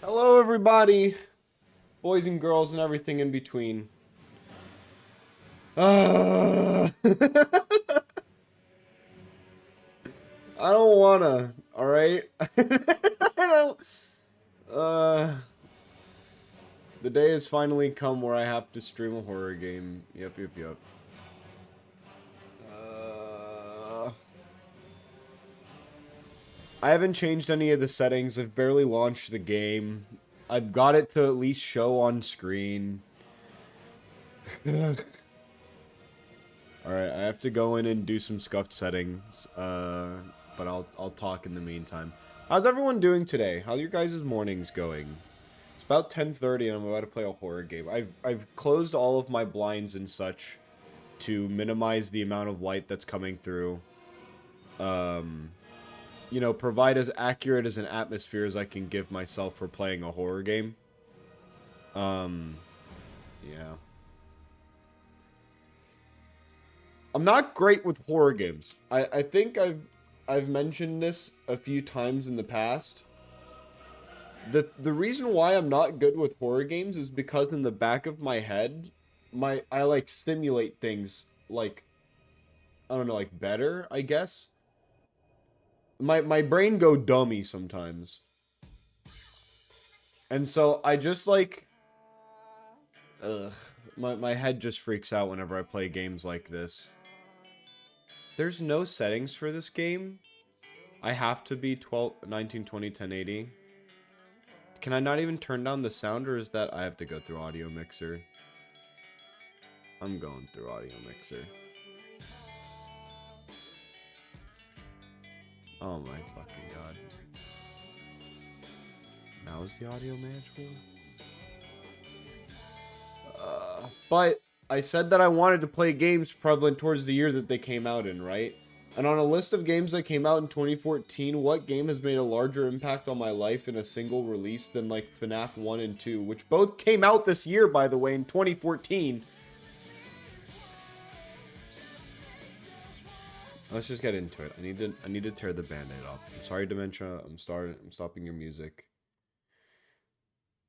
Hello, everybody, boys and girls, and everything in between. I don't wanna. All right. I don't. The day has finally come where I have to stream a horror game. Yep. I haven't changed any of the settings. I've barely launched the game. I've got it to at least show on screen. Alright, I have to go in and do some scuffed settings. But I'll talk in the meantime. How's everyone doing today? How's your guys' mornings going? It's about 10:30 and I'm about to play a horror game. I've closed all of my blinds and such to minimize the amount of light that's coming through. You know, provide as accurate as an atmosphere as I can give myself for playing a horror game. Yeah. I'm not great with horror games. I think I've mentioned this a few times in the past. The reason why I'm not good with horror games is because in the back of my head, I like simulate things like, I don't know, like better, I guess. My brain go dummy sometimes. And so I just like my head just freaks out whenever I play games like this. There's no settings for this game. I have to be 1920 1080. Can I not even turn down the sound, or is that I have to go through audio mixer? I'm going through audio mixer. Oh my fucking god. Now is the audio manageable? But I said that I wanted to play games prevalent towards the year that they came out in, right? And on a list of games that came out in 2014, what game has made a larger impact on my life in a single release than like FNAF 1 and 2, which both came out this year, by the way, in 2014. Let's just get into it. I need to tear the band-aid off. I'm sorry, Dementia. I'm stopping your music.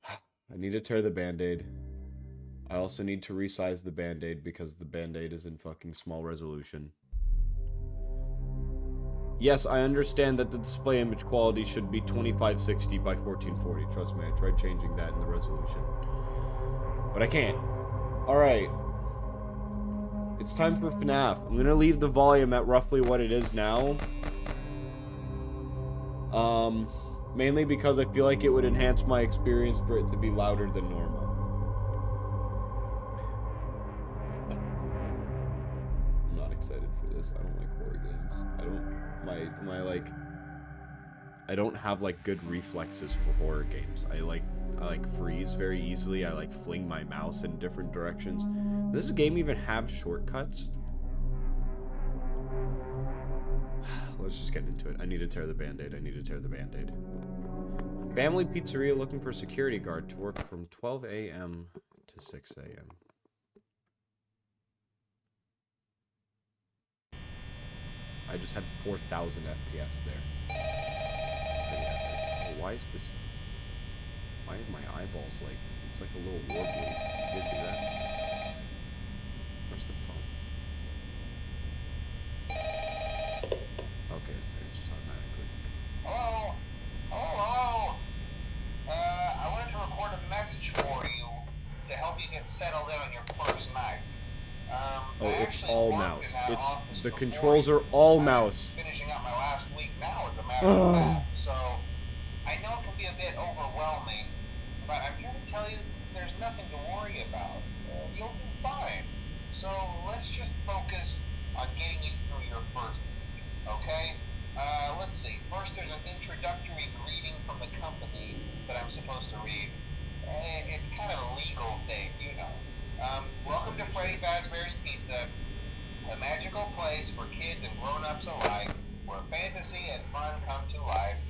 I need to tear the band-aid. I also need to resize the band-aid because the band-aid is in fucking small resolution. Yes, I understand that the display image quality should be 2560 by 1440. Trust me, I tried changing that in the resolution. But I can't. Alright. It's time for FNAF. I'm gonna leave the volume at roughly what it is now. Mainly because I feel like it would enhance my experience for it to be louder than normal. I'm not excited for this. I don't like horror games. I don't have like good reflexes for horror games. I like freeze very easily. I like fling my mouse in different directions. Does this game even have shortcuts? Let's just get into it. I need to tear the band-aid. Family pizzeria looking for a security guard to work from 12 a.m. to 6 a.m. I just had 4,000 FPS there. It's pretty epic. Oh, why is this... Why are my eyeballs like... It's like a little warbly. You see that? Where's the phone? Okay, it's just automatically. Hello? Hello? I wanted to record a message for you to help you get settled in on your first night. Oh, it's all mouse. It's... The controls are all mouse. Finishing up my last week now, as a matter of fact. So, I know it can be a bit overwhelming, but I'm here to tell you there's nothing to worry about. You'll be fine. So, let's just focus on getting you through your first week, okay? Let's see. First, there's an introductory greeting from the company that I'm supposed to read. It's kind of a legal thing, you know. Welcome to Freddy Fazbear's Pizza, a magical place for kids and grown-ups alike, where fantasy and fun come to life.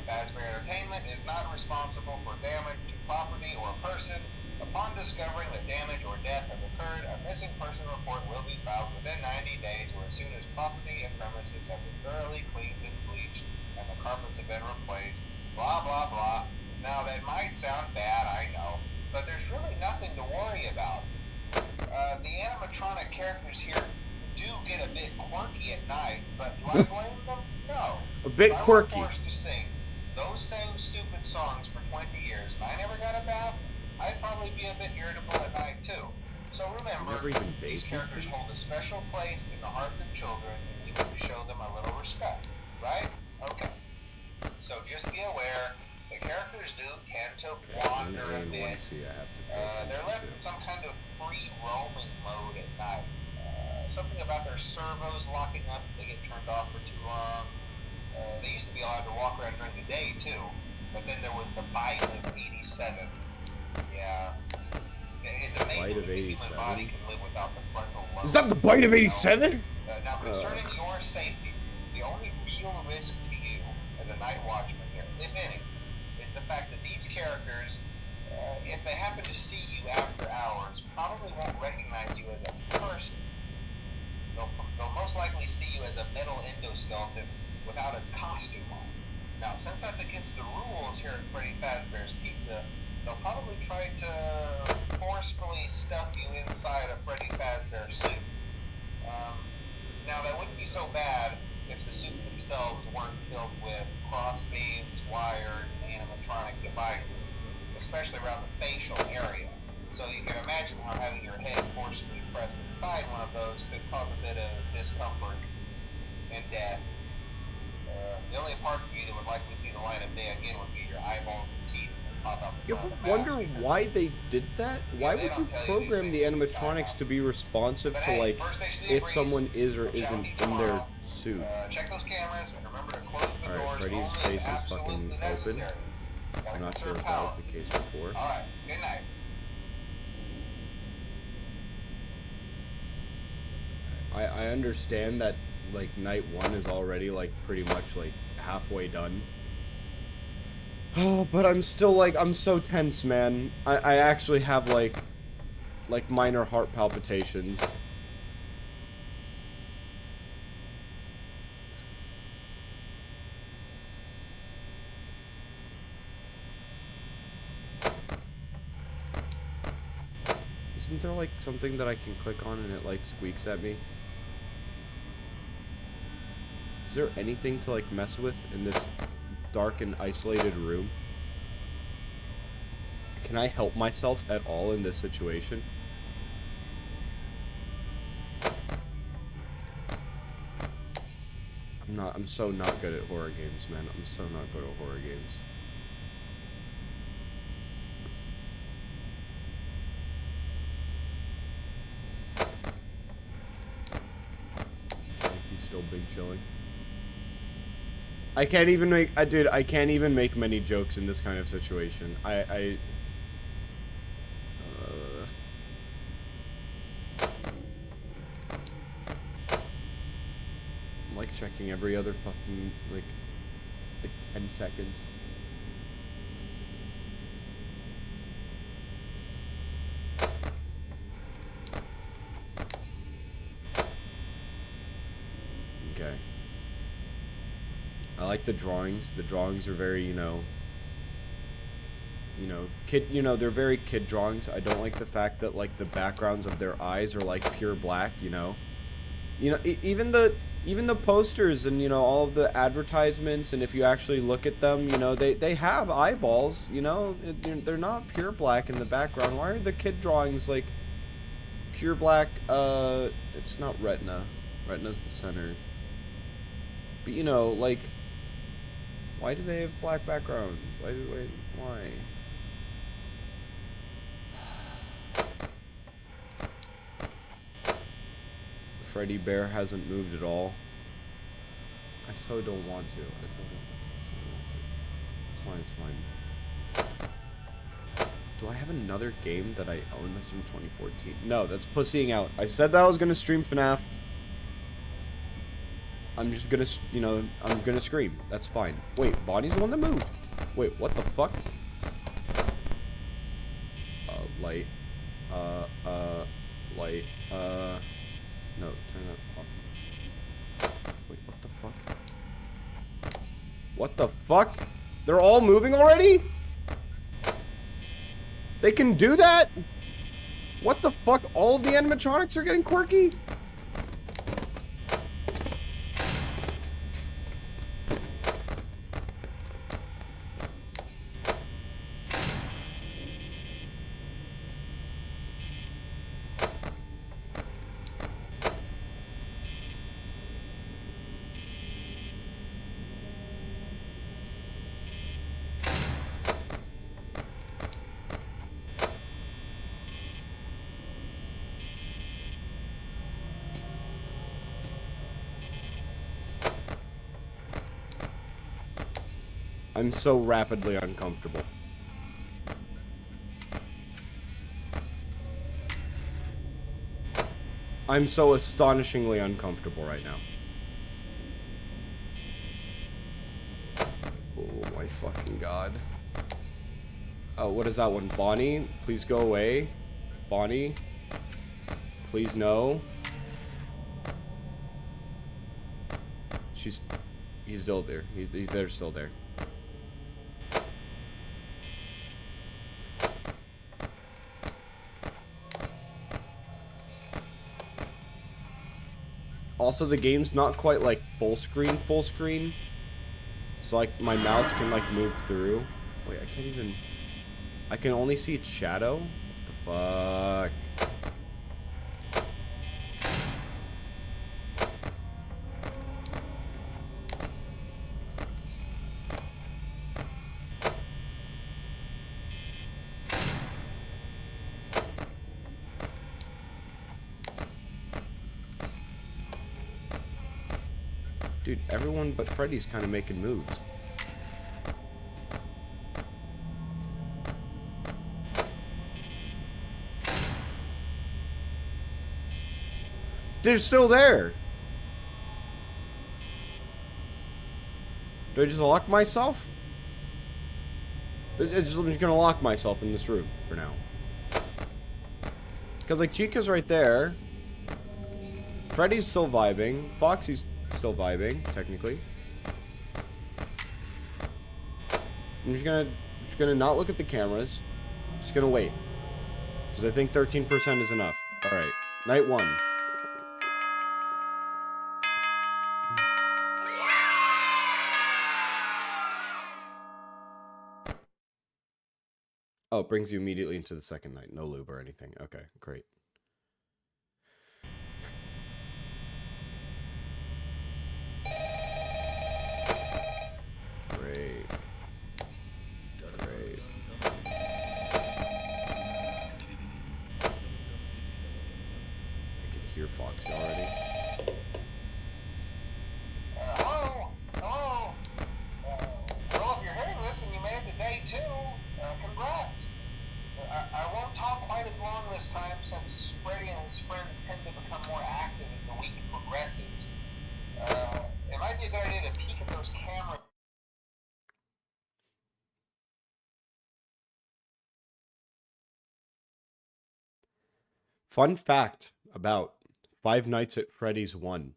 Fazbear Entertainment is not responsible for damage to property or person. Upon discovering that damage or death has occurred, a missing person report will be filed within 90 days or as soon as property and premises have been thoroughly cleaned and bleached and the carpets have been replaced. Blah, blah, blah. Now, that might sound bad, I know, but there's really nothing to worry about. The animatronic characters here do get a bit quirky at night, but do I blame them? No. A bit If quirky. I were forced to sing those same stupid songs for 20 years and I never got a bath, I'd probably be a bit irritable at night too. So remember, these characters hold a special place in the hearts of children, and we need to show them a little respect, right? Okay. So just be aware, the characters do tend to wander a bit. They're left in some kind of free roaming mode at night. Something about their servos locking up if they get turned off for too long. They used to be allowed to walk around during the day too, but then there was the bite of 87. Yeah. It's amazing that the human body can live without the frontal lobe. Is that the bite of 87? Now, concerning your safety, the only real risk to you as a night watchman here, if any, is the fact that these characters, if they happen to see you after hours, probably won't recognize you as a person. They'll most likely see you as a metal endoskeleton without its costume on. Now, since that's against the rules here at Freddy Fazbear's Pizza, they'll probably try to forcefully stuff you inside a Freddy Fazbear suit. Now, that wouldn't be so bad if the suits themselves weren't filled with cross beams, wired, animatronic devices, especially around the facial area. So you can imagine how having your head forcibly pressed inside one of those could cause a bit of discomfort and death. The only parts of you that would likely see the light of day again would be your eyeballs and teeth that pop out. You ever wonder why they did that? Why would you program the animatronics to be responsive to, like, if someone is or isn't in their suit? Check those cameras and remember to close the doors. Alright, Freddy's face is fucking open. I'm not sure if that was the case before. Alright, good night. I understand that, like, night 1 is already, like, pretty much, like, halfway done. Oh, but I'm still, like, I'm so tense, man. I actually have, like minor heart palpitations. Isn't there, like, something that I can click on and it, like, squeaks at me? Is there anything to, like, mess with in this dark and isolated room? Can I help myself at all in this situation? I'm so not good at horror games, man. I'm so not good at horror games. Okay, he's still big chilling. I can't even make, dude, I can't even make many jokes in this kind of situation. I'm like checking every other fucking, like 10 seconds. Okay. I like the drawings. The drawings are very, you know, they're very kid drawings. I don't like the fact that, like, the backgrounds of their eyes are, like, pure black, you know. Even the posters and, you know, all of the advertisements, and if you actually look at them, you know, they have eyeballs, you know. They're not pure black in the background. Why are the kid drawings, like, pure black? It's not retina. Retina's the center. But, you know, like, why do they have black background? Why? Freddy Bear hasn't moved at all. I so don't want to. It's fine, it's fine. Do I have another game that I own that's from 2014? No, that's pussying out. I said that I was gonna stream FNAF. I'm just gonna, you know, I'm gonna scream. That's fine. Wait, Bonnie's the one that moved. Wait, what the fuck? Light. Light. No, turn that off. Wait, what the fuck? What the fuck? They're all moving already? They can do that? What the fuck? All of the animatronics are getting quirky? I'm so rapidly uncomfortable. I'm so astonishingly uncomfortable right now. Oh my fucking god. Oh, what is that one? Bonnie, please go away. Bonnie, please no. He's still there. They're still there. Also, the game's not quite like full screen. So like my mouse can like move through. Wait, I can't even. I can only see its shadow? What the fuck? Dude, everyone but Freddy's kind of making moves. They're still there. Do I just lock myself? I'm just gonna lock myself in this room for now. Because, like, Chica's right there. Freddy's still vibing. Foxy's still vibing, technically. I'm just gonna not look at the cameras. Just gonna wait. Because I think 13% is enough. Alright. Night 1. Oh, it brings you immediately into the second night. No lube or anything. Okay, great. Great. Great. I can hear Foxy already. Hello? Hello? Well, if you're hearing this and you made it to day 2, congrats. I won't talk quite as long this time since Freddy and his friends tend to become more active as the week progresses. It might be a good idea to peek at those cameras. Fun fact about Five Nights at Freddy's 1.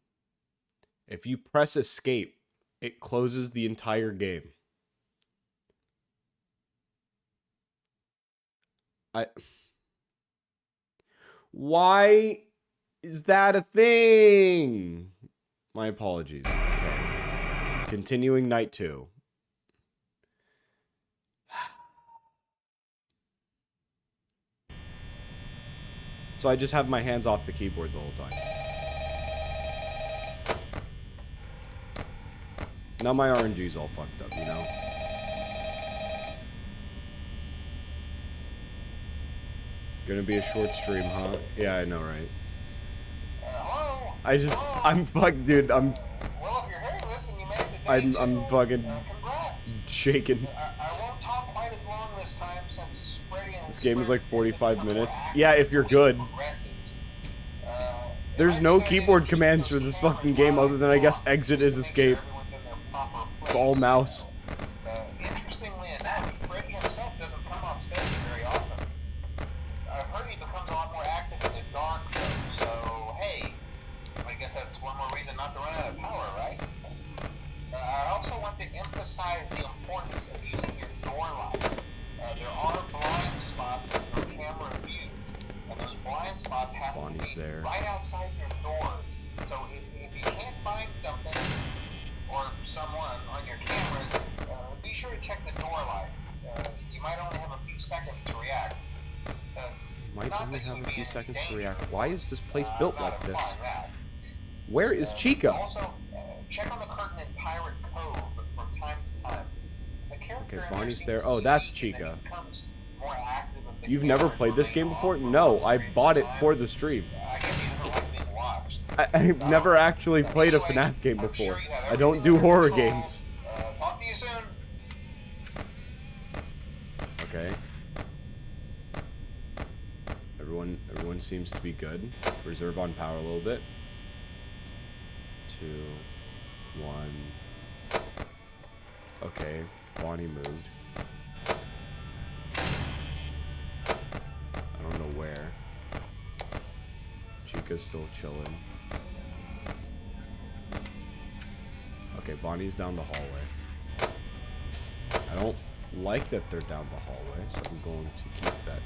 If you press escape, it closes the entire game. Why is that a thing? My apologies. Okay. Continuing night 2. So I just have my hands off the keyboard the whole time. Now my RNG's all fucked up, you know? Gonna be a short stream, huh? Yeah, I know, right? Hello? I'm fucked, dude. Well, if you're hearing this and you made it to day 2, I'm fucking congrats. shaking. I won't talk quite as long this time since Freddy and This game is like 45 minutes. Yeah, if you're good. There's no keyboard commands for this fucking game other than, I guess, exit is escape. It's all mouse. Interestingly enough, Freddy himself doesn't come off stage very often. I've heard he becomes a lot more active in the dark, though, so hey, I guess that's one more reason not to run out of power, right? I also want to emphasize the importance of using your door lights. There are blind spots there. Right outside your doors. So if you can't find something or someone on your cameras, be sure to check the door light. You might only have a few seconds to react. Might only have a few seconds to react. Why is this place built like this? Where is Chica? Also, check on the curtain in Pirate Cove from time to time. Okay, Bonnie's there. Oh, that's Chica. You've never played this game before? No, I bought it for the stream. I've never actually played a FNAF game before. I don't do horror games. Talk to you soon. Okay. Everyone seems to be good. Reserve on power a little bit. 2, 1. Okay, Bonnie moved. I don't know where. Chica's still chilling. Okay, Bonnie's down the hallway. I don't like that they're down the hallway, so I'm going to keep that.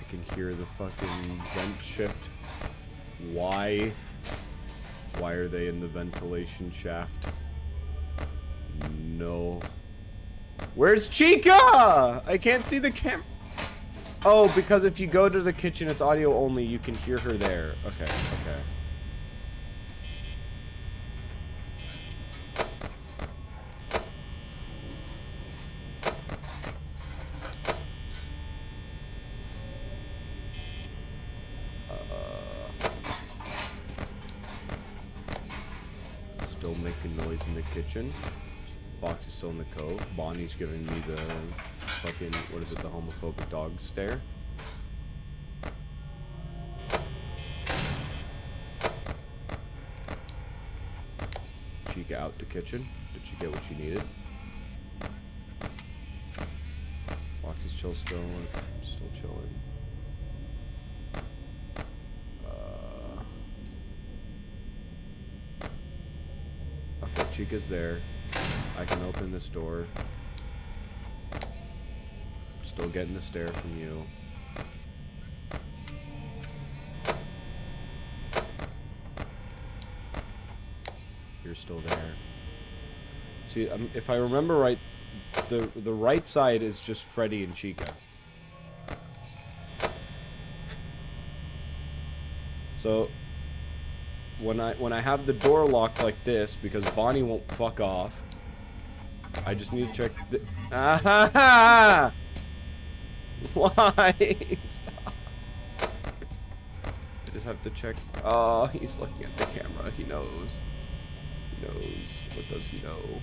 I can hear the fucking vent shift. Why? Why are they in the ventilation shaft? No. Where's Chica? I can't see the cam. Oh, because if you go to the kitchen, it's audio only. You can hear her there. Okay, okay. Still making noise in the kitchen. Fox is still in the cove. Bonnie's giving me the fucking, what is it, the homophobic dog stare. Chica out the kitchen. Did she get what she needed? Fox is still chilling. Okay, Chica's there. I can open this door. Still getting the stare from you. You're still there. See, if I remember right, the right side is just Freddy and Chica. So when I have the door locked like this, because Bonnie won't fuck off, I just need to check the. Ah-ha-ha! Why? Stop. I just have to check. Oh, he's looking at the camera. He knows. He knows. What does he know?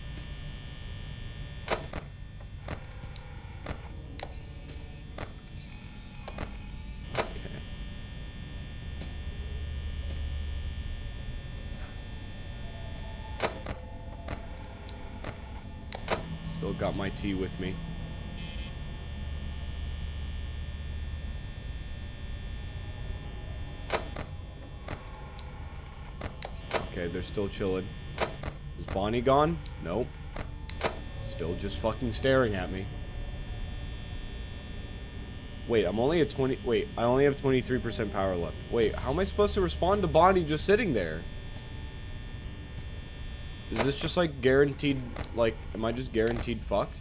Okay. Still got my tea with me. Okay, they're still chilling. Is Bonnie gone? Nope. Still just fucking staring at me. Wait, I'm only at 20... Wait, I only have 23% power left. Wait, how am I supposed to respond to Bonnie just sitting there? Is this just like guaranteed... Like, am I just guaranteed fucked?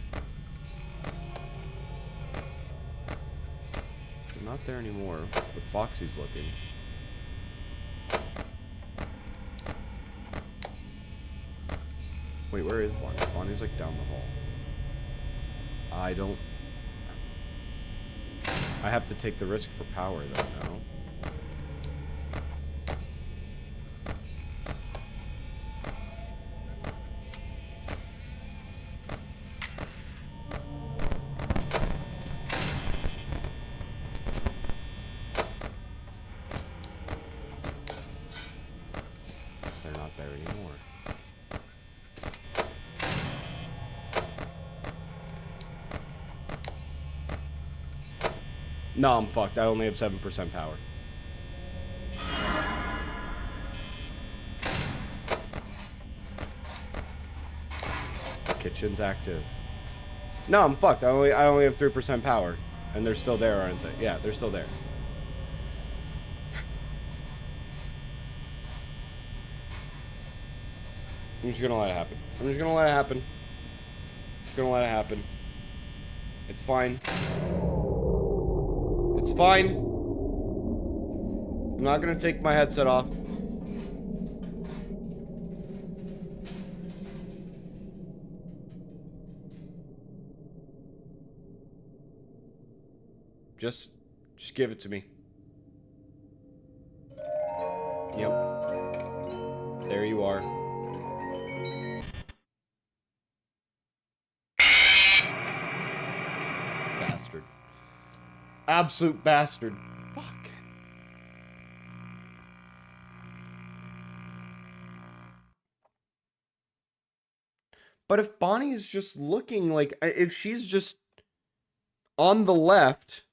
They're not there anymore, but Foxy's looking. Wait, where is Bonnie? Bonnie's like down the hall. I don't... I have to take the risk for power though, no? They're not there anymore. No, I'm fucked. I only have 7% power. The kitchen's active. No, I'm fucked. I only have 3% power. And they're still there, aren't they? Yeah, they're still there. I'm just gonna let it happen. I'm just gonna let it happen. Just gonna let it happen. It's fine. It's fine. I'm not gonna take my headset off. Just give it to me. Yep. There you are. Bastard. Absolute bastard. Fuck. But if Bonnie is just looking like, if she's just on the left.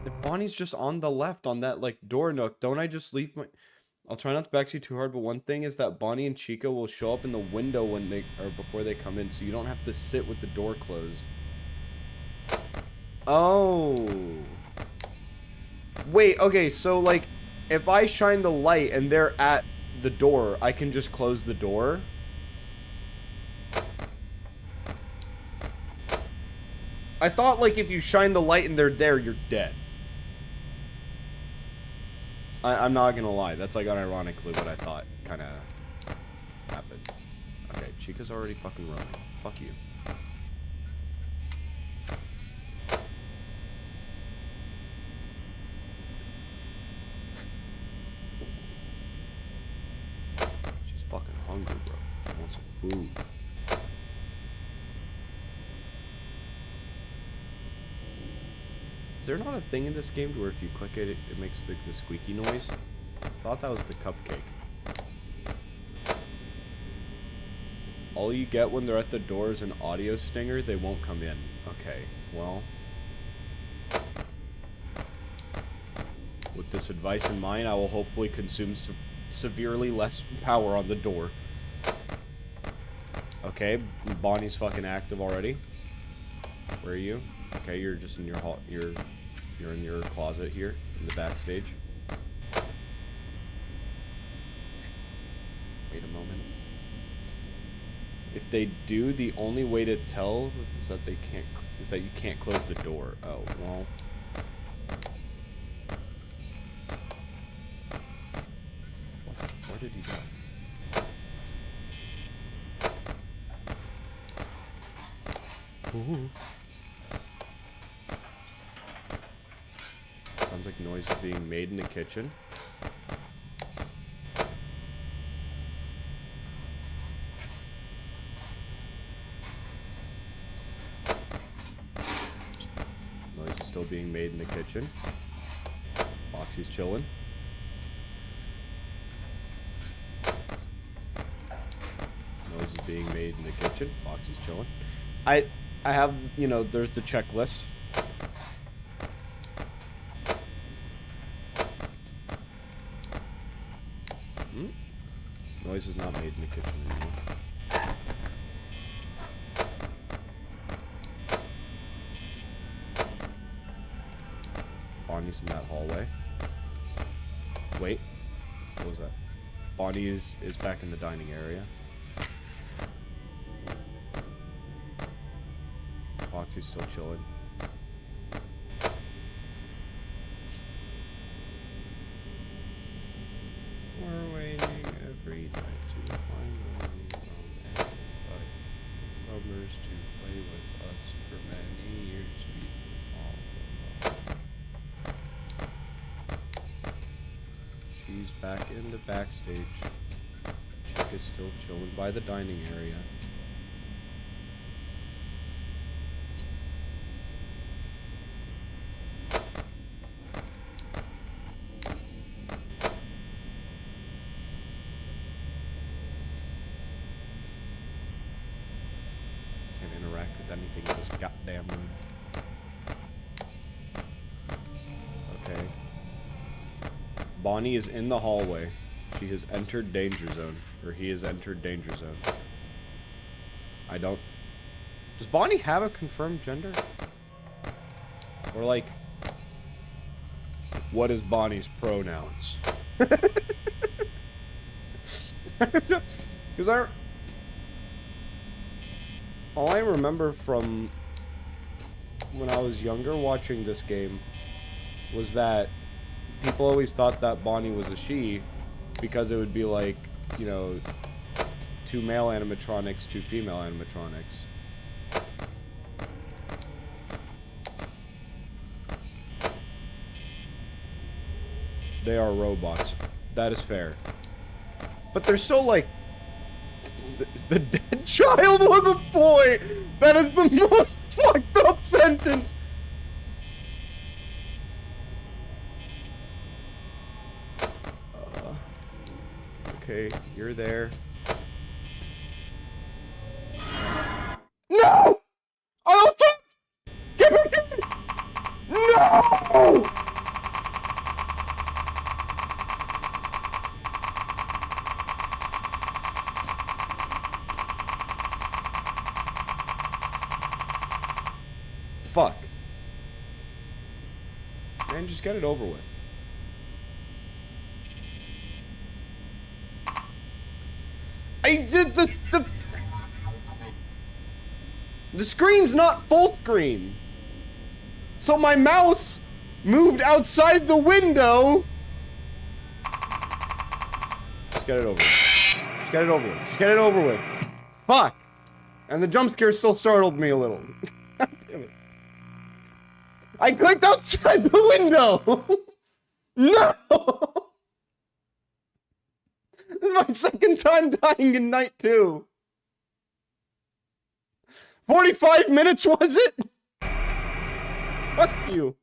If Bonnie's just on the left on that like door nook, don't I just leave my... I'll try not to backseat too hard, but one thing is that Bonnie and Chica will show up in the window when they, or before they come in, so you don't have to sit with the door closed. Oh. Wait, okay, so like, if I shine the light and they're at the door, I can just close the door? I thought like if you shine the light and they're there, you're dead. I'm not gonna lie, that's like unironically what I thought kind of happened. Okay, Chica's already fucking running. Fuck you. She's fucking hungry, bro. I want some food. Is there not a thing in this game where if you click it, it makes the squeaky noise? I thought that was the cupcake. All you get when they're at the door is an audio stinger. They won't come in. Okay, well. With this advice in mind, I will hopefully consume severely less power on the door. Okay, Bonnie's fucking active already. Where are you? Okay, you're just in your hall. You're in your closet here in the backstage. Wait a moment. If they do, the only way to tell is that they can't. Is that you can't close the door. Oh well. Where did he go? Ooh. Sounds like noise is being made in the kitchen. Noise is still being made in the kitchen. Foxy's chilling. Noise is being made in the kitchen. Foxy's chilling. I have, you know, there's the checklist. Noise is not made in the kitchen anymore. Bonnie's in that hallway. Wait. What was that? Bonnie is back in the dining area. Foxy's still chilling. We're waiting every night to find rubbers to play with us for many years. She's back in the backstage. Chick is still chilling by the dining area. Anything in this goddamn room. Okay. Bonnie is in the hallway. She has entered danger zone. Or he has entered danger zone. I don't... Does Bonnie have a confirmed gender? Or like... What is Bonnie's pronouns? Because all I remember from when I was younger watching this game was that people always thought that Bonnie was a she because it would be like, you know, 2 male animatronics, 2 female animatronics. They are robots. That is fair. But they're still like... The dead child was a boy! That is the most fucked up sentence! Okay, you're there. No! I don't think! Get back in! No! Fuck. Man, just get it over with. I did the screen's not full screen. So my mouse moved outside the window. Just get it over with. Just get it over with. Just get it over with. Fuck. And the jump scare still startled me a little. God damn it. I clicked outside the window! No! This is my second time dying in Night 2. 45 minutes, was it? Fuck you.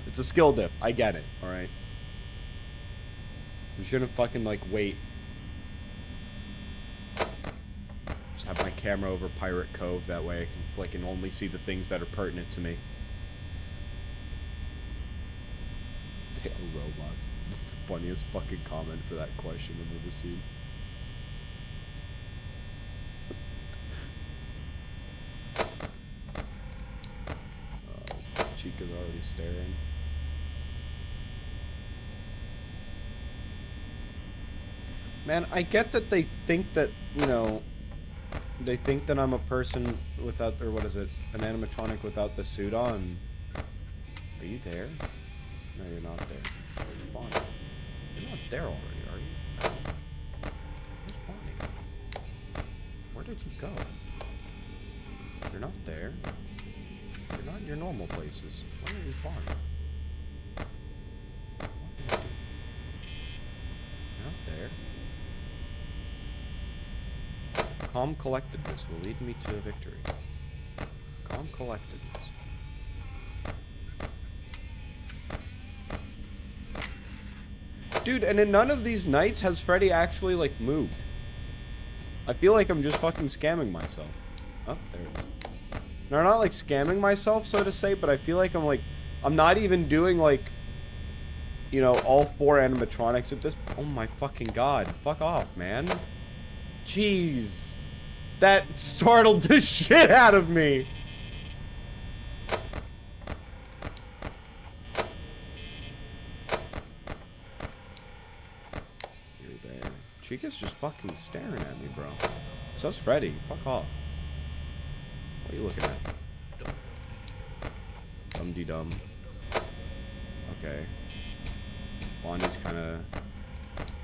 It's a skill dip. I get it, alright? We shouldn't fucking, like, wait. Just have my camera over Pirate Cove, that way I can, like, only see the things that are pertinent to me. They are robots. It's the funniest fucking comment for that question I've ever seen. Chica's already staring. Man, I get that they think that, you know, they think that I'm a person without, or what is it, an animatronic without the suit on. Are you there? No, you're not there. Where's Bonnie? You're not there already, are you? Where's Bonnie? Where did you go? You're not there. You're not in your normal places. Where is Bonnie? What are you doing? You're not there. Calm collectedness will lead me to victory. Calm collectedness. Dude, and in none of these nights has Freddy actually, like, moved. I feel like I'm just fucking scamming myself. Oh, there it is. No, not, like, scamming myself, so to say, but I feel like I'm not even doing, like, you know, all 4 animatronics at this... Oh my fucking god. Fuck off, man. Jeez. That startled the shit out of me. You're there. Chica's just fucking staring at me, bro. So's Freddy. Fuck off. What are you looking at? Dum-de-dum. Okay. Bonnie's kind of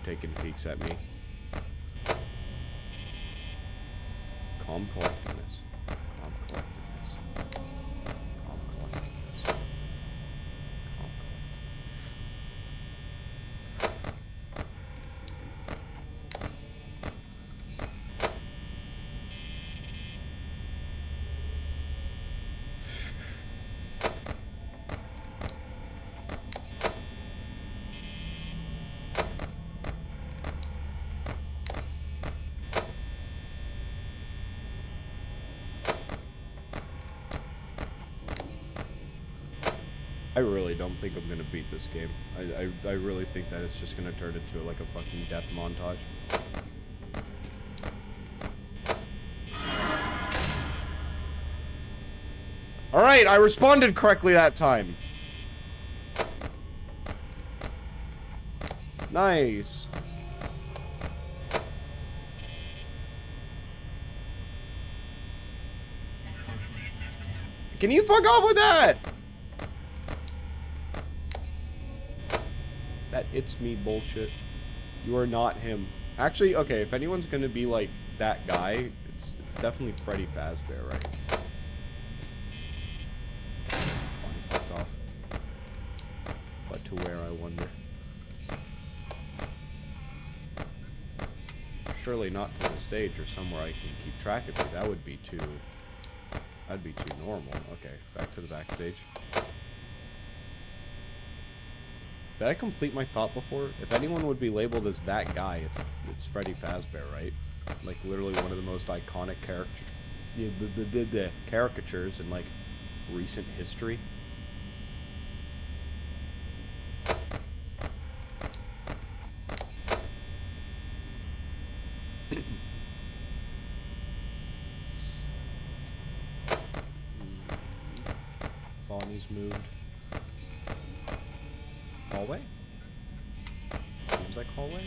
taking peeks at me. Calm collectedness. Calm collectedness. Calm collectedness. Calm I really don't think I'm gonna beat this game. I really think that it's just gonna turn into like a fucking death montage. Alright, I responded correctly that time. Nice. Can you fuck off with that? That it's me bullshit. You are not him. Actually, okay, if anyone's gonna be like that guy, it's definitely Freddy Fazbear, right? Oh, he fucked off. But to where, I wonder. Surely not to the stage or somewhere I can keep track of you. That would be too... That'd be too normal. Okay, back to the backstage. Did I complete my thought before? If anyone would be labeled as that guy, it's Freddy Fazbear, right? Like literally one of the most iconic caricatures in like recent history. Bonnie's moved. Hallway? Seems like hallway.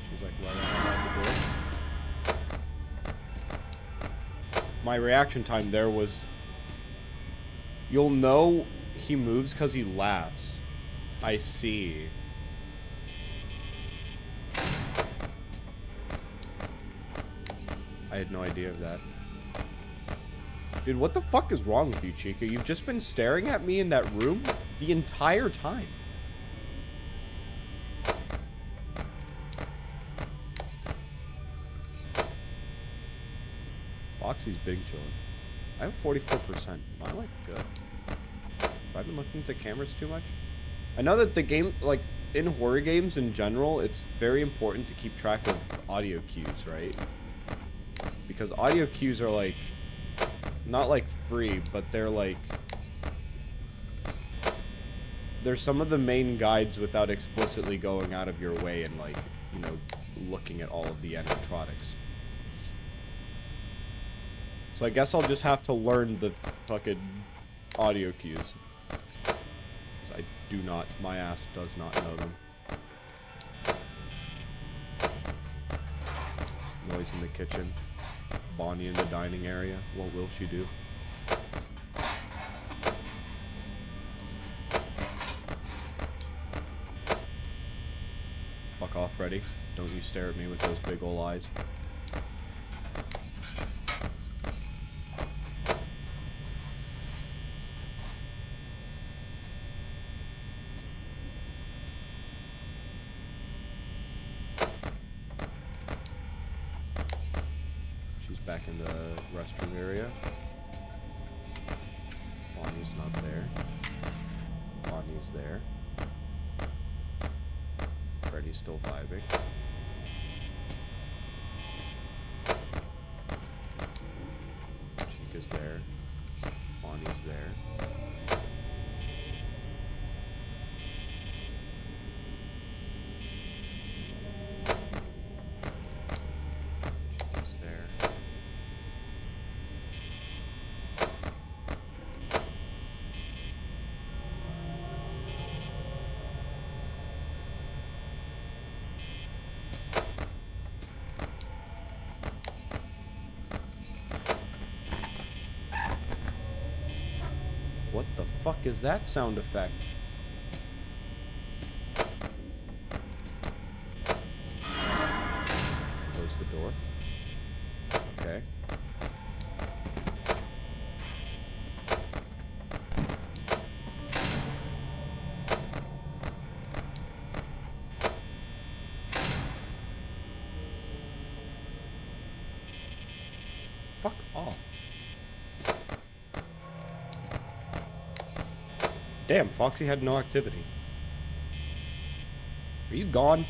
She's like right outside the door. My reaction time there was... You'll know he moves because he laughs. I see. I had no idea of that. Dude, what the fuck is wrong with you, Chica? You've just been staring at me in that room the entire time. Foxy's big chillin'. I have 44%. Am I, like, good? Have I been looking at the cameras too much? I know that the game, like, in horror games in general, it's very important to keep track of audio cues, right? Because audio cues are like, not like free, but they're like, they're some of the main guides without explicitly going out of your way and like, you know, looking at all of the animatronics. So I guess I'll just have to learn the fucking audio cues. Because I do not, my ass does not know them. Noise in the kitchen. Bonnie in the dining area. What will she do? Fuck off, Freddy. Don't you stare at me with those big ol' eyes. Back in the restroom area. Bonnie's not there. Bonnie's there. Freddy's still vibing. Chica's there. Bonnie's there. Chica's there. What the fuck is that sound effect? Close the door. Okay. Fuck off. Damn, Foxy had no activity. Are you gone?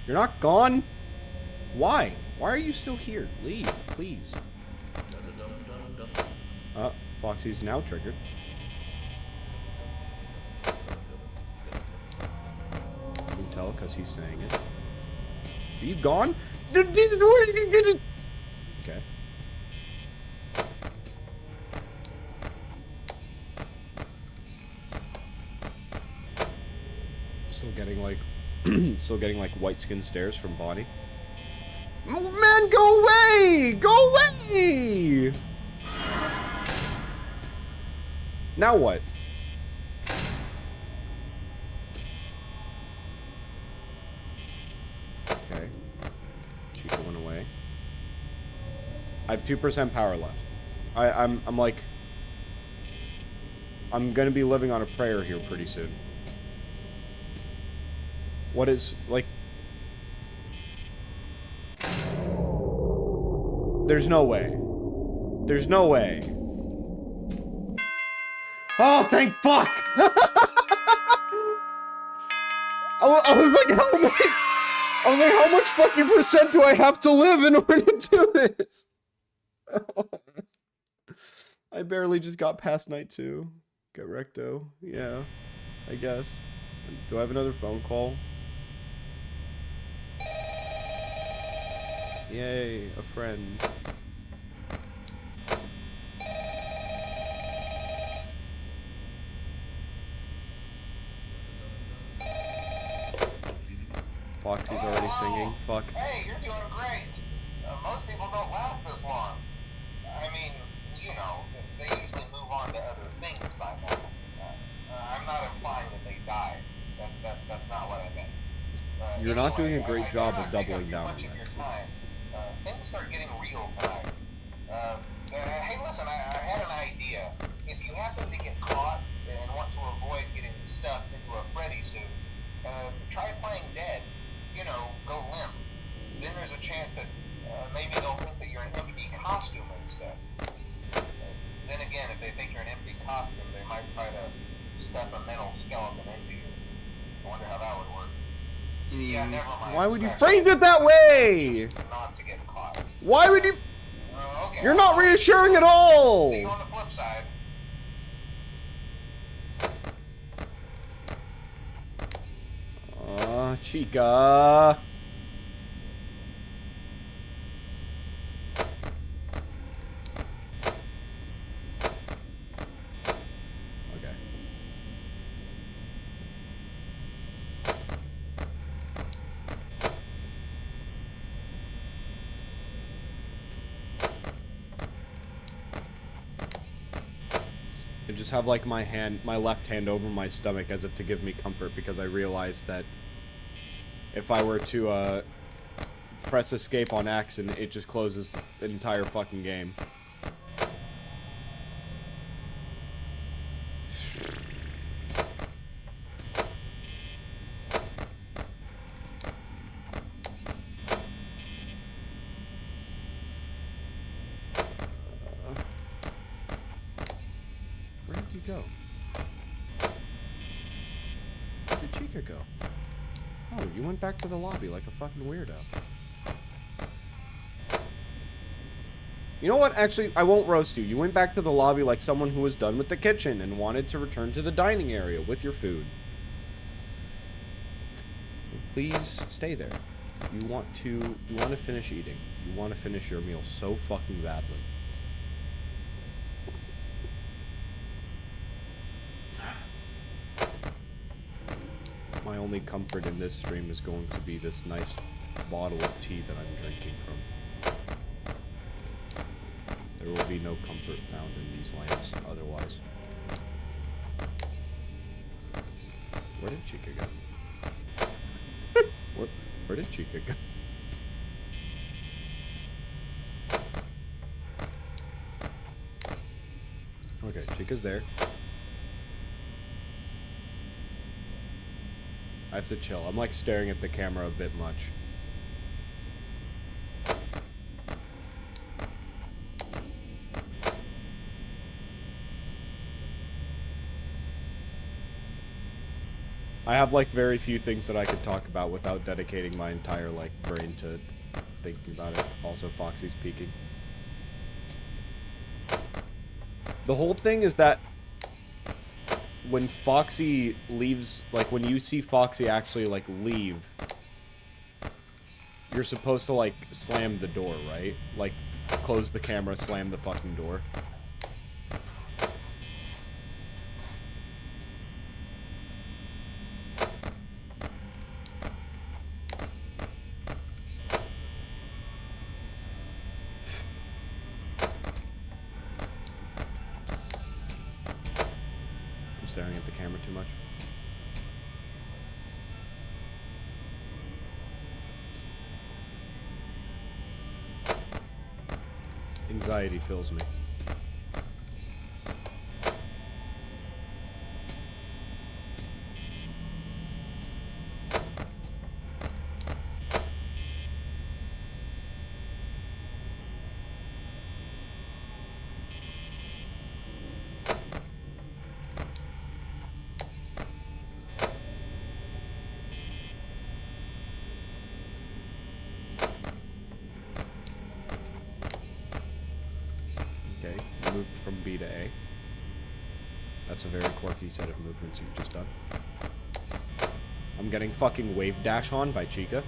You're not gone? Why? Why are you still here? Leave, please. Foxy's now triggered. You can tell because he's saying it. Are you gone? Okay. Still getting like, white skin stares from Bonnie. Man, go away! Go away! Now what? Okay. Chica went away. I have 2% power left. I'm like... I'm gonna be living on a prayer here pretty soon. What is, like... There's no way. There's no way. Oh, thank fuck! I was like, how much fucking percent do I have to live in order to do this? I barely just got past night 2. Get recto. Yeah, I guess. Do I have another phone call? Yay, a friend. Foxy's already singing. Fuck. Hey, you're doing great. Most people don't last this long. I mean, you know, they usually move on to other things by now. I'm not implying that they died. That's not what I meant. You're not doing a great job of doubling down on that. that. Things start getting real tonight. Hey, listen, I had an idea. If you happen to get caught and want to avoid getting stuffed into a Freddy suit, try playing dead. You know, go limp. Then there's a chance that maybe they'll think that you're an empty costume instead. Then again, if they think you're an empty costume, they might try to stuff a metal skeleton into you. I wonder how that would work. Yeah, never mind. Why would you phrase it that way? Not to get caught. Why would you? Okay. You're not reassuring at all. See you on the flip side. Chica. Okay. I just have like my left hand over my stomach as if to give me comfort because I realized that if I were to press escape on accident, it just closes the entire fucking game. Where did you go? Where did Chica go? Oh, you went back to the lobby like a fucking weirdo. You know what? Actually, I won't roast you. You went back to the lobby like someone who was done with the kitchen and wanted to return to the dining area with your food. Please stay there. You want to finish eating. You want to finish your meal so fucking badly. My only comfort in this stream is going to be this nice bottle of tea that I'm drinking from. There will be no comfort found in these lands otherwise. Where did Chica go? Where did Chica go? Okay, Chica's there. I have to chill. I'm like staring at the camera a bit much. I have like very few things that I could talk about without dedicating my entire like brain to thinking about it. Also, Foxy's peeking. The whole thing is that when Foxy leaves, like, when you see Foxy actually, like, leave, you're supposed to, like, slam the door, right? Like, close the camera, slam the fucking door. I'm staring at the camera too much. Anxiety fills me. Okay, moved from B to A. That's a very quirky set of movements you've just done. I'm getting fucking wave dash on by Chica.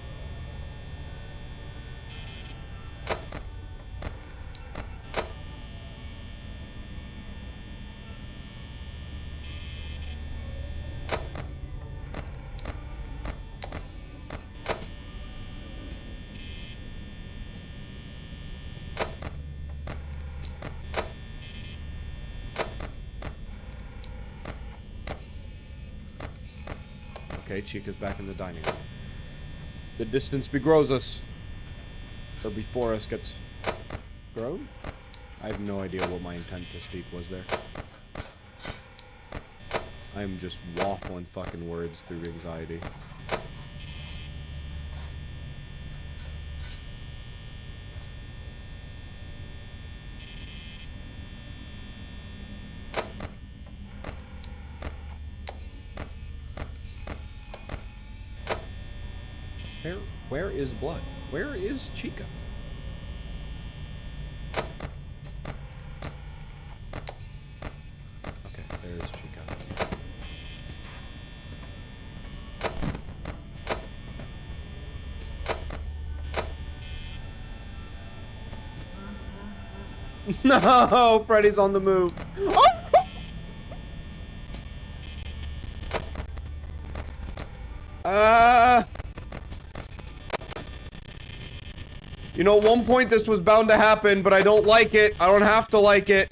Okay, Chica's back in the dining room. The distance begrows us. Or before us gets grown? I have no idea what my intent to speak was there. I'm just waffling fucking words through anxiety. Where is blood? Where is Chica? Okay, there's Chica. No, Freddy's on the move. Oh! You know, at one point this was bound to happen, but I don't like it. I don't have to like it.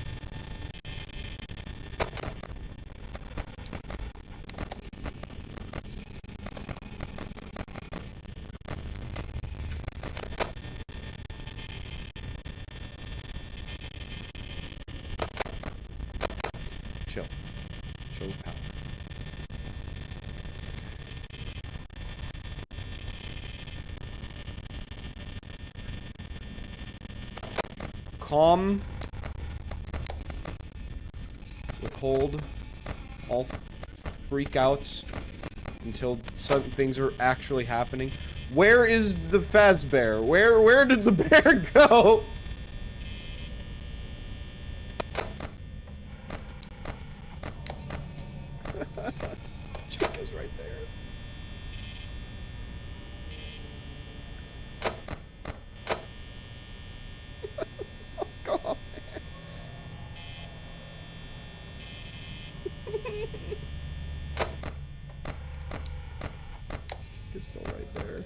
Chill. Chill with power. Calm. Withhold all freakouts until some things are actually happening. Where is the Fazbear? Where did the bear go? Chica's right there. Fuck off, man. Chica's still right there.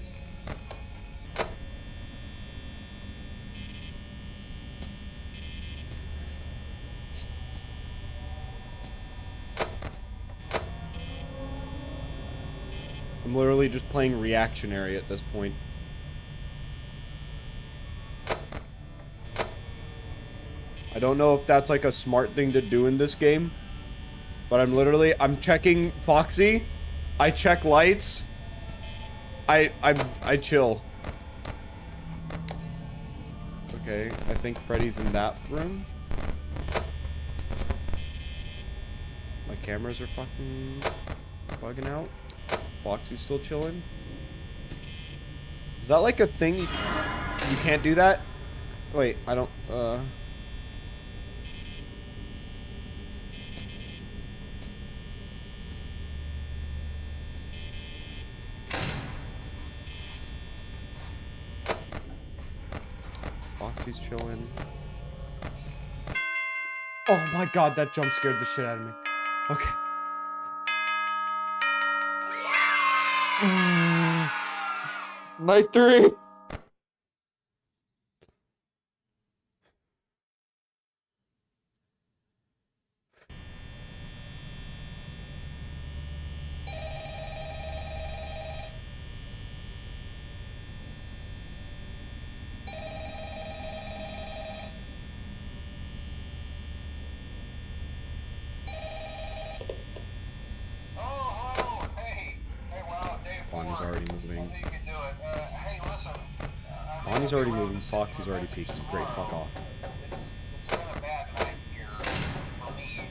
I'm literally just playing reactionary at this point. I don't know if that's like a smart thing to do in this game, but I'm checking Foxy, I check lights, I chill. Okay, I think Freddy's in that room. My cameras are fucking bugging out. Foxy's still chilling. Is that like a thing you can... You can't do that? Wait, I don't, Foxy's chilling. Oh my god, that jump scared the shit out of me. Okay. Night 3. Bonnie's already moving. Bonnie's already moving. Foxy's already peeking. Great, fuck off. It's been a bad night here for me.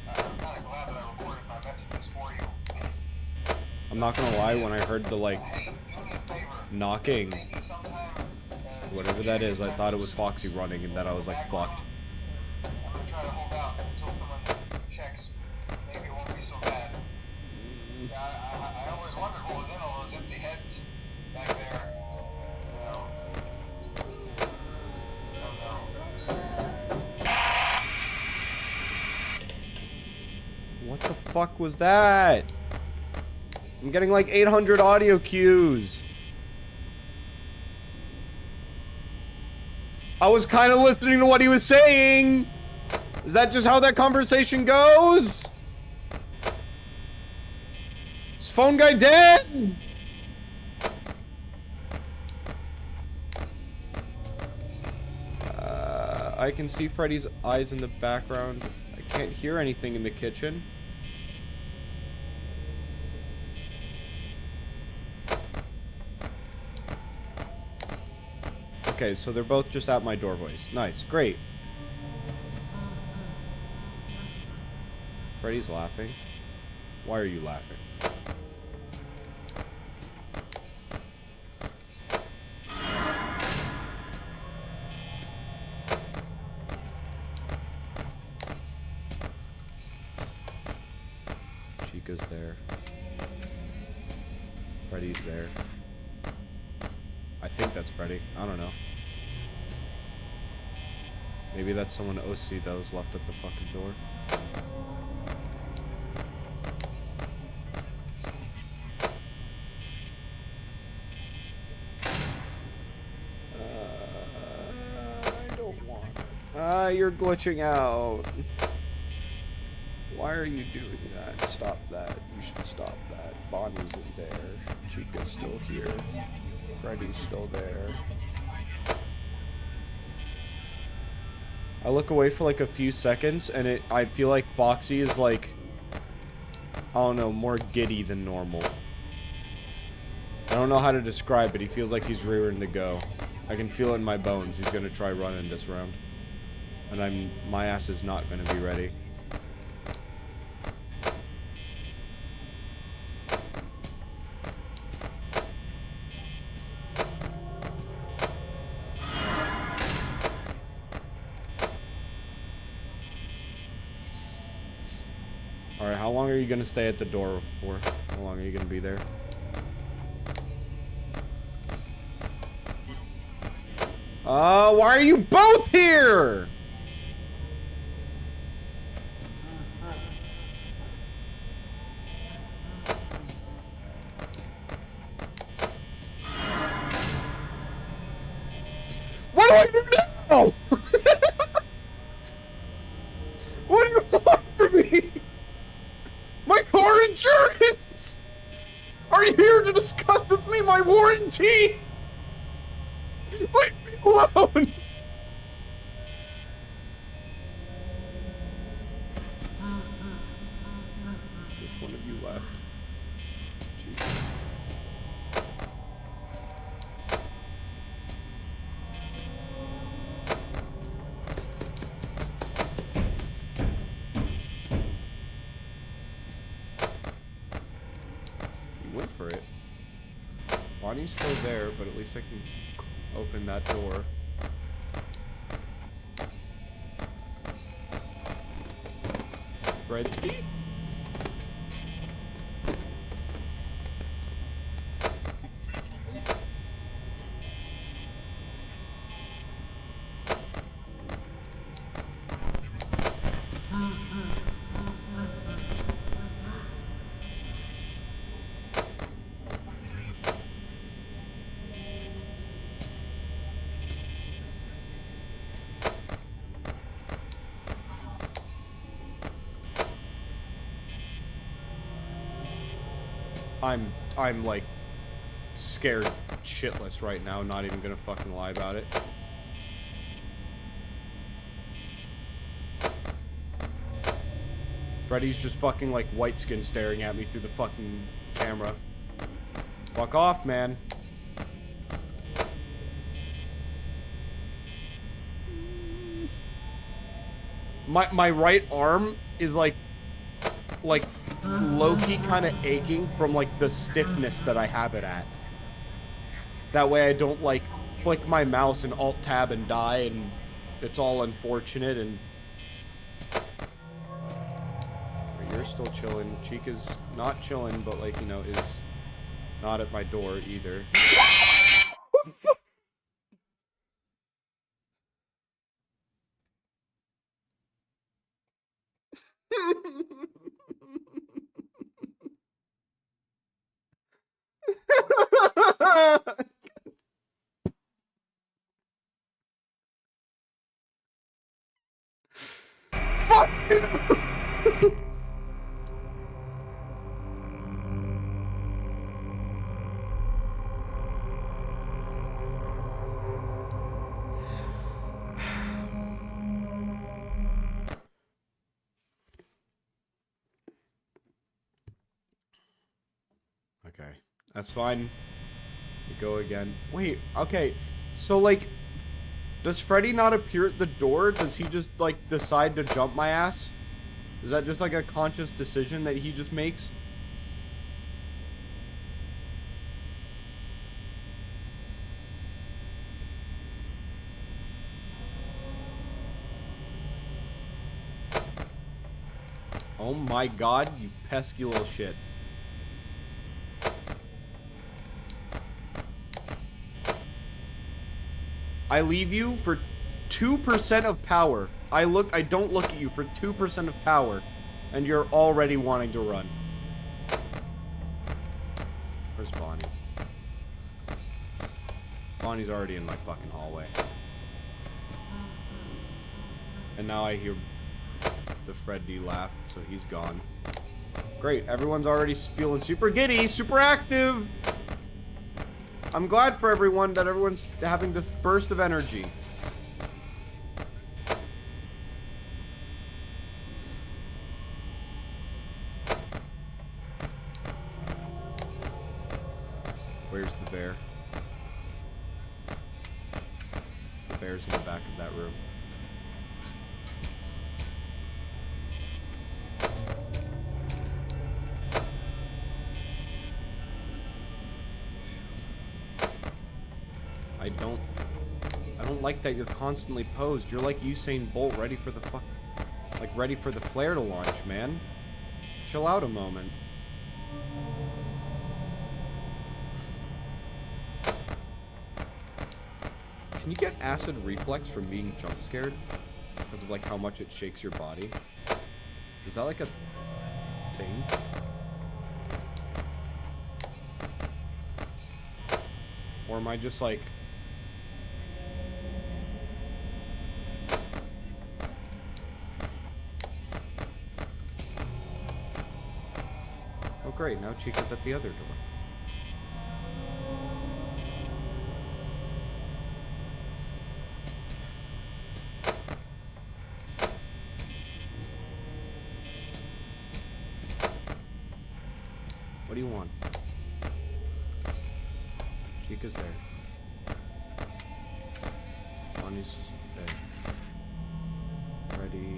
I'm kind of glad that I recorded my messages for you. I'm not gonna lie, when I heard the, like, Hey, do me a favor. knocking, Maybe sometime, whatever that is, I thought it was Foxy running, and that I was like, fucked. I'm gonna try to hold out until someone checks. Maybe it won't be so bad. Yeah, I always wondered what was in all those empty heads back there. You know. Oh no. What the fuck was that? I'm getting like 800 audio cues. I was kind of listening to what he was saying. Is that just how that conversation goes? Is phone guy dead? I can see Freddy's eyes in the background. I can't hear anything in the kitchen. Okay, so they're both just at my doorways. Nice, great. Freddy's laughing. Why are you laughing? Chica's there. Freddy's there. I think that's Freddy. I don't know. Maybe that's someone OC that was left at the fucking door. I don't want it. You're glitching out. Why are you doing that? Stop that. You should stop that. Bonnie's in there. Chica's still here. Freddy's still there. I look away for like a few seconds and I feel like Foxy is like, I don't know, more giddy than normal. I don't know how to describe it. He feels like he's rearing to go. I can feel it in my bones. He's gonna try running this round. And my ass is not gonna be ready. Alright, how long are you gonna stay at the door for? How long are you gonna be there? Why are you both here? What do I do now? What do you want from me? My car insurance! Are you here to discuss with me my warranty? Leave me alone! Which one of you left? Jeez. Went for it. Bonnie's still there, but at least I can open that door. Freddy? I'm like scared shitless right now, not even gonna fucking lie about it. Freddy's just fucking like white skin staring at me through the fucking camera. Fuck off, man. My right arm is like low-key kind of aching from like the stiffness that I have it at. That way I don't like flick my mouse and alt tab and die, and it's all unfortunate. And you're still chilling. Chica's not chilling, but like, you know, is not at my door either. Fuck you! Okay, that's fine. We go again. Wait, okay. So, like, does Freddy not appear at the door? Does he just, like, decide to jump my ass? Is that just, like, a conscious decision that he just makes? Oh my god, you pesky little shit. I leave you for 2% of power. I don't look at you for 2% of power, and you're already wanting to run. Where's Bonnie? Bonnie's already in my fucking hallway. And now I hear the Freddy laugh, so he's gone. Great, everyone's already feeling super giddy, super active. I'm glad for everyone that everyone's having this burst of energy. Where's the bear? The bear's in the back of that room. I don't like that you're constantly posed. You're like Usain Bolt, ready for the ready for the flare to launch, man. Chill out a moment. Can you get acid reflex from being jump scared? Because of like how much it shakes your body? Is that like a thing? Or am I just like... Oh great, now Chica's at the other door. What do you want? Chica's there. Bonnie's there. Ready.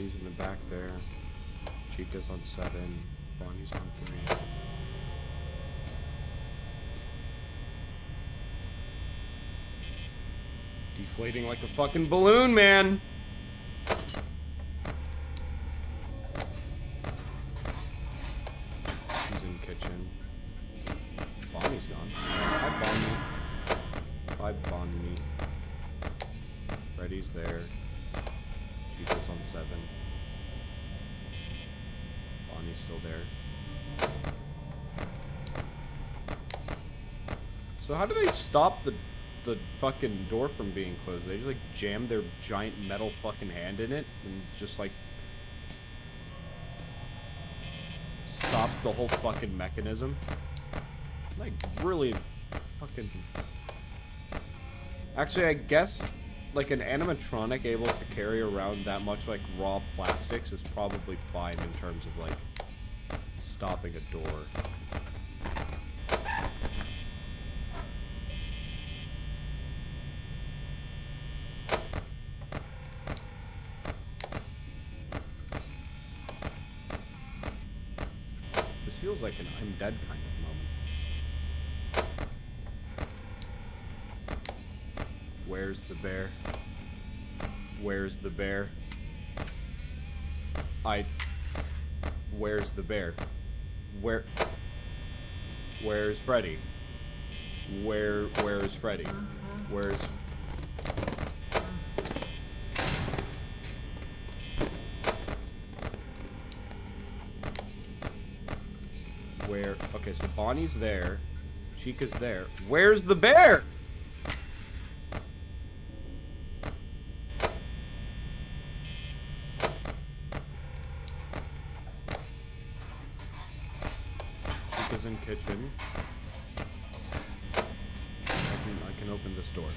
Freddy's in the back there. Chica's on 7. Bonnie's on 3. Deflating like a fucking balloon, man! She's in kitchen. Bonnie's gone. Hi, Bonnie. Bye, Bonnie. Freddy's there. Chica's on 7. Bonnie's still there. So how do they stop the fucking door from being closed? They just like jam their giant metal fucking hand in it and just like stops the whole fucking mechanism. Like really fucking... Actually, I guess like an animatronic able to carry around that much like raw plastics is probably fine in terms of like stopping a door. This feels like an I'm dead kind of moment. Where's the bear? Where's the bear? Where's the bear? Where's Freddy? Where is Freddy? Where's... Where... Okay, so Bonnie's there. Chica's there. Where's the bear? Chica's in kitchen. I can open this door.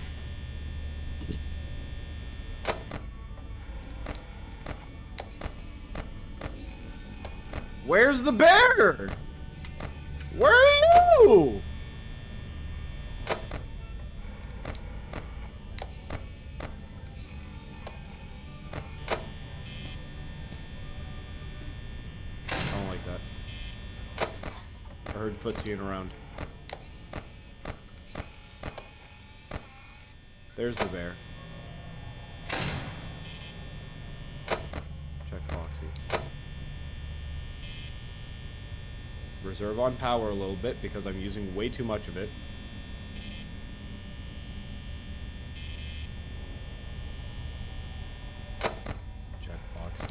Where's the bear? Where are you? I don't like that. I heard footsying around. There's the bear. Check Foxy. Reserve on power a little bit because I'm using way too much of it. Check Foxy.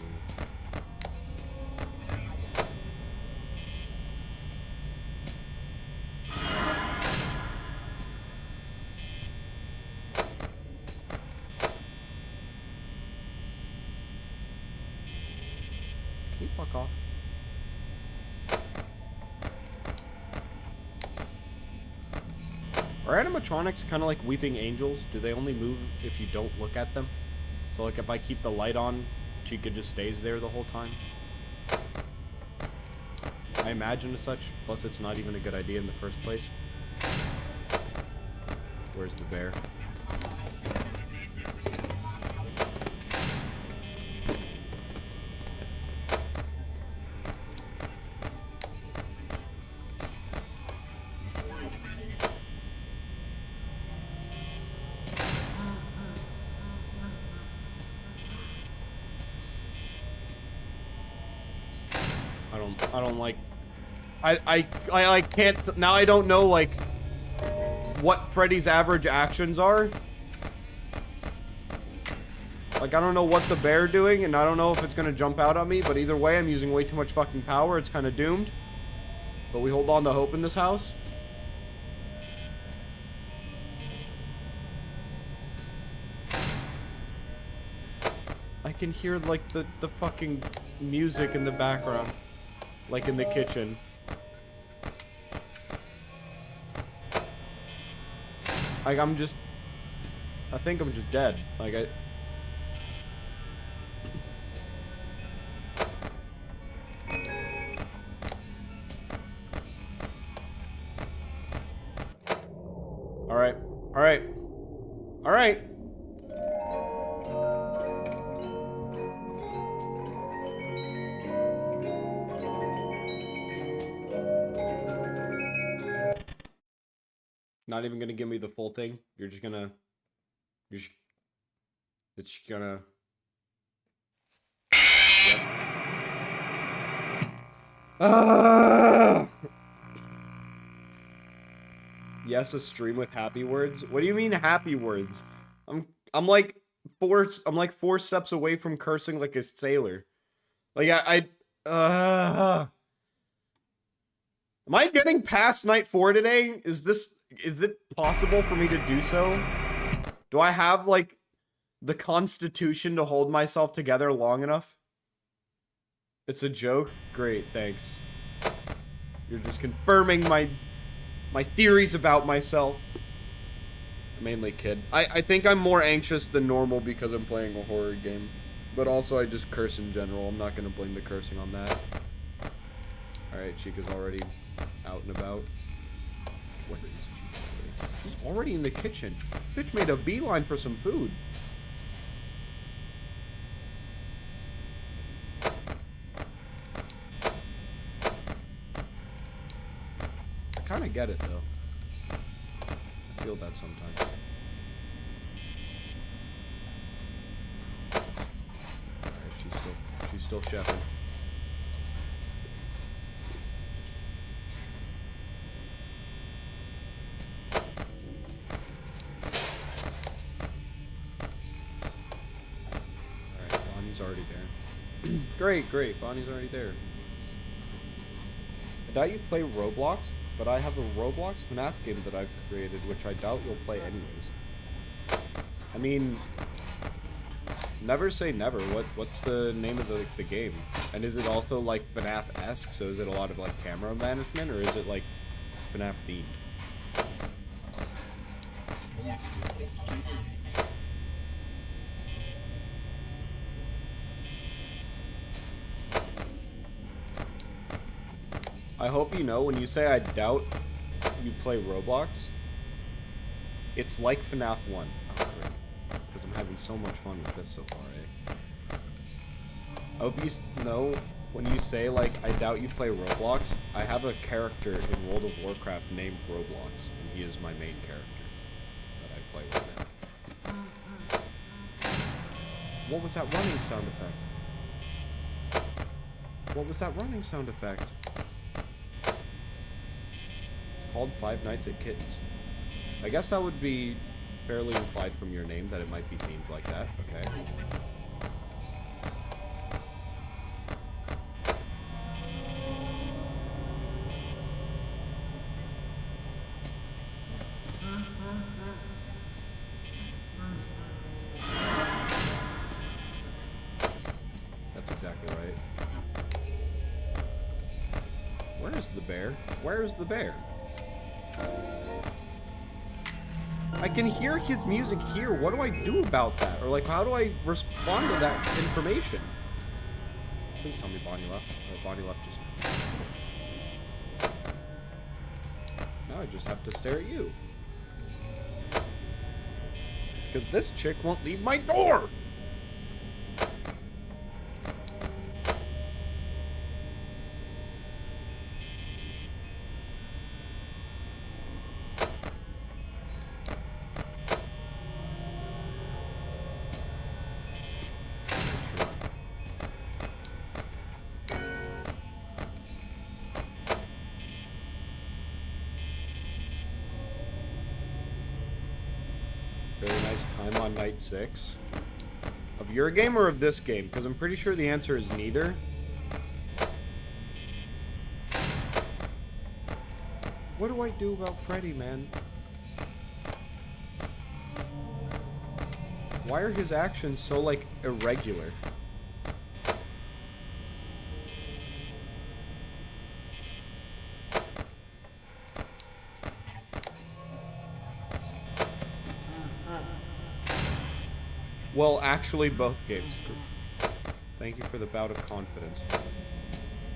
Can you fuck off? Are animatronics kind of like weeping angels? Do they only move if you don't look at them? So like if I keep the light on, Chica just stays there the whole time? I imagine as such, plus it's not even a good idea in the first place. Where's the bear? I don't like... I can't... Now I don't know, like, what Freddy's average actions are. Like, I don't know what the bear doing, and I don't know if it's gonna jump out at me, but either way, I'm using way too much fucking power. It's kind of doomed. But we hold on to hope in this house. I can hear, like, the fucking music in the background. Like in the kitchen. Like, I'm just... I think I'm just dead. Like, I... Alright. Alright. Alright. Not even gonna give me the full thing. You're just gonna. It's gonna. Yep. Ah! Yes, a stream with happy words. What do you mean happy words? I'm like four steps away from cursing like a sailor. Like am I getting past night 4 today? Is it possible for me to do so? Do I have like the constitution to hold myself together long enough? It's a joke? Great, thanks. You're just confirming my theories about myself. Mainly kid. I think I'm more anxious than normal because I'm playing a horror game. But also I just curse in general. I'm not gonna blame the cursing on that. Alright, Chica's already out and about. Where is Chica already? She's already in the kitchen. Bitch made a beeline for some food. I kinda get it though. I feel that sometimes. Alright, she's still chefing. Alright, Bonnie's already there. Great, Bonnie's already there. I doubt you play Roblox, but I have a Roblox FNAF game that I've created, which I doubt you'll play anyways. I mean, never say never. What's the name of the game? And is it also like FNAF-esque? So is it a lot of like camera management, or is it like FNAF themed? I hope you know when you say I doubt you play Roblox, it's like FNAF 1. Oh, great. Because I'm having so much fun with this so far, eh? I hope you know when you say, like, I doubt you play Roblox, I have a character in World of Warcraft named Roblox, and he is my main character that I play with now. What was that running sound effect? What was that running sound effect? Called Five Nights at Kittens. I guess that would be fairly implied from your name that it might be themed like that. Okay. That's exactly right. Where is the bear? Where is the bear? I can hear his music here. What do I do about that? Or, like, how do I respond to that information? Please tell me Bonnie left. Or Bonnie left just now. Now I just have to stare at you. Because this chick won't leave my door! Very nice time on night 6. Of your game or of this game? Because I'm pretty sure the answer is neither. What do I do about Freddy, man? Why are his actions so, like, irregular? Well, actually, both games. Thank you for the bout of confidence. Okay,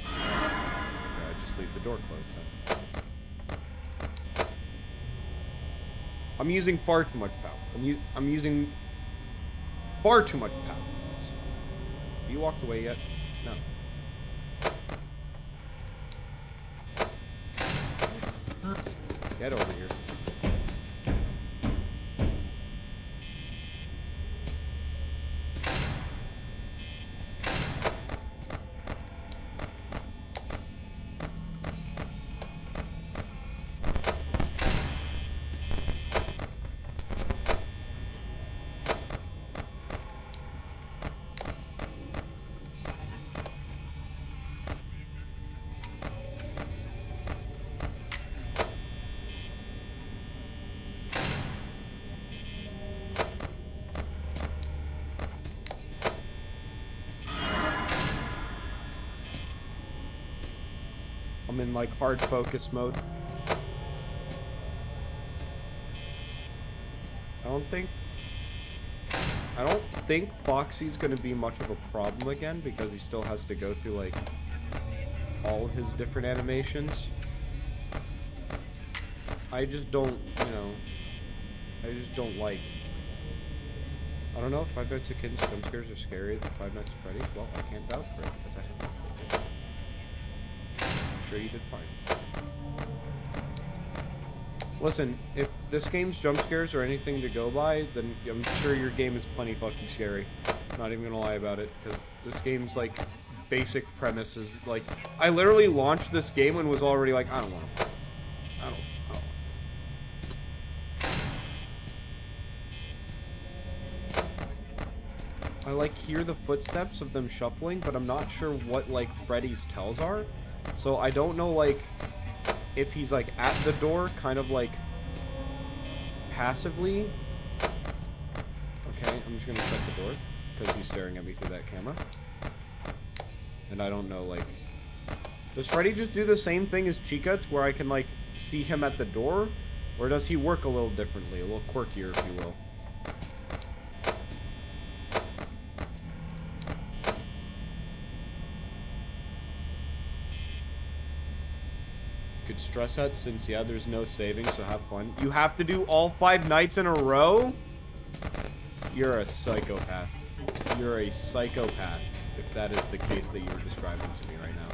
I just leave the door closed then. I'm using far too much power. I'm using far too much power. Have you walked away yet? No. Get over here. in like hard focus mode. I don't think Foxy's gonna be much of a problem again because he still has to go through like all of his different animations. I just don't, you know, I just don't like. I don't know if Five Nights at Freddy's jump scares are scarier than Five Nights at Freddy's. Well, I can't vouch for it because I haven't played it. I'm sure you did fine. Listen, if this game's jump scares are anything to go by, then I'm sure your game is plenty fucking scary. Not even gonna lie about it, because this game's like basic premise is like I literally launched this game and was already like, I don't want to play this. I don't. I like hear the footsteps of them shuffling, but I'm not sure what like Freddy's tells are. So I don't know like if he's like at the door, kind of like passively. Okay, I'm just gonna shut the door because he's staring at me through that camera. And I don't know like, does Freddy just do the same thing as Chica to where I can like see him at the door, or does he work a little differently, a little quirkier, if you will? Could stress out since, yeah, there's no saving, so have fun. You have to do all 5 nights in a row? You're a psychopath. You're a psychopath, if that is the case that you were describing to me right now.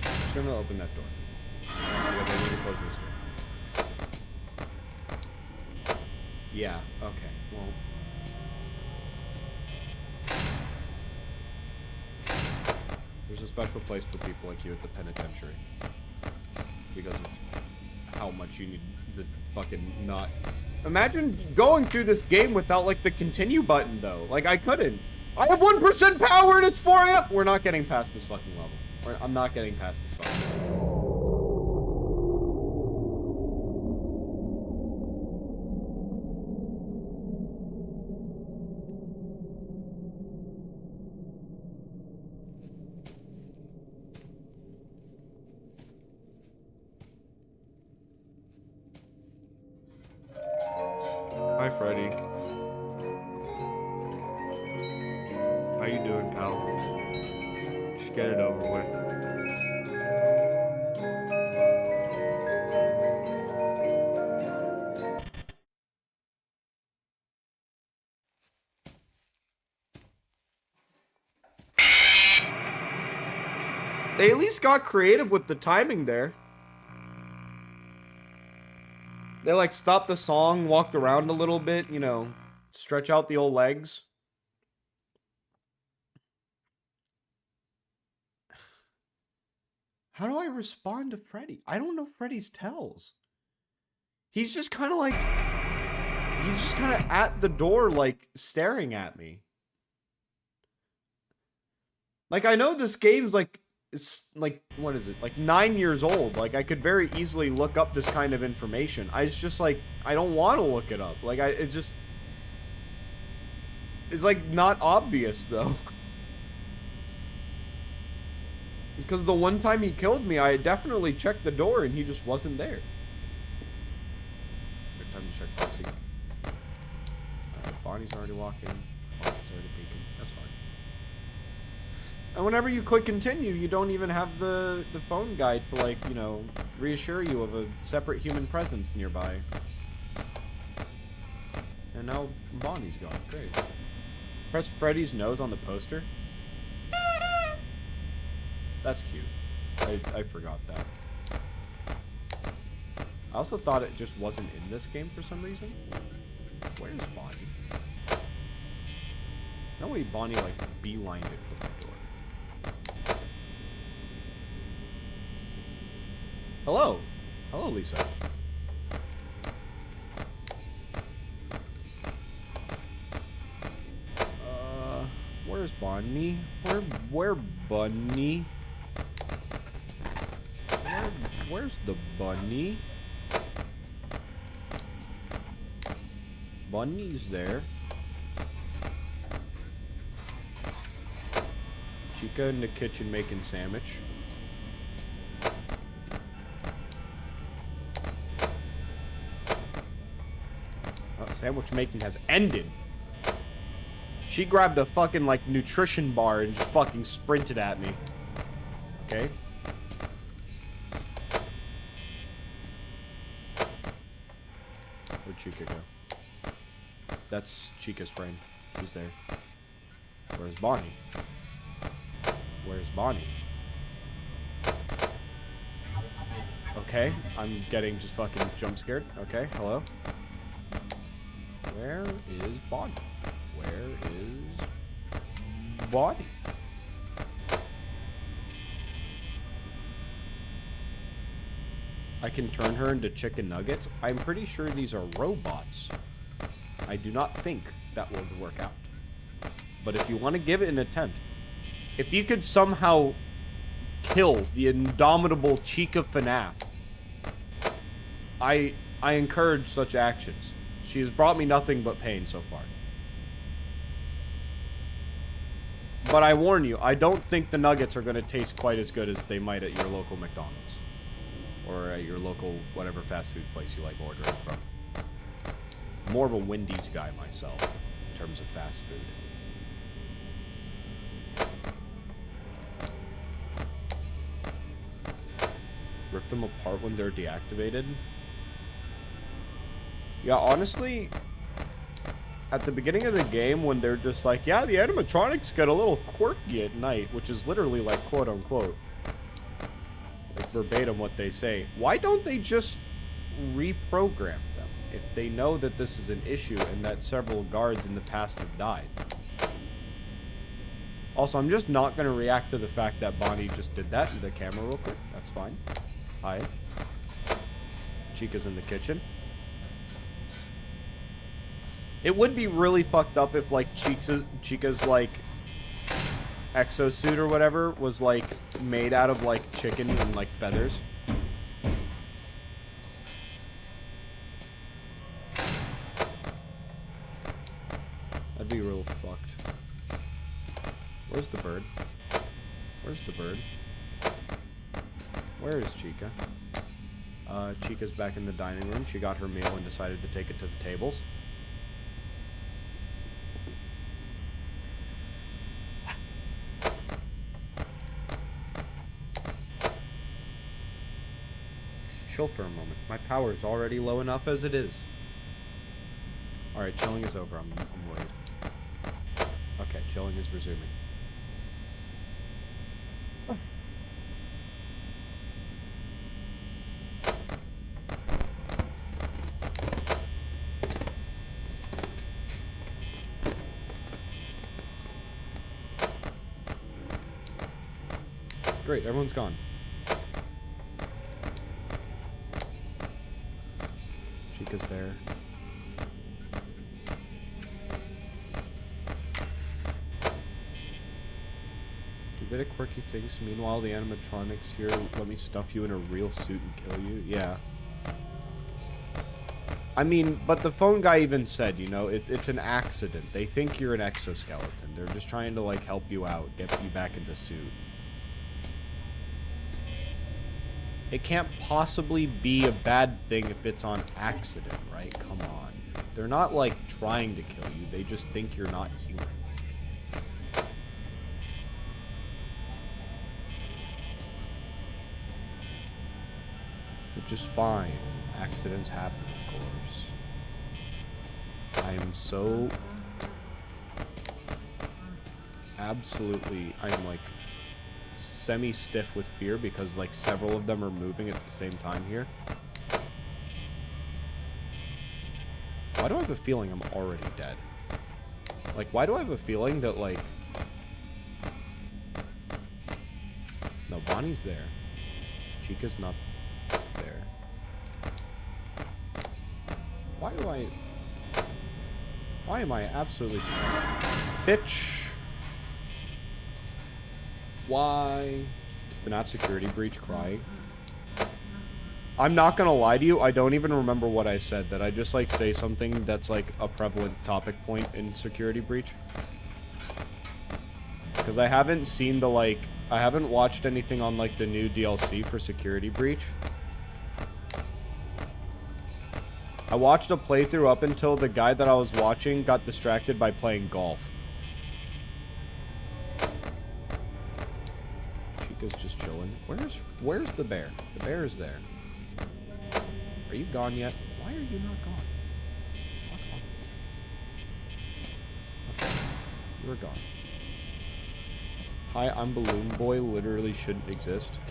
I'm just gonna open that door. Because I need to close this door. Yeah, okay, well... There's a special place for people like you at the penitentiary. Because of how much you need the fucking not... Imagine going through this game without, like, the continue button, though. Like, I couldn't. I have 1% power and it's 4 AM! We're not getting past this fucking level. I'm not getting past this fucking level. Hi, Freddy. How you doing, pal? Just get it over with. They at least got creative with the timing there. They, like, stopped the song, walked around a little bit, you know, stretch out the old legs. How do I respond to Freddy? I don't know Freddy's tells. He's just kind of like... He's just kind of at the door, like, staring at me. Like, I know this game's, like... It's like, what is it? Like 9 years old. Like I could very easily look up this kind of information. It's just like, I don't want to look it up. Like it's like not obvious though. Because the one time he killed me, I definitely checked the door and he just wasn't there. Good time to check Foxy. Alright, Bonnie's already walking. Foxy's already peeking. That's fine. And whenever you click continue, you don't even have the phone guy to, like, you know, reassure you of a separate human presence nearby. And now Bonnie's gone. Great. Press Freddy's nose on the poster. That's cute. I forgot that. I also thought it just wasn't in this game for some reason. Where's Bonnie? No way Bonnie, like, beelined it from the door. Hello. Hello, Lisa. Where's Bonnie? Where Bunny? Where's the bunny? Bunny's there. Chica in the kitchen making sandwich. Oh, sandwich making has ended. She grabbed a fucking, like, nutrition bar and just fucking sprinted at me. Okay. Where'd Chica go? That's Chica's frame. She's there. Where's Bonnie? Where's Bonnie? Okay, I'm getting just fucking jump scared. Okay, hello? Where is Bonnie? Where is Bonnie? I can turn her into chicken nuggets? I'm pretty sure these are robots. I do not think that will work out. But if you want to give it an attempt, if you could somehow kill the indomitable Chica FNAF, I encourage such actions. She has brought me nothing but pain so far. But I warn you, I don't think the nuggets are going to taste quite as good as they might at your local McDonald's. Or at your local, whatever fast food place you like ordering from. More of a Wendy's guy myself, in terms of fast food. Rip them apart when they're deactivated? Yeah, honestly, at the beginning of the game when they're just like, yeah, the animatronics get a little quirky at night, which is literally like quote-unquote, like verbatim what they say, why don't they just reprogram them if they know that this is an issue and that several guards in the past have died? Also, I'm just not going to react to the fact that Bonnie just did that in the camera real quick. That's fine. Hi. Chica's in the kitchen. It would be really fucked up if, like, Chica's like, exosuit or whatever was, like, made out of, like, chicken and, like, feathers. That'd be real fucked. Where's the bird? Where's the bird? Where is Chica? Chica's back in the dining room. She got her meal and decided to take it to the tables. Chill for a moment. My power is already low enough as it is. Alright, chilling is over. I'm worried. Okay, chilling is resuming. Great, everyone's gone. Chica's there. Do bit of quirky things. Meanwhile, the animatronics here let me stuff you in a real suit and kill you. Yeah. I mean, but the phone guy even said, you know, it's an accident. They think you're an exoskeleton. They're just trying to, like, help you out, get you back into suit. It can't possibly be a bad thing if it's on accident, right? Come on. They're not, like, trying to kill you. They just think you're not human. Which is fine. Accidents happen, of course. I am so... absolutely... I'm, like... semi-stiff with fear because, like, several of them are moving at the same time here. Why do I have a feeling I'm already dead? Like, why do I have a feeling that, like... No, Bonnie's there. Chica's not there. Why am I absolutely... Bitch! Why? FNAF security breach crying. I'm not gonna lie to you, I don't even remember what I said. That I just, like, say something that's, like, a prevalent topic point in security breach? because I haven't seen the, like, I haven't watched anything on, like, the new DLC for Security Breach. I watched a playthrough up until the guy that I was watching got distracted by playing golf. Chica's just chilling. Where's the bear? The bear is there. Are you gone yet? Why are you not gone? Oh, come on. Okay. You are gone. Hi, I'm Balloon Boy. Literally shouldn't exist.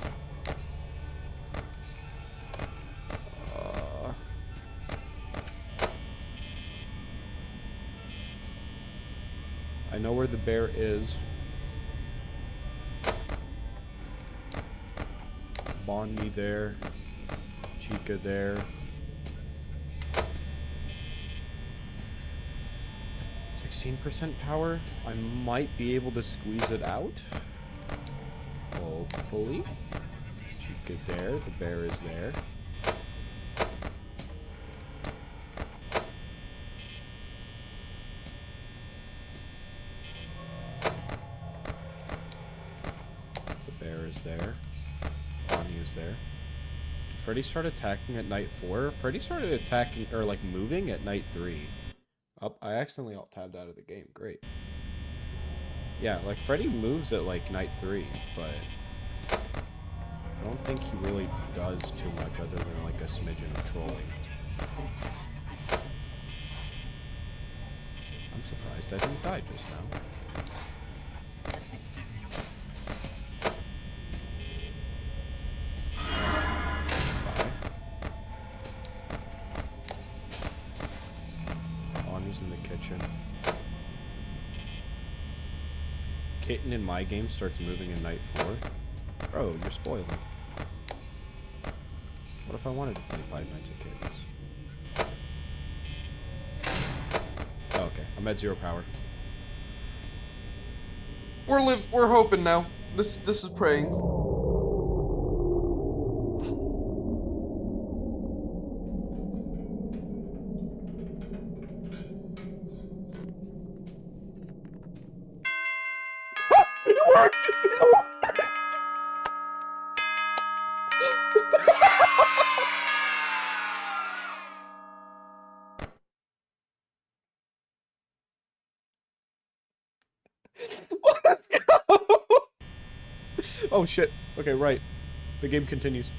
I know where the bear is. Bonnie there. Chica there. 16% power. I might be able to squeeze it out. Hopefully. Chica there. The bear is there. The bear is there. Bonnie is there. Did Freddy start attacking at night 4? Freddy started attacking, or like moving at night 3. Oh, I accidentally alt-tabbed out of the game. Great. Yeah, like Freddy moves at like night 3, but I don't think he really does too much other than like a smidgen of trolling. I'm surprised I didn't die just now. In the kitchen. Kitten in my game starts moving in night 4. Bro, you're spoiling. What if I wanted to play Five Nights at Kittens? Oh, okay. I'm at 0 power. We're hoping now. This is praying. It worked! It worked! Let's go! Oh shit. Okay, right. The game continues.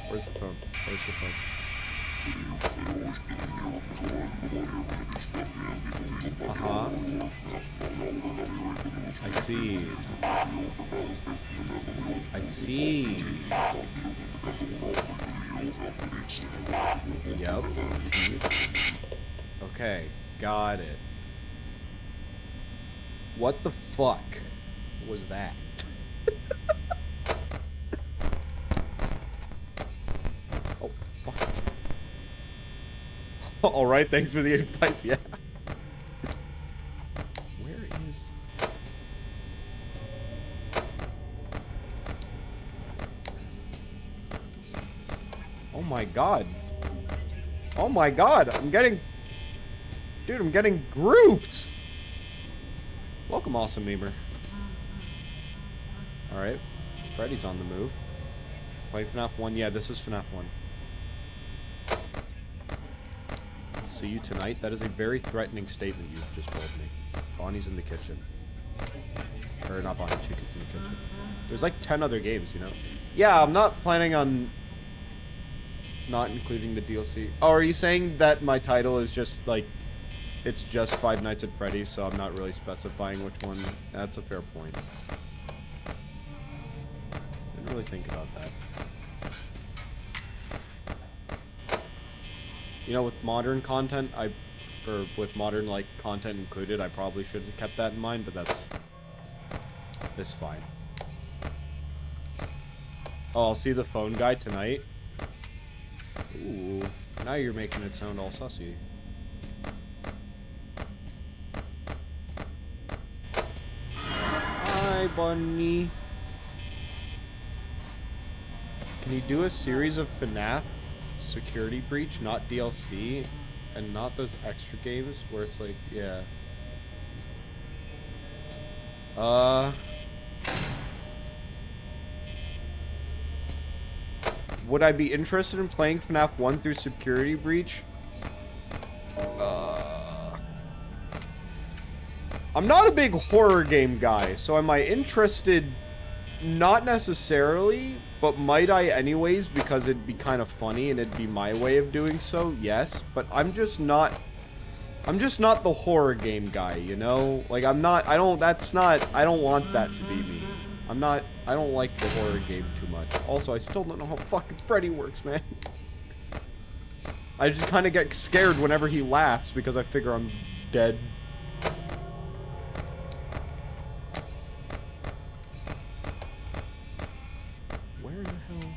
Where's the phone? Where's the phone? Uh-huh. I see. I see. Yep. Okay, got it. What the fuck was that? Alright, thanks for the advice, yeah. Where is... Oh my god. Oh my god, I'm getting... Dude, I'm getting grouped! Welcome, awesome memer. Alright, Freddy's on the move. Playing FNAF 1? Yeah, this is FNAF 1. See you tonight? That is a very threatening statement you just told me. Bonnie's in the kitchen. Or not Bonnie, Chica's in the kitchen. There's like 10 other games, you know? Yeah, I'm not planning on not including the DLC. Oh, are you saying that my title is just like, it's just Five Nights at Freddy's, so I'm not really specifying which one? That's a fair point. Didn't really think about that. You know, with modern content, or with modern, like, content included, I probably should have kept that in mind, but it's fine. Oh, I'll see the phone guy tonight. Ooh, now you're making it sound all sussy. Hi, Bunny. Can you do a series of FNAF security breach, not DLC, and not those extra games where it's like, yeah. Would I be interested in playing FNAF 1 through security breach? I'm not a big horror game guy, so am I interested? Not necessarily, but might I anyways, because it'd be kind of funny and it'd be my way of doing so, yes. But I'm just not the horror game guy, you know? Like, I don't want that to be me. I don't like the horror game too much. Also, I still don't know how fucking Freddy works, man. I just kind of get scared whenever he laughs because I figure I'm dead. Where the hell?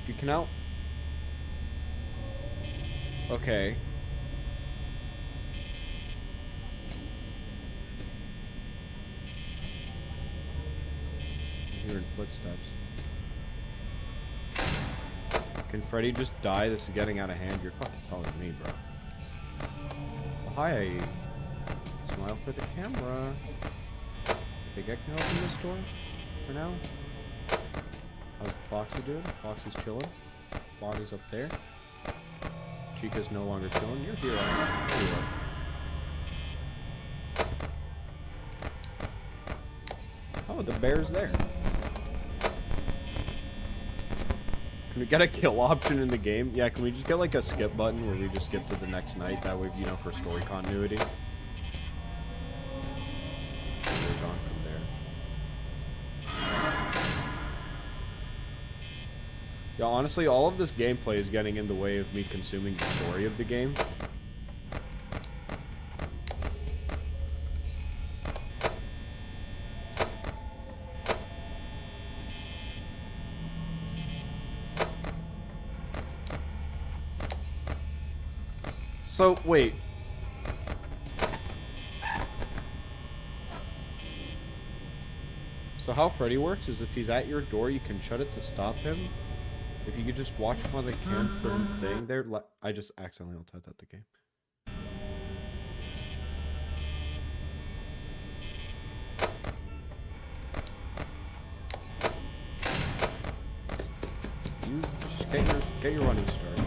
You can out? Okay. I'm hearing footsteps. Can Freddy just die? This is getting out of hand. You're fucking telling me, bro. Oh, hi. Smile for the camera. Think I can open this door for now? How's the Foxy doing? Foxy's chilling. Bonnie's up there. Chica's no longer chilling. You're here, aren't you? There you are. Oh, the bear's there. Can we get a kill option in the game? Yeah, can we just get like a skip button where we just skip to the next night? That way, you know, for story continuity. We're gone from there. Yeah, honestly, all of this gameplay is getting in the way of me consuming the story of the game. So, wait. So how Freddy works is if he's at your door, you can shut it to stop him. If you could just watch him on the cam for him staying there. I just accidentally ulted out the game. You just get your running start.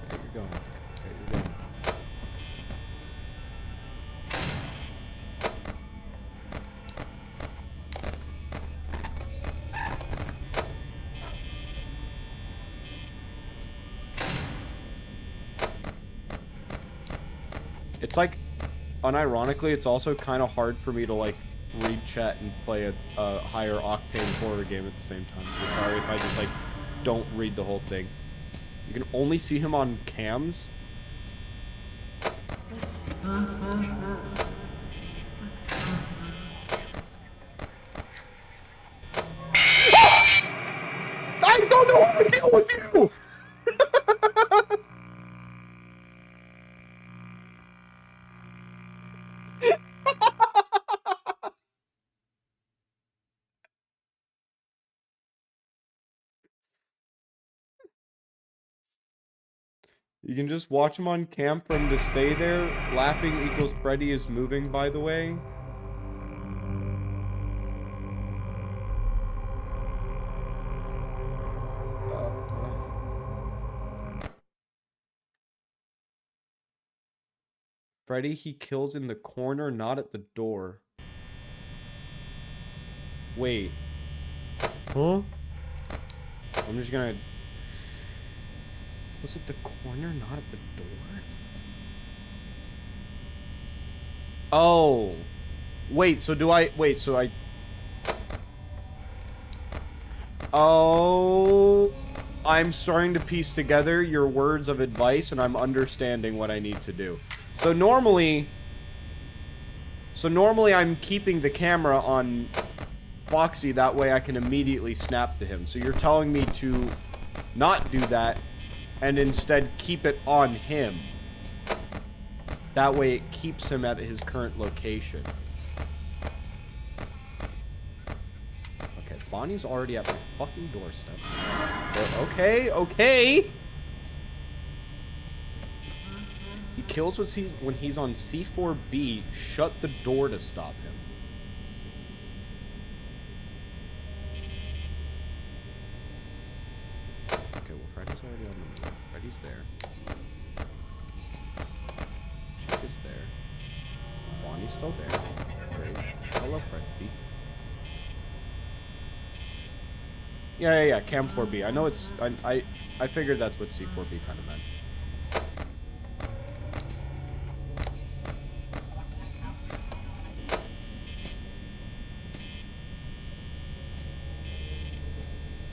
Get your going. Get your going. It's like, unironically, it's also kind of hard for me to like read chat and play a higher octane horror game at the same time. So sorry if I just like don't read the whole thing. You can only see him on cams. I don't know how to deal with you! You can just watch him on cam for him to stay there. Laughing equals Freddy is moving, by the way. Freddy, he kills in the corner, not at the door. Wait. Huh? I'm just gonna... Was it the corner, not at the door? Oh. Wait, so do I... Wait, so I... Oh... I'm starting to piece together your words of advice, and I'm understanding what I need to do. So normally I'm keeping the camera on Foxy, that way I can immediately snap to him. So you're telling me to not do that, and instead keep it on him. That way it keeps him at his current location. Okay, Bonnie's already at my fucking doorstep. But okay, okay. He kills when he's on C4B. Shut the door to stop him. Okay, well, Freddy's already on the move. Freddy's there. Chick is there. Bonnie's still there. Great. Hello, Freddy. Yeah, Cam 4B. I know it's... I figured that's what C4B kind of meant.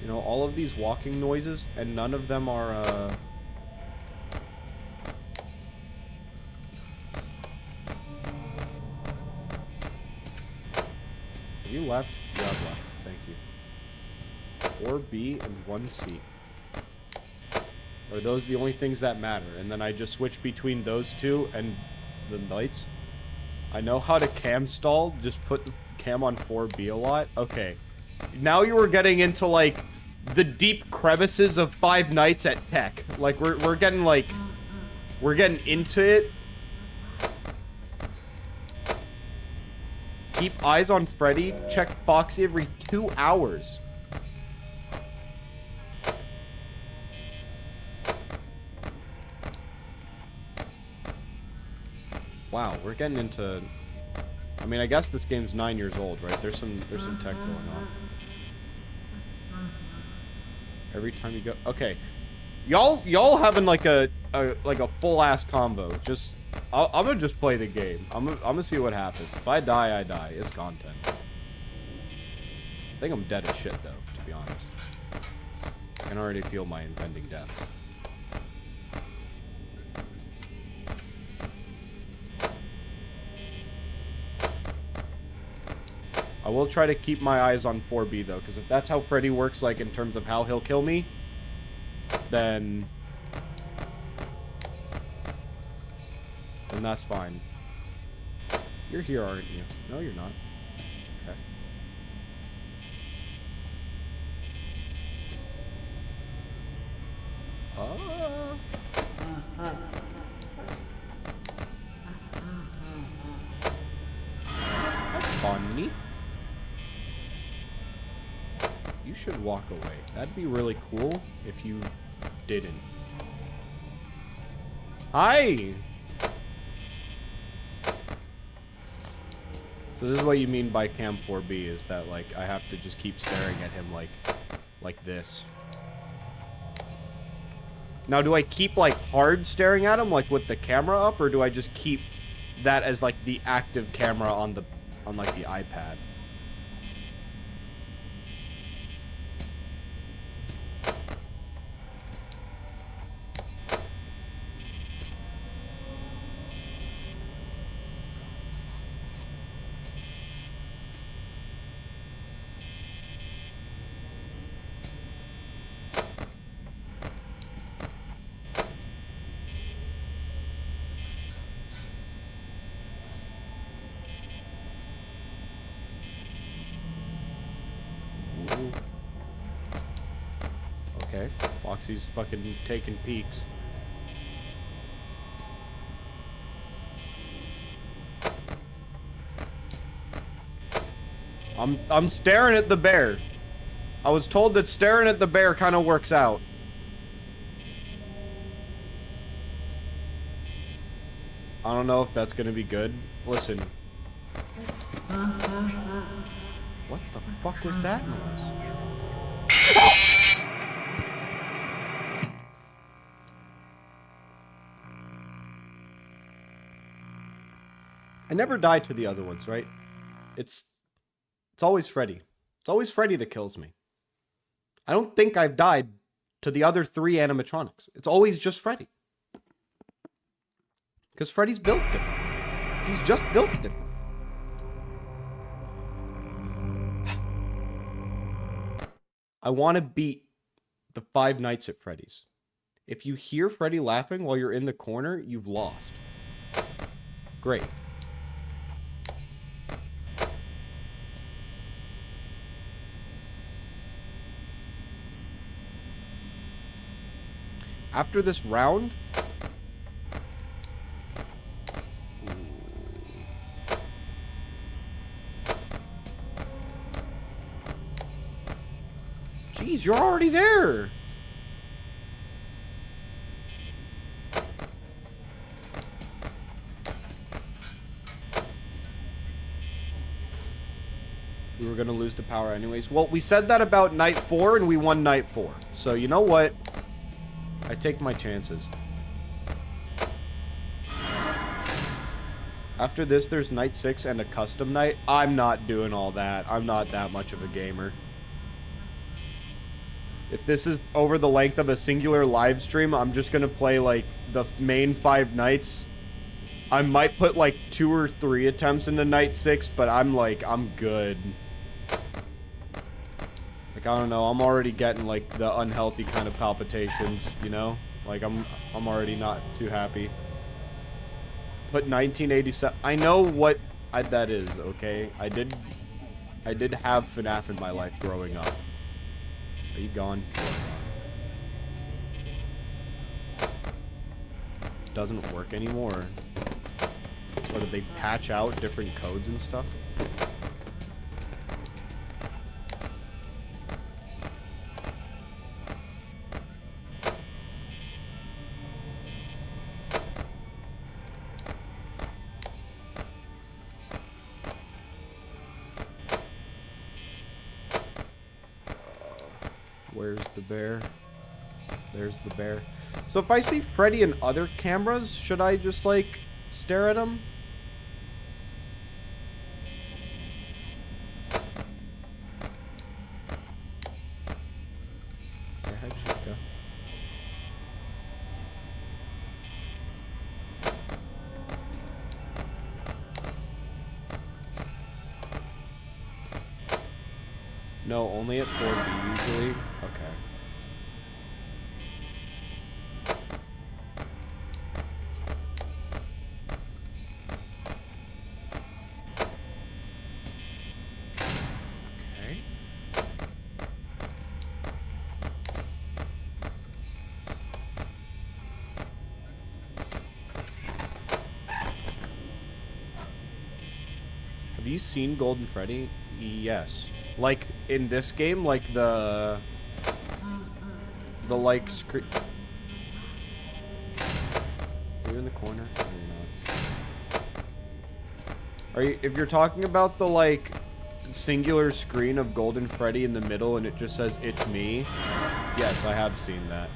You know, all of these walking noises, and none of them are, Have you left? You have left. Thank you. 4B and 1C. Are those the only things that matter? And then I just switch between those two and the lights? I know how to cam stall. Just put the cam on 4B a lot. Okay. Now you were getting into, like, the deep crevices of Five Nights at Tech. Like, we're getting, like... We're getting into it. Keep eyes on Freddy. Check Foxy every 2 hours. Wow, we're getting into... I mean, I guess this game's 9 years old, right? There's some tech going on. Every time you go... Okay. Y'all having like a full-ass convo. Just... I'm gonna just play the game. I'm gonna see what happens. If I die, I die. It's content. I think I'm dead as shit, though, to be honest. I can already feel my impending death. I will try to keep my eyes on 4B, though, because if that's how Freddy works, like, in terms of how he'll kill me, then that's fine. You're here, aren't you? No, you're not. Okay. That's funny. You should walk away. That'd be really cool if you didn't. Hi! So this is what you mean by Cam 4B, is that, like, I have to just keep staring at him like this. Now, do I keep, like, hard staring at him, like, with the camera up, or do I just keep that as, like, the active camera on like, the iPad? Okay, Foxy's fucking taking peeks. I'm staring at the bear. I was told that staring at the bear kind of works out. I don't know if that's gonna be good. Listen. What the fuck was that noise? I never died to the other ones, right? It's always Freddy. It's always Freddy that kills me. I don't think I've died to the other 3 animatronics. It's always just Freddy. Because Freddy's built different. He's just built different. I want to beat the Five Nights at Freddy's. If you hear Freddy laughing while you're in the corner, you've lost. Great. After this round... Jeez, you're already there! We were gonna lose the power anyways. Well, we said that about night 4, and we won night 4. So, you know what? I take my chances. After this, there's night 6 and a custom night. I'm not doing all that. I'm not that much of a gamer. If this is over the length of a singular live stream, I'm just gonna play, like, the main 5 nights. I might put, like, 2 or 3 attempts into night 6, but I'm good. Like, I don't know, I'm already getting, like, the unhealthy kind of palpitations, you know? Like, I'm already not too happy. Put 1987... I know what that is, okay? I did have FNAF in my life growing up. Are you gone? Doesn't work anymore. Or did they patch out different codes and stuff? Where's the bear? There's the bear. So if I see Freddy in other cameras, should I just, like, stare at him? Okay, hi, Chica. No, only at 4B usually. Okay. Okay. Have you seen Golden Freddy? Yes. Like, in this game, like, the like, screen... Are you in the corner? No, you're not. Are you... If you're talking about the, like, singular screen of Golden Freddy in the middle and it just says, "It's me," yes, I have seen that.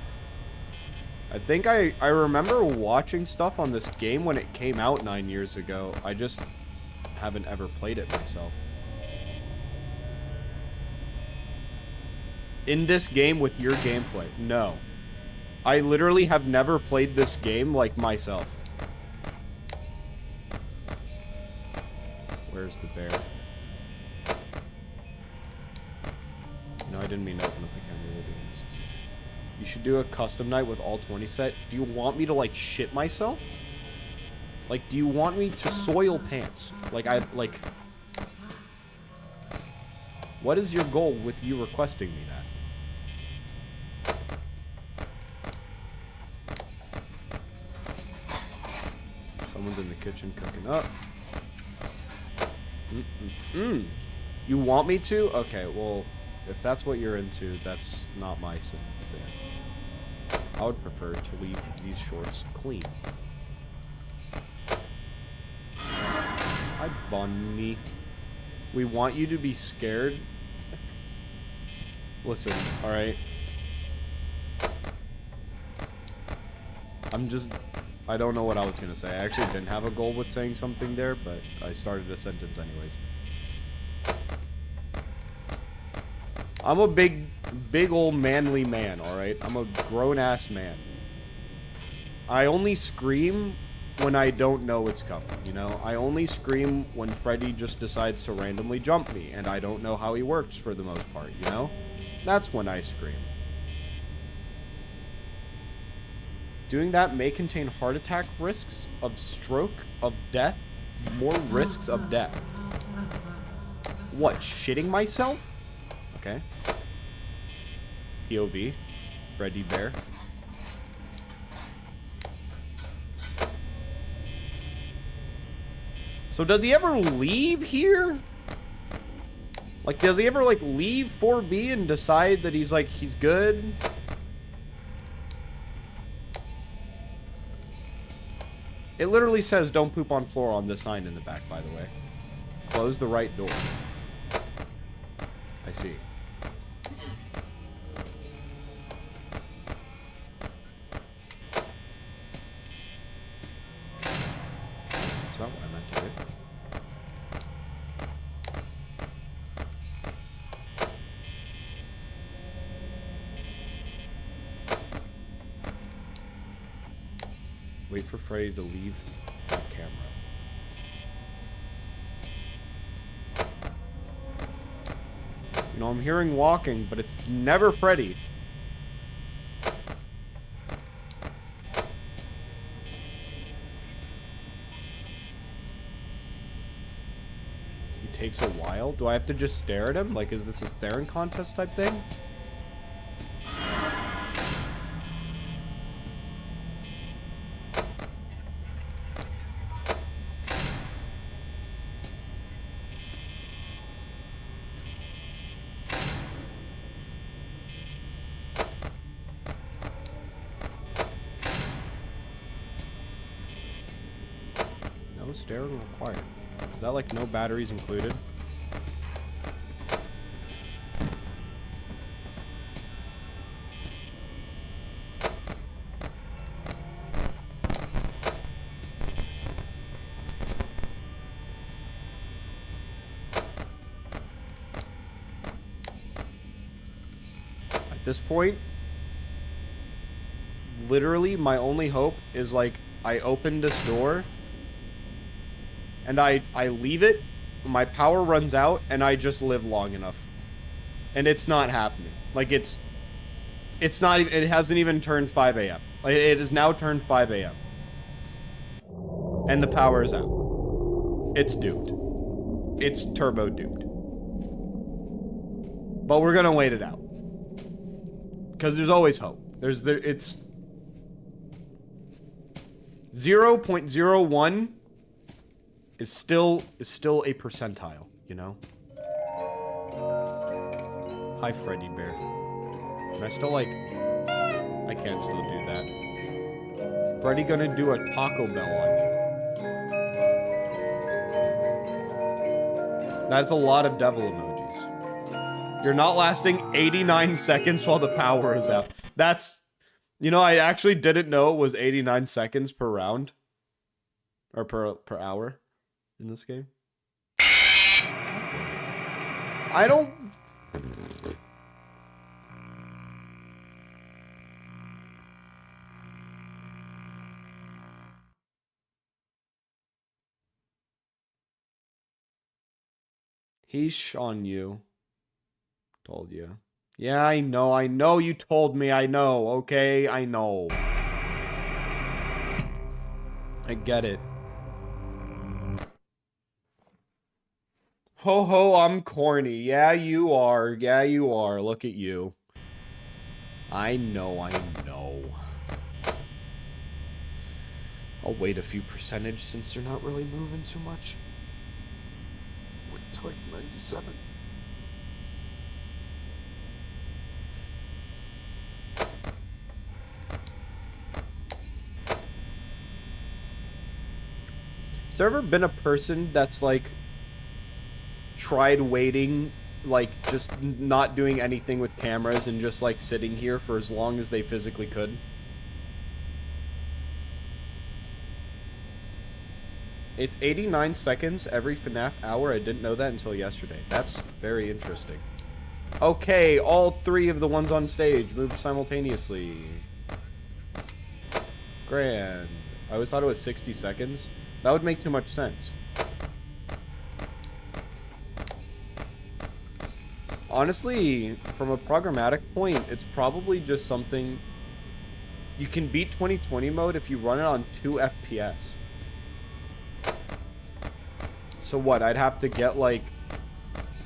I think I remember watching stuff on this game when it came out 9 years ago. I just haven't ever played it myself. In this game with your gameplay? No. I literally have never played this game like myself. Where's the bear? No, I didn't mean to open up the camera. We're doing this. You should do a custom night with all 20 set. Do you want me to, like, shit myself? Like, do you want me to soil pants? Like, what is your goal with you requesting me that? Someone's in the kitchen cooking up. You want me to? Okay, well, if that's what you're into, that's not my thing. I would prefer to leave these shorts clean. Hi, Bonnie. We want you to be scared. Listen, alright? I don't know what I was gonna say. I actually didn't have a goal with saying something there, but I started a sentence anyways. I'm a big old manly man, alright? I'm a grown-ass man. I only scream when I don't know it's coming, you know? I only scream when Freddy just decides to randomly jump me, and I don't know how he works for the most part, you know? That's when I scream. Doing that may contain heart attack risks, of stroke, of death, more risks of death. What, shitting myself? Okay. POV. Freddy Bear. So does he ever leave here? Like, does he ever, like, leave 4B and decide that he's, like, he's good? It literally says, don't poop on floor on this sign in the back, by the way. Close the right door. I see. That's not what I meant to do. Wait for Freddy to leave that camera. You know, I'm hearing walking, but it's never Freddy. He takes a while? Do I have to just stare at him? Like, is this a staring contest type thing? No staring required. Is that like no batteries included? At this point, literally my only hope is like I open this door and I leave it, my power runs out, and I just live long enough. And it's not happening. Like, it's not even, it hasn't even turned 5 a.m. Like, it has now turned 5 a.m. And the power is out. It's doomed. It's turbo doomed. But we're gonna wait it out. Because there's always hope. It's 0.01 is still a percentile, you know? Hi, Freddy Bear. Can I still, like... I can't still do that. Freddy gonna do a Taco Bell on you. That's a lot of devil emojis. You're not lasting 89 seconds while the power is out. That's... You know, I actually didn't know it was 89 seconds per round. Or per hour. In this game? I don't... Heesh on you. Told you. Yeah, I know you told me, I know, okay? I know. I get it. Ho ho, I'm corny. Yeah, you are. Yeah, you are. Look at you. I know. I'll wait a few percentage since they're not really moving too much. Wait till like 97. Has there ever been a person that's like tried waiting, like just not doing anything with cameras and just like sitting here for as long as they physically could? It's 89 seconds every FNAF hour. I didn't know that until yesterday. That's very interesting. Okay, all three of the ones on stage moved simultaneously. Grand. I always thought it was 60 seconds. That would make too much sense. Honestly, from a programmatic point, it's probably just something... You can beat 2020 mode if you run it on 2 FPS. So what, I'd have to get, like,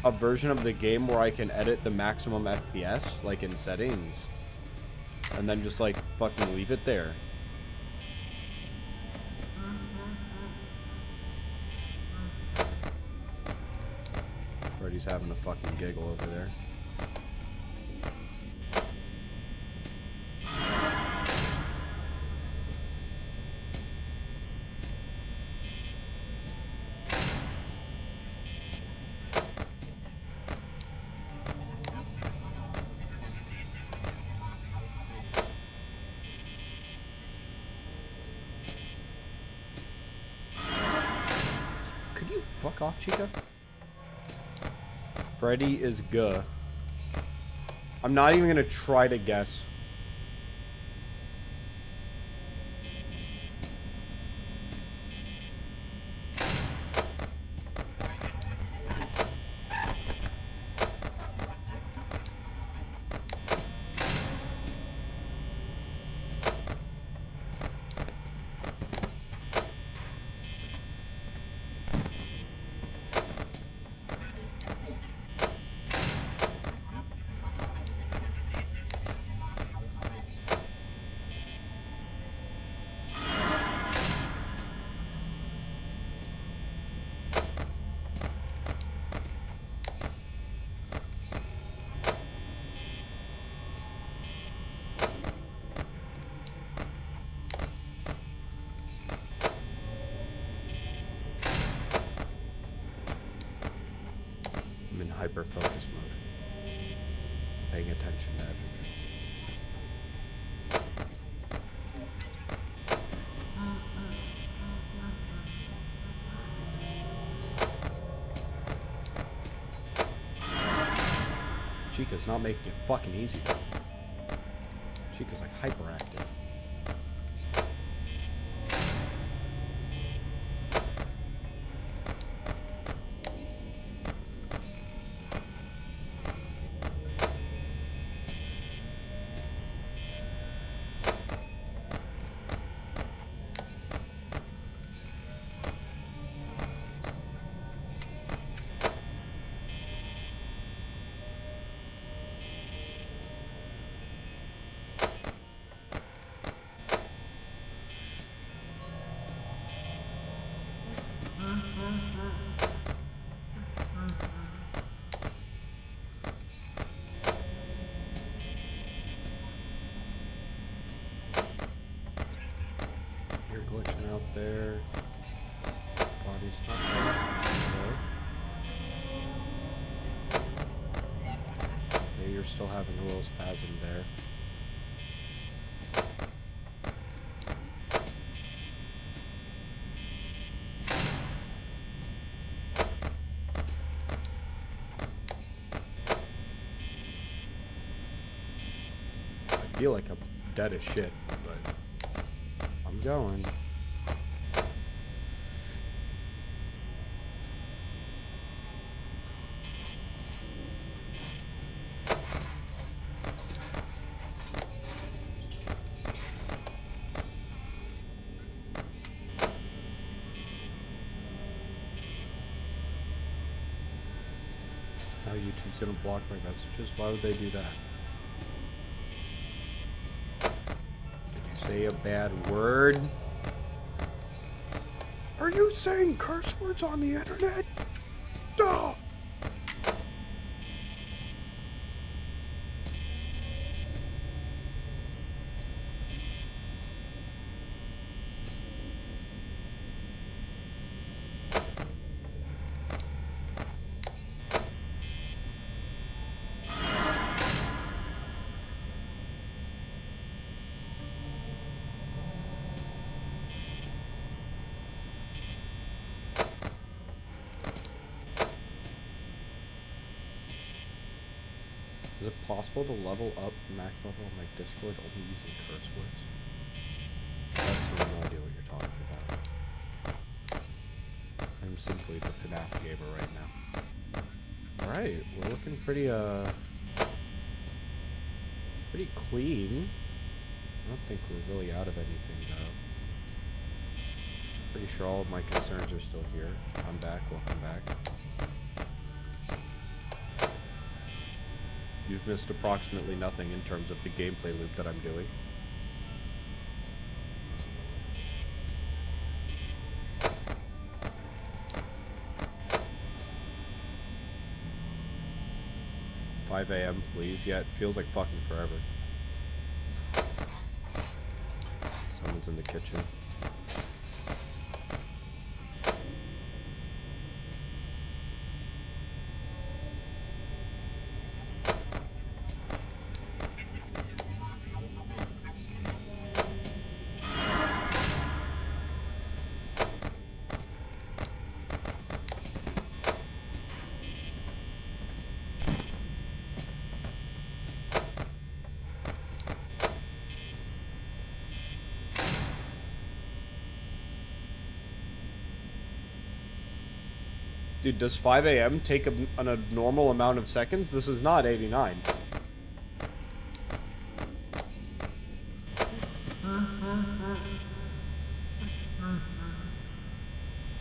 a version of the game where I can edit the maximum FPS, like, in settings. And then just, like, fucking leave it there. Freddy's having a fucking giggle over there. Could you fuck off, Chica? Freddy is guh. I'm not even gonna try to guess. I'm in hyper focus mode. Paying attention to everything. Chica's not making it fucking easy though. Chica's like hyperactive. You're glitching out there. Body's not there. Okay, you're still having a little spasm there. I feel like I'm dead as shit, but I'm going. Now YouTube's gonna block my messages. Why would they do that? Say a bad word? Are you saying curse words on the internet? Duh! Is it possible to level up max level on my Discord only using curse words? I have absolutely no idea what you're talking about. I'm simply the FNAF gamer right now. Alright, we're looking pretty clean. I don't think we're really out of anything though. Pretty sure all of my concerns are still here. I'm back, welcome back. You've missed approximately nothing in terms of the gameplay loop that I'm doing. 5 a.m., please. Yeah, it feels like fucking forever. Someone's in the kitchen. Dude, does 5 a.m. take a normal amount of seconds? This is not 89.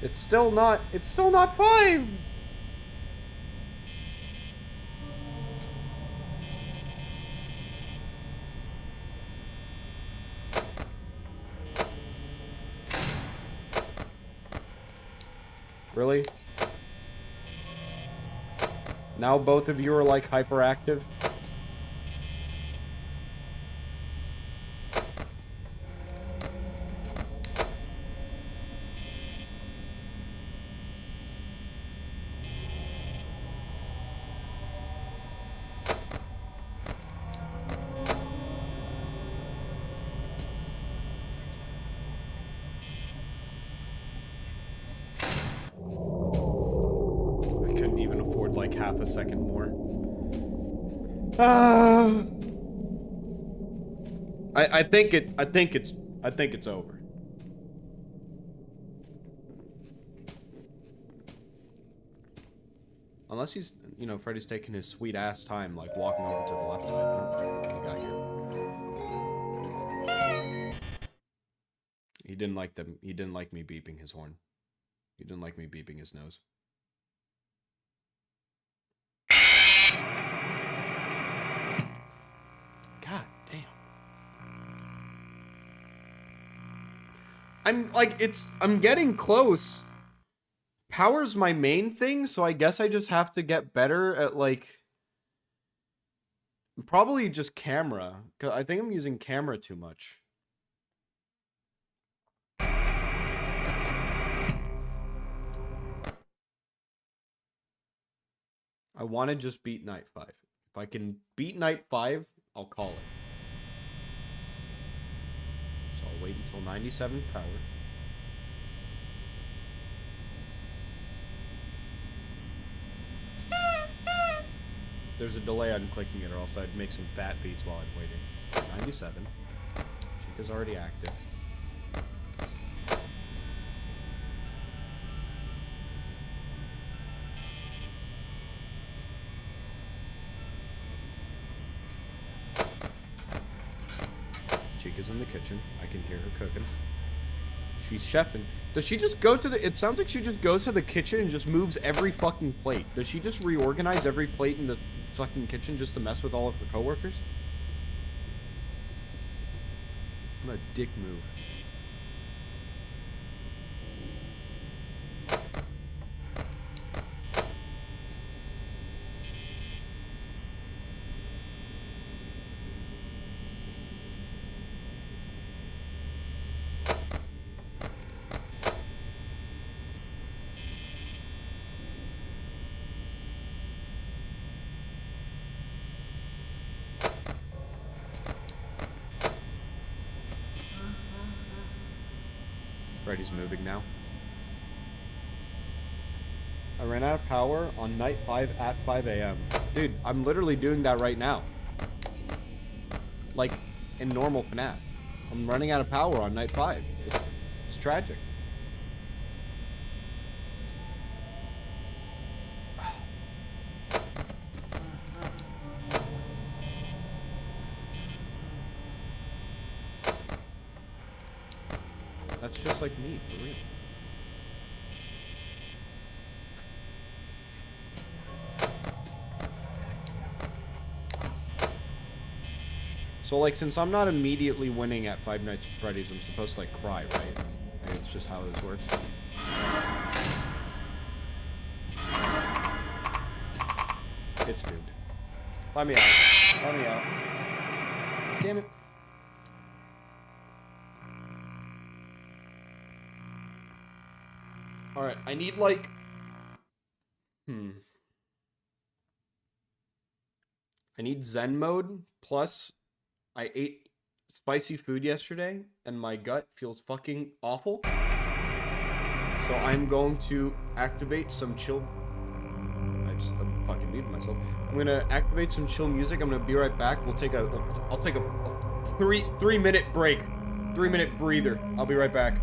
It's still not 5! Really? Now both of you are like hyperactive? I couldn't even afford like half a second more. I think it's over. Unless he's, you know, Freddy's taking his sweet ass time, like walking over to the left side. What do we got here? He didn't like them. He didn't like me beeping his horn. He didn't like me beeping his nose. God damn. I'm getting close. Power's my main thing, so I guess I just have to get better at, like, probably just camera. 'Cause I think I'm using camera too much. I want to just beat Night 5. If I can beat Night 5, I'll call it. So I'll wait until 97 power. There's a delay on clicking it, or else I'd make some fat beats while I'm waiting. 97. Chica's already active. Chica's in the kitchen. I can hear her cooking. She's chefing. Does she just go to the... It sounds like she just goes to the kitchen and just moves every fucking plate. Does she just reorganize every plate in the fucking kitchen just to mess with all of her coworkers? What a dick move. Freddy's moving now. I ran out of power on night 5 at 5 a.m. Dude, I'm literally doing that right now. Like, in normal FNAF. I'm running out of power on night 5. It's tragic. That's just like me, for real. So, like, since I'm not immediately winning at Five Nights at Freddy's, I'm supposed to, like, cry, right? Like, it's just how this works. It's doomed. Let me out. Let me out. Damn it. Alright, I need like... I need Zen mode, plus I ate spicy food yesterday, and my gut feels fucking awful. So I'm going to activate some chill... I'm fucking muted myself. I'm gonna activate some chill music. I'm gonna be right back. I'll take a 3 minute break. 3 minute breather. I'll be right back.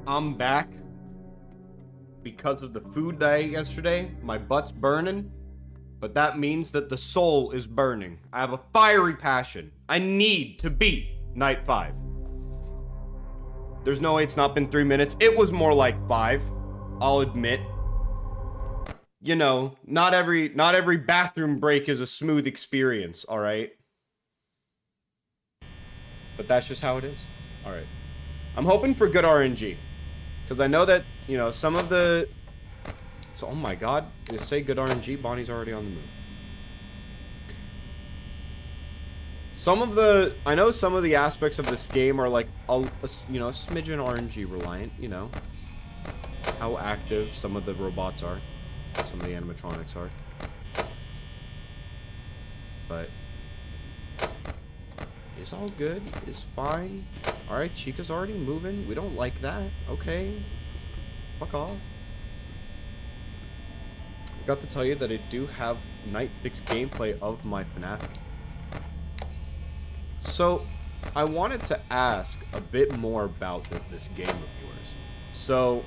I'm back. Because of the food that I ate yesterday, my butt's burning. But that means that the soul is burning. I have a fiery passion. I need to beat Night 5. There's no way it's not been 3 minutes. It was more like 5. I'll admit. You know, not every bathroom break is a smooth experience, alright? But that's just how it is. Alright. I'm hoping for good RNG. Because I know that, you know, some of the... So, oh my god. They say good RNG. Bonnie's already on the move. Some of the... I know some of the aspects of this game are like, you know, a smidgen RNG reliant, you know. How active some of the robots are. Some of the animatronics are. But... it's all good. It's fine. Alright, Chica's already moving. We don't like that. Okay. Fuck off. I forgot to tell you that I do have Night 6 gameplay of my FNAF game. So, I wanted to ask a bit more about this game of yours. So...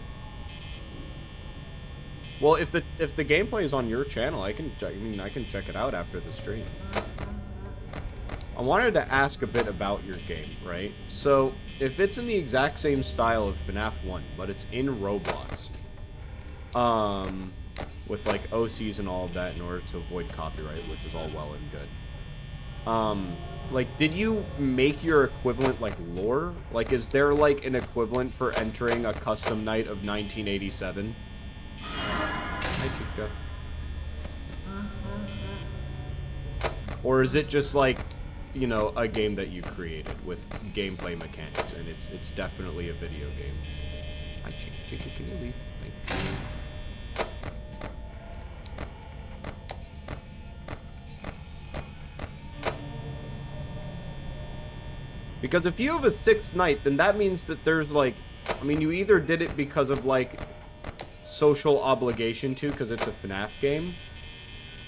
well, if the gameplay is on your channel, I can check it out after the stream. I wanted to ask a bit about your game, right? So, if it's in the exact same style of FNAF 1, but it's in Roblox, with like OCs and all of that in order to avoid copyright, which is all well and good. Like, did you make your equivalent like lore? Like, is there like an equivalent for entering a custom night of 1987? Hi, Chica. Or is it just like, you know, a game that you created with gameplay mechanics, and it's definitely a video game? Hi, Chica, can you leave? Thank you. Because if you have a 6th night, then that means that there's like, I mean, you either did it because of like social obligation to, because it's a FNAF game,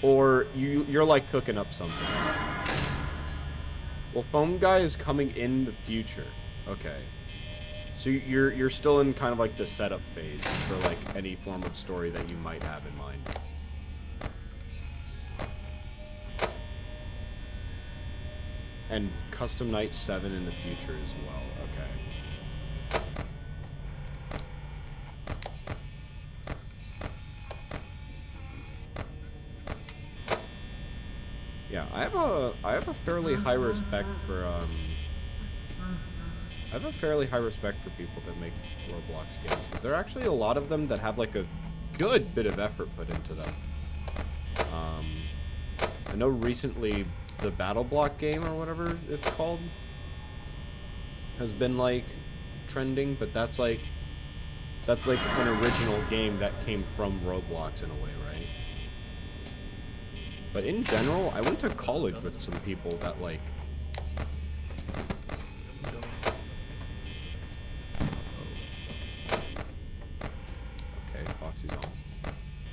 or you're like cooking up something. Well, Foam Guy is coming in the future. Okay. So you're still in kind of like the setup phase for like any form of story that you might have in mind. And Custom Night 7 in the future as well. Okay. Yeah, I have a fairly high respect for for people that make Roblox games, because there are actually a lot of them that have like a good bit of effort put into them. I know recently the Battle Block game, or whatever it's called, has been like trending, but that's like an original game that came from Roblox in a way, right? But in general, I went to college with some people that like... Okay, Foxy's on.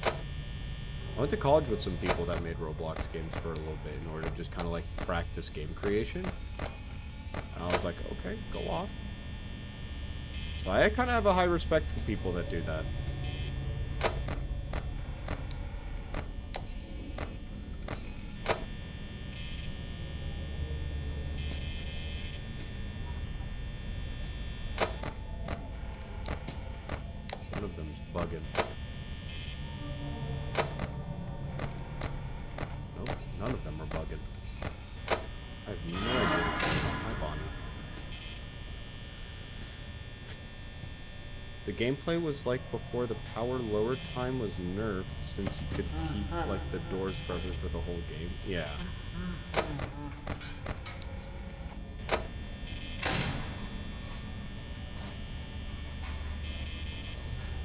I went to college with some people that made Roblox games for a little bit in order to just kind of like practice game creation. And I was like, okay, go off. So I kind of have a high respect for people that do that. One of them's bugging. Nope, none of them are bugging. I have no idea what's going on. Hi, Bonnie. The gameplay was like before the power lower time was nerfed, since you could keep like the doors frozen for the whole game. Yeah.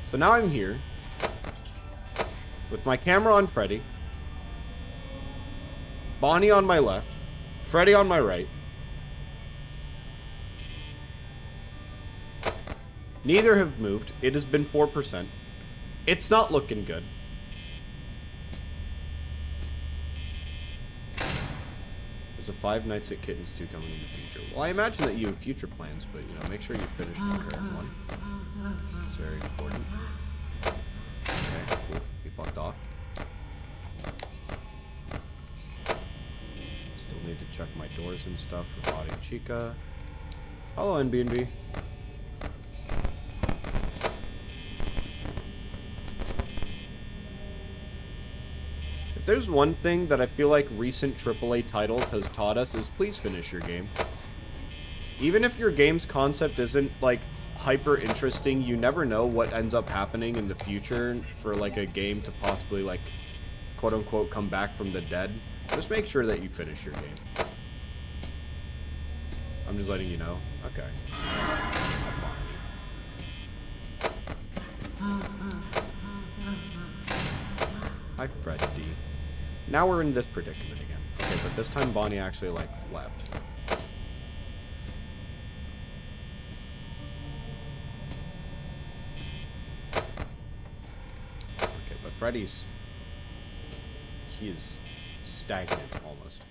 So now I'm here with my camera on Freddy, Bonnie on my left, Freddy on my right. Neither have moved. It has been 4%. It's not looking good. There's a 5 Nights at Kittens 2 coming in the future. Well, I imagine that you have future plans, but, you know, make sure you finish the current one. It's very important. Okay, cool. You fucked off. Still need to check my doors and stuff for Body Chica. Hello, NBNB. If there's one thing that I feel like recent AAA titles has taught us is please finish your game. Even if your game's concept isn't, like, hyper interesting, you never know what ends up happening in the future for, like, a game to possibly, like, quote-unquote come back from the dead. Just make sure that you finish your game. I'm just letting you know. Okay. Hi, Freddy. Now we're in this predicament again. Okay, but this time Bonnie actually, like, left. Okay, but Freddy's... he is stagnant, almost.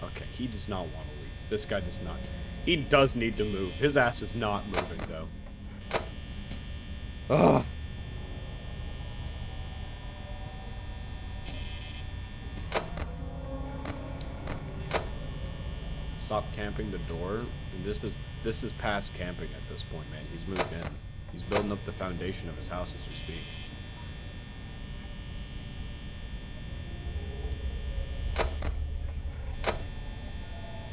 Okay, he does not want to leave. This guy does not... he does need to move. His ass is not moving, though. Ugh. Stop camping the door. And this is past camping at this point, man. He's moved in. He's building up the foundation of his house as we speak.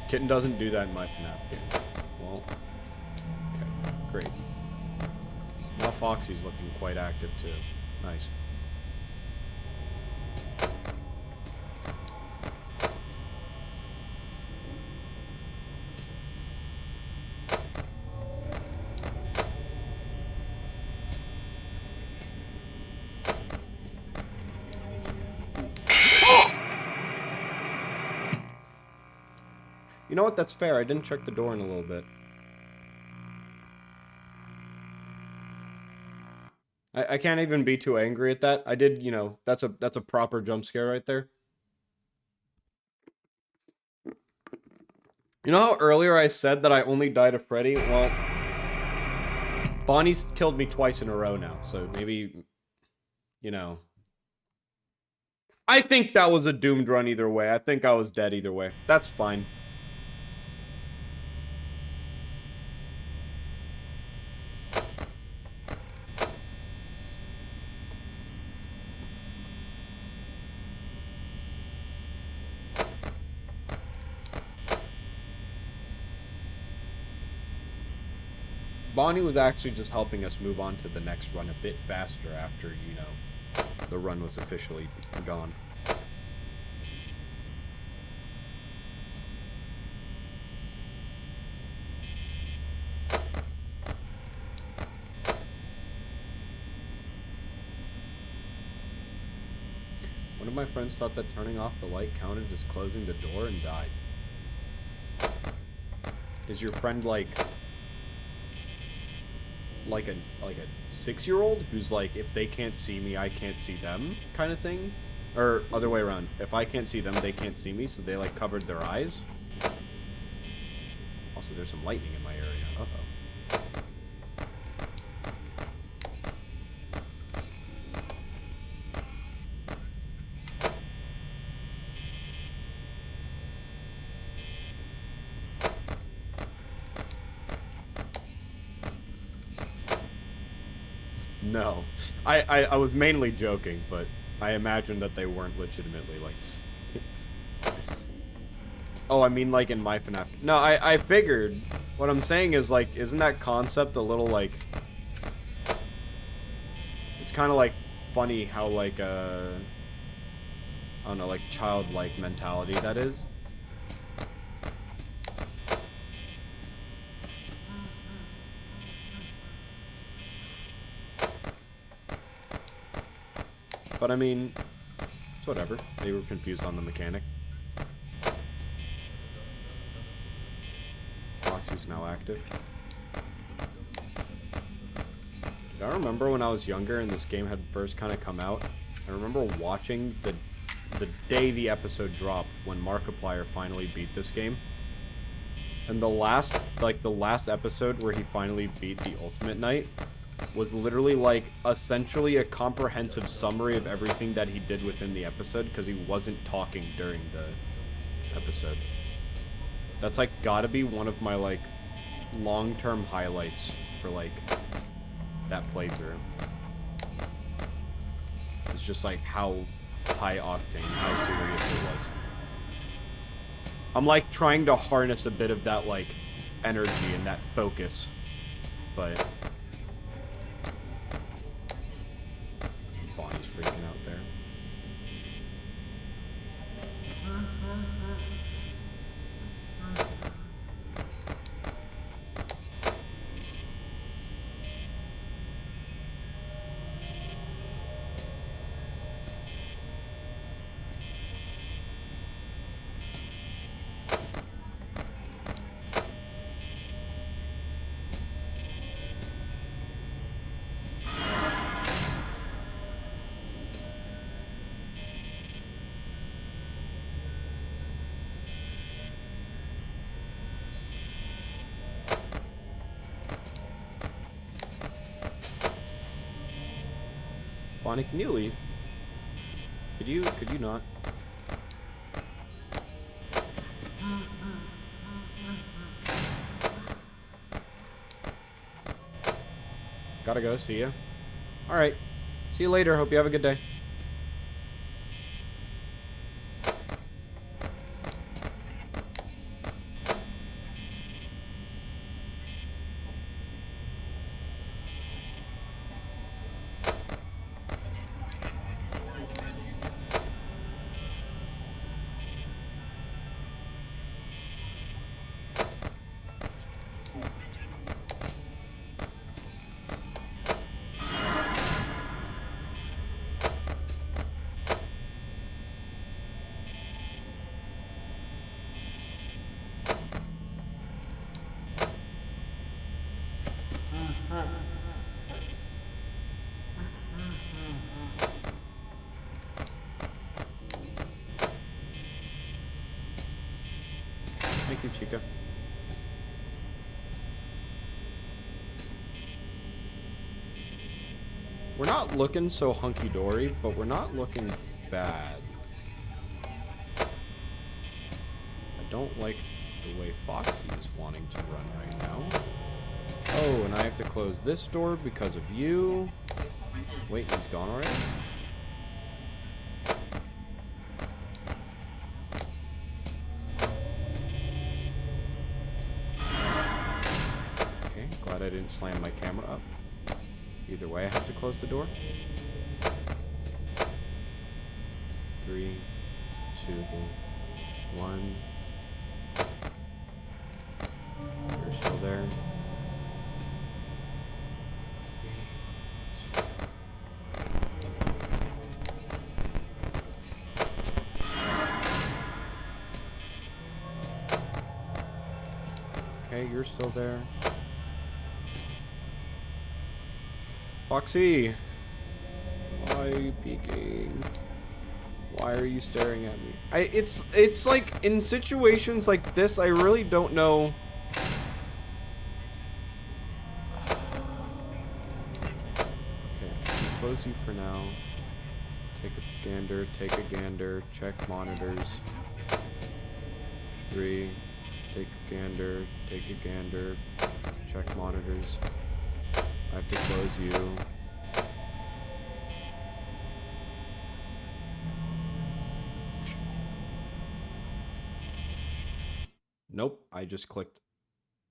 Kitten doesn't do that in my FNAF game. Well, okay, great. Now Foxy's looking quite active too. Nice. You know what? That's fair. I didn't check the door in a little bit. I can't even be too angry at that. I did, you know, that's a proper jump scare right there. You know how earlier I said that I only died of Freddy? Well, Bonnie's killed me twice in a row now, so maybe, you know. I think that was a doomed run either way. I think I was dead either way. That's fine. Bonnie was actually just helping us move on to the next run a bit faster after, you know, the run was officially gone. One of my friends thought that turning off the light counted as closing the door and died. Is your friend like a 6-year-old who's like, if they can't see me, I can't see them kind of thing? Or other way around, if I can't see them, they can't see me, so they like covered their eyes? Also, there's some lightning in my area. Uh-oh. No. I was mainly joking, but I imagine that they weren't legitimately, like, oh, I mean, like, in my FNAF. No, I figured. What I'm saying is, like, isn't that concept a little, like... it's kind of, like, funny how, like, I don't know, like, childlike mentality that is. But I mean, it's whatever. They were confused on the mechanic. Foxy's now active. I remember when I was younger and this game had first kind of come out. I remember watching the day the episode dropped when Markiplier finally beat this game. And the last episode where he finally beat the Ultimate Knight was literally like essentially a comprehensive summary of everything that he did within the episode because he wasn't talking during the episode. That's like gotta be one of my like long-term highlights for like that playthrough. It's just like how high octane, how serious it was. I'm like trying to harness a bit of that like energy and that focus, but Bonnie's freaking out there. Bonnie, can you leave? Could you not? Gotta go, see ya. Alright. See you later, hope you have a good day. Thank you, Chica. We're not looking so hunky-dory, but we're not looking bad. I don't like the way Foxy is wanting to run right now. Oh, and I have to close this door because of you. Wait, he's gone already? Okay, glad I didn't slam my camera up. Either way, I have to close the door. 3, 2, 1. You're still there. 3, 2. Okay, you're still there. Foxy, why are you peeking? Why are you staring at me? It's like in situations like this, I really don't know. Okay, I'll close you for now. Take a gander, check monitors. 3, take a gander, check monitors. I have to close you. Nope, I just clicked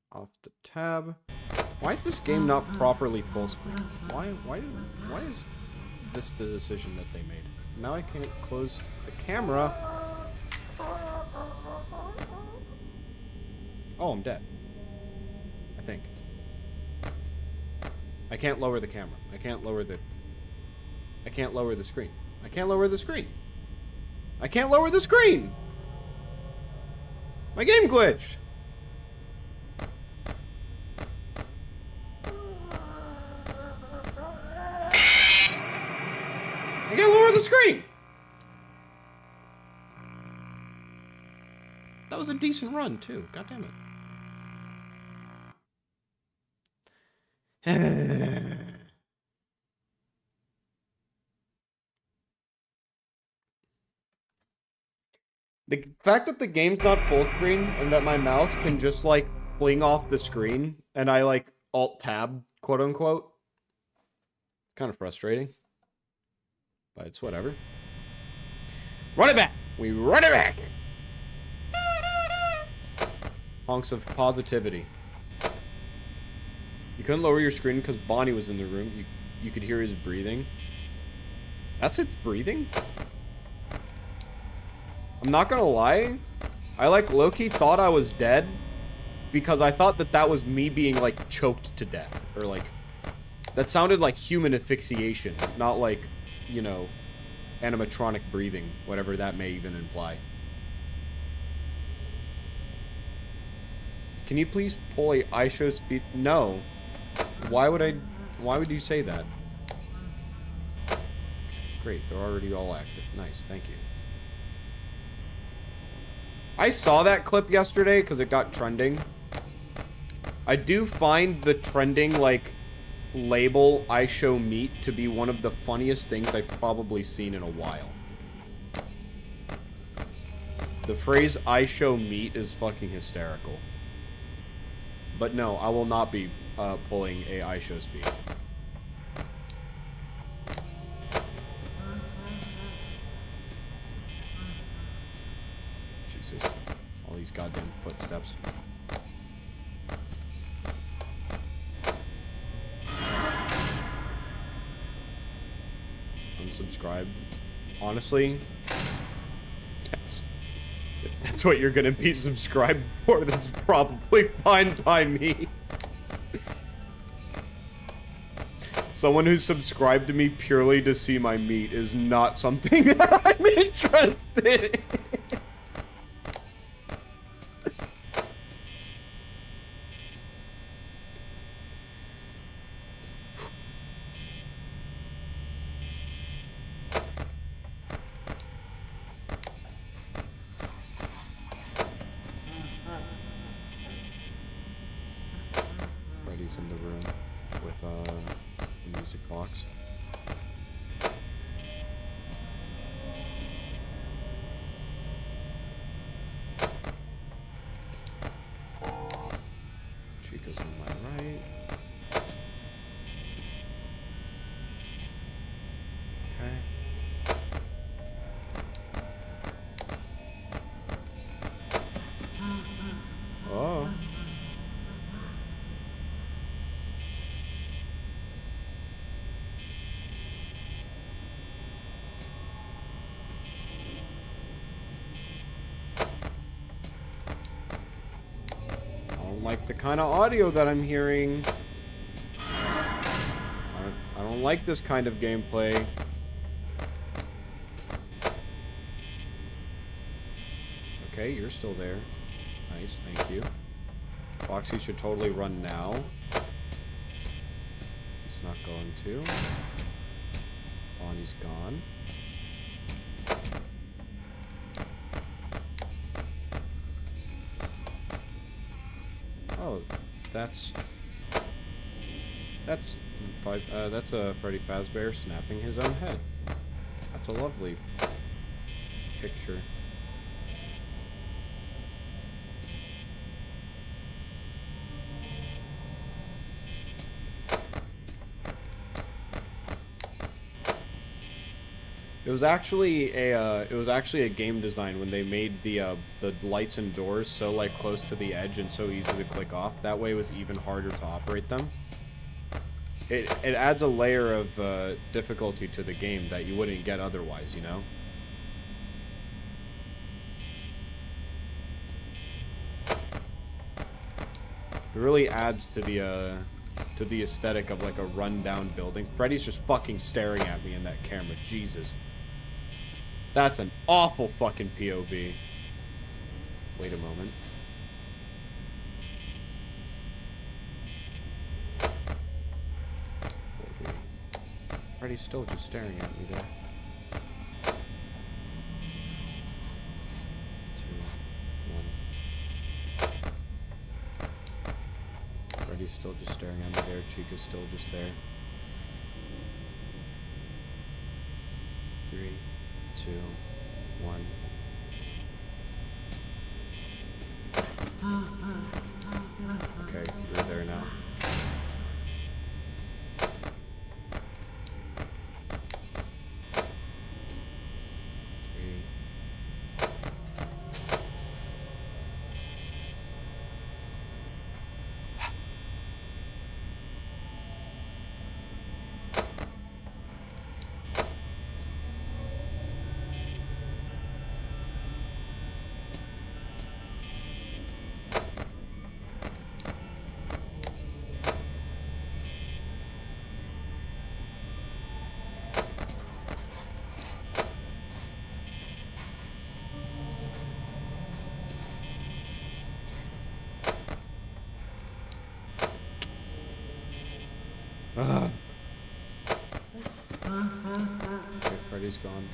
off the tab. Why is this game not properly full screen? Why is this the decision that they made? Now I can't close the camera. Oh, I'm dead. I think. I can't lower the camera. I can't lower the screen. I can't lower the screen. I can't lower the screen! My game glitched! screen! That was a decent run, too. God damn it. The fact that the game's not full screen and that my mouse can just, like, fling off the screen and I, like, alt-tab, quote-unquote, kind of frustrating. But it's whatever. Run it back! We run it back! Honks of positivity. You couldn't lower your screen because Bonnie was in the room. You could hear his breathing. That's its breathing? I'm not gonna lie. I, like, low-key thought I was dead because I thought that that was me being, like, choked to death. Or, like, that sounded like human asphyxiation, not like, you know, animatronic breathing, whatever that may even imply. Can you please pull a iShow speed? No. Why would you say that? Great, they're already all active. Nice, thank you. I saw that clip yesterday because it got trending. I do find the trending, like, label I show meat to be one of the funniest things I've probably seen in a while. The phrase I show meat is fucking hysterical. But no, I will not be pulling a I show speed. Jesus. All these goddamn footsteps. Unsubscribe. Honestly, if that's what you're gonna be subscribed for, that's probably fine by me. Someone who's subscribed to me purely to see my meat is not something that I'm interested in. Freddy's in the room with a music box. Chica's on my right. Okay. Oh. Like the kind of audio that I'm hearing. I don't like this kind of gameplay. Okay, you're still there. Nice, thank you. Foxy should totally run now. He's not going to. Bonnie's gone. Oh, that's a Freddy Fazbear snapping his own head. That's a lovely picture. It was actually a game design when they made the lights and doors so like close to the edge and so easy to click off. That way it was even harder to operate them. It adds a layer of difficulty to the game that you wouldn't get otherwise, you know? It really adds to the aesthetic of like a rundown building. Freddy's just fucking staring at me in that camera. Jesus. That's an awful fucking POV. Wait a moment. Freddy's still just staring at me there. Freddy's still just staring at me there. Chica's still just there. 3, 2, 1. Okay, you're there now. Okay, Freddy's gone.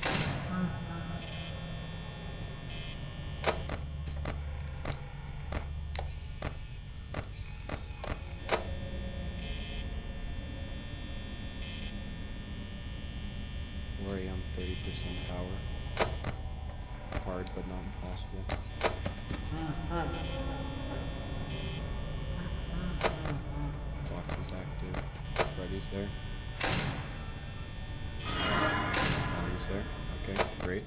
Worry, I'm 30% power. Hard, but not impossible. Box is active. Freddy's there. Body's there. Okay, great.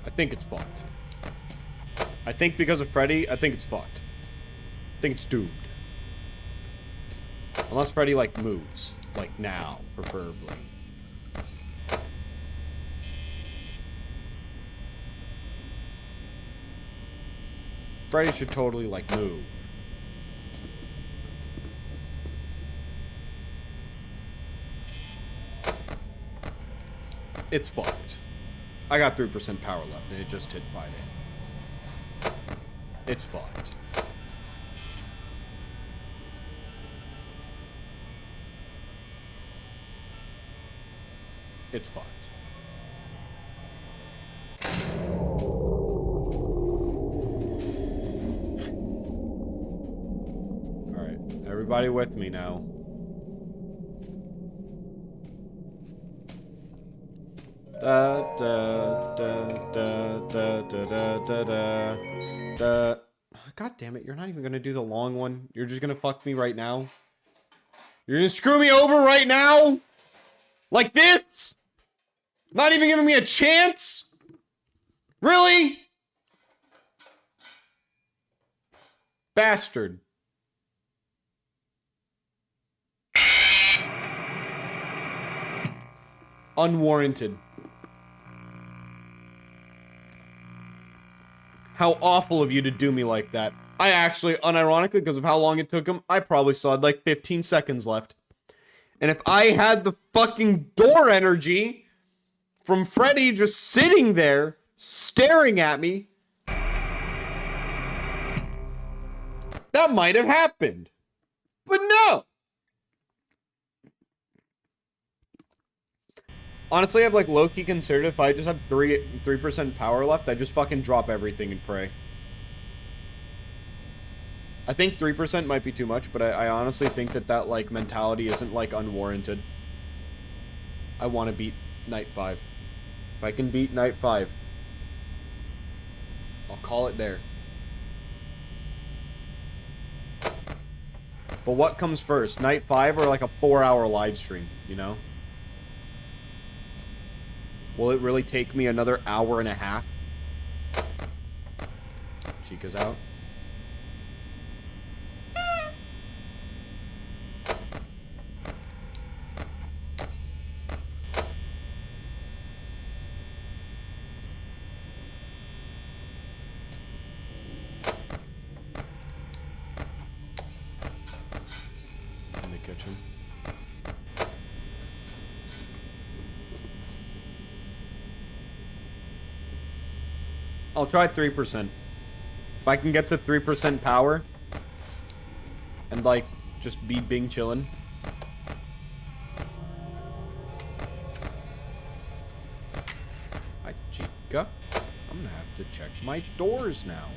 I think it's fucked. I think because of Freddy, I think it's fucked. I think it's doomed. Unless Freddy, like, moves. Like, now, preferably. Freddy should totally, like, move. It's fucked. I got 3% power left, and it just hit 5 in. It's fucked. It's fucked. Alright, everybody with me now. Da da da da da da da da da. God damn it! You're not even gonna do the long one. You're just gonna fuck me right now. You're gonna screw me over right now, like this. Not even giving me a chance. Really, bastard. Unwarranted. How awful of you to do me like that. I actually, unironically, because of how long it took him, I probably still had like 15 seconds left. And if I had the fucking door energy from Freddy just sitting there, staring at me, that might have happened. But no! Honestly, I've like low-key considered if I just have 3% power left, I just fucking drop everything and pray. I think 3% might be too much, but I honestly think that that like mentality isn't like unwarranted. I want to beat Night 5. If I can beat Night 5, I'll call it there. But what comes first, Night 5 or like a 4-hour live stream, you know? Will it really take me another hour and a half? Chica's out. I'll try 3%. If I can get to 3% power and like just be Bing chillin'. Hi, Chica. I'm gonna have to check my doors now.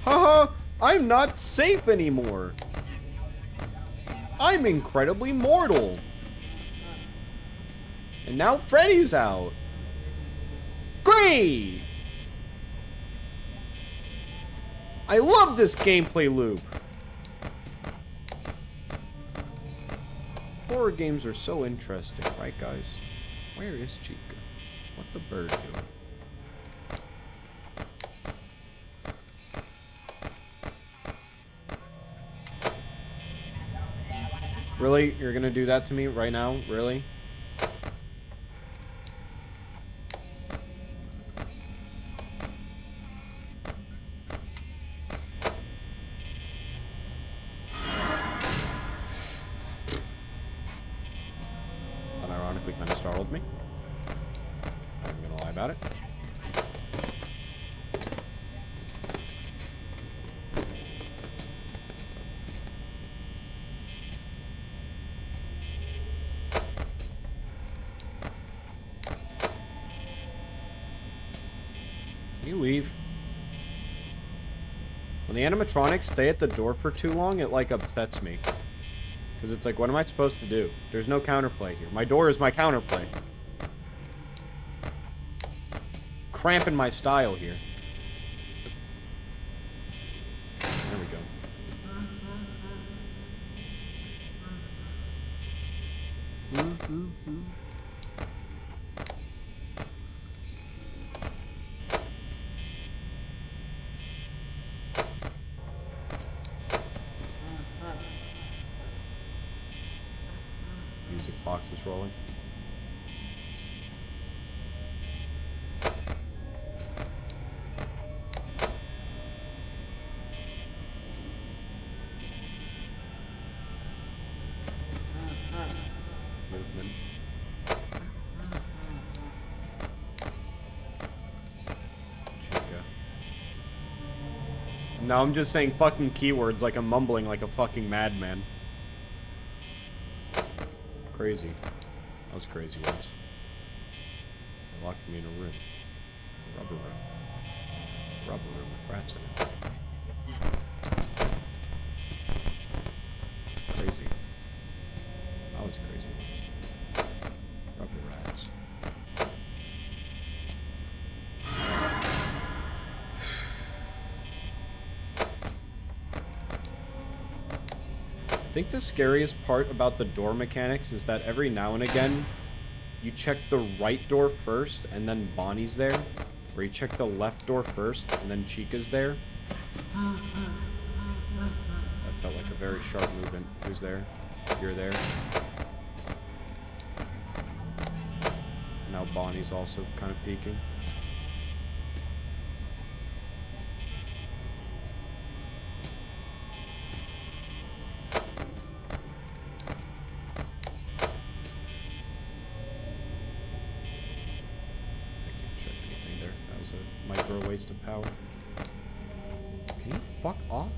Haha! I'm not safe anymore. I'm incredibly mortal. And now Freddy's out. Great! I love this gameplay loop. Horror games are so interesting, right guys? Where is Chica? What the bird doing? Really? You're gonna do that to me right now? Really? Unironically kind of startled me. I'm gonna lie about it. Can you leave? When the animatronics stay at the door for too long, it like upsets me. Because it's like, what am I supposed to do? There's no counterplay here. My door is my counterplay. Cramping my style here. There we go. Music box is rolling. Movement. Chica. Now I'm just saying fucking keywords like I'm mumbling like a fucking madman. Crazy. I was crazy once. They locked me in a room. Rubber room. Rubber room with rats in it. Crazy. I was crazy once. Rubber rats. I think the scariest part about the door mechanics is that every now and again, you check the right door first, and then Bonnie's there. Or you check the left door first, and then Chica's there. That felt like a very sharp movement. Who's there? You're there. Now Bonnie's also kind of peeking. Micro waste of power. Can you fuck off?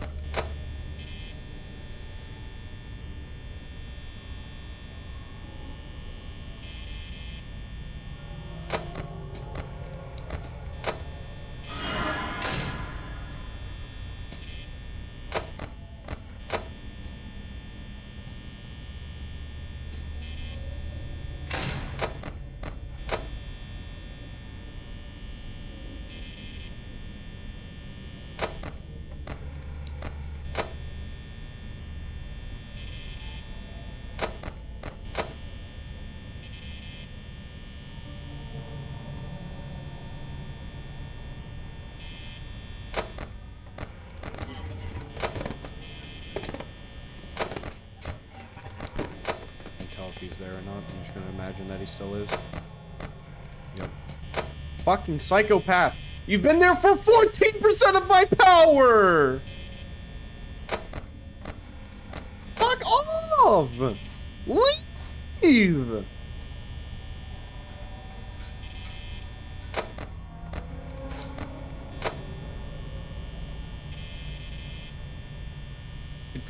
If he's there or not. I'm just gonna imagine that he still is. Yep. Fucking psychopath! You've been there for 14% of my power! Fuck off! Leave!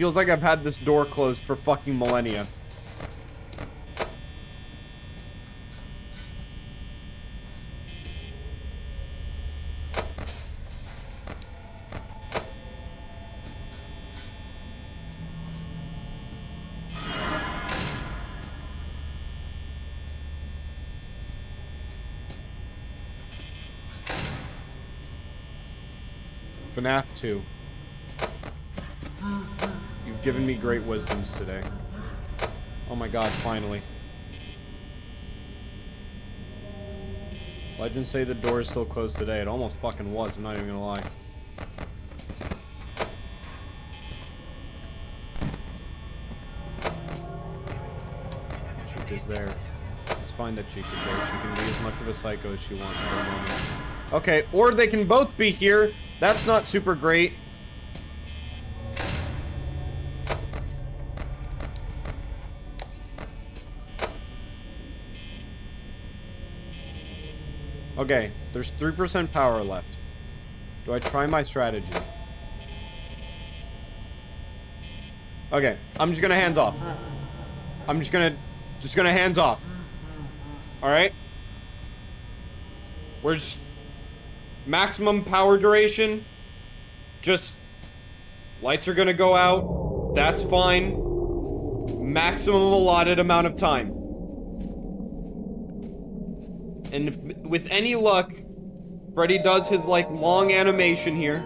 feels like I've had this door closed for fucking millennia. FNAF 2. You've given me great wisdoms today. Oh my god, finally. Legends say the door is still closed today. It almost fucking was, I'm not even gonna lie. Chica's there. It's fine that Chica's there. She can be as much of a psycho as she wants at the moment. Okay, or they can both be here. That's not super great. Okay, there's 3% power left. Do I try my strategy? Okay, I'm just gonna hands off. I'm just gonna hands off. Alright? We're just... maximum power duration. Just... lights are gonna go out. That's fine. Maximum allotted amount of time. And if, with any luck, Freddy does his, like, long animation here.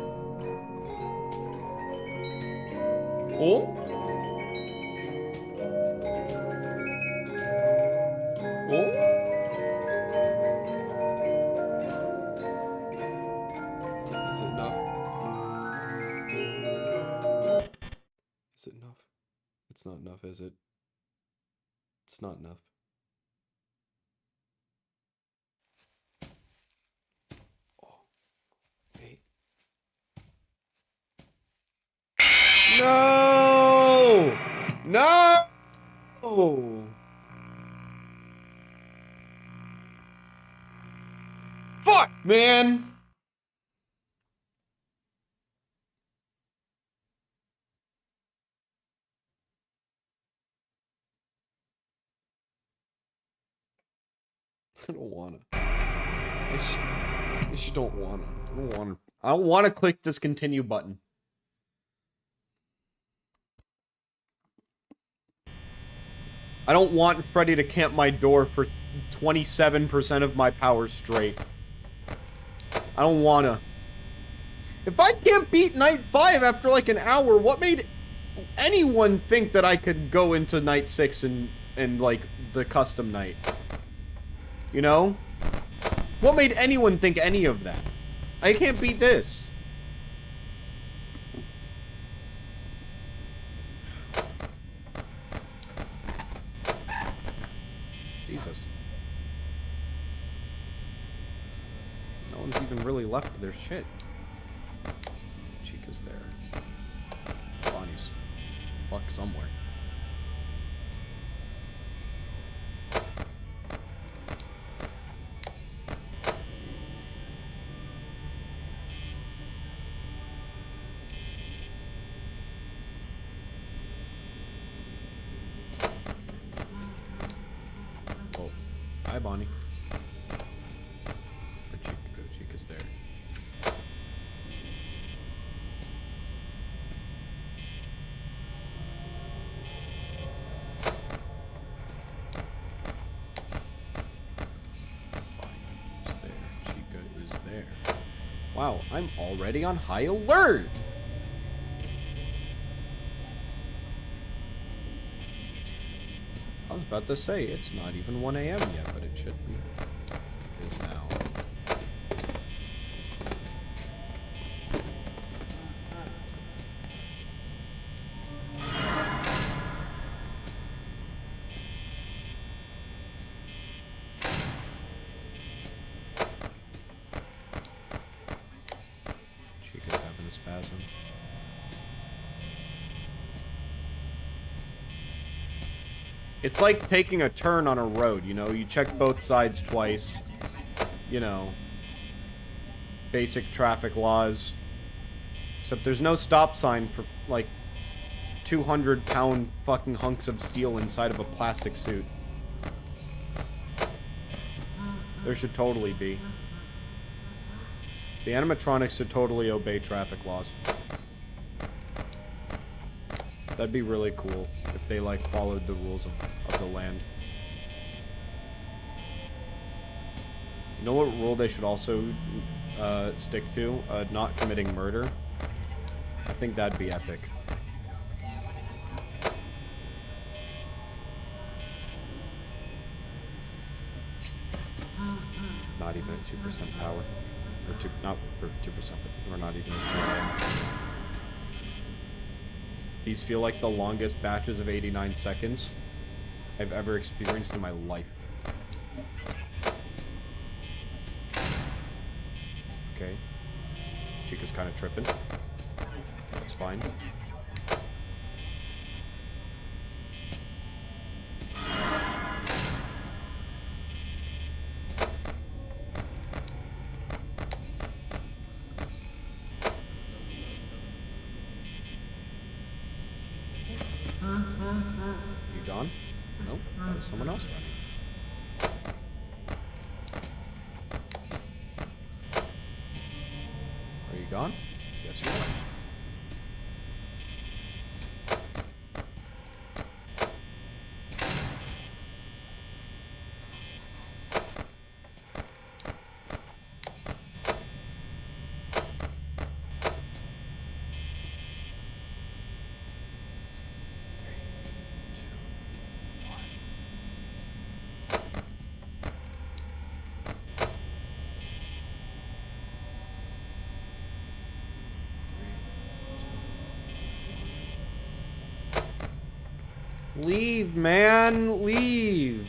Oh? Oh? Is it enough? Is it enough? It's not enough, is it? It's not enough. No! No! Fuck, man! I don't wanna. I just don't wanna. I don't wanna click this continue button. I don't want Freddy to camp my door for 27% of my power straight. I don't wanna. If I can't beat Night 5 after like an hour, what made anyone think that I could go into Night 6 and like the custom night? You know? What made anyone think any of that? I can't beat this. Jesus. No one's even really left their shit. Chica's there. Bonnie's fuck somewhere. Hi, Bonnie. Where'd Chica go? Chica's there. Bonnie is there. Chica is there. Wow, I'm already on high alert! I was about to say, it's not even 1 AM yet, but it should be. It is now. Chica's having a spasm. It's like taking a turn on a road, you know? You check both sides twice. You know. Basic traffic laws. Except there's no stop sign for, like, 200-pound fucking hunks of steel inside of a plastic suit. There should totally be. The animatronics should totally obey traffic laws. That'd be really cool if they, like, followed the rules of the land. You know what rule they should also stick to? Not committing murder. I think that'd be epic. Not even at 2% power. Or not for 2%, but we're not even at 2 a.m. These feel like the longest batches of 89 seconds I've ever experienced in my life. Okay. Chica's kind of tripping. That's fine. You gone? Nope, that was someone else running. Are you gone? Yes, you are. Leave, man! Leave!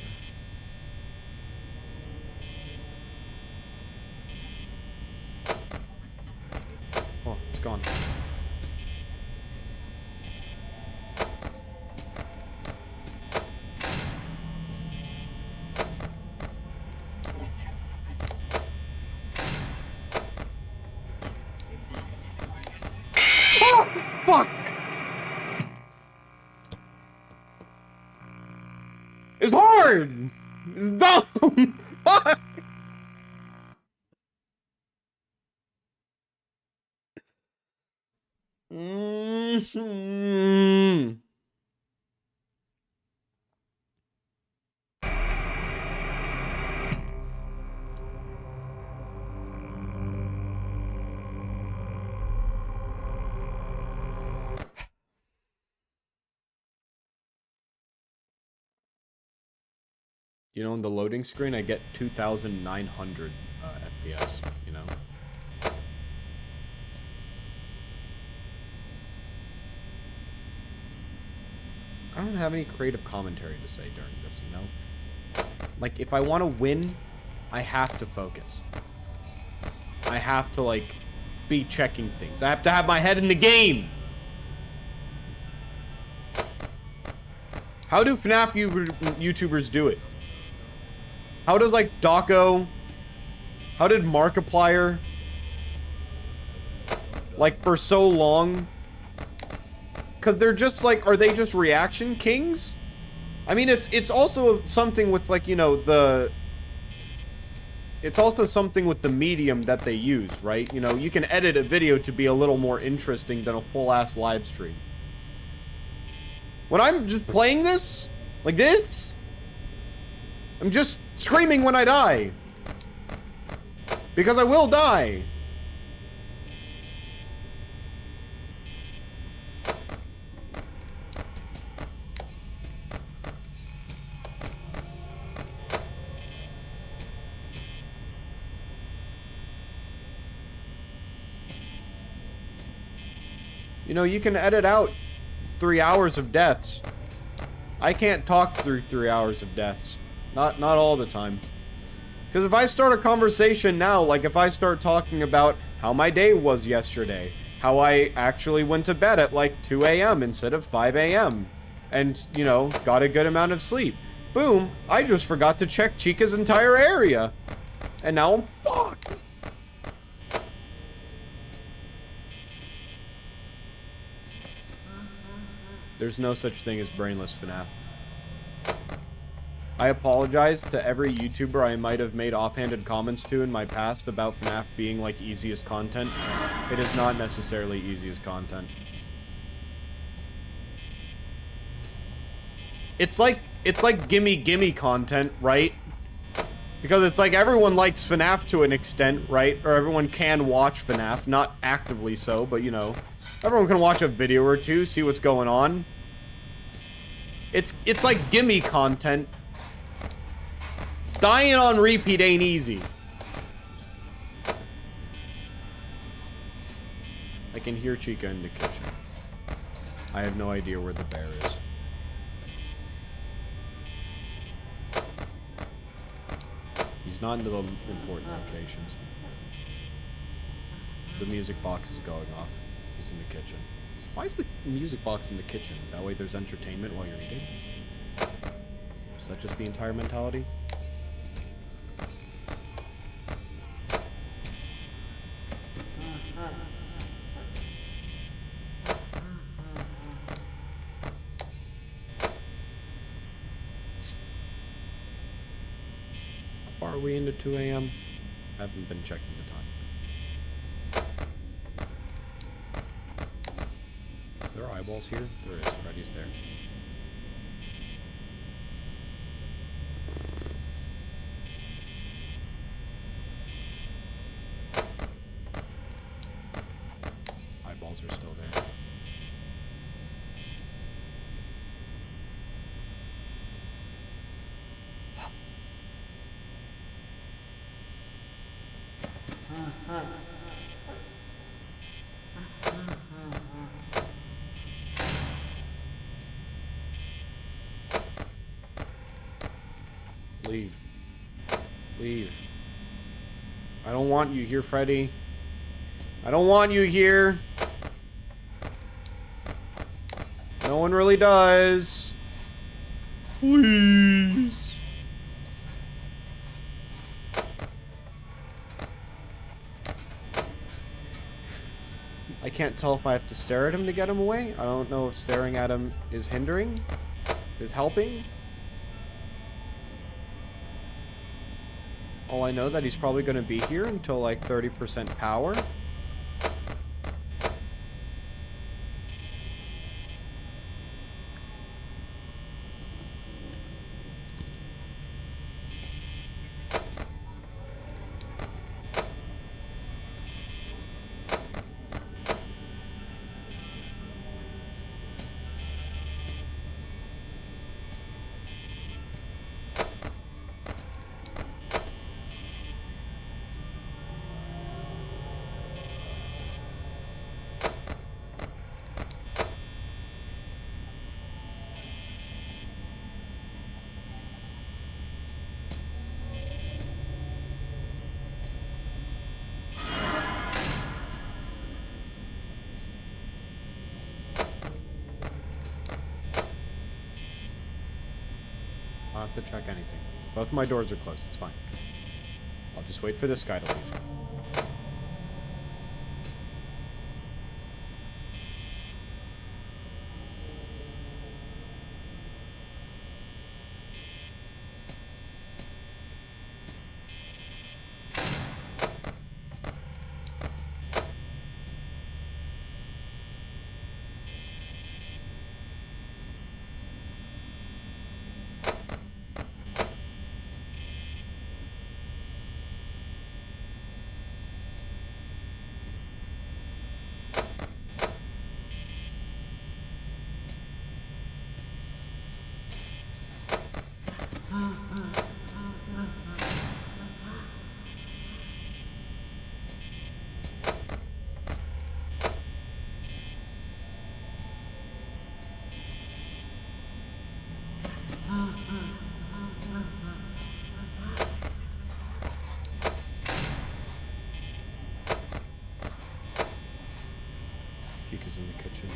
Oh, it's gone. Oh, fuck! It's hard! It's dumb! Fuck! You know, on the loading screen, I get 2,900 FPS, you know? I don't have any creative commentary to say during this, you know? Like, if I want to win, I have to focus. I have to, like, be checking things. I have to have my head in the game! How do FNAF YouTubers do it? How does, like, Dawko? How did Markiplier? Like, for so long? Because they're just, like, are they just reaction kings? I mean, it's also something with, like, you know, the... It's also something with the medium that they use, right? You know, you can edit a video to be a little more interesting than a full-ass live stream. When I'm just playing this, like this, I'm just screaming when I die. Because I will die. You know, you can edit out 3 hours of deaths. I can't talk through 3 hours of deaths. Not all the time. Because if I start a conversation now, like if I start talking about how my day was yesterday, how I actually went to bed at like 2 a.m. instead of 5 a.m. and, you know, got a good amount of sleep. Boom, I just forgot to check Chica's entire area. And now I'm fucked. There's no such thing as brainless FNAF. I apologize to every YouTuber I might have made offhanded comments to in my past about FNAF being like easiest content. It is not necessarily easiest content. It's like gimme content, right? Because it's like everyone likes FNAF to an extent, right? Or everyone can watch FNAF, not actively so, but you know, everyone can watch a video or two, see what's going on. It's like gimme content. Dying on repeat ain't easy. I can hear Chica in the kitchen. I have no idea where the bear is. He's not in the important locations. The music box is going off. He's in the kitchen. Why is the music box in the kitchen? That way there's entertainment while you're eating? Is that just the entire mentality? Are we into 2 a.m.? Haven't been checking the time. There are eyeballs here? There is. Freddy's there. Eyeballs are still there. Leave. Leave. I don't want you here, Freddy. I don't want you here. No one really does. Please. I can't tell if I have to stare at him to get him away. I don't know if staring at him is hindering, is helping. All I know that he's probably going to be here until like 30% power. I don't have to check anything. Both my doors are closed. It's fine. I'll just wait for this guy to leave. Chica's in the kitchen.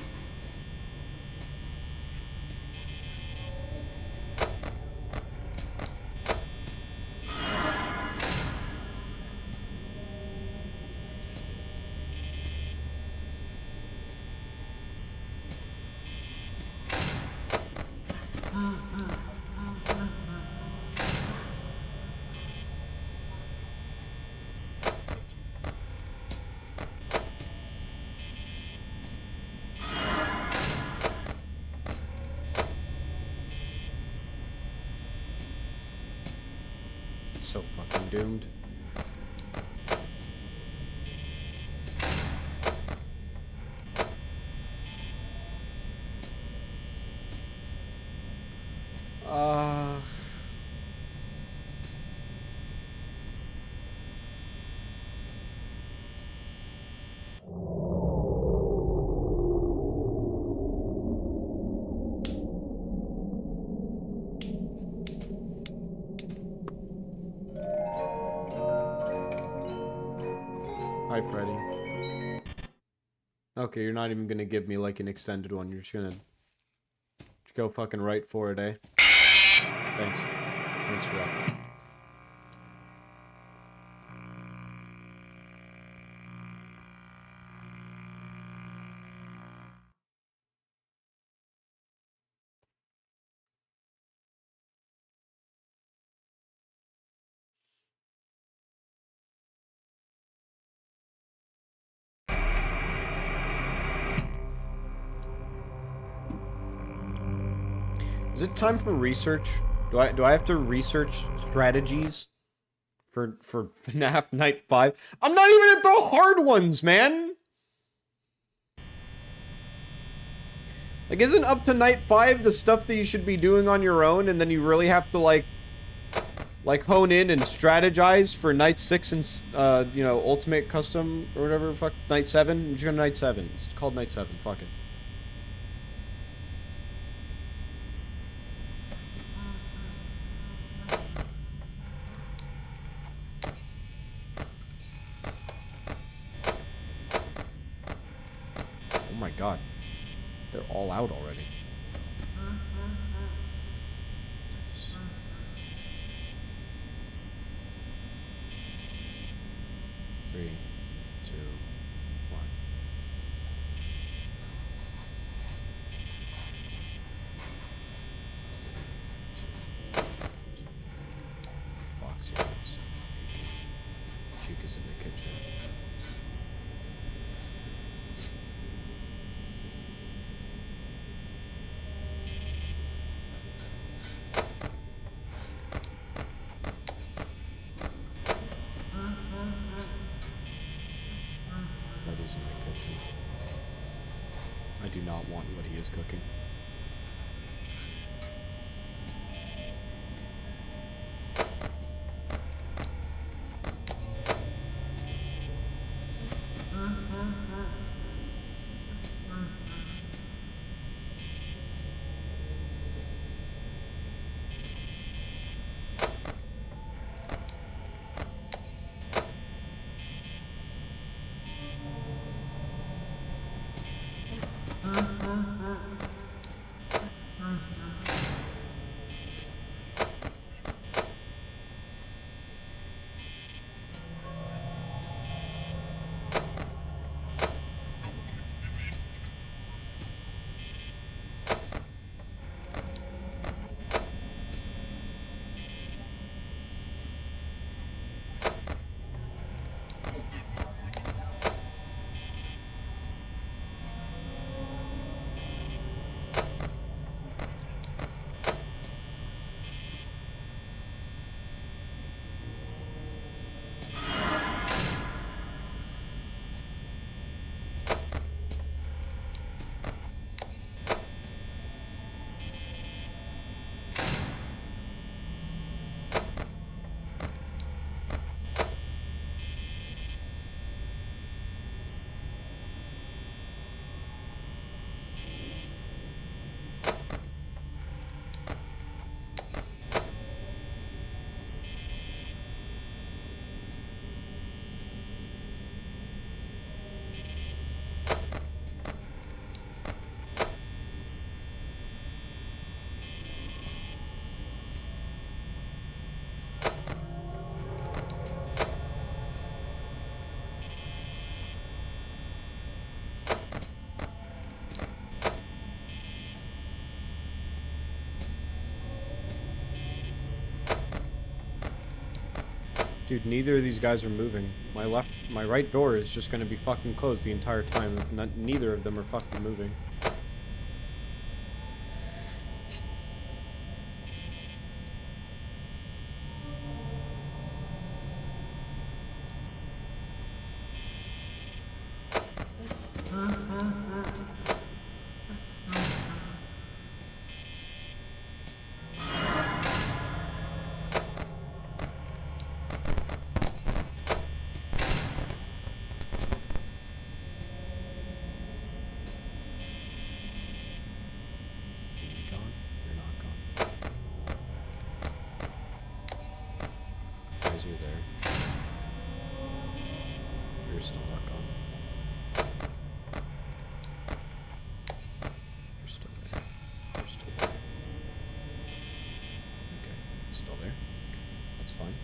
It's so fucking doomed. Hi, Freddy. Okay, you're not even gonna give me, like, an extended one. You're just gonna go fucking right for it, eh? Thanks. Thanks for that. Is it time for research? Do I have to research strategies for FNAF Night 5? I'm not even at the hard ones, man! Like, isn't up to Night 5 the stuff that you should be doing on your own, and then you really have to, like hone in and strategize for Night 6 and, you know, Ultimate Custom, or whatever, fuck, Night 7? I'm just going to Night 7. It's called Night 7, fuck it. Oh my god. They're all out already. Three, two, one. Foxy is Chica's in the kitchen. Freddy's in the kitchen. I do not want what he is cooking. Dude, neither of these guys are moving. My right door is just gonna be fucking closed the entire time. Neither of them are fucking moving. guys are there. You're still not gone. You're still there. You're still there. Okay, still there. That's fine.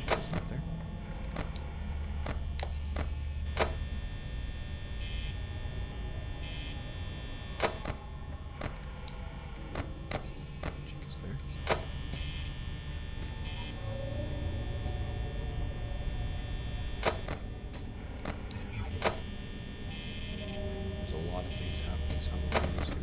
She's not there. Chica's there. There's a lot of things happening simultaneously.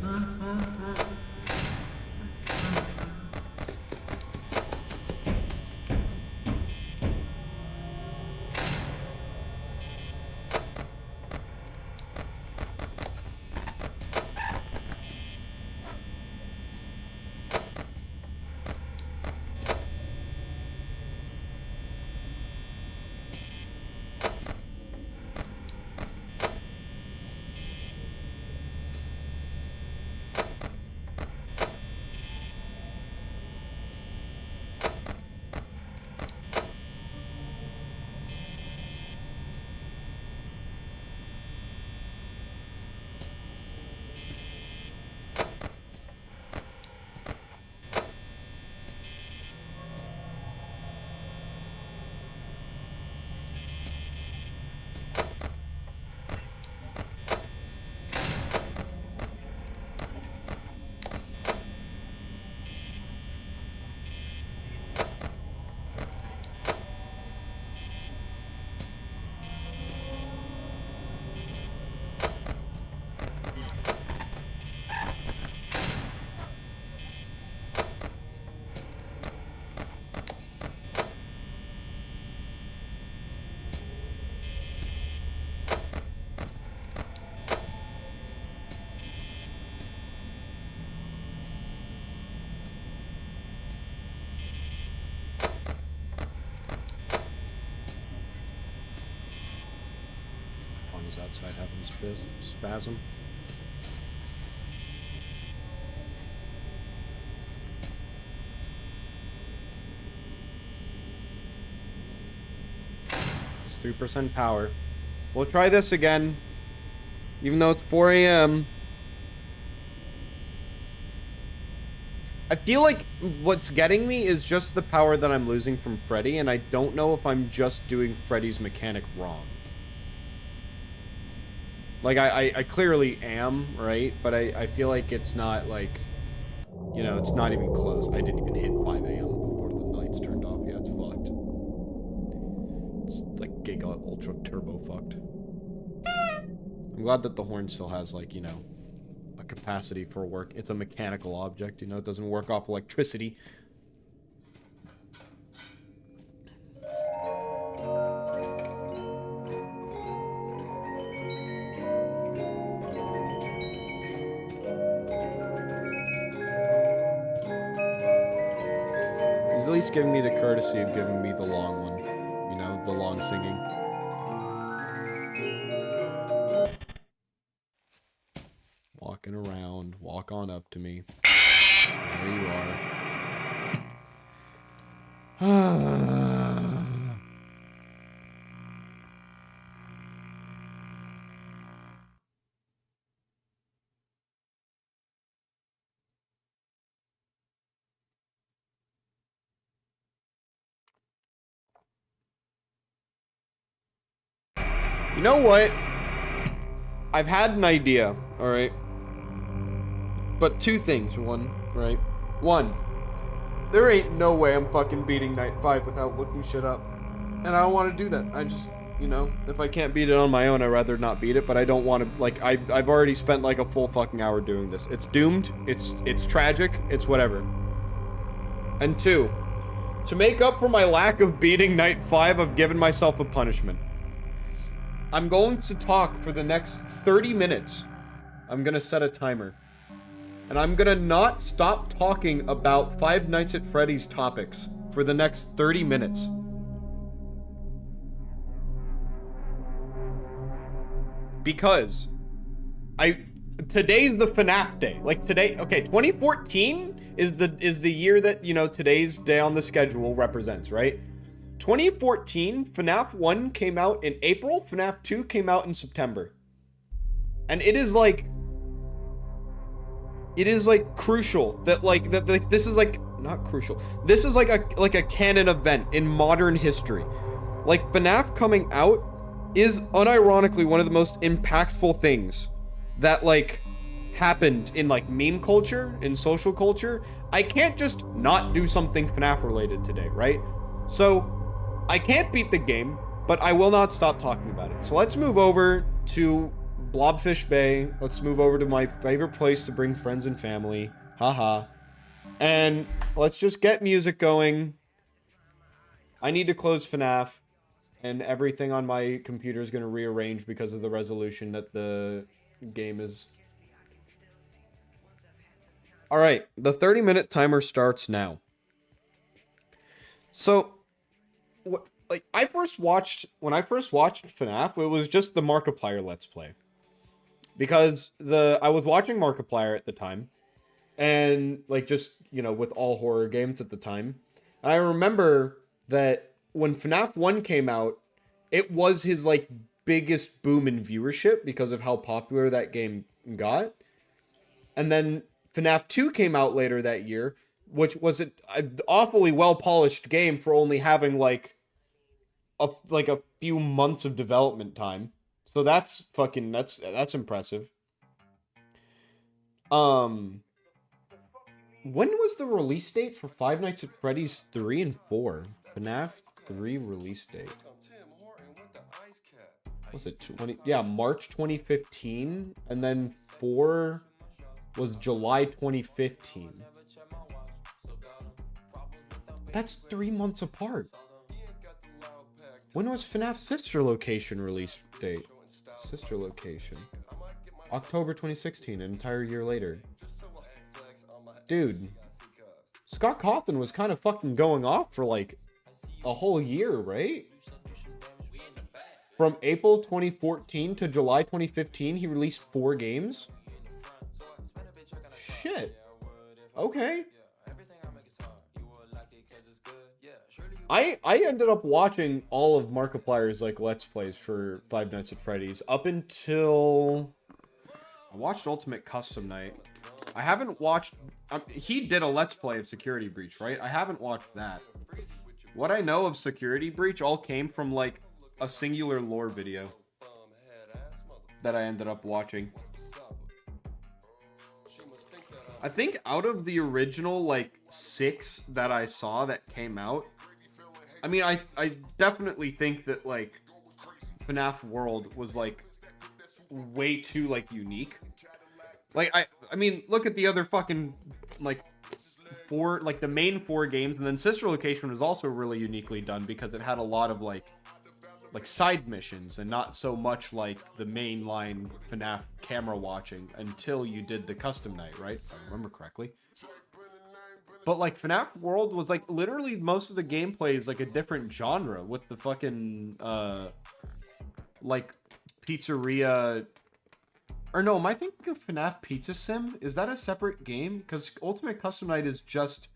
Is outside having a spasm. It's 3% power. We'll try this again, even though it's 4 a.m. I feel like what's getting me is just the power that I'm losing from Freddy, and I don't know if I'm just doing Freddy's mechanic wrong. Like, I clearly am, right? But I feel like it's not, like, you know, it's not even close. I didn't even hit 5 a.m. before the lights turned off. Yeah, it's fucked. It's, like, Giga Ultra Turbo fucked. I'm glad that the horn still has, like, you know, a capacity for work. It's a mechanical object, you know? It doesn't work off electricity. At least giving me the courtesy of giving me the long one. You know, the long singing. Walking around, walk on up to me. There you are. You know what? I've had an idea, alright? But two things, right? One, there ain't no way I'm fucking beating Night 5 without looking shit up. And I don't want to do that. I just, you know, if I can't beat it on my own, I'd rather not beat it, but I don't want to, like, I've already spent like a full fucking hour doing this. It's doomed, it's tragic, it's whatever. And two, to make up for my lack of beating Night 5, I've given myself a punishment. I'm going to talk for the next 30 minutes. I'm gonna set a timer. And I'm gonna not stop talking about Five Nights at Freddy's topics for the next 30 minutes. Because today's the FNAF day. Like today, okay, 2014 is the year that, you know, today's day on the schedule represents, right? 2014, FNAF 1 came out in April, FNAF 2 came out in September. And it is like crucial that that this is like not crucial. This is like a canon event in modern history. Like FNAF coming out is unironically one of the most impactful things that like happened in like meme culture, in social culture. I can't just not do something FNAF related today, right? So I can't beat the game, but I will not stop talking about it. So let's move over to Blobfish Bay. Let's move over to my favorite place to bring friends and family. Haha. And let's just get music going. I need to close FNAF, and everything on my computer is going to rearrange because of the resolution that the game is. All right, the 30-minute timer starts now. So, like when I first watched FNAF, it was just the Markiplier Let's Play. Because I was watching Markiplier at the time, and like just, you know, with all horror games at the time. And I remember that when FNAF 1 came out, it was his like biggest boom in viewership because of how popular that game got. And then FNAF 2 came out later that year, which was an awfully well-polished game for only having like a few months of development time. So that's impressive. When was the release date for Five Nights at Freddy's 3 and 4? FNAF 3 release date. Was it 20? Yeah, March 2015, and then 4 was July 2015. That's 3 months apart. When was FNAF Sister Location release date? Sister Location. October 2016, an entire year later. Dude, Scott Cawthon was kind of fucking going off for like a whole year, right? From April 2014 to July 2015, he released 4 games. Shit. Okay. I ended up watching all of Markiplier's like Let's Plays for Five Nights at Freddy's up until I watched Ultimate Custom Night. I haven't watched. He did a Let's Play of Security Breach, right? I haven't watched that. What I know of Security Breach all came from like a singular lore video that I ended up watching. I think out of the original like 6 that I saw that came out, I mean, I definitely think that like FNAF World was like way too like unique. Like I mean, look at the other fucking like 4, like the main 4 games, and then Sister Location was also really uniquely done because it had a lot of like side missions and not so much like the mainline FNAF camera watching until you did the custom night, right? If I remember correctly. But like FNAF World was like literally most of the gameplay is like a different genre with the fucking like pizzeria. Or no, am I thinking of FNAF Pizza Sim? Is that a separate game? Because Ultimate Custom Night is just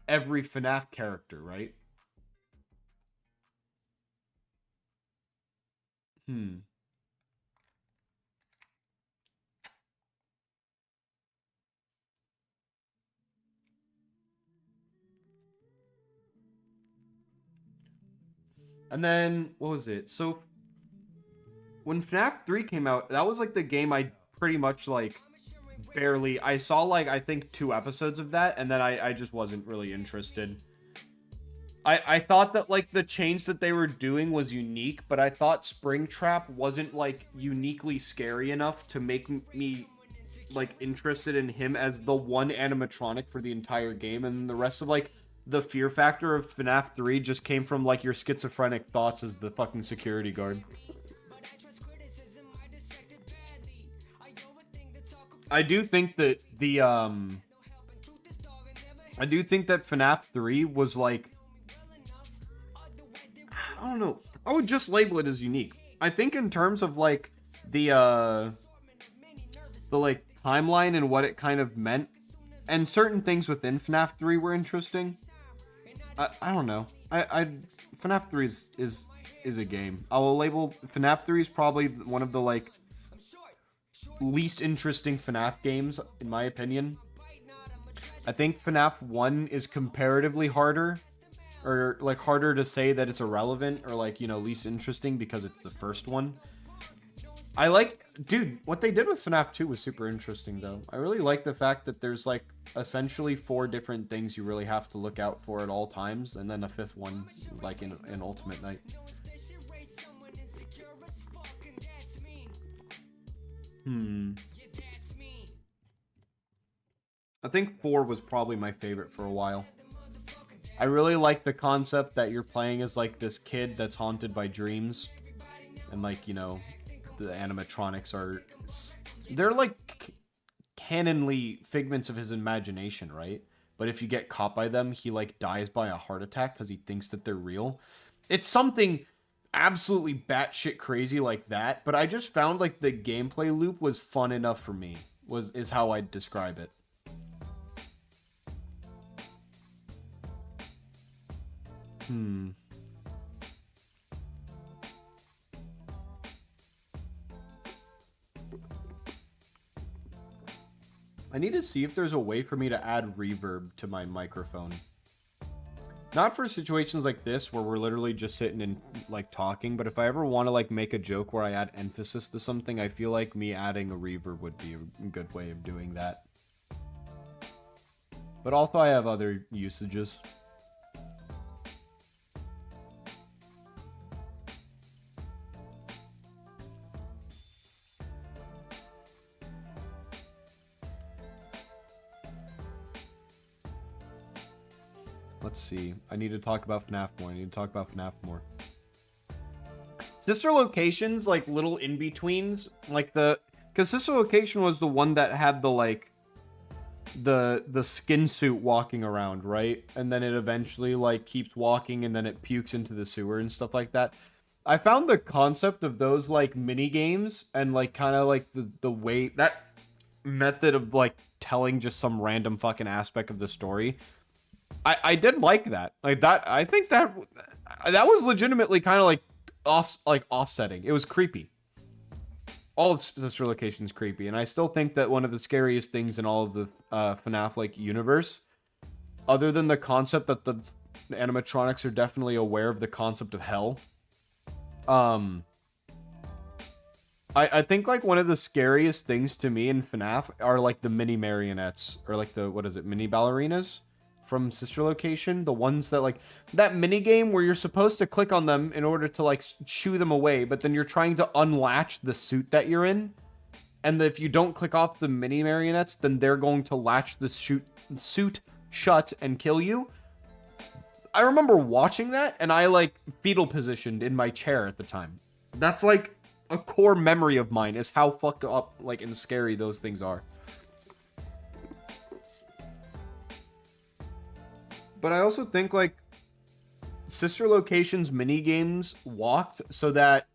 every FNAF character, right? And then, what was it? So, when FNAF 3 came out, that was like the game I pretty much like barely... I saw like, I think 2 episodes of that, and then I just wasn't really interested. I thought that like the change that they were doing was unique, but I thought Springtrap wasn't like uniquely scary enough to make me like interested in him as the one animatronic for the entire game, and the rest of like the fear factor of FNAF 3 just came from like your schizophrenic thoughts as the fucking security guard. I do think that the I do think that FNAF 3 was like, I don't know, I would just label it as unique. I think in terms of like the the like timeline and what it kind of meant, and certain things within FNAF 3 were interesting. I don't know. I FNAF 3 is a game. I will label FNAF 3 is probably one of the like least interesting FNAF games in my opinion. I think FNAF 1 is comparatively harder, or like harder to say that it's irrelevant or like, you know, least interesting because it's the first one. I like, dude, what they did with FNAF 2 was super interesting though. I really like the fact that there's like essentially 4 different things you really have to look out for at all times, and then a 5th one like in Ultimate Night. I think 4 was probably my favorite for a while. I really like the concept that you're playing as like this kid that's haunted by dreams, and like, you know, the animatronics are, they're like canonly figments of his imagination, right? But if you get caught by them, he like dies by a heart attack because he thinks that they're real. It's something absolutely batshit crazy like that, but I just found like the gameplay loop was fun enough for me, is how I'd describe it. I need to see if there's a way for me to add reverb to my microphone. Not for situations like this where we're literally just sitting and like talking, but if I ever want to like make a joke where I add emphasis to something, I feel like me adding a reverb would be a good way of doing that. But also I have other usages. Let's see. I need to talk about FNAF more. I need to talk about FNAF more. Sister Locations, like little in-betweens, like because Sister Location was the one that had the like the skin suit walking around, right? And then it eventually like keeps walking and then it pukes into the sewer and stuff like that. I found the concept of those like mini games and like kind of like the way that method of like telling just some random fucking aspect of the story, I did like that. Like that, I think that was legitimately kind of like offsetting. It was creepy. All of Sister Location's creepy, and I still think that one of the scariest things in all of the FNAF like universe, other than the concept that the animatronics are definitely aware of the concept of hell, I think like one of the scariest things to me in FNAF are like the mini marionettes, or like the, what is it, mini ballerinas from Sister Location, the ones that like that mini game where you're supposed to click on them in order to like shoo them away, but then you're trying to unlatch the suit that you're in, and if you don't click off the mini marionettes, then they're going to latch the suit shut and kill you. I remember watching that and I like fetal positioned in my chair at the time. That's like a core memory of mine, is how fucked up like and scary those things are. But I also think like Sister Location's mini games walked so that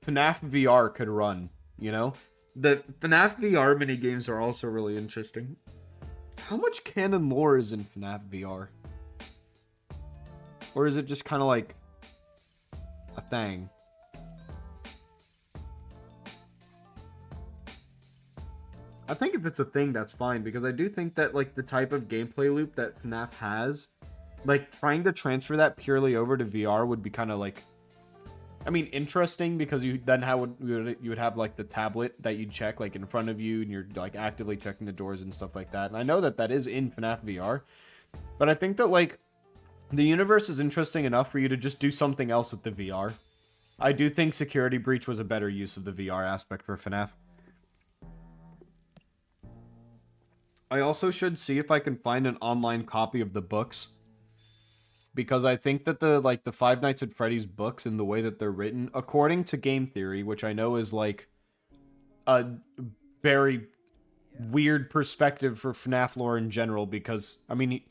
FNAF VR could run, you know? The FNAF VR mini games are also really interesting. How much canon lore is in FNAF VR? Or is it just kind of like a thing? I think if it's a thing, that's fine, because I do think that like the type of gameplay loop that FNAF has, like trying to transfer that purely over to VR would be kind of like, I mean, interesting, because you then you would have like the tablet that you check like in front of you, and you're like actively checking the doors and stuff like that. And I know that that is in FNAF VR, but I think that like the universe is interesting enough for you to just do something else with the VR. I do think Security Breach was a better use of the VR aspect for FNAF. I also should see if I can find an online copy of the books, because I think that the Five Nights at Freddy's books and the way that they're written, according to game theory, which I know is like a very weird perspective for FNAF lore in general, because I mean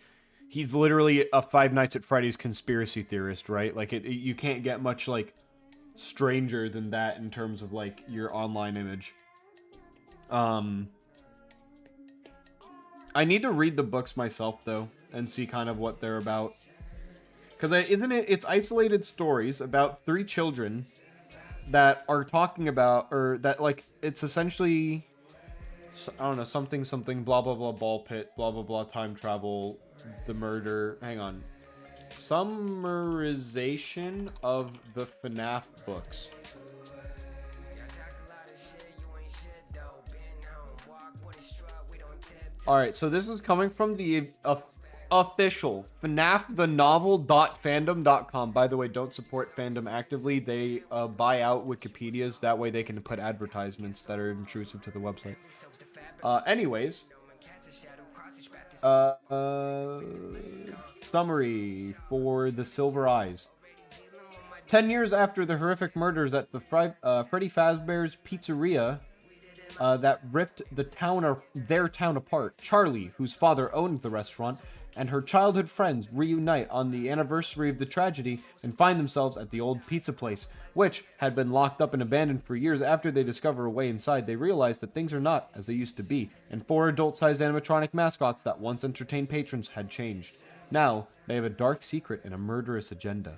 he's literally a Five Nights at Freddy's conspiracy theorist, right? Like you can't get much like stranger than that in terms of like your online image. I need to read the books myself though and see kind of what they're about. Because it's isolated stories about 3 children that are talking about, or that, like, it's essentially, I don't know, something, blah, blah, blah, ball pit, blah, blah, blah, time travel, the murder, hang on. Summarization of the FNAF books. Alright, so this is coming from the official FNAFthenovel.fandom.com. By the way, don't support fandom actively. They buy out Wikipedias. That way they can put advertisements that are intrusive to the website. Anyways. Summary for The Silver Eyes. 10 years after the horrific murders at the Freddy Fazbear's Pizzeria that ripped their town apart, Charlie, whose father owned the restaurant, and her childhood friends reunite on the anniversary of the tragedy and find themselves at the old pizza place, which had been locked up and abandoned for years. After they discover a way inside, they realize that things are not as they used to be, and 4 adult-sized animatronic mascots that once entertained patrons had changed. Now, they have a dark secret and a murderous agenda.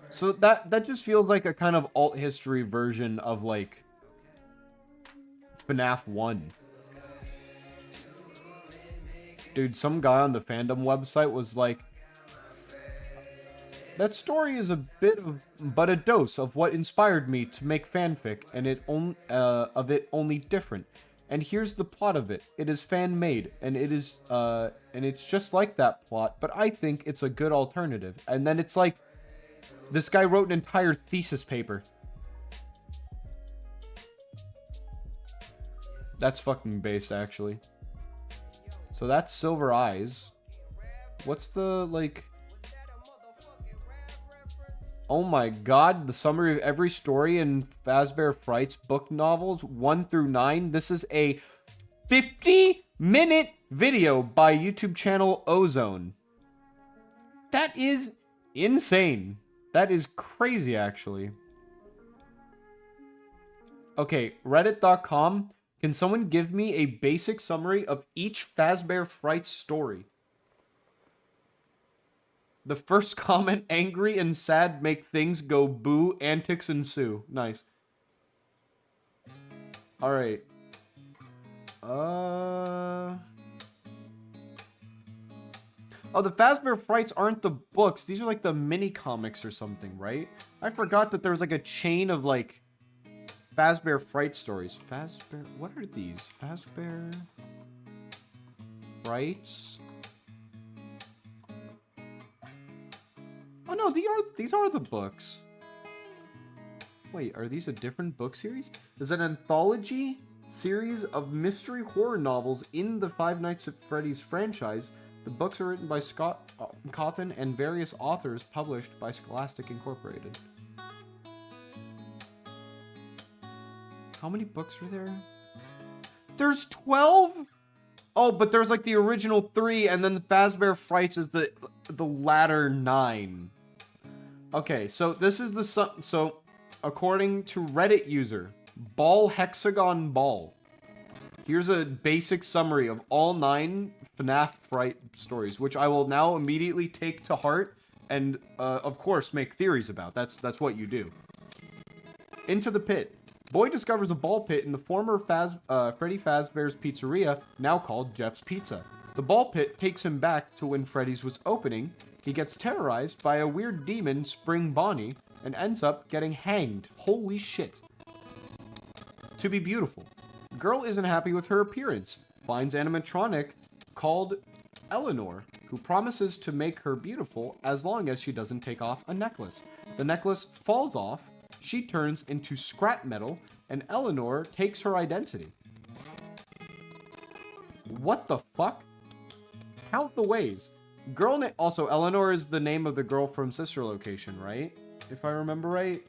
So that just feels like a kind of alt history version of, like, FNAF 1. Dude, some guy on the fandom website was like, that story is a bit of, but a dose of what inspired me to make fanfic, and it only different. And here's the plot of it. It is fan-made, and it is, and it's just like that plot, but I think it's a good alternative. And then it's like, this guy wrote an entire thesis paper. That's fucking base, actually. So that's Silver Eyes. What's the, like... Oh my god, the summary of every story in Fazbear Fright's book novels, 1 through 9. This is a 50-minute video by YouTube channel Ozone. That is insane. That is crazy, actually. Okay, reddit.com. Can someone give me a basic summary of each Fazbear Fright story? The first comment, angry and sad make things go boo, antics ensue. Nice. Alright. Oh, the Fazbear Frights aren't the books. These are like the mini comics or something, right? I forgot that there was like a chain of like Fazbear Fright stories. Fazbear, what are these? Fazbear Frights? Oh no, these are the books. Wait, are these a different book series? There's an anthology series of mystery horror novels in the Five Nights at Freddy's franchise. The books are written by Scott Cawthon and various authors published by Scholastic Incorporated. How many books are there? There's 12? Oh, but there's like the original 3, and then the Fazbear Frights is the latter 9. Okay, so this is the so according to Reddit user Ball Hexagon Ball. Here's a basic summary of all 9 FNAF Fright stories, which I will now immediately take to heart and, of course, make theories about. That's what you do. Into the pit. Boy discovers a ball pit in the former Freddy Fazbear's Pizzeria, now called Jeff's Pizza. The ball pit takes him back to when Freddy's was opening. He gets terrorized by a weird demon, Spring Bonnie, and ends up getting hanged. Holy shit. To be beautiful. Girl isn't happy with her appearance. Finds animatronic called Eleanor, who promises to make her beautiful as long as she doesn't take off a necklace. The necklace falls off, she turns into scrap metal, and Eleanor takes her identity. What the fuck? Count the ways. Also, Eleanor is the name of the girl from Sister Location, right? If I remember right.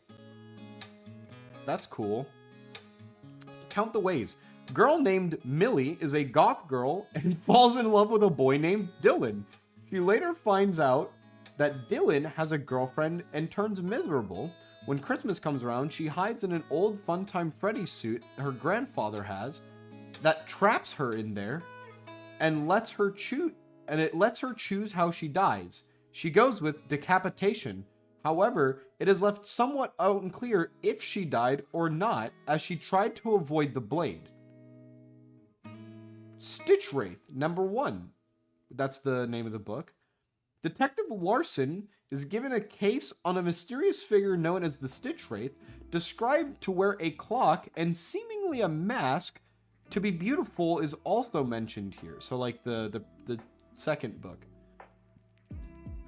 That's cool. Count the ways. Girl named Millie is a goth girl and falls in love with a boy named Dylan. She later finds out that Dylan has a girlfriend and turns miserable When Christmas comes around, she hides in an old Funtime Freddy suit her grandfather has that traps her in there and lets her choose, and it lets her choose how she dies. She goes with decapitation. However, it is left somewhat unclear if she died or not, as she tried to avoid the blade. Stitch Wraith, number 1. That's the name of the book. Detective Larson is given a case on a mysterious figure known as the Stitch Wraith, described to wear a clock and seemingly a mask. To be beautiful is also mentioned here. So like the second book.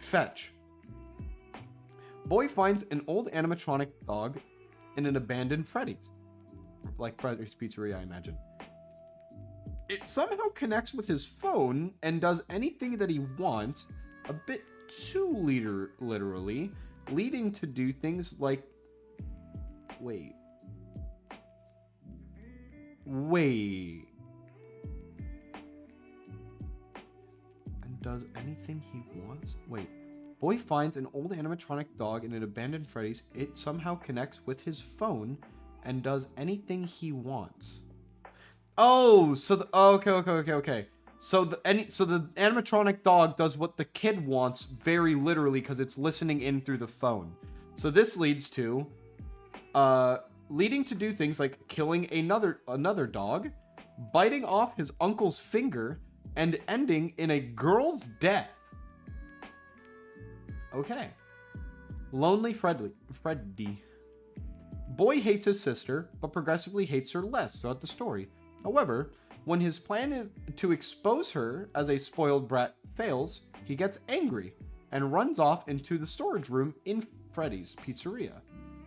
Fetch. Boy finds an old animatronic dog in an abandoned Freddy's. Like Freddy's Pizzeria, I imagine. It somehow connects with his phone and does anything that he wants, a bit too literally, leading to do things like... Wait. And does anything he wants? Wait. Boy finds an old animatronic dog in an abandoned Freddy's. It somehow connects with his phone and does anything he wants. Oh, so the okay. So the animatronic dog does what the kid wants very literally because it's listening in through the phone. So this leads to leading to do things like killing another dog, biting off his uncle's finger, and ending in a girl's death. Okay. Lonely Freddy. Boy hates his sister, but progressively hates her less throughout the story. However, when his plan is to expose her as a spoiled brat fails, he gets angry and runs off into the storage room in Freddy's Pizzeria.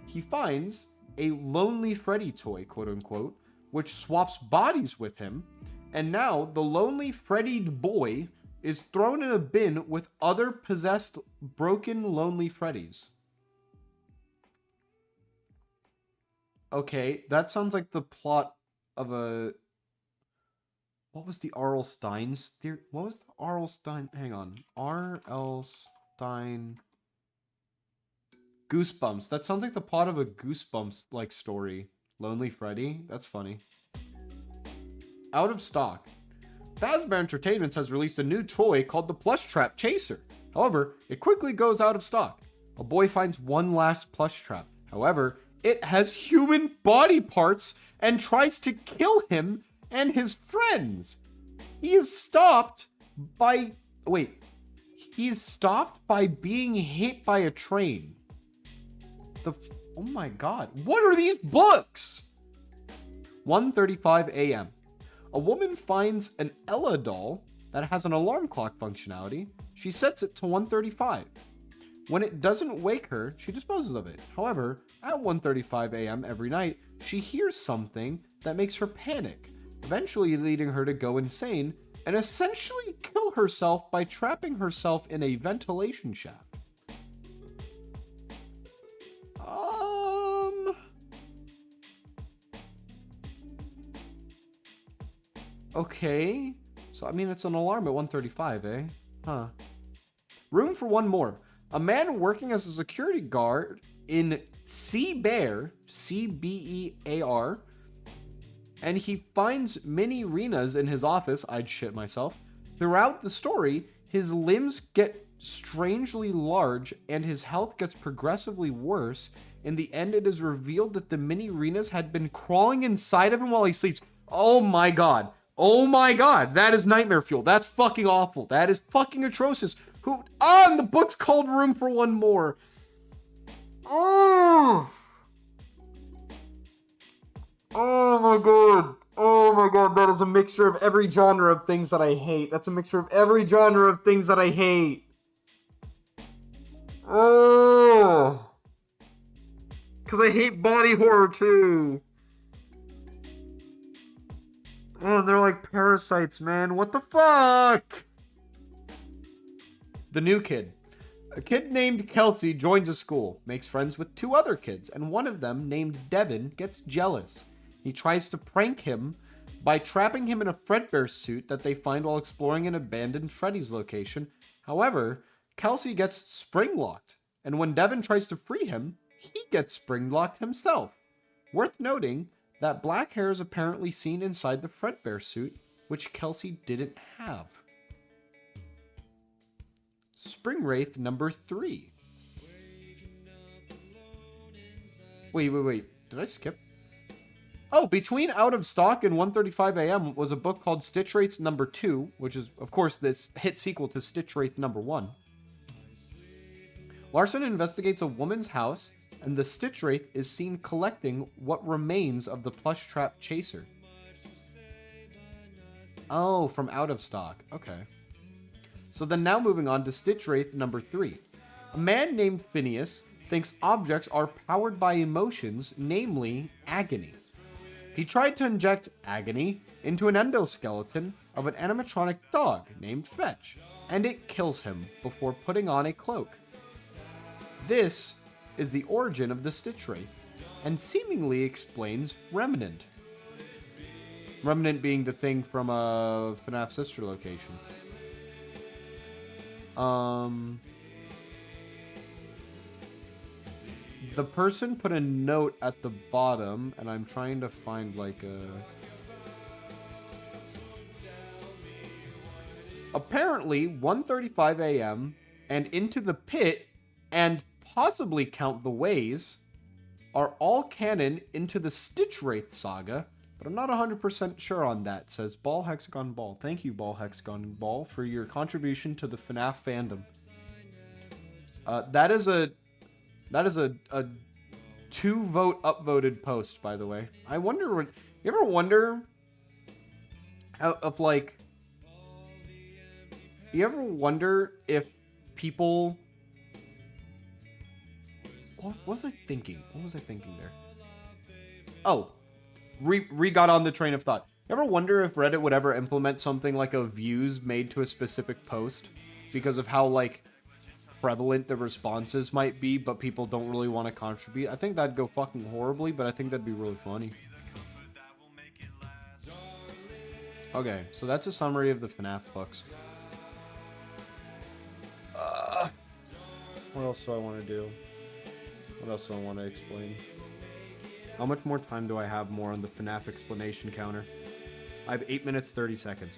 He finds a Lonely Freddy toy, quote unquote, which swaps bodies with him, and now the Lonely Freddy'd boy is thrown in a bin with other possessed, broken Lonely Freddys. Okay, that sounds like the plot of a... What was the R.L. Stein's theory? What was the R.L. Stein? Hang on. R.L. Stein... Goosebumps. That sounds like the plot of a Goosebumps-like story. Lonely Freddy? That's funny. Out of stock. Fazbear Entertainment has released a new toy called the Plush Trap Chaser. However, it quickly goes out of stock. A boy finds one last plush trap. However, it has human body parts and tries to kill him and his friends. He is stopped by... Wait. He's stopped by being hit by a train. Oh my god. What are these books? 1:35 a.m. A woman finds an Ella doll that has an alarm clock functionality. She sets it to 1:35. When it doesn't wake her, she disposes of it. However, at 1:35 a.m. every night, she hears something that makes her panic, eventually leading her to go insane and essentially kill herself by trapping herself in a ventilation shaft. Okay. So, I mean, it's an alarm at 1:35, eh? Huh. Room for one more. A man working as a security guard in Bear, C-B-E-A-R, and he finds mini Renas in his office. I'd shit myself. Throughout the story, his limbs get strangely large and his health gets progressively worse. In the end, it is revealed that the mini Renas had been crawling inside of him while he sleeps. Oh my god. Oh my god. That is nightmare fuel. That's fucking awful. That is fucking atrocious. And the book's called Room for One More. Oh my god. Oh my god, that is a mixture of every genre of things that I hate. That's a mixture of every genre of things that I hate. Oh. Because I hate body horror too. Oh, they're like parasites, man. What the fuck? The new kid. A kid named Kelsey joins a school, makes friends with two other kids, and one of them, named Devin, gets jealous. He tries to prank him by trapping him in a Fredbear suit that they find while exploring an abandoned Freddy's location. However, Kelsey gets spring-locked, and when Devin tries to free him, he gets spring-locked himself. Worth noting that black hair is apparently seen inside the Fredbear suit, which Kelsey didn't have. Spring Wraith number 3. Wait. Did I skip? Oh, between Out of Stock and 1:35 a.m. was a book called Stitch Wraith number 2, which is, of course, this hit sequel to Stitch Wraith number 1. Larson investigates a woman's house, and the Stitch Wraith is seen collecting what remains of the plush trap chaser. Oh, from Out of Stock. Okay. So then now moving on to Stitch Wraith number 3. A man named Phineas thinks objects are powered by emotions, namely agony. He tried to inject agony into an endoskeleton of an animatronic dog named Fetch, and it kills him before putting on a cloak. This is the origin of the Stitch Wraith, and seemingly explains Remnant. Remnant being the thing from a FNAF sister location. The person put a note at the bottom, and I'm trying to find like a... Apparently, 1:35 a.m. and Into the Pit, and possibly Count the Ways, are all canon into the Stitch Wraith saga, but I'm not 100% sure on that, says Ball Hexagon Ball. Thank you, Ball Hexagon Ball, for your contribution to the FNAF fandom. That is a 2-vote upvoted post, by the way. I wonder what... You ever wonder how, of like... You ever wonder if people... What was I thinking? What was I thinking there? Oh, got on the train of thought. You ever wonder if Reddit would ever implement something like a views made to a specific post because of how like prevalent the responses might be, but people don't really want to contribute? I think that'd go fucking horribly, but I think that'd be really funny. Okay, so that's a summary of the FNAF books. What else do I want to do? What else do I want to explain? How much more time do I have more on the FNAF explanation counter? I have 8 minutes, 30 seconds.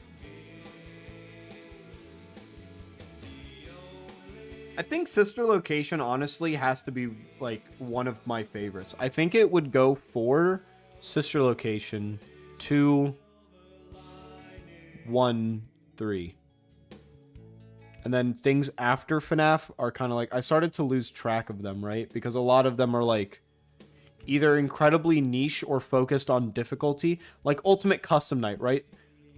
I think Sister Location honestly has to be like one of my favorites. I think it would go for Sister Location 2, 1, 3. And then things after FNAF are kind of like, I started to lose track of them, right? Because a lot of them are like either incredibly niche or focused on difficulty. Like Ultimate Custom Night, right?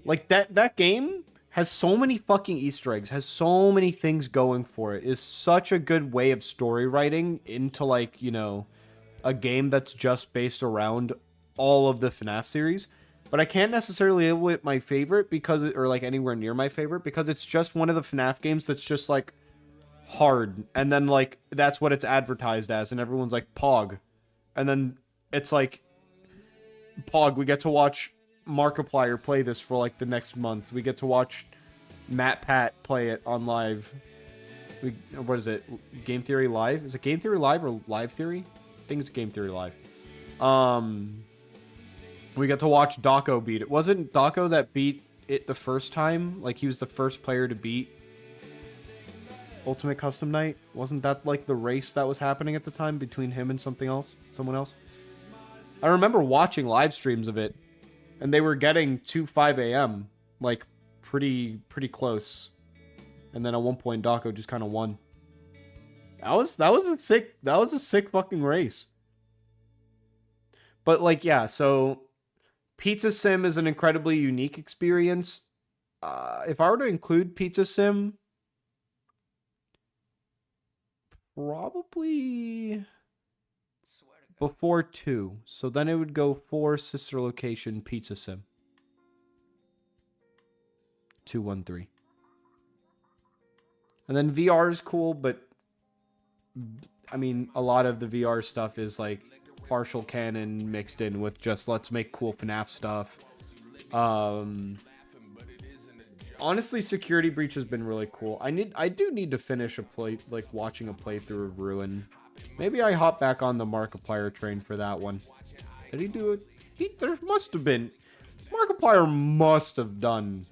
Like that game has so many fucking Easter eggs, has so many things going for it. Is such a good way of story writing into like, you know, a game that's just based around all of the FNAF series. But I can't necessarily label it my favorite because, or like anywhere near my favorite, because it's just one of the FNAF games that's just like hard. And then like, that's what it's advertised as. And everyone's like, Pog. And then it's like, Pog, we get to watch Markiplier play this for like the next month. We get to watch Matt Pat play it on live. What is it? Game Theory Live? Is it Game Theory Live or Live Theory? I think it's Game Theory Live. We got to watch Dako beat it. Wasn't Dako that beat it the first time? Like, he was the first player to beat Ultimate Custom Night? Wasn't that, like, the race that was happening at the time between him and someone else? I remember watching live streams of it, and they were getting to 5 a.m., like, pretty close. And then at one point, Dako just kind of won. That was a sick fucking race. But, like, yeah, so... Pizza Sim is an incredibly unique experience. If I were to include Pizza Sim, probably before 2. So then it would go 4 Sister Location Pizza Sim. 2, 1, 3. And then VR is cool, but I mean, a lot of the VR stuff is like partial canon mixed in with just let's make cool FNAF stuff. Honestly, Security Breach has been really cool. I do need to finish watching a playthrough of Ruin. Maybe I hop back on the Markiplier train for that one. Did he do it? There must have been. Markiplier must have done.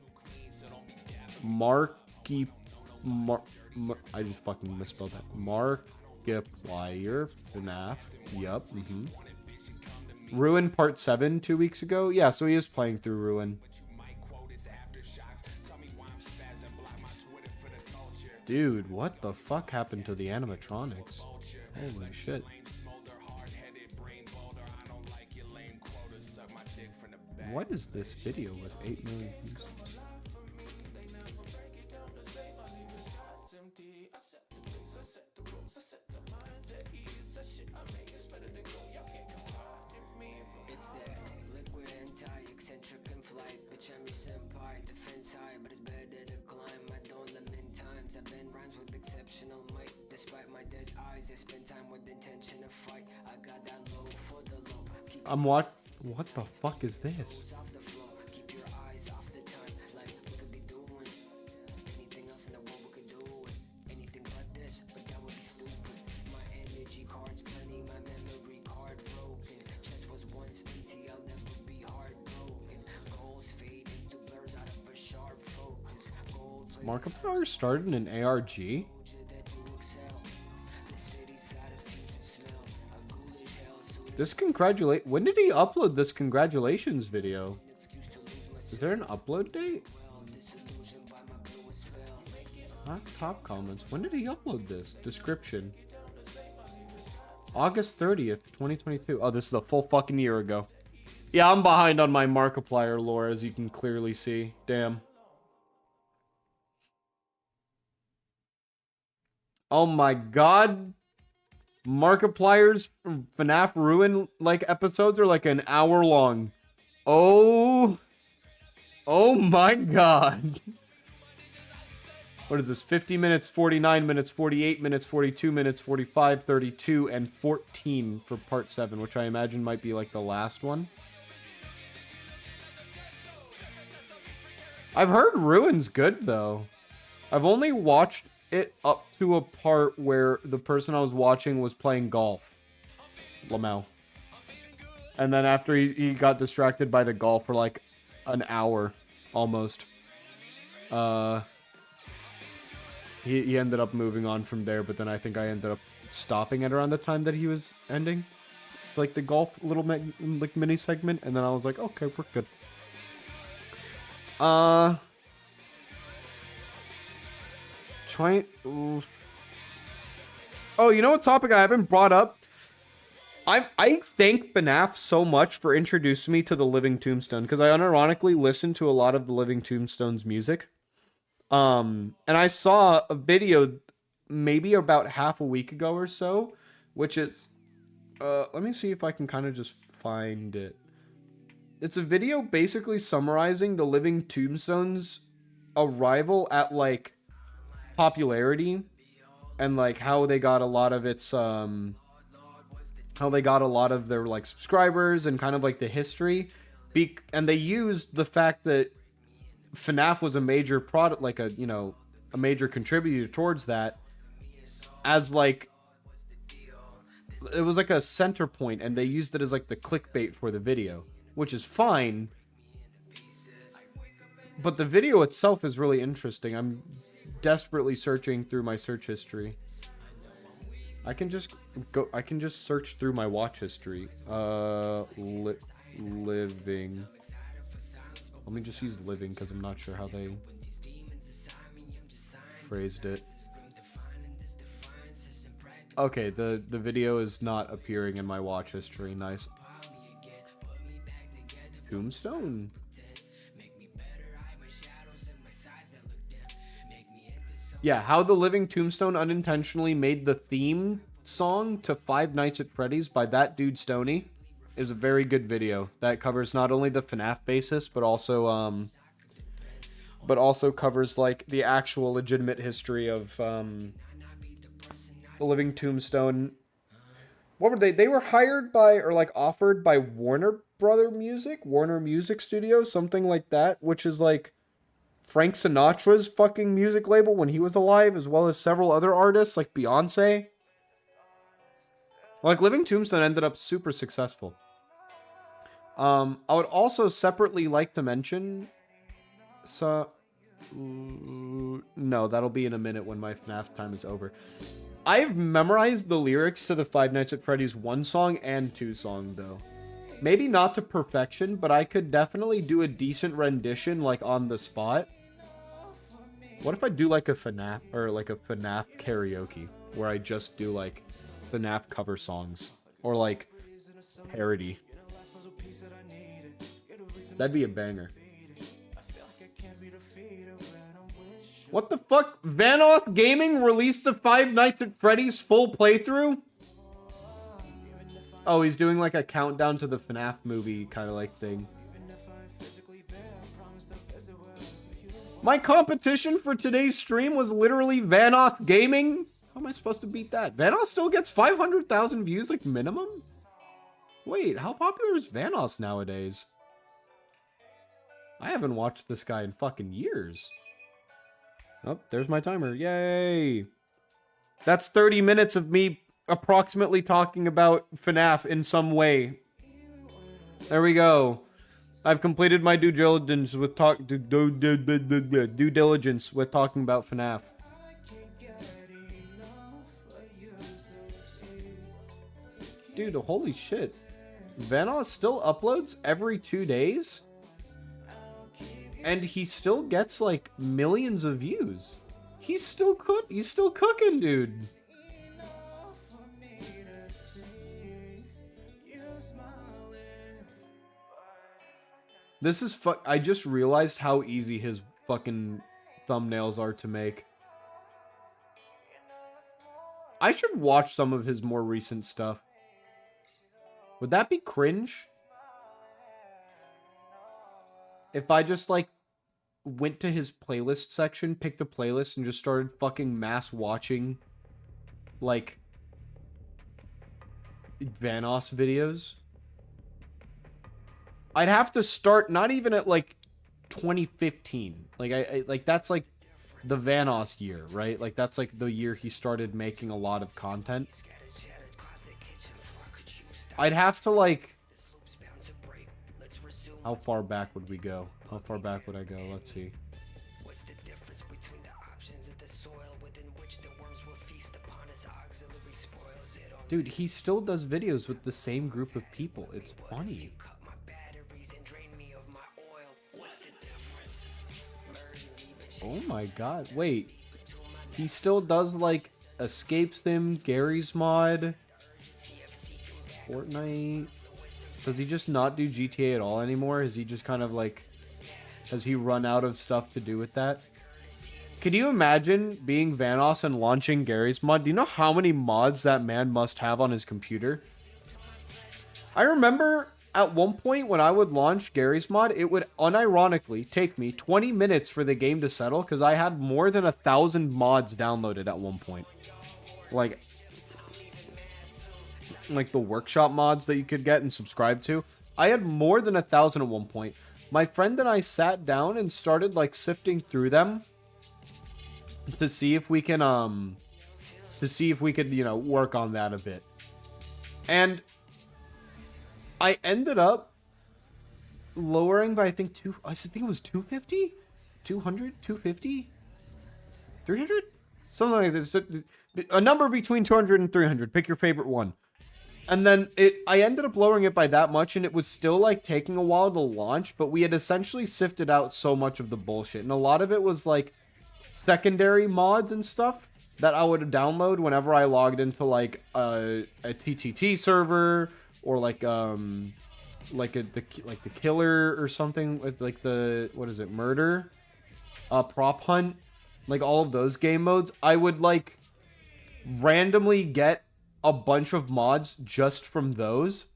I just fucking misspelled that. Markiplier. FNAF. Yup. Ruin Part 7 2 weeks ago. Yeah, so he is playing through Ruin. Dude, what the fuck happened to the animatronics? Holy shit. What is this video with 8 million views? It's that liquid anti-eccentric and flight. Bitch, I'm your senpai, defense high, but it's better to climb. I don't limit times. I've been rhymes with exceptional might. Despite my dead eyes, I spend time with intention to fight. I got that low for the low. What the fuck is this? Off the flow, keep your eyes off the time. Like we could be doing anything else in the world, we could do it. Anything but this, but that would be stupid. My energy card's plenty, my memory card broken. Chest was once empty, I'll never be heartbroken. Goals fade into blurs out of a sharp focus. Markiplier started in an ARG? When did he upload this congratulations video? Is there an upload date? Top comments. When did he upload this? Description. August 30th, 2022. Oh, this is a full fucking year ago. Yeah, I'm behind on my Markiplier lore, as you can clearly see. Damn. Oh my god. Markiplier's FNAF Ruin like episodes are like an hour long. Oh my god. What is this? 50 minutes, 49 minutes, 48 minutes, 42 minutes, 45, 32, and 14 for part 7, which I imagine might be like the last one. I've heard Ruin's good though. I've only watched it up to a part where the person I was watching was playing golf. Lamau. And then after he got distracted by the golf for like an hour almost. He ended up moving on from there, but then I think I ended up stopping it around the time that he was ending. Like the golf little mini segment, and then I was like, okay, we're good. Oh, you know what topic I haven't brought up? I thank FNAF so much for introducing me to the Living Tombstone, because I unironically listened to a lot of the Living Tombstone's music. And I saw a video maybe about half a week ago or so, which is, let me see if I can kind of just find it. It's a video basically summarizing the Living Tombstone's arrival at like popularity and like how they got a lot of its how they got a lot of their like subscribers and kind of like the history, and they used the fact that FNAF was a major product, like a major contributor towards that, as like it was like a center point, and they used it as like the clickbait for the video, which is fine, but the video itself is really interesting. I'm desperately searching through my search history. I can just search through my watch history. Living. Let me just use living because I'm not sure how they phrased it. Okay, the video is not appearing in my watch history. Nice. Tombstone. Yeah, how the Living Tombstone unintentionally made the theme song to Five Nights at Freddy's by that dude Stoney is a very good video that covers not only the FNAF basis but also covers like the actual legitimate history of the Living Tombstone. What were they? They were hired by or like offered by Warner Music Studios, something like that, which is like Frank Sinatra's fucking music label when he was alive, as well as several other artists like Beyonce. Like, Living Tombstone ended up super successful. I would also separately like to mention... So... No, that'll be in a minute when my FNAF time is over. I've memorized the lyrics to the Five Nights at Freddy's 1 song and 2 song, though. Maybe not to perfection, but I could definitely do a decent rendition, like, on the spot. What if I do, like, a FNAF, or, like, a FNAF karaoke, where I just do, like, FNAF cover songs, or, like, parody. That'd be a banger. What the fuck? Vanoss Gaming released the Five Nights at Freddy's full playthrough? Oh, he's doing like a countdown to the FNAF movie kind of like thing. My competition for today's stream was literally Vanoss Gaming. How am I supposed to beat that? Vanoss still gets 500,000 views like minimum? Wait, how popular is Vanoss nowadays? I haven't watched this guy in fucking years. Oh, there's my timer. Yay! That's 30 minutes of me approximately talking about FNAF in some way. There we go. I've completed my due diligence with talking about FNAF. Dude, holy shit. Vanoss still uploads every 2 days? And he still gets like millions of views. He's still cooking, dude. This is I just realized how easy his fucking thumbnails are to make. I should watch some of his more recent stuff. Would that be cringe? If I just, like, went to his playlist section, picked a playlist, and just started fucking mass watching, like, Vanoss videos. I'd have to start not even at, like, 2015. Like, like, that's, like, the Vanoss year, right? Like, that's, like, the year he started making a lot of content. I'd have to, like... How far back would we go? How far back would I go? Let's see. Dude, he still does videos with the same group of people. It's funny. Oh my god. Wait. He still does, like, Escape Sim, Gary's Mod, Fortnite... Does he just not do GTA at all anymore? Is he just kind of like... Has he run out of stuff to do with that? Could you imagine being Vanoss and launching Gary's Mod? Do you know how many mods that man must have on his computer? I remember at one point when I would launch Gary's Mod, it would unironically take me 20 minutes for the game to settle because I had more than 1,000 mods downloaded at one point. Like the workshop mods that you could get and subscribe to. I had more than 1,000 at one point. My friend and I sat down and started like sifting through them to see if we can you know, work on that a bit. And I ended up lowering by I think it was 250, 200, 250, 300, something like this. A number between 200 and 300. Pick your favorite one. And then I ended up lowering it by that much, and it was still, like, taking a while to launch, but we had essentially sifted out so much of the bullshit. And a lot of it was, like, secondary mods and stuff that I would download whenever I logged into, like, a TTT server, or, like the killer or something, with, like, the, what is it, murder? Prop hunt? Like, all of those game modes. I would, like, randomly get a bunch of mods just from those.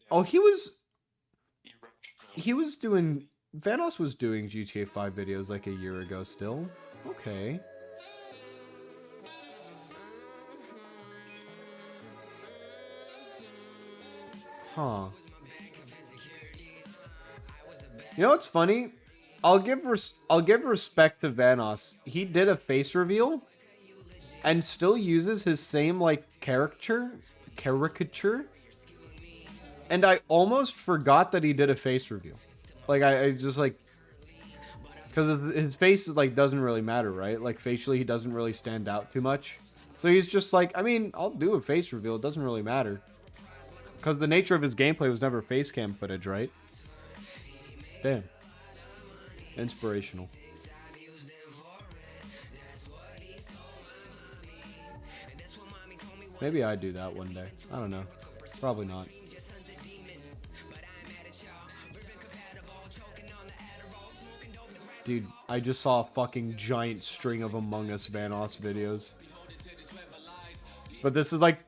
Oh, he was doing... Vanoss was doing GTA 5 videos like a year ago still. Okay. Huh. You know what's funny? I'll give respect to Vanoss. He did a face reveal, and still uses his same like caricature. And I almost forgot that he did a face reveal. Like I just like, because his face is like doesn't really matter, right? Like facially, he doesn't really stand out too much. So he's just like, I mean, I'll do a face reveal. It doesn't really matter. Because the nature of his gameplay was never face cam footage, right? Damn. Inspirational. Maybe I do that one day. I don't know. Probably not. Dude, I just saw a fucking giant string of Among Us Vanoss videos. But this is like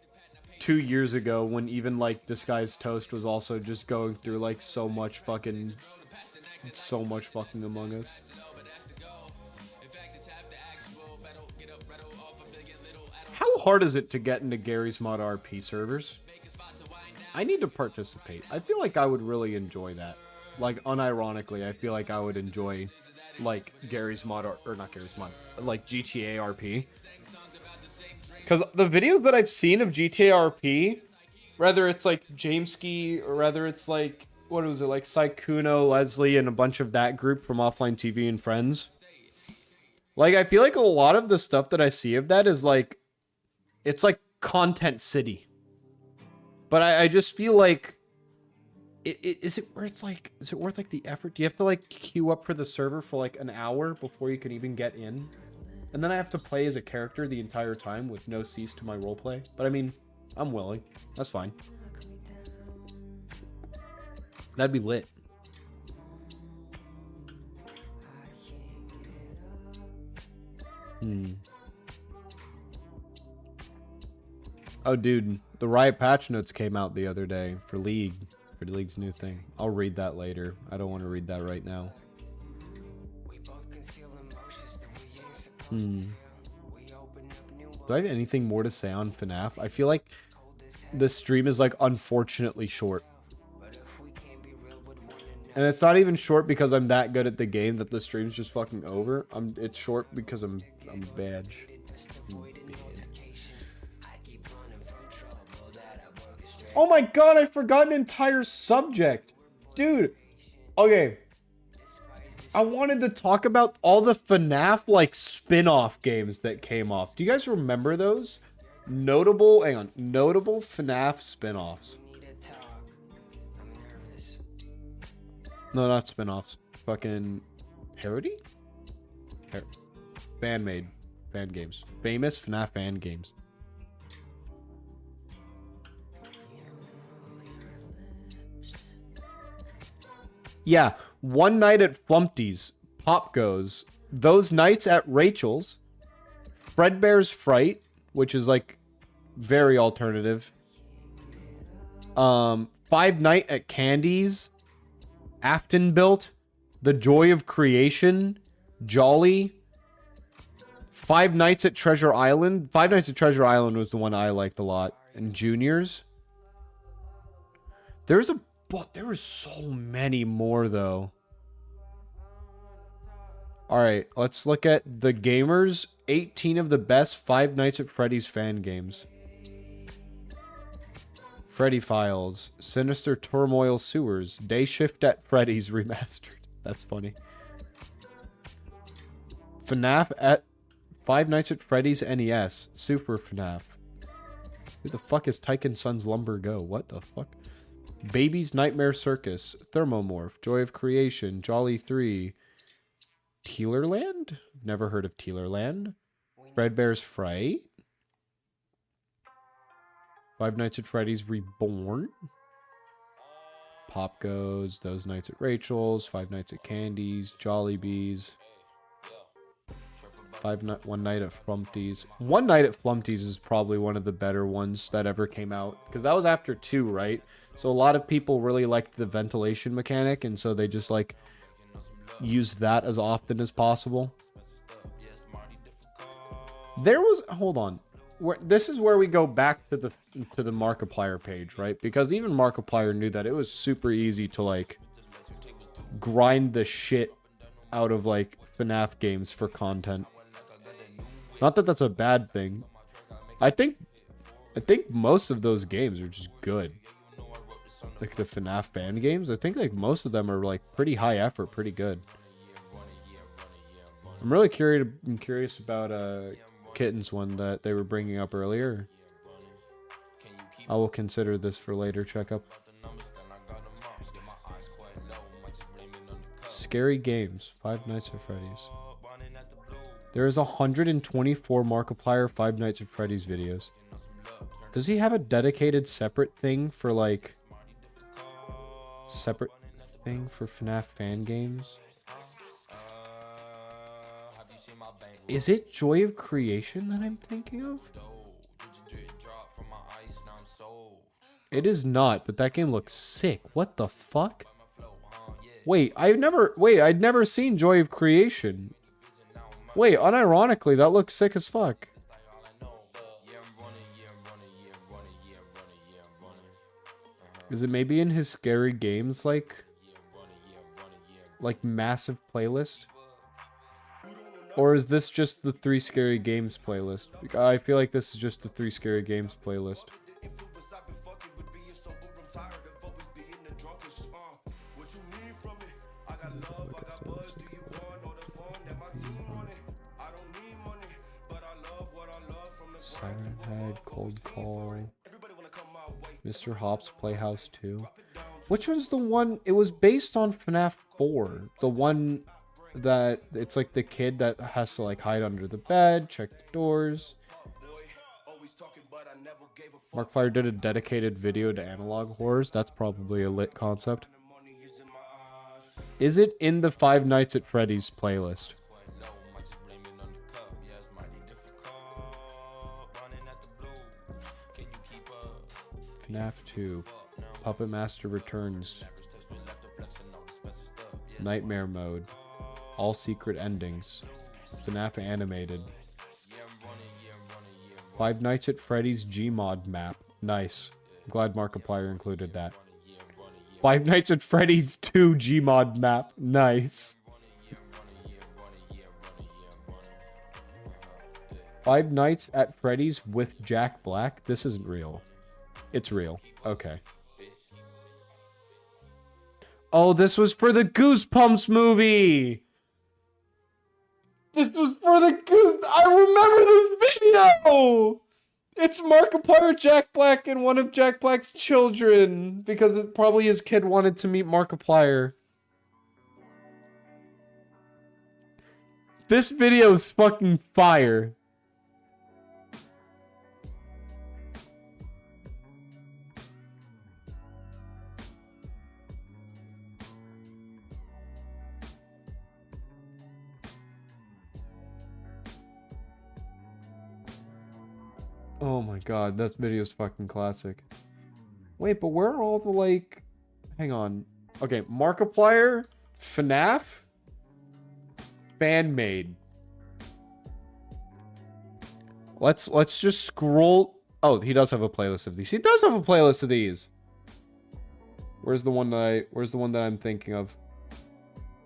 2 years ago when even like Disguised Toast was also just going through like so much fucking Among Us. How hard is it to get into Gary's Mod RP servers? I need to participate. I feel like I would really enjoy that. Like, unironically, I feel like I would enjoy, like, Gary's Mod, or not Gary's Mod, like GTA RP. Because the videos that I've seen of GTA RP, whether it's like Jameski, or whether it's like, what was it, like Saikuno, Leslie, and a bunch of that group from Offline TV and Friends. Like, I feel like a lot of the stuff that I see of that is like, it's like Content City. But I just feel like, is it worth like the effort? Do you have to like queue up for the server for like an hour before you can even get in? And then I have to play as a character the entire time with no cease to my roleplay. But I mean, I'm willing. That's fine. That'd be lit. Oh, dude, the Riot patch notes came out the other day for League, for the League's new thing. I'll read that later. I don't want to read that right now. Do I have anything more to say on FNAF? I feel like the stream is like unfortunately short. And it's not even short because I'm that good at the game that the stream's just fucking over. It's short because I'm bad. Oh my god, I forgot an entire subject. Dude, okay. I wanted to talk about all the FNAF, like, spin-off games that came off. Do you guys remember those? Notable FNAF spin-offs. No, not spin-offs. Fucking parody? Fan-made. Fan games. Famous FNAF fan games. Yeah, One Night at Flumpty's, Pop Goes, Those Nights at Rachel's, Fredbear's Fright, which is like very alternative. Five Night at Candy's, Afton Built, The Joy of Creation, Jolly, Five Nights at Treasure Island. Five Nights at Treasure Island was the one I liked a lot. And Juniors. But there were so many more, though. Alright, let's look at the gamers. 18 of the best Five Nights at Freddy's fan games. Freddy Files. Sinister Turmoil Sewers. Day Shift at Freddy's Remastered. That's funny. FNAF at Five Nights at Freddy's NES. Super FNAF. Who the fuck is Tyken Son's Lumber Go? What the fuck? Baby's Nightmare Circus, Thermomorph, Joy of Creation, Jolly 3, Tealerland? Never heard of Tealerland. Fredbear's Fright. Five Nights at Freddy's Reborn. Pop Goes, Those Nights at Rachel's, Five Nights at Candy's, Jolly Bees. One Night at Flumpty's. One Night at Flumpty's is probably one of the better ones that ever came out. Because that was after 2, right? So a lot of people really liked the ventilation mechanic. And so they just like used that as often as possible. There was... Hold on. This is where we go back to the Markiplier page, right? Because even Markiplier knew that it was super easy to like grind the shit out of like FNAF games for content. Not that that's a bad thing. I think most of those games are just good. Like the FNAF fan games, I think like most of them are like pretty high effort, pretty good. I'm really curious about Kitten's one that they were bringing up earlier. I will consider this for later checkup. Scary games, Five Nights at Freddy's. There is 124 Markiplier Five Nights at Freddy's videos. Does he have a dedicated separate thing for like separate thing for FNAF fan games? Is it Joy of Creation that I'm thinking of? It is not, but that game looks sick. What the fuck? Wait, I'd never seen Joy of Creation. Wait, unironically, that looks sick as fuck. Is it maybe in his scary games like massive playlist? Or is this just the 3 scary games playlist? I feel like this is just the 3 scary games playlist. Siren Head, Cold Call, Mr. Hop's Playhouse 2. Which one's the one? It was based on FNAF 4. The one that it's like the kid that has to like hide under the bed, check the doors. Markiplier did a dedicated video to analog horrors. That's probably a lit concept. Is it in the Five Nights at Freddy's playlist? FNAF 2, Puppet Master Returns, Nightmare Mode, All Secret Endings, FNAF Animated, Five Nights at Freddy's Gmod map. Nice. I'm glad Markiplier included that. Five Nights at Freddy's 2 Gmod map. Nice. Five Nights at Freddy's with Jack Black. This isn't real. It's real. Okay. Oh, this was for the Goosebumps movie! This was for the Goose... I remember this video! It's Markiplier, Jack Black, and one of Jack Black's children. Because it, probably his kid wanted to meet Markiplier. This video is fucking fire. Oh my god, that video's fucking classic. Wait, but where are all the, like... Hang on. Okay, Markiplier, FNAF, fan-made. Let's just scroll... Oh, he does have a playlist of these. He does have a playlist of these! Where's the one that I'm thinking of?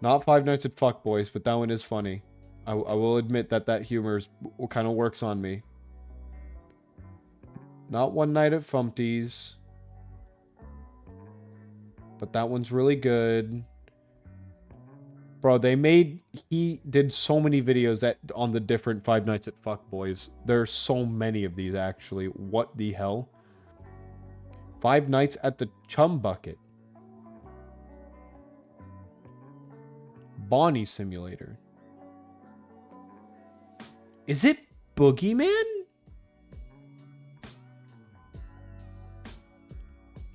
Not Five Nights at Fuckboys, but that one is funny. I will admit that humor kind of works on me. Not One Night at Fumpty's. But that one's really good. Bro, he did so many videos on the different Five Nights at Fuckboys. There are so many of these, actually. What the hell? Five Nights at the Chum Bucket. Bonnie Simulator. Is it Boogeyman?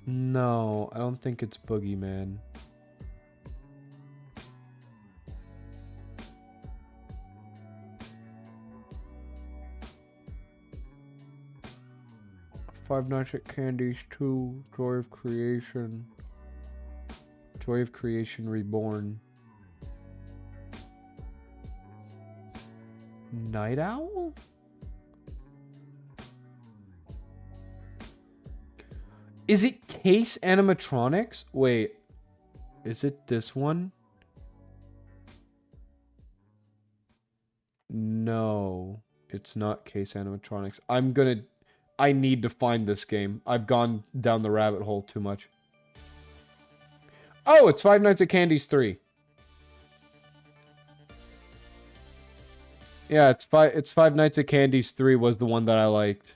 No, I don't think it's Boogeyman. Five Nights at Candy's 2, Joy of Creation. Joy of Creation Reborn. Night Owl? Is it Case Animatronics? Wait. Is it this one? No. It's not Case Animatronics. I need to find this game. I've gone down the rabbit hole too much. Oh, it's Five Nights at Candy's 3. Yeah, it's Five Nights at Candy's 3 was the one that I liked.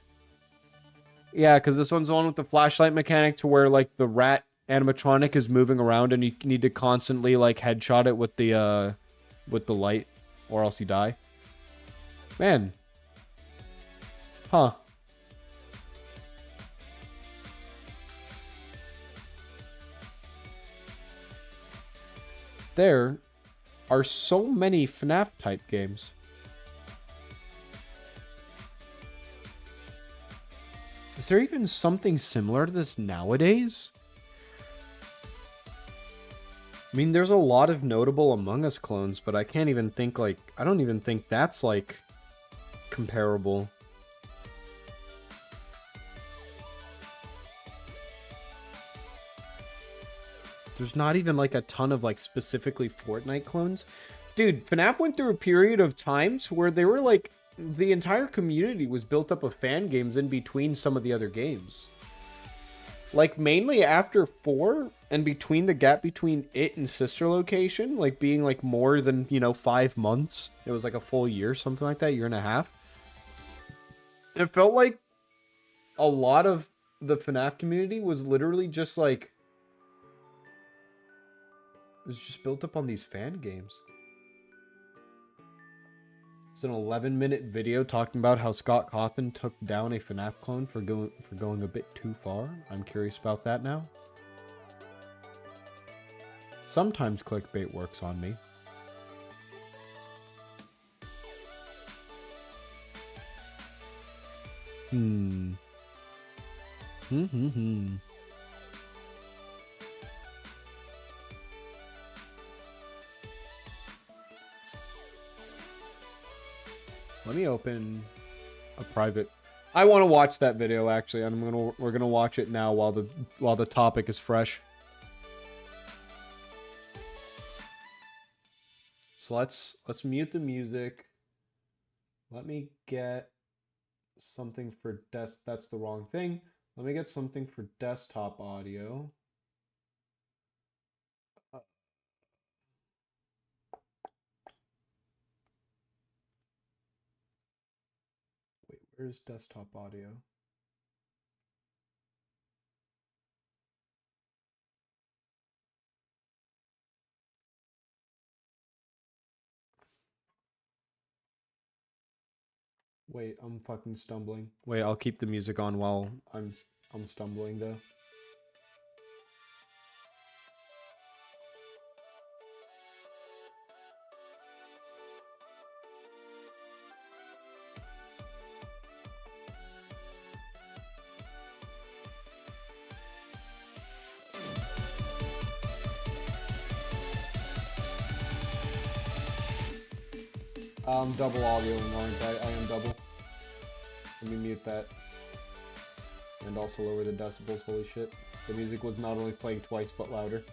Yeah, because this one's the one with the flashlight mechanic to where, like, the rat animatronic is moving around and you need to constantly, like, headshot it with the light or else you die. Man. Huh. There are so many FNAF type games. Is there even something similar to this nowadays? I mean, there's a lot of notable Among Us clones, but I can't even think, like, I don't even think that's, like, comparable. There's not even, like, a ton of, like, specifically Fortnite clones. Dude, FNAF went through a period of times where they were, like, the entire community was built up of fan games in between some of the other games. Like, mainly after 4, and between the gap between it and Sister Location, like, being, like, more than, 5 months. It was, like, a full year, something like that, year and a half. It felt like a lot of the FNAF community was literally just, like, it was just built up on these fan games. It's an 11-minute video talking about how Scott Cawthon took down a FNAF clone for going a bit too far. I'm curious about that now. Sometimes clickbait works on me. Let me open a private. I want to watch that video actually. We're gonna watch it now while the topic is fresh. So let's mute the music. Let me get something for that's the wrong thing. Let me get something for desktop audio. Wait, where's desktop audio? Wait, I'm fucking stumbling. Wait, I'll keep the music on while I'm stumbling though. I'm double audioing, aren't I? I am double. Let me mute that. And also lower the decibels, holy shit. The music was not only playing twice, but louder.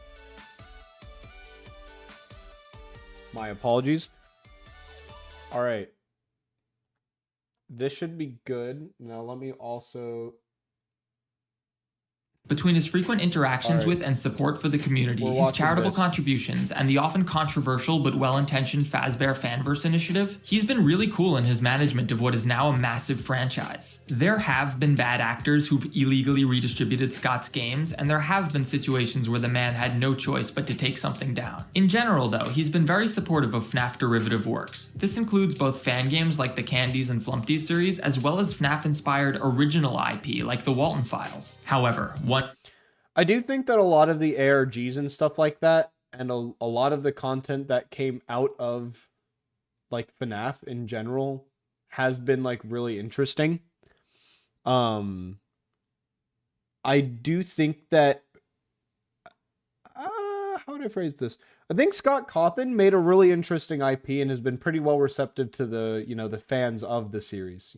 My apologies. Alright. This should be good. Now let me also... Between his frequent interactions with and support for the community, his charitable contributions, and the often controversial but well-intentioned Fazbear Fanverse initiative, he's been really cool in his management of what is now a massive franchise. There have been bad actors who've illegally redistributed Scott's games, and there have been situations where the man had no choice but to take something down. In general, though, he's been very supportive of FNAF derivative works. This includes both fan games like the Candies and Flumpties series, as well as FNAF-inspired original IP like the Walton Files. However, I do think that a lot of the ARGs and stuff like that, and a lot of the content that came out of, like, FNAF in general, has been, like, really interesting. I do think that... how would I phrase this? I think Scott Cawthon made a really interesting IP and has been pretty well receptive to the, the fans of the series,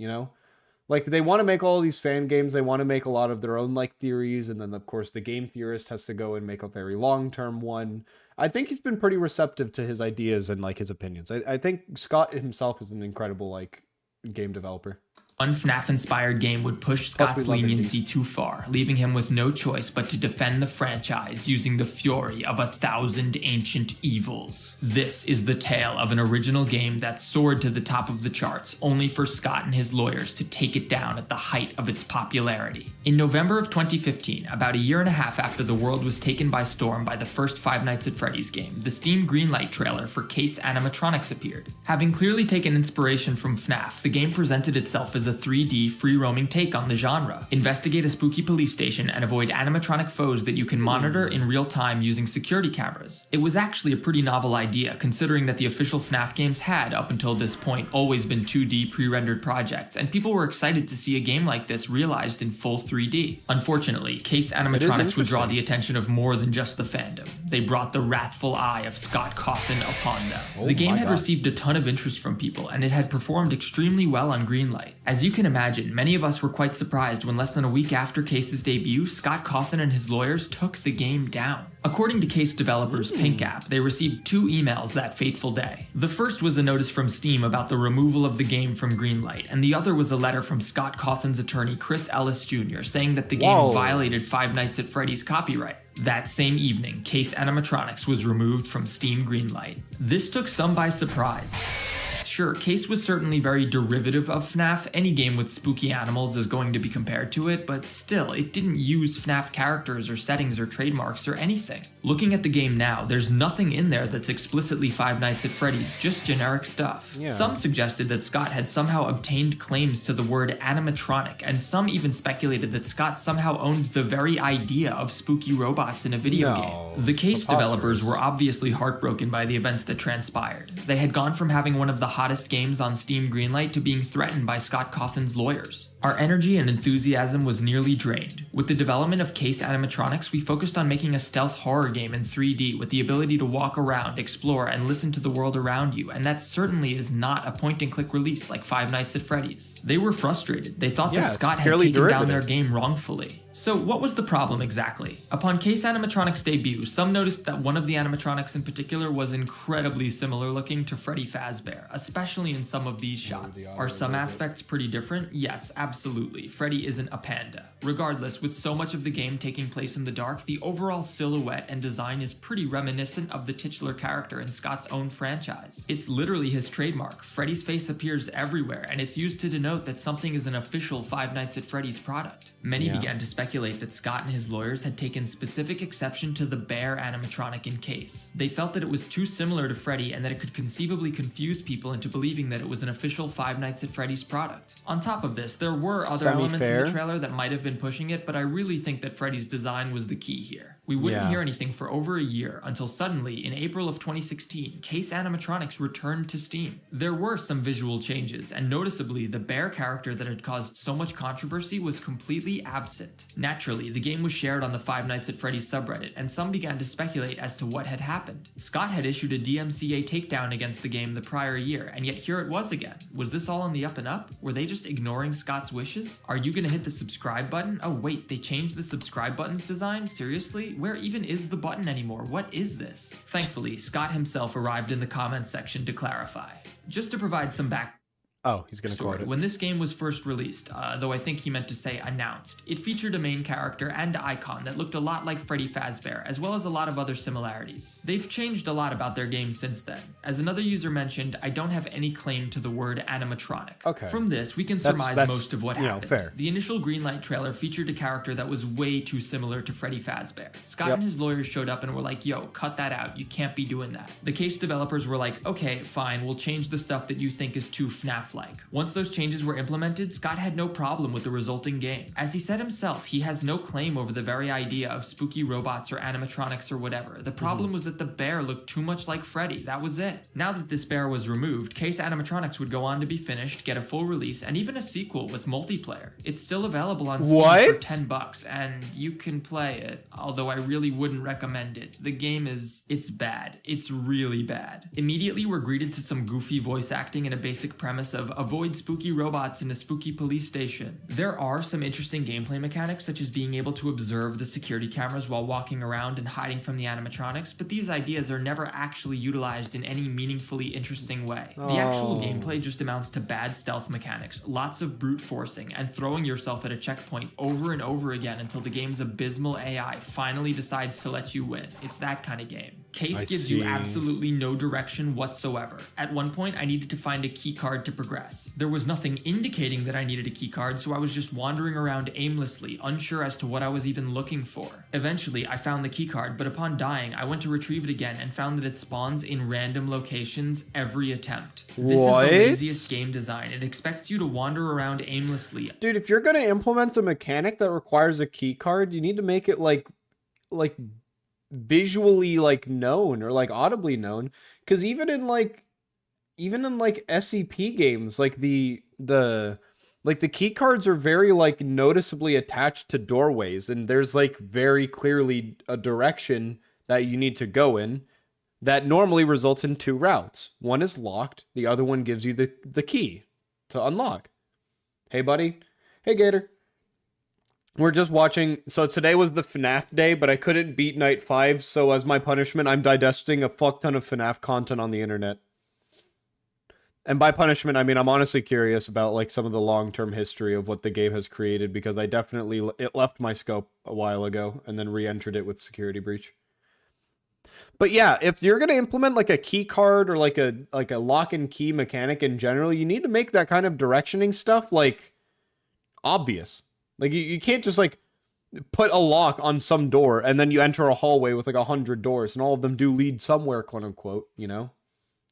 Like, they want to make all these fan games, they want to make a lot of their own, like, theories, and then, of course, the game theorist has to go and make a very long-term one. I think he's been pretty receptive to his ideas and, like, his opinions. I think Scott himself is an incredible, like, game developer. One FNAF-inspired game would push Scott's leniency too far, leaving him with no choice but to defend the franchise using the fury of 1,000 ancient evils. This is the tale of an original game that soared to the top of the charts, only for Scott and his lawyers to take it down at the height of its popularity. In November of 2015, about a year and a half after the world was taken by storm by the first Five Nights at Freddy's game, the Steam Greenlight trailer for Case Animatronics appeared. Having clearly taken inspiration from FNAF, the game presented itself as a 3D free-roaming take on the genre. Investigate a spooky police station and avoid animatronic foes that you can monitor in real time using security cameras. It was actually a pretty novel idea, considering that the official FNAF games had, up until this point, always been 2D pre-rendered projects, and people were excited to see a game like this realized in full 3D. Unfortunately, Case Animatronics would draw the attention of more than just the fandom. They brought the wrathful eye of Scott Cawthon upon them. The game had received a ton of interest from people, and it had performed extremely well on Greenlight. As you can imagine, many of us were quite surprised when less than a week after Case's debut, Scott Cawthon and his lawyers took the game down. According to Case developers Pink App, they received 2 emails that fateful day. The first was a notice from Steam about the removal of the game from Greenlight, and the other was a letter from Scott Cawthon's attorney Chris Ellis Jr. saying that the game violated Five Nights at Freddy's copyright. That same evening, Case Animatronics was removed from Steam Greenlight. This took some by surprise. Sure, Case was certainly very derivative of FNAF. Any game with spooky animals is going to be compared to it, but still, it didn't use FNAF characters or settings or trademarks or anything. Looking at the game now, there's nothing in there that's explicitly Five Nights at Freddy's, just generic stuff. Yeah. Some suggested that Scott had somehow obtained claims to the word animatronic, and some even speculated that Scott somehow owned the very idea of spooky robots in a video game. The Case developers were obviously heartbroken by the events that transpired. They had gone from having one of the hottest games on Steam Greenlight to being threatened by Scott Cawthon's lawyers. Our energy and enthusiasm was nearly drained. With the development of Case Animatronics, we focused on making a stealth horror game in 3D with the ability to walk around, explore, and listen to the world around you, and that certainly is not a point-and-click release like Five Nights at Freddy's. They were frustrated. They thought that Scott had taken down their game wrongfully. So what was the problem exactly? Upon Case Animatronics' debut, some noticed that one of the animatronics in particular was incredibly similar looking to Freddy Fazbear, especially in some of these shots. Are some aspects pretty different? Yes, absolutely. Freddy isn't a panda. Regardless, with so much of the game taking place in the dark, the overall silhouette and design is pretty reminiscent of the titular character in Scott's own franchise. It's literally his trademark. Freddy's face appears everywhere, and it's used to denote that something is an official Five Nights at Freddy's product. Many began to speculate that Scott and his lawyers had taken specific exception to the bear animatronic in Case. They felt that it was too similar to Freddy and that it could conceivably confuse people into believing that it was an official Five Nights at Freddy's product. On top of this, there were other elements in the trailer that might have been pushing it, but I really think that Freddy's design was the key here. We wouldn't hear anything for over a year until suddenly, in April of 2016, Case Animatronics returned to Steam. There were some visual changes, and noticeably, the bear character that had caused so much controversy was completely absent. Naturally, the game was shared on the Five Nights at Freddy's subreddit, and some began to speculate as to what had happened. Scott had issued a DMCA takedown against the game the prior year, and yet here it was again. Was this all on the up and up? Were they just ignoring Scott's wishes? Are you gonna hit the subscribe button? Oh wait, they changed the subscribe button's design? Seriously? Where even is the button anymore? What is this? Thankfully, Scott himself arrived in the comments section to clarify. Just to provide some he's gonna quote it. When this game was first released, though I think he meant to say announced, it featured a main character and icon that looked a lot like Freddy Fazbear, as well as a lot of other similarities. They've changed a lot about their game since then. As another user mentioned, I don't have any claim to the word animatronic. Okay. From this, we can surmise most of what happened. Fair. The initial Greenlight trailer featured a character that was way too similar to Freddy Fazbear. Scott and his lawyers showed up and were like, yo, cut that out, you can't be doing that. The Case developers were like, okay, fine, we'll change the stuff that you think is too FNAF-like. Once those changes were implemented, Scott had no problem with the resulting game. As he said himself, he has no claim over the very idea of spooky robots or animatronics or whatever. The problem was that the bear looked too much like Freddy. That was it. Now that this bear was removed, Case Animatronics would go on to be finished, get a full release, and even a sequel with multiplayer. It's still available on Steam for $10, and you can play it, although I really wouldn't recommend it. The game it's bad. It's really bad. Immediately, we're greeted to some goofy voice acting and a basic premise of of avoid spooky robots in a spooky police station. There are some interesting gameplay mechanics, such as being able to observe the security cameras while walking around and hiding from the animatronics, but these ideas are never actually utilized in any meaningfully interesting way. The actual gameplay just amounts to bad stealth mechanics, lots of brute forcing, and throwing yourself at a checkpoint over and over again until the game's abysmal AI finally decides to let you win. It's that kind of game. Case gives you absolutely no direction whatsoever. At one point, I needed to find a key card to progress. There was nothing indicating that I needed a key card, so I was just wandering around aimlessly, unsure as to what I was even looking for. Eventually, I found the key card, but upon dying, I went to retrieve it again and found that it spawns in random locations every attempt. This is the laziest game design. It expects you to wander around aimlessly. Dude, if you're gonna implement a mechanic that requires a key card, you need to make it like visually like known or like audibly known, because even in like SCP games, like the key cards are very like noticeably attached to doorways, and there's like very clearly a direction that you need to go in that normally results in 2 routes. One is locked, the other one gives you the key to unlock. Hey buddy. Hey Gator. We're just watching, so today was the FNAF day, but I couldn't beat Night 5, so as my punishment, I'm digesting a fuck ton of FNAF content on the internet. And by punishment, I mean I'm honestly curious about like some of the long-term history of what the game has created, because I definitely, it left my scope a while ago, and then re-entered it with Security Breach. But yeah, if you're going to implement like a key card or like a lock and key mechanic in general, you need to make that kind of directioning stuff like obvious. Like you can't just like put a lock on some door and then you enter a hallway with like 100 doors and all of them do lead somewhere, quote unquote, you know?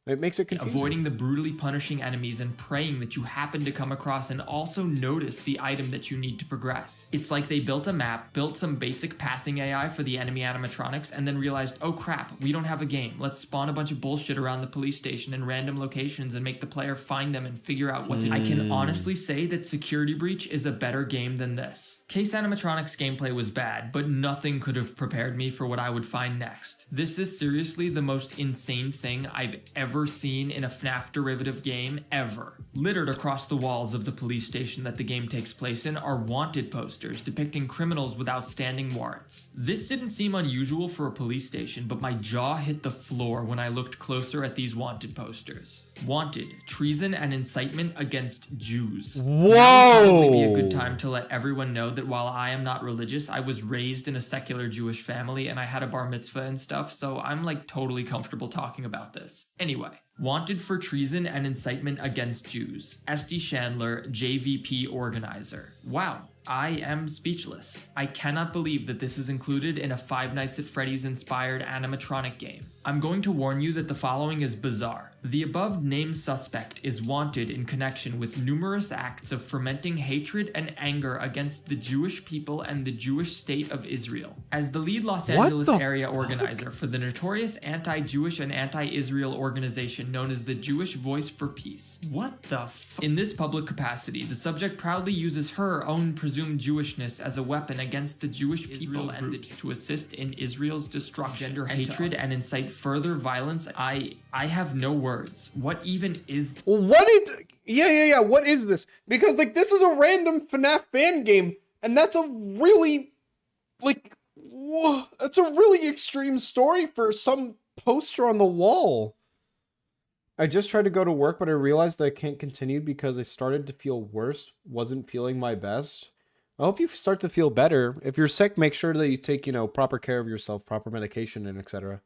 It makes it confusing. Avoiding the brutally punishing enemies and praying that you happen to come across and also notice the item that you need to progress. It's like they built a map, built some basic pathing AI for the enemy animatronics, and then realized, oh crap, we don't have a game. Let's spawn a bunch of bullshit around the police station in random locations and make the player find them and figure out what to do. I can honestly say that Security Breach is a better game than this. Case Animatronics gameplay was bad, but nothing could have prepared me for what I would find next. This is seriously the most insane thing I've ever seen in a FNAF derivative game ever. Littered across the walls of the police station that the game takes place in are wanted posters depicting criminals with outstanding warrants. This didn't seem unusual for a police station, but my jaw hit the floor when I looked closer at these wanted posters. Wanted, treason and incitement against Jews. Whoa! Now would probably be a good time to let everyone know that while I am not religious, I was raised in a secular Jewish family and I had a bar mitzvah and stuff, so I'm like totally comfortable talking about this. Anyway, wanted for treason and incitement against Jews. SD Chandler, JVP organizer. Wow. I am speechless. I cannot believe that this is included in a Five Nights at Freddy's inspired animatronic game. I'm going to warn you that the following is bizarre. The above named suspect is wanted in connection with numerous acts of fermenting hatred and anger against the Jewish people and the Jewish state of Israel. As the lead Los Angeles area organizer for the notorious anti-Jewish and anti-Israel organization known as the Jewish Voice for Peace. What the f? In this public capacity, the subject proudly uses her own presumed Jewishness as a weapon against the Jewish people and groups to assist in Israel's destruction, gender hatred, and incite further violence. I have no words. What even is... Well, yeah. What is this? Because, like, this is a random FNAF fan game, and that's a really, like, that's a really extreme story for some poster on the wall. I just tried to go to work, but I realized that I can't continue because I started to feel worse, wasn't feeling my best. I hope you start to feel better. If you're sick, make sure that you take, proper care of yourself, proper medication, and etc.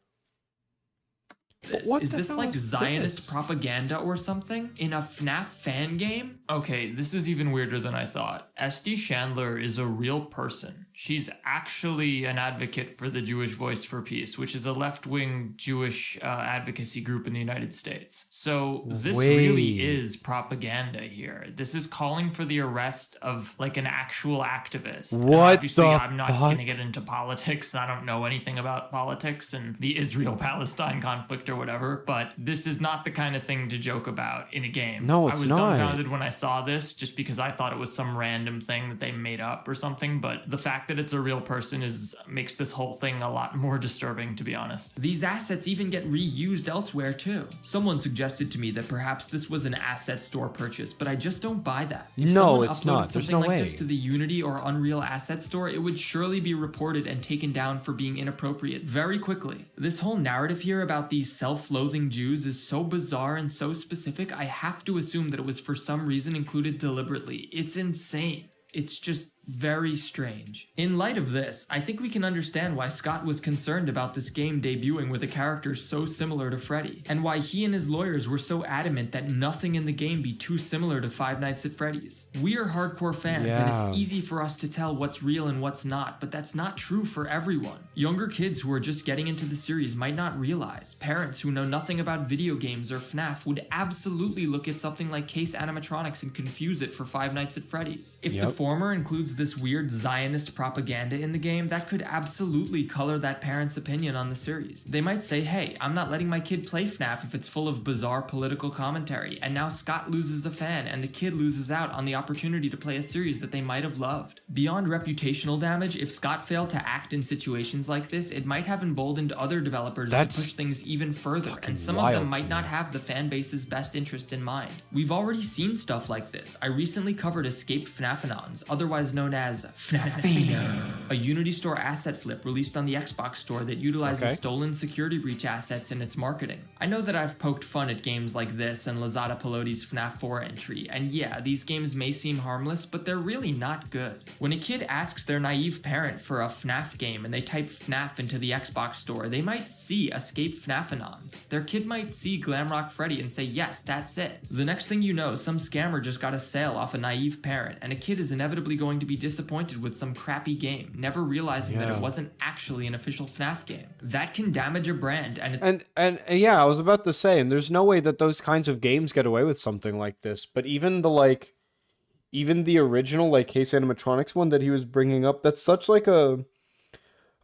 Is this like Zionist propaganda or something? In a FNAF fan game? Okay, this is even weirder than I thought. SD Chandler is a real person. She's actually an advocate for the Jewish Voice for Peace, which is a left-wing Jewish advocacy group in the United States. So this really is propaganda here. This is calling for the arrest of like an actual activist. What obviously, the I'm not fuck? going to get into politics. I don't know anything about politics and the Israel-Palestine conflict or whatever, but this is not the kind of thing to joke about in a game. No, it's I was not. dumbfounded when I saw this just because I thought it was some random random thing that they made up or something, but the fact that it's a real person makes this whole thing a lot more disturbing, to be honest. These assets even get reused elsewhere too. Someone suggested to me that perhaps this was an asset store purchase, but I just don't buy that. If No, it's uploaded not. There's something no like way. this to the Unity or Unreal Asset Store, it would surely be reported and taken down for being inappropriate very quickly. This whole narrative here about these self-loathing Jews is so bizarre and so specific, I have to assume that it was for some reason included deliberately. It's insane. It's just very strange. In light of this, I think we can understand why Scott was concerned about this game debuting with a character so similar to Freddy, and why he and his lawyers were so adamant that nothing in the game be too similar to Five Nights at Freddy's. We are hardcore fans, and it's easy for us to tell what's real and what's not, but that's not true for everyone. Younger kids who are just getting into the series might not realize. Parents who know nothing about video games or FNAF would absolutely look at something like Case Animatronics and confuse it for Five Nights at Freddy's. If the former includes this weird Zionist propaganda in the game, that could absolutely color that parent's opinion on the series. They might say, hey, I'm not letting my kid play FNAF if it's full of bizarre political commentary, and now Scott loses a fan and the kid loses out on the opportunity to play a series that they might have loved. Beyond reputational damage, if Scott failed to act in situations like this, it might have emboldened other developers to push things even further, and some of them might not have the fan base's best interest in mind. We've already seen stuff like this. I recently covered Escaped FNAFinons, otherwise known as FNAFino, a Unity Store asset flip released on the Xbox Store that utilizes stolen security breach assets in its marketing. I know that I've poked fun at games like this and Lazada Pelotti's FNAF 4 entry, and yeah, these games may seem harmless, but they're really not good. When a kid asks their naive parent for a FNAF game and they type FNAF into the Xbox Store, they might see Escape FNAFinons. Their kid might see Glamrock Freddy and say, yes, that's it. The next thing you know, some scammer just got a sale off a naive parent, and a kid is inevitably going to be disappointed with some crappy game, never realizing that it wasn't actually an official FNAF game. That can damage a brand, and yeah, I was about to say, and there's no way that those kinds of games get away with something like this. But even the original like Case Animatronics one that he was bringing up, that's such like a.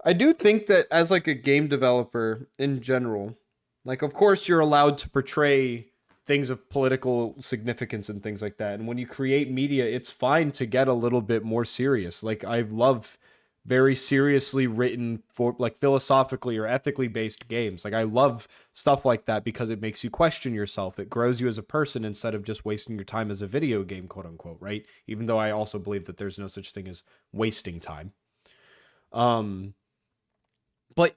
I do think that as like a game developer in general, like of course you're allowed to portray things of political significance and things like that. And when you create media, it's fine to get a little bit more serious. Like I love very seriously written for like philosophically or ethically based games. Like I love stuff like that because it makes you question yourself. It grows you as a person instead of just wasting your time as a video game, quote unquote, right? Even though I also believe that there's no such thing as wasting time. But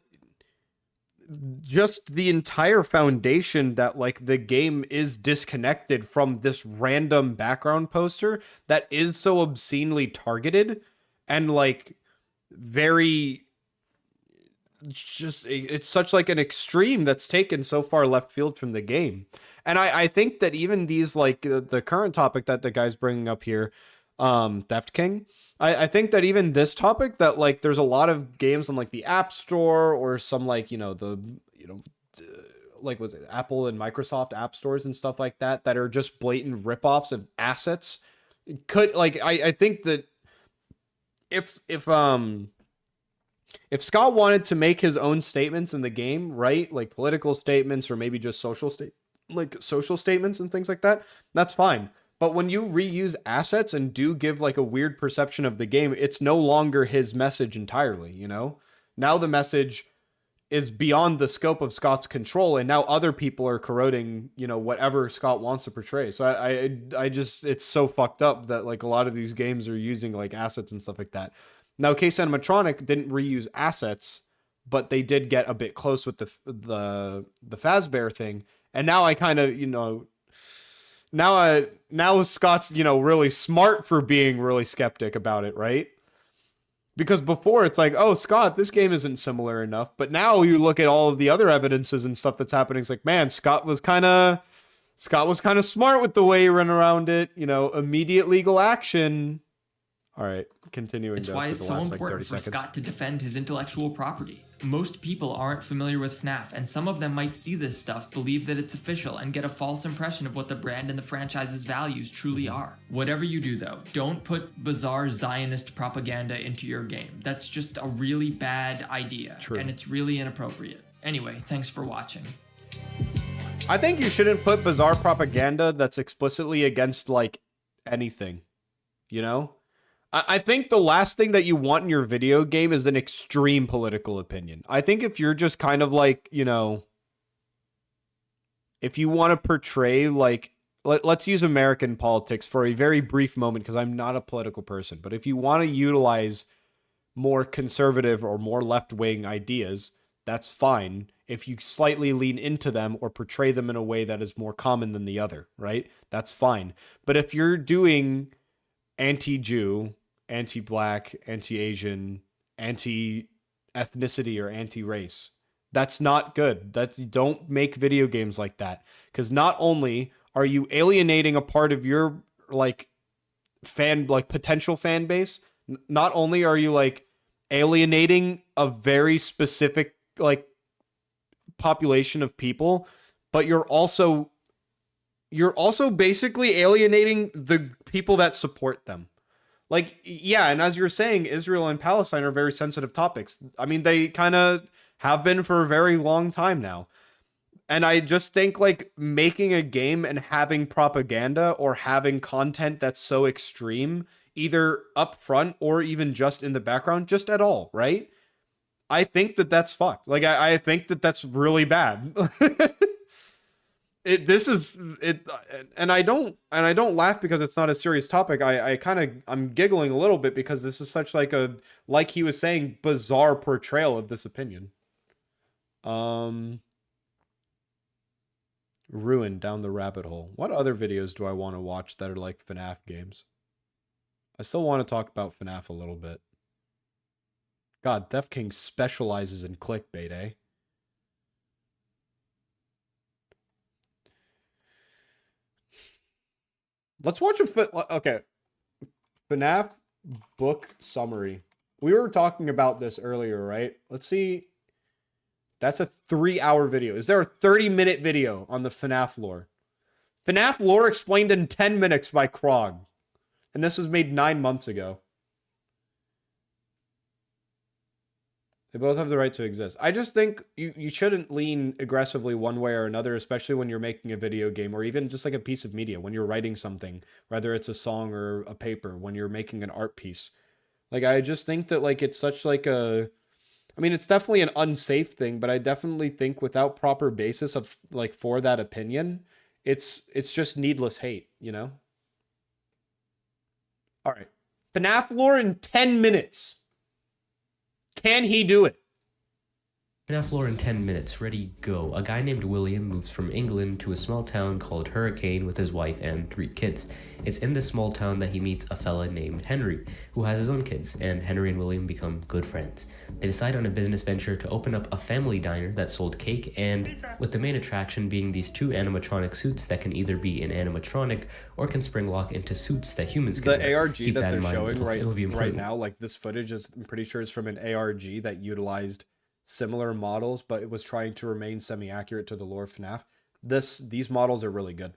just the entire foundation that like the game is disconnected from this random background poster that is so obscenely targeted and like very just it's such like an extreme that's taken so far left field from the game. And I think that even these like the current topic that the guy's bringing up here, Theft King, I think that even this topic that like there's a lot of games on like the App Store or some like, like was it Apple and Microsoft app stores and stuff like that that are just blatant ripoffs of assets. Could like I think that if Scott wanted to make his own statements in the game, right? Like political statements or maybe just social statements and things like that, that's fine. But when you reuse assets and do give like a weird perception of the game, it's no longer his message entirely, you know? Now the message is beyond the scope of Scott's control, and now other people are corroding, whatever Scott wants to portray. So I just, it's so fucked up that like a lot of these games are using like assets and stuff like that. Now, Case Animatronic didn't reuse assets, but they did get a bit close with the Fazbear thing. And now I kind of, now Scott's, really smart for being really skeptic about it, right? Because before it's like, oh, Scott, this game isn't similar enough. But now you look at all of the other evidences and stuff that's happening. It's like, man, Scott was kind of smart with the way he ran around it. Immediate legal action. All right, continuing. It's why it's so important for Scott to defend his intellectual property. Most people aren't familiar with FNAF, and some of them might see this stuff, believe that it's official, and get a false impression of what the brand and the franchise's values truly are. Whatever you do, though, don't put bizarre Zionist propaganda into your game. That's just a really bad idea, and it's really inappropriate. Anyway, thanks for watching. I think you shouldn't put bizarre propaganda that's explicitly against, like, anything, I think the last thing that you want in your video game is an extreme political opinion. I think if you're just kind of like, you know, if you want to portray like, let's use American politics for a very brief moment because I'm not a political person, but if you want to utilize more conservative or more left-wing ideas, that's fine if you slightly lean into them or portray them in a way that is more common than the other, right? That's fine. But if you're doing anti-Jew, anti-black, anti-Asian, anti-ethnicity, or anti-race, that's not good. You don't make video games like that, because not only are you alienating a part of your like potential fan base, not only are you like alienating a very specific like population of people, but you're also basically alienating the people that support them. Like, yeah, and as you're saying, Israel and Palestine are very sensitive topics. I mean, they kind of have been for a very long time now. And I just think like making a game and having propaganda or having content that's so extreme, either up front or even just in the background, just at all, right? I think that that's fucked. Like, I think that that's really bad. And I don't laugh because it's not a serious topic. I'm giggling a little bit because this is such like he was saying, bizarre portrayal of this opinion. Ruined down the rabbit hole. What other videos do I want to watch that are like FNAF games? I still want to talk about FNAF a little bit. God, Theft King specializes in clickbait, eh? Let's watch okay. FNAF book summary. We were talking about this earlier, right? Let's see. That's a 3-hour video. Is there a 30-minute video on the FNAF lore? FNAF lore explained in 10 minutes by Krog. And this was made 9 months ago. They both have the right to exist. I just think you shouldn't lean aggressively one way or another, especially when you're making a video game or even just like a piece of media, when you're writing something, whether it's a song or a paper, when you're making an art piece. Like, I just think that like it's such like a... I mean, it's definitely an unsafe thing, but I definitely think without proper basis of like for that opinion, it's just needless hate, you know? All right. FNAF lore in 10 minutes. Can he do it? FNAF lore in 10 minutes. Ready, go. A guy named William moves from England to a small town called Hurricane with his wife and 3 kids. It's in this small town that he meets a fella named Henry, who has his own kids, and Henry and William become good friends. They decide on a business venture to open up a family diner that sold cake, and with the main attraction being these 2 animatronic suits that can either be an animatronic or can spring lock into suits that humans can wear. The ARG Keep that they're in mind. showing right now, like this footage, I'm pretty sure it's from an ARG that utilized similar models, but it was trying to remain semi-accurate to the lore of FNAF. These models are really good.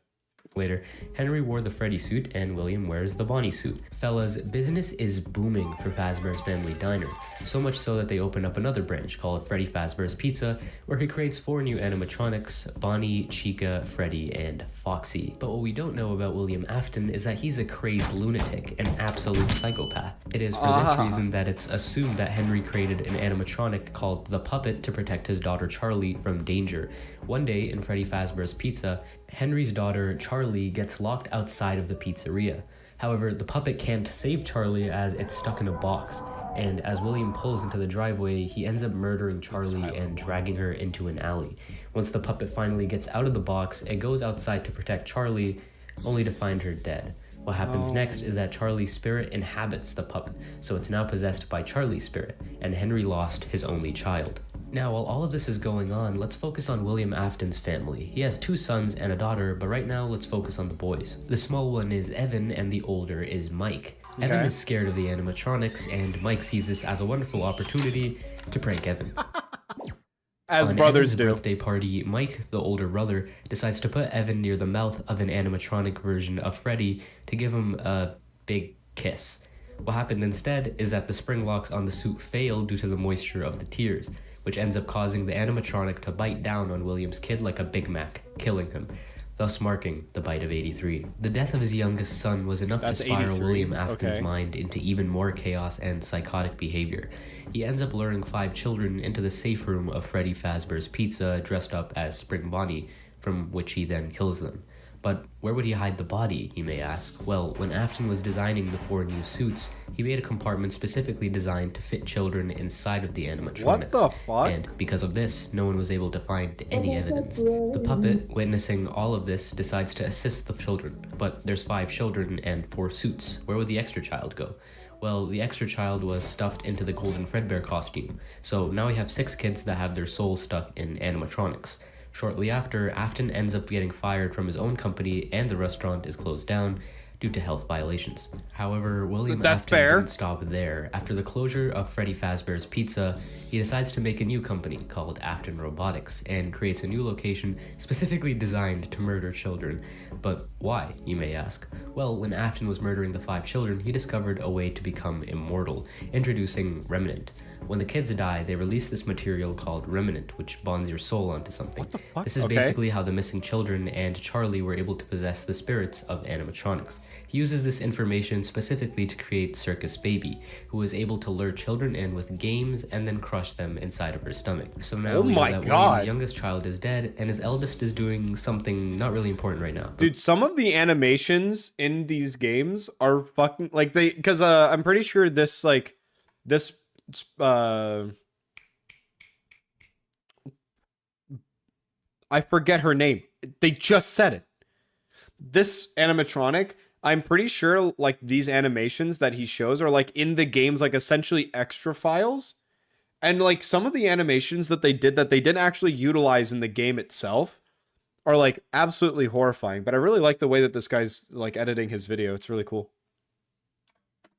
Later, Henry wore the Freddy suit and William wears the Bonnie suit. Fellas, business is booming for Fazbear's Family Diner, so much so that they open up another branch called Freddy Fazbear's Pizza, where he creates 4 new animatronics, Bonnie, Chica, Freddy, and Foxy. But what we don't know about William Afton is that he's a crazed lunatic, an absolute psychopath. It is for this reason that it's assumed that Henry created an animatronic called the Puppet to protect his daughter Charlie from danger. One day in Freddy Fazbear's Pizza, Henry's daughter, Charlie, gets locked outside of the pizzeria. However, the puppet can't save Charlie as it's stuck in a box, and as William pulls into the driveway, he ends up murdering Charlie and dragging her into an alley. Once the puppet finally gets out of the box, it goes outside to protect Charlie, only to find her dead. What happens next is that Charlie's spirit inhabits the puppet, so it's now possessed by Charlie's spirit, and Henry lost his only child. Now, while all of this is going on, let's focus on William Afton's family. He has 2 sons and a daughter, but right now, let's focus on the boys. The small one is Evan, and the older is Mike. Okay. Evan is scared of the animatronics, and Mike sees this as a wonderful opportunity to prank Evan. As brothers Evan's do. birthday party, Mike, the older brother, decides to put Evan near the mouth of an animatronic version of Freddy to give him a big kiss. What happened instead is that the spring locks on the suit fail due to the moisture of the tears, which ends up causing the animatronic to bite down on William's kid like a Big Mac, killing him. thus marking the bite of 83. The death of his youngest son was enough That's to spiral 83. William Afton's Okay. mind into even more chaos and psychotic behavior. He ends up luring 5 children into the safe room of Freddy Fazbear's Pizza dressed up as Spring Bonnie, from which he then kills them. But where would he hide the body, you may ask? Well, when Afton was designing the 4 new suits, he made a compartment specifically designed to fit children inside of the animatronics. What the fuck? And because of this, no one was able to find any evidence. The puppet, witnessing all of this, decides to assist the children. But there's 5 children and 4 suits. Where would the extra child go? Well, the extra child was stuffed into the Golden Fredbear costume. So now we have 6 kids that have their souls stuck in animatronics. Shortly after, Afton ends up getting fired from his own company and the restaurant is closed down due to health violations. However, William That's Afton fair. didn't stop there. After the closure of Freddy Fazbear's Pizza, he decides to make a new company called Afton Robotics and creates a new location specifically designed to murder children. But why, you may ask? Well, when Afton was murdering the 5 children, he discovered a way to become immortal, introducing Remnant. When the kids die, they release this material called Remnant, which bonds your soul onto something. What the fuck? This is Okay. basically how the missing children and Charlie were able to possess the spirits of animatronics. He uses this information specifically to create Circus Baby, who is able to lure children in with games and then crush them inside of her stomach. So now Oh we know my that God. William's youngest child is dead, and his eldest is doing something not really important right now. Dude, some of the animations in these games are fucking like because I'm pretty sure this I forget her name. They just said it. This animatronic, I'm pretty sure like these animations that he shows are like in the games, like essentially extra files. And like some of the animations that they didn't actually utilize in the game itself are like absolutely horrifying. But I really like the way that this guy's like editing his video. It's really cool.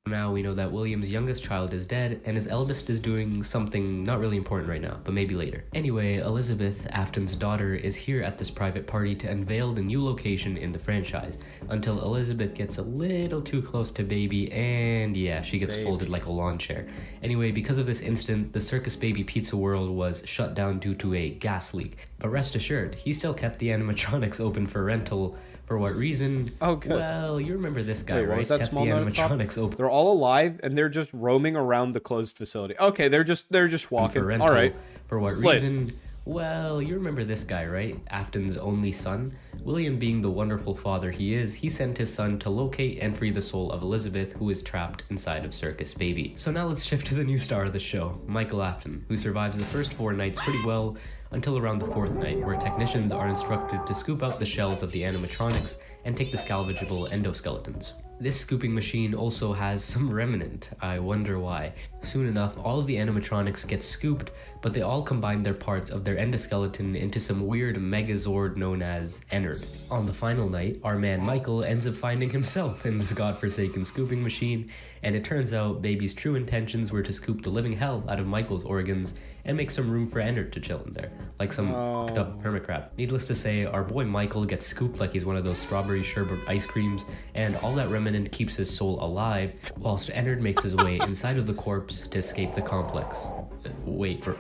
Now we know that William's youngest child is dead, and his eldest is doing something not really important right now, but maybe later. Anyway, Elizabeth, Afton's daughter, is here at this private party to unveil the new location in the franchise, until Elizabeth gets a little too close to Baby, and yeah, she gets folded like a lawn chair. Anyway, because of this incident, the Circus Baby Pizza World was shut down due to a gas leak. But rest assured, he still kept the animatronics open for rental. For what reason? Oh, good. Well, you remember this guy, Wait, what right? was that Kept small the note at the top? animatronics open They're all alive and they're just roaming around the closed facility. Okay, they're just walking. for rental. All right. For what Lit. reason? Well, you remember this guy, right? Afton's only son? William, being the wonderful father he is, he sent his son to locate and free the soul of Elizabeth, who is trapped inside of Circus Baby. So now let's shift to the new star of the show, Michael Afton, who survives the first 4 nights pretty well until around the 4th night, where technicians are instructed to scoop out the shells of the animatronics and take the salvageable endoskeletons. This scooping machine also has some remnant. I wonder why. Soon enough, all of the animatronics get scooped, but they all combine their parts of their endoskeleton into some weird megazord known as Ennard. On the final night, our man Michael ends up finding himself in this godforsaken scooping machine, and it turns out Baby's true intentions were to scoop the living hell out of Michael's organs and make some room for Ennard to chill in there, like some fucked up hermit crab. Needless to say, our boy Michael gets scooped like he's one of those strawberry sherbet ice creams, and all that remnant keeps his soul alive, whilst Ennard makes his way inside of the corpse to escape the complex.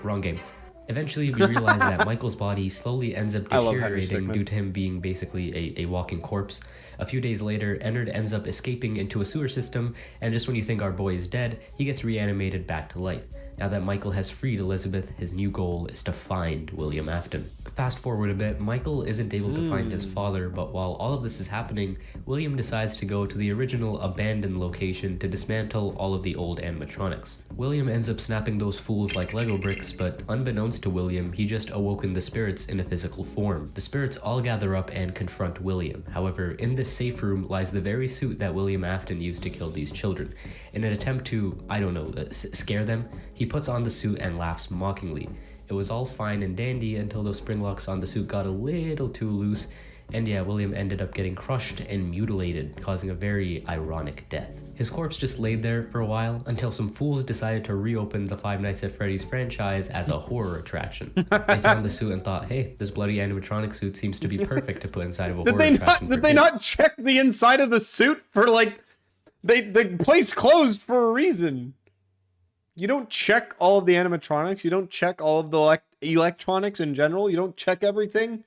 Wrong game. Eventually, we realize that Michael's body slowly ends up I love Henry deteriorating Stickmin. due to him being basically a walking corpse. A few days later, Ennard ends up escaping into a sewer system, and just when you think our boy is dead, he gets reanimated back to life. Now that Michael has freed Elizabeth, his new goal is to find William Afton. Fast forward a bit, Michael isn't able to find his father, but while all of this is happening, William decides to go to the original abandoned location to dismantle all of the old animatronics. William ends up snapping those fools like Lego bricks, but unbeknownst to William, he just awoken the spirits in a physical form. The spirits all gather up and confront William. However, in this safe room lies the very suit that William Afton used to kill these children. In an attempt to, scare them, he puts on the suit and laughs mockingly. It was all fine and dandy until those spring locks on the suit got a little too loose, and yeah, William ended up getting crushed and mutilated, causing a very ironic death. His corpse just laid there for a while until some fools decided to reopen the Five Nights at Freddy's franchise as a horror attraction. They found the suit and thought, hey, this bloody animatronic suit seems to be perfect to put inside of a horror attraction. Did they not check the inside of the suit for like the place closed for a reason? You don't check all of the animatronics. You don't check all of the electronics in general. You don't check everything.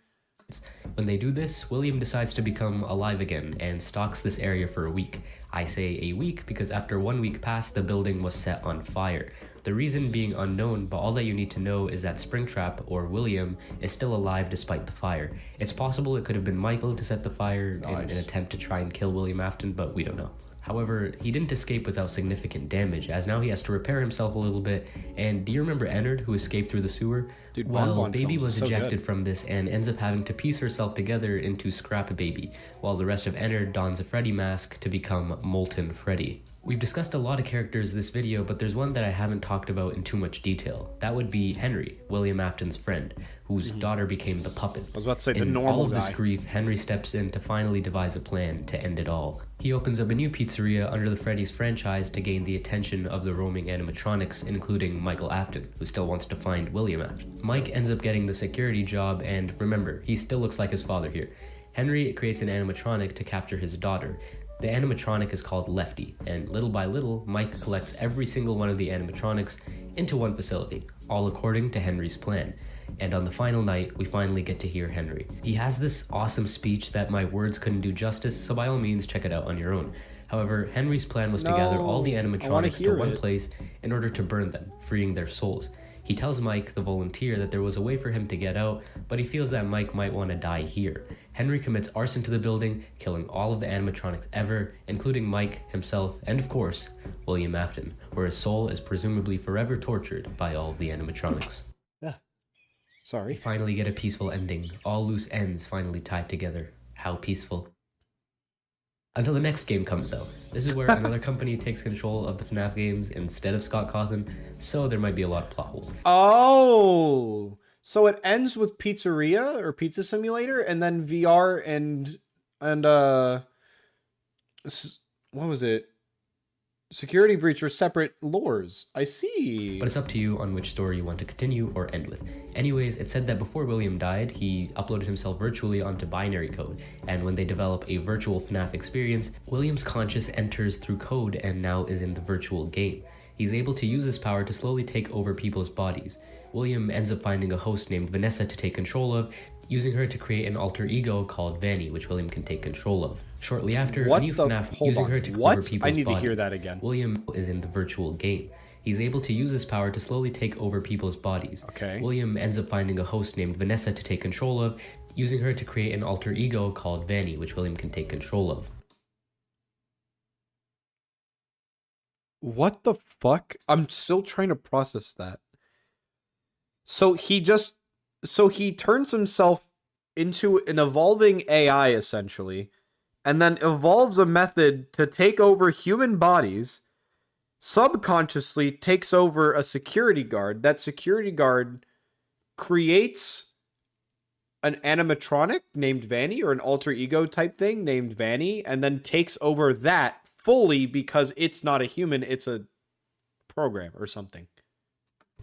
When they do this, William decides to become alive again and stalks this area for a week. I say a week because after 1 week passed, the building was set on fire. The reason being unknown, but all that you need to know is that Springtrap, or William, is still alive despite the fire. It's possible it could have been Michael to set the fire in an attempt to try and kill William Afton, but we don't know. However, he didn't escape without significant damage, as now he has to repair himself a little bit. And do you remember Ennard, who escaped through the sewer? Dude, well, Baby films was are so ejected good. from this and ends up having to piece herself together into Scrap Baby, while the rest of Ennard dons a Freddy mask to become Molten Freddy. We've discussed a lot of characters this video, but there's one that I haven't talked about in too much detail. That would be Henry, William Afton's friend, whose daughter became the puppet. I was about to say the In normal all of guy. this grief, Henry steps in to finally devise a plan to end it all. He opens up a new pizzeria under the Freddy's franchise to gain the attention of the roaming animatronics, including Michael Afton, who still wants to find William Afton. Mike ends up getting the security job, and remember, he still looks like his father here. Henry creates an animatronic to capture his daughter. The animatronic is called Lefty, and little by little, Mike collects every single one of the animatronics into one facility, all according to Henry's plan. And on the final night, we finally get to hear Henry. He has this awesome speech that my words couldn't do justice, so by all means, check it out on your own. However, Henry's plan was to gather all the animatronics to one place in order to burn them, freeing their souls. He tells Mike, the volunteer, that there was a way for him to get out, but he feels that Mike might want to die here. Henry commits arson to the building, killing all of the animatronics ever, including Mike, himself, and of course, William Afton, where his soul is presumably forever tortured by all of the animatronics. Yeah. We Sorry. finally get a peaceful ending, all loose ends finally tied together. How peaceful. Until the next game comes out. This is where another company takes control of the FNAF games instead of Scott Cawthon, so there might be a lot of plot holes. Oh, so it ends with Pizzeria or Pizza Simulator, and then VR and what was it? Security Breach are separate lores. I see. But it's up to you on which story you want to continue or end with. Anyways, it said that before William died, he uploaded himself virtually onto binary code, and when they develop a virtual FNAF experience, William's conscious enters through code and now is in the virtual game. He's able to use this power to slowly take over people's bodies. William ends up finding a host named Vanessa to take control of, using her to create an alter ego called Vanny, which William can take control of. Shortly after, a new FNAF using her to cover people's I need bodies. to hear that again. William is in the virtual game. He's able to use his power to slowly take over people's bodies. Okay. William ends up finding a host named Vanessa to take control of, using her to create an alter ego called Vanny, which William can take control of. What the fuck? I'm still trying to process that. So he turns himself into an evolving AI, essentially, and then evolves a method to take over human bodies, subconsciously takes over a security guard. That security guard creates an animatronic named Vanny, or an alter ego type thing named Vanny, and then takes over that fully because it's not a human, it's a program or something.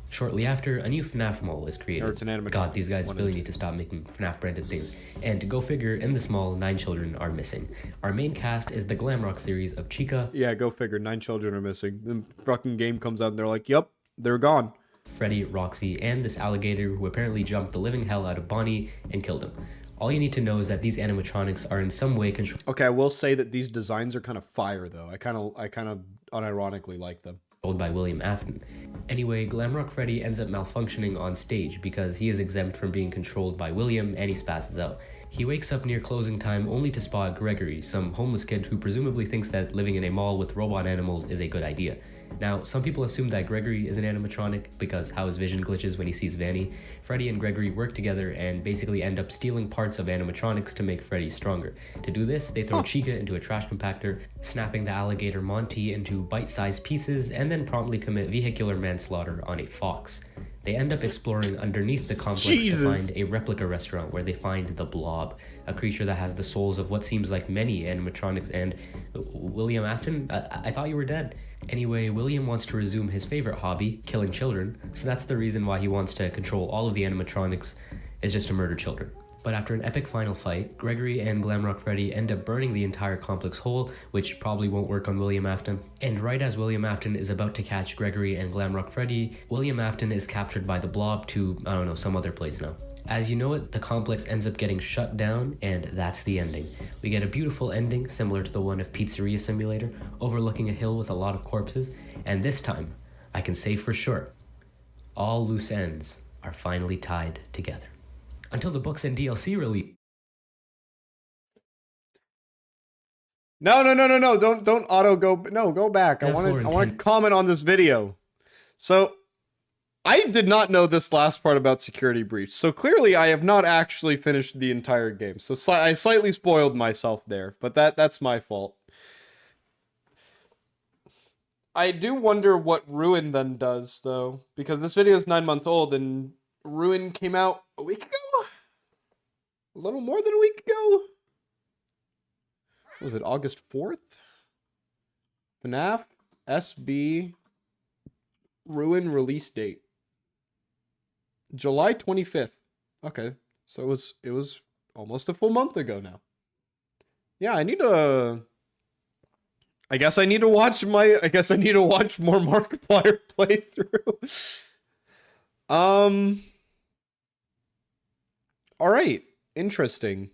Shortly after, a new FNAF mall is created. Or it's an animatronic. God, these guys really need to stop making FNAF branded things. And to go figure, in this mall, 9 children are missing. Our main cast is the glam rock series of Chica, Yeah, go figure. 9 children are missing. The fucking game comes out and they're like, yep, they're gone. Freddy, Roxy, and this alligator who apparently jumped the living hell out of Bonnie and killed him. All you need to know is that these animatronics are in some way controlled Okay, I will say that these designs are kind of fire, though. I kind of unironically like them. by William Afton. Anyway, Glamrock Freddy ends up malfunctioning on stage because he is exempt from being controlled by William and he spazzes out. He wakes up near closing time only to spot Gregory, some homeless kid who presumably thinks that living in a mall with robot animals is a good idea. Now, some people assume that Gregory is an animatronic because how his vision glitches when he sees Vanny. Freddy and Gregory work together and basically end up stealing parts of animatronics to make Freddy stronger. To do this, they throw Chica into a trash compactor, snapping the alligator Monty into bite-sized pieces, and then promptly commit vehicular manslaughter on a fox. They end up exploring underneath the complex to find a replica restaurant where they find the Blob, a creature that has the souls of what seems like many animatronics. And William Afton? I thought you were dead. Anyway, William wants to resume his favorite hobby, killing children, so that's the reason why he wants to control all of the animatronics, is just to murder children. But after an epic final fight, Gregory and Glamrock Freddy end up burning the entire complex whole, which probably won't work on William Afton. And right as William Afton is about to catch Gregory and Glamrock Freddy, William Afton is captured by the Blob to, I don't know, some other place now. As you know it, the complex ends up getting shut down, and that's the ending. We get a beautiful ending, similar to the one of Pizzeria Simulator, overlooking a hill with a lot of corpses, and this time, I can say for sure, all loose ends are finally tied together. Until the books and DLC release. No. Don't auto go. No, go back. I want to comment on this video. So, I did not know this last part about security breach. So clearly I have not actually finished the entire game. So I slightly spoiled myself there, but that's my fault. I do wonder what Ruin then does, though, because this video is 9 months old and Ruin came out a week ago? A little more than a week ago? Was it August 4th? FNAF SB Ruin release date. July 25th. Okay. So it was almost a full month ago now. Yeah, I guess I need to watch more Markiplier playthrough. All right. Interesting.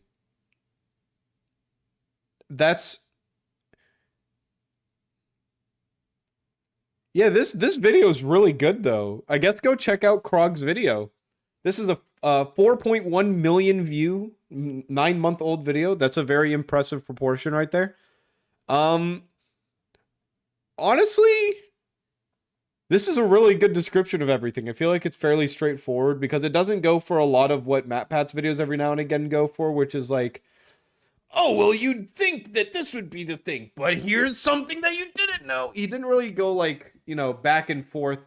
Yeah, this video is really good, though. I guess go check out Krog's video. This is a 4.1 million view, 9-month-old video. That's a very impressive proportion right there. Honestly, this is a really good description of everything. I feel like it's fairly straightforward because it doesn't go for a lot of what MatPat's videos every now and again go for, which is like, oh, well, you'd think that this would be the thing, but here's something that you didn't know. He didn't really go like, back and forth,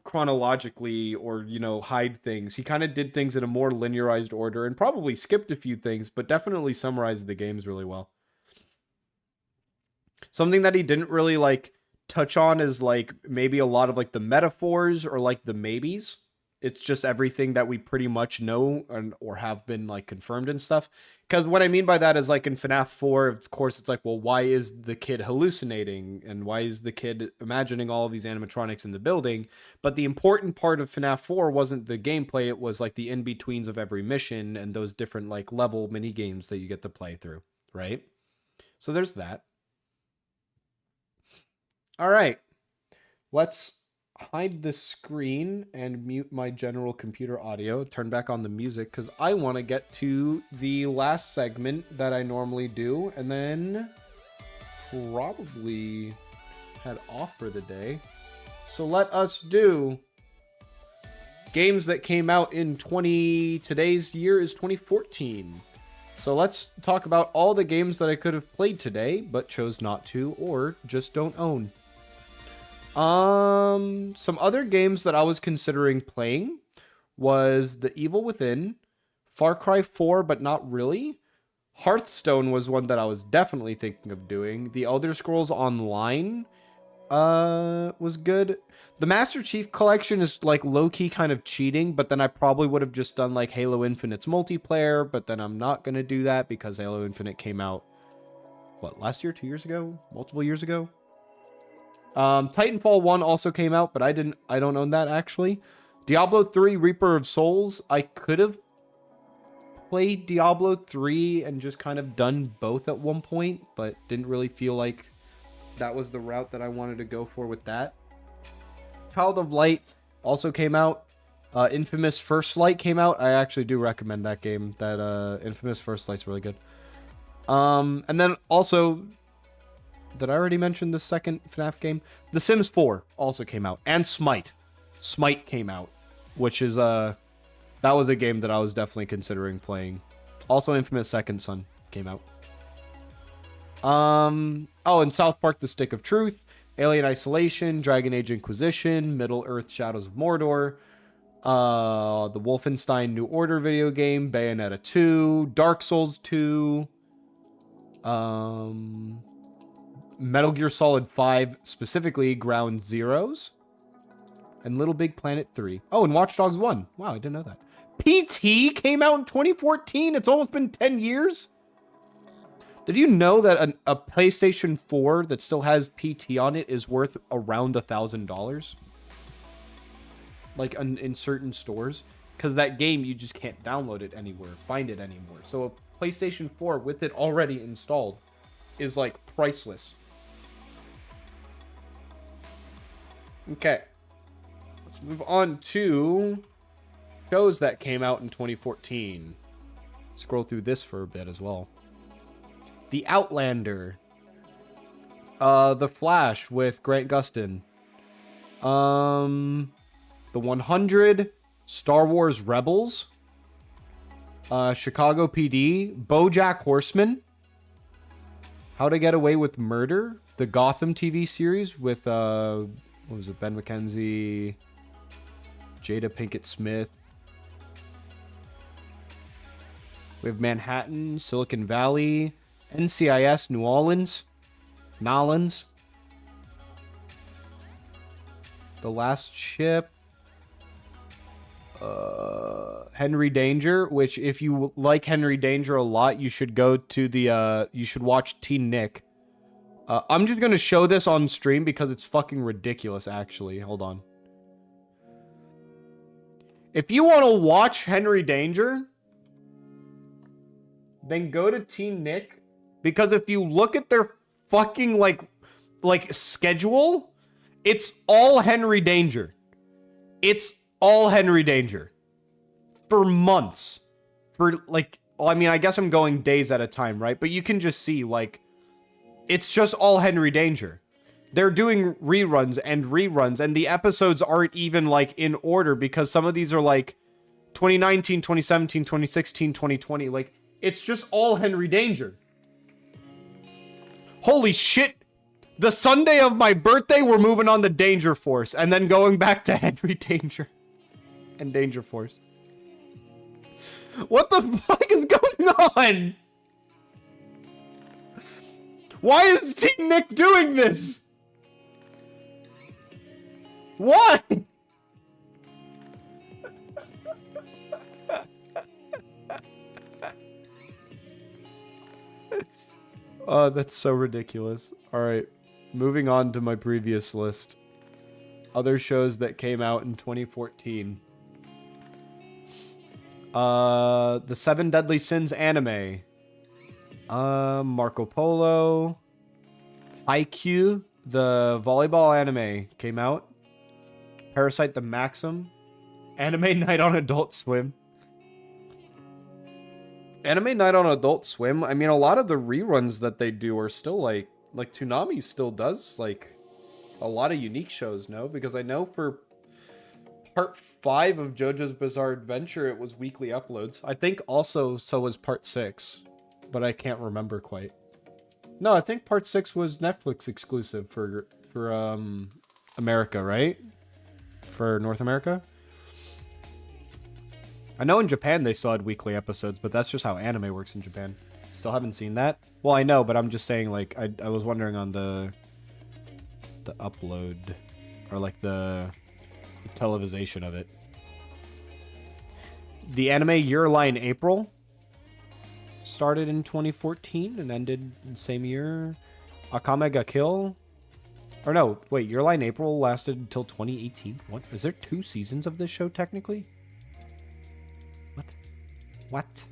chronologically or, hide things. He kind of did things in a more linearized order and probably skipped a few things, but definitely summarized the games really well. Something that he didn't really like touch on is like maybe a lot of like the metaphors or like the maybes. It's just everything that we pretty much know or have been like confirmed and stuff. Because what I mean by that is like in FNAF 4, of course, it's like, well, why is the kid hallucinating? And why is the kid imagining all of these animatronics in the building? But the important part of FNAF 4 wasn't the gameplay. It was like the in-betweens of every mission and those different like level mini games that you get to play through, right? So there's that. All right. Let's hide the screen and mute my general computer audio, turn back on the music, because I want to get to the last segment that I normally do, and then probably head off for the day. So let us do games that came out in today's year is 2014. So let's talk about all the games that I could have played today, but chose not to, or just don't own. Some other games that I was considering playing was The Evil Within, Far Cry 4, but not really. Hearthstone was one that I was definitely thinking of doing. The Elder Scrolls Online, was good. The Master Chief Collection is like low-key kind of cheating, but then I probably would have just done like Halo Infinite's multiplayer, but then I'm not going to do that because Halo Infinite came out, what, last year, 2 years ago, multiple years ago? Titanfall 1 also came out, but I don't own that actually. Diablo 3 Reaper of Souls, I could have played Diablo 3 and just kind of done both at one point, but didn't really feel like that was the route that I wanted to go for with that. Child of Light also came out. Infamous First Light came out. I actually do recommend that game. That Infamous First Light's really good. And then also, did I already mention the second FNAF game? The Sims 4 also came out. And Smite. Smite came out, which is, that was a game that I was definitely considering playing. Also, Infamous Second Son came out. Oh, and South Park The Stick of Truth, Alien Isolation, Dragon Age Inquisition, Middle-earth Shadows of Mordor, the Wolfenstein New Order video game, Bayonetta 2, Dark Souls 2, Metal Gear Solid 5, specifically Ground Zeroes, and Little Big Planet 3. Oh, and Watch Dogs 1. Wow, I didn't know that. PT came out in 2014. It's almost been 10 years. Did you know that a PlayStation 4 that still has PT on it is worth around $1,000? Like in certain stores. because that game, you just can't download it anywhere, find it anymore. So a PlayStation 4 with it already installed is like priceless. Okay. Let's move on to shows that came out in 2014. Scroll through this for a bit as well. The Outlander. The Flash with Grant Gustin. The 100. Star Wars Rebels. Chicago PD. BoJack Horseman. How to Get Away with Murder. The Gotham TV series with, what was it? Ben McKenzie. Jada Pinkett Smith. We have Manhattan, Silicon Valley, NCIS, New Orleans, Nolans. The Last Ship. Henry Danger, which if you like Henry Danger a lot, you should go to the, you should watch Teen Nick. I'm just going to show this on stream because it's fucking ridiculous, actually. Hold on. If you want to watch Henry Danger, then go to Teen Nick, because if you look at their fucking like schedule, it's all Henry Danger. It's all Henry Danger for months. For like, well, I mean, I guess I'm going days at a time, right? But you can just see like it's just all Henry Danger. They're doing reruns, and the episodes aren't even like in order because some of these are like 2019, 2017, 2016, 2020. Like, it's just all Henry Danger. Holy shit. The Sunday of my birthday, we're moving on to Danger Force and then going back to Henry Danger and Danger Force. What the fuck is going on? Why is Teen Nick doing this? Why? Oh, that's so ridiculous. Alright, moving on to my previous list. Other shows that came out in 2014. The 7 Deadly Sins anime. Marco Polo. IQ, the volleyball anime, came out. Parasite the Maxim. Anime Night on Adult Swim. Anime Night on Adult Swim, I mean, a lot of the reruns that they do are still like Toonami still does like a lot of unique shows, no? Because I know for part 5 of JoJo's Bizarre Adventure, it was weekly uploads. I think also so was part 6, but I can't remember quite. No, I think part 6 was Netflix exclusive for America, right? For North America? I know in Japan they still had weekly episodes, but that's just how anime works in Japan. Still haven't seen that? Well, I know, but I'm just saying, like, I was wondering on the upload, or like the televisation of it. The anime Your Lie in April started in 2014 and ended in the same year. Akame ga Kill. Or no, wait, Your Lie in April lasted until 2018. What? Is there 2 seasons of this show, technically? What?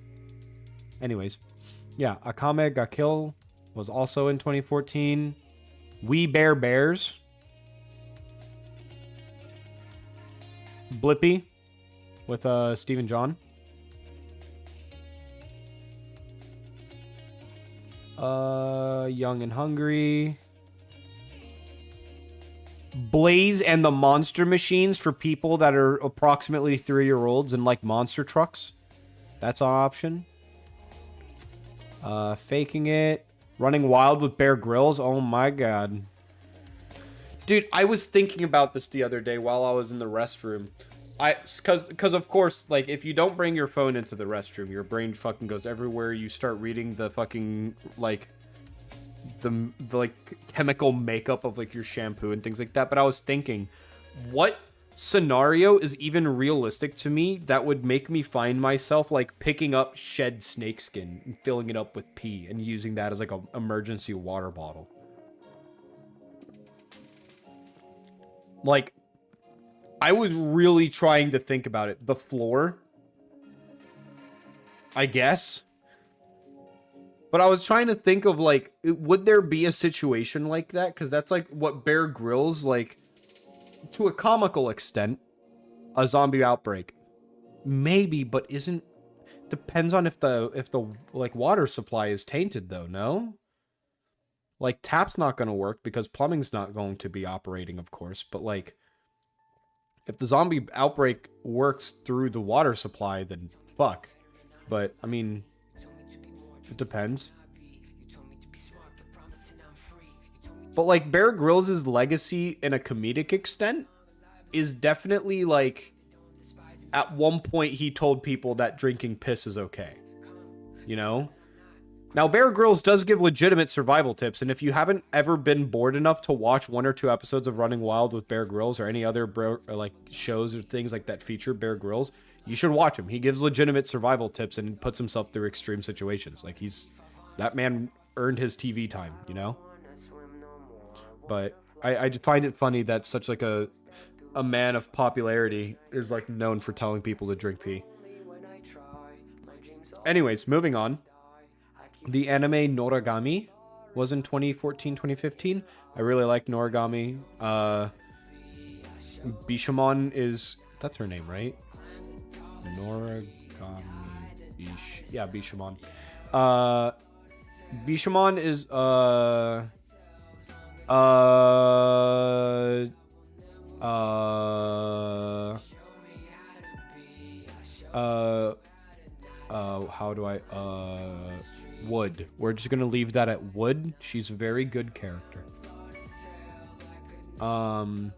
Anyways. Yeah, Akame ga Kill was also in 2014. We Bear Bears. Blippi with Stephen John. Young and Hungry. Blaze and the Monster Machines for people that are approximately 3-year-olds and like monster trucks. That's an option. Faking It. Running Wild with Bear Grylls. Oh my god. Dude, I was thinking about this the other day while I was in the restroom. Cause of course, like, if you don't bring your phone into the restroom, your brain fucking goes everywhere. You start reading the fucking, like, the like, chemical makeup of, like, your shampoo and things like that. But I was thinking, what scenario is even realistic to me that would make me find myself, like, picking up shed snakeskin and filling it up with pee and using that as, like, an emergency water bottle? I was really trying to think about it. The floor, I guess. But I was trying to think of, like, would there be a situation like that? Because that's, like, what Bear Grylls, like, to a comical extent, a zombie outbreak. Maybe, but isn't... Depends on if the like, water supply is tainted, though, no? Like, tap's not going to work because plumbing's not going to be operating, of course. But, like, if the zombie outbreak works through the water supply, then fuck. But, I mean... It depends. But, like, Bear Grylls' legacy in a comedic extent is definitely, like, at one point he told people that drinking piss is okay. You know? Now, Bear Grylls does give legitimate survival tips, and if you haven't ever been bored enough to watch 1 or 2 episodes of Running Wild with Bear Grylls or any other like shows or things like that feature Bear Grylls, you should watch him. He gives legitimate survival tips and puts himself through extreme situations. Like, that man earned his TV time, you know? But I find it funny that such like a man of popularity is like known for telling people to drink pee. Anyways, moving on. The anime Noragami was in 2014-2015. I really like Noragami. Bishamon is... That's her name, right? Noragami... Yeah, Bishamon. Bishamon is... how do I... Wood. We're just gonna leave that at Wood. She's a very good character. Smosh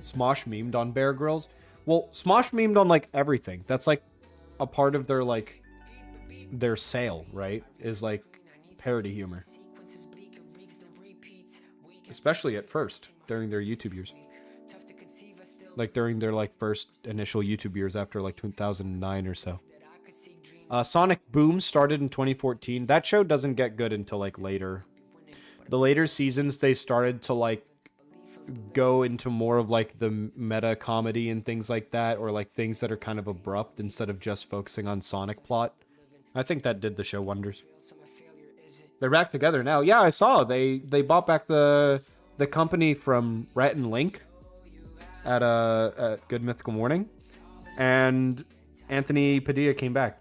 memed on Bear Grylls. Well, Smosh memed on, like, everything. That's, like, a part of their, like, their sale, right? Is, like, parody humor. Especially at first, during their YouTube years. Like, during their, like, first initial YouTube years after, like, 2009 or so. Sonic Boom started in 2014. That show doesn't get good until, like, later. The later seasons, they started to, like, go into more of, like, the meta comedy and things like that, or, like, things that are kind of abrupt instead of just focusing on Sonic plot. I think that did the show wonders. They're back together now. Yeah, I saw. They bought back the company from Rhett and Link at Good Mythical Morning. And Anthony Padilla came back.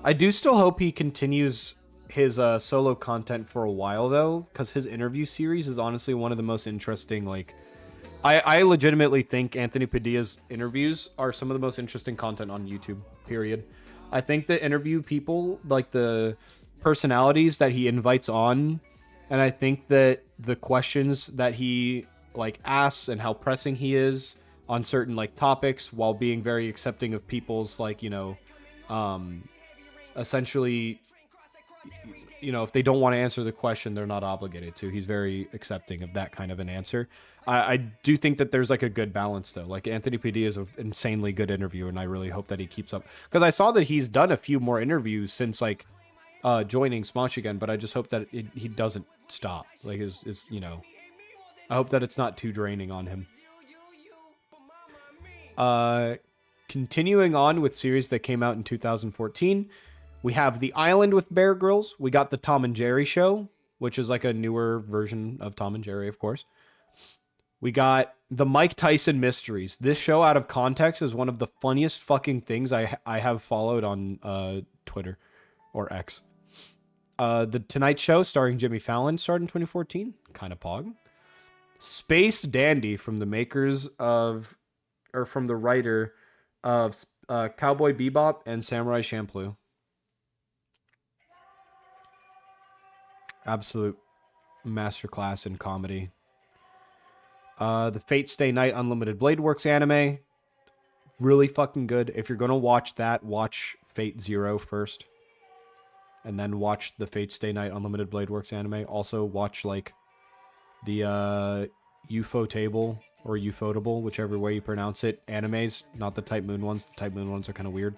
I do still hope he continues his solo content for a while, though, because his interview series is honestly one of the most interesting, like... I legitimately think Anthony Padilla's interviews are some of the most interesting content on YouTube, period. I think the interview people, like the personalities that he invites on, and I think that the questions that he, like, asks and how pressing he is on certain, like, topics while being very accepting of people's, like, you know... essentially, you know, if they don't want to answer the question, they're not obligated to. He's very accepting of that kind of an answer. I do think that there's, like, a good balance, though. Like, Anthony PD is an insanely good interviewer, and I really hope that he keeps up. Because I saw that he's done a few more interviews since, like, joining Smosh again, but I just hope that he doesn't stop. Like, is you know... I hope that it's not too draining on him. Continuing on with series that came out in 2014... We have The Island with Bear Grylls. We got the Tom and Jerry show, which is like a newer version of Tom and Jerry, of course. We got the Mike Tyson Mysteries. This show, out of context, is one of the funniest fucking things I have followed on Twitter or X. The Tonight Show, starring Jimmy Fallon, started in 2014. Kind of pog. Space Dandy, from the makers of, or from the writer of Cowboy Bebop and Samurai Champloo. Absolute masterclass in comedy. The Fate Stay Night Unlimited Blade Works anime. Really fucking good. If you're going to watch that, watch Fate Zero first. And then watch the Fate Stay Night Unlimited Blade Works anime. Also watch, like, the UFO Table or Ufotable, whichever way you pronounce it. Animes, not the Type Moon ones. The Type Moon ones are kind of weird.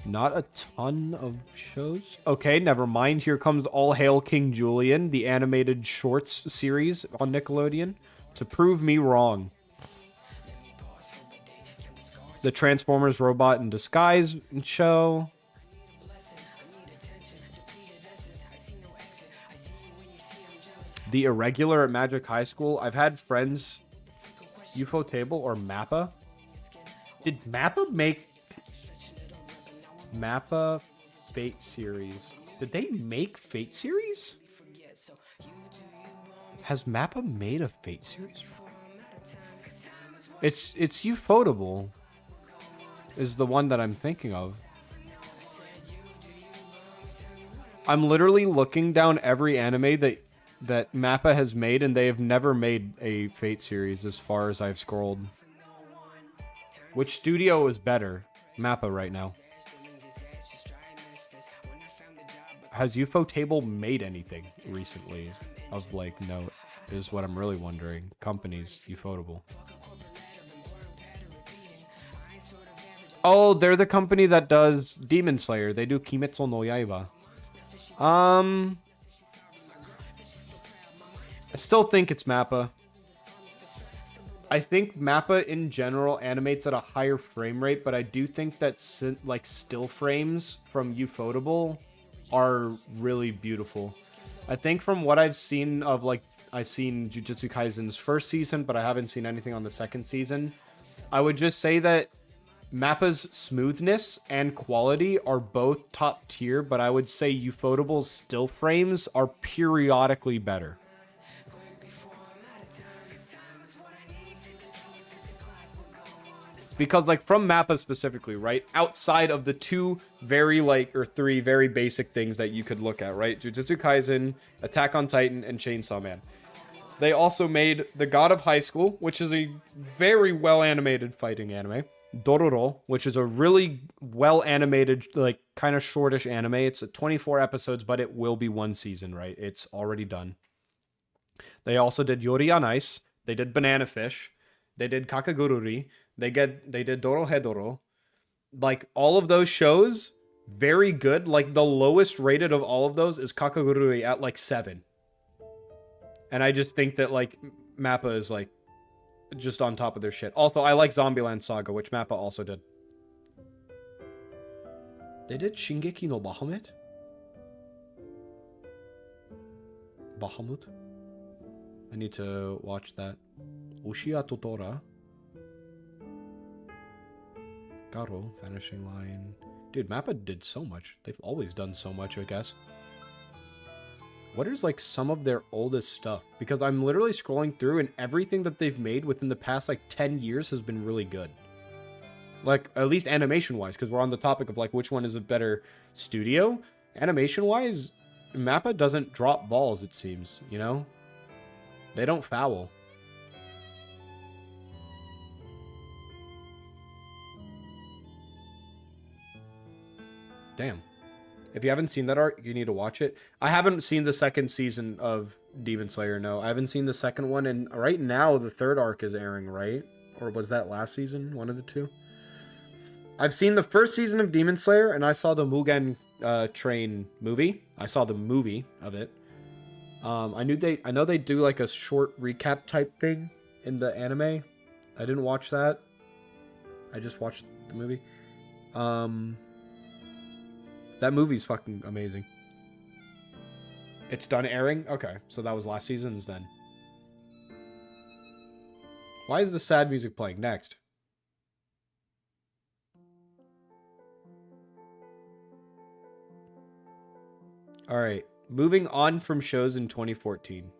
Not a ton of shows. Okay, never mind. Here comes All Hail King Julian, the animated shorts series on Nickelodeon, to prove me wrong. The Transformers Robot in Disguise show. The Irregular at Magic High School. I've had friends... UFO Table or Mappa? Did Mappa make... Mappa Fate series? Did they make Fate series? Has Mappa made a Fate series? It's Ufotable. Is the one that I'm thinking of. I'm literally looking down every anime that Mappa has made, and they have never made a Fate series as far as I've scrolled. Which studio is better? Mappa right now. Has Ufotable made anything recently of, like, note? Is what I'm really wondering. Companies, Ufotable. Oh, they're the company that does Demon Slayer. They do Kimetsu no Yaiba. I still think it's Mappa. I think Mappa in general animates at a higher frame rate, but I do think that like still frames from Ufotable are really beautiful. I think from what I've seen of, like, I've seen Jujutsu Kaisen's first season, but I haven't seen anything on the second season. I would just say that Mappa's smoothness and quality are both top tier, but I would say Ufotable's still frames are periodically better. Because, like, from Mappa specifically, right? Outside of the two very, like, or three very basic things that you could look at, right? Jujutsu Kaisen, Attack on Titan, and Chainsaw Man. They also made The God of High School, which is a very well-animated fighting anime. Dororo, which is a really well-animated, like, kind of shortish anime. It's 24 episodes, but it will be one season, right? It's already done. They also did Yori on Ice. They did Banana Fish. They did Kakagururi. They did Dorohedoro. Like, all of those shows, very good. Like, the lowest rated of all of those is Kakagururi at, like, 7. And I just think that, like, Mappa is, like, just on top of their shit. Also, I like Zombieland Saga, which Mappa also did. They did Shingeki no Bahamut? Bahamut? I need to watch that. Ushia Totora. Garo, Vanishing Line. Dude, Mappa did so much. They've always done so much, I guess. What is, like, some of their oldest stuff? Because I'm literally scrolling through, and everything that they've made within the past, like, 10 years has been really good. Like, at least animation-wise, because we're on the topic of, like, which one is a better studio. Animation-wise, Mappa doesn't drop balls, it seems, you know? They don't foul. Damn. If you haven't seen that arc, you need to watch it. I haven't seen the second season of Demon Slayer, no. I haven't seen the second one, and right now the third arc is airing, right? Or was that last season? One of the two? I've seen the first season of Demon Slayer, and I saw the Mugen Train movie. I saw the movie of it. I know they do, like, a short recap type thing in the anime. I didn't watch that. I just watched the movie. That movie's fucking amazing. It's done airing? Okay, so that was last season's then. Why is the sad music playing? Next. Alright, moving on from shows in 2014.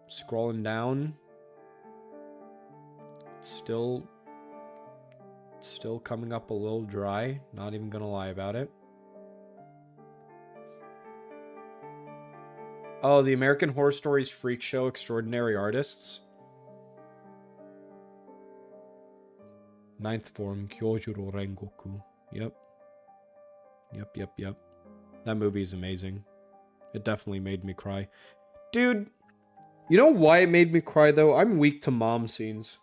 Scrolling down. Still coming up a little dry. Not even gonna lie about it. Oh, the American Horror Stories Freak Show Extraordinary Artists. Ninth Form, Kyojuro Rengoku. Yep. That movie is amazing. It definitely made me cry. Dude, you know why it made me cry, though? I'm weak to mom scenes.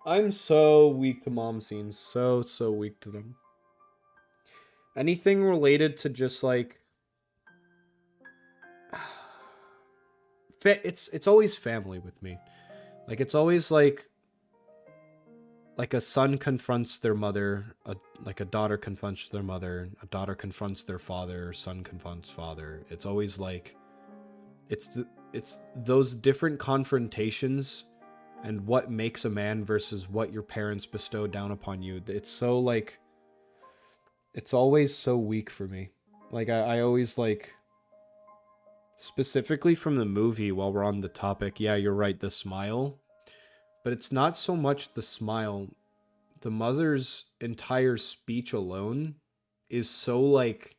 I'm so weak to mom scenes. So weak to them. Anything related to just like it's always family with me. Like it's always like a son confronts their mother, like a daughter confronts their mother, a daughter confronts their father, son confronts father. It's always like it's those different confrontations and what makes a man versus what your parents bestow down upon you. It's so like it's always so weak for me. Like I always like, specifically from the movie, while we're on the topic, yeah, you're right, the smile. But it's not so much the smile. The mother's entire speech alone is so like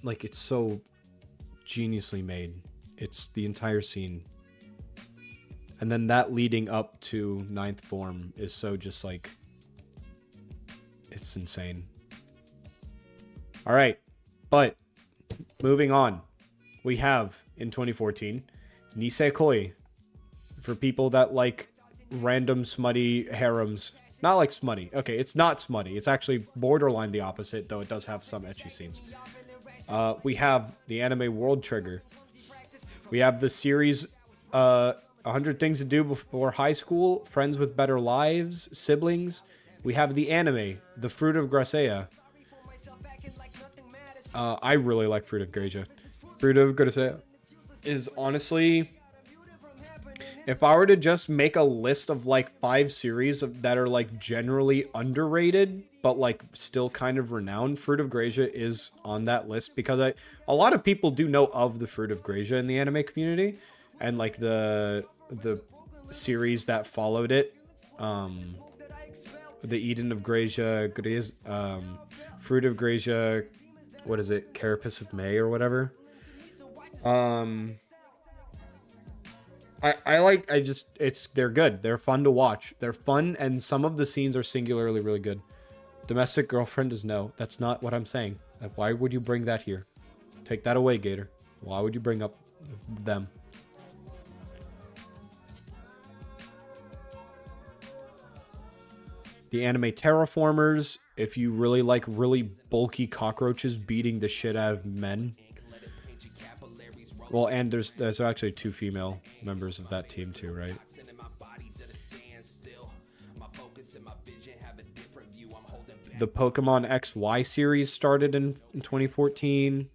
like it's so geniusly made. It's the entire scene. And then that leading up to ninth form is so just like, it's insane. All right, but moving on, we have in 2014 Nisekoi, for people that like random smutty harems. Not like smutty. Okay, it's not smutty. It's actually borderline the opposite, though it does have some ecchi scenes. We have the anime World Trigger. We have the series 100 Things to Do Before High School, Friends with Better Lives, Siblings. We have the anime, The Fruit of Gracia. I really like Fruit of Gracia. Fruit of Gracia is honestly, if I were to just make a list of like 5 series that are like generally underrated, but like still kind of renowned, Fruit of Gracia is on that list because a lot of people do know of the Fruit of Gracia in the anime community, and like the series that followed it, the Eden of Gracia, Fruit of Gracia, what is it, Carapace of May or whatever. They're good. They're fun to watch. They're fun, and some of the scenes are singularly really good. Domestic Girlfriend is no. That's not what I'm saying. Why would you bring that here? Take that away, Gator. Why would you bring up them? The anime Terraformers, if you really like really bulky cockroaches beating the shit out of men. Well, and there's actually 2 female members of that team too, right? The Pokemon XY series started in 2014.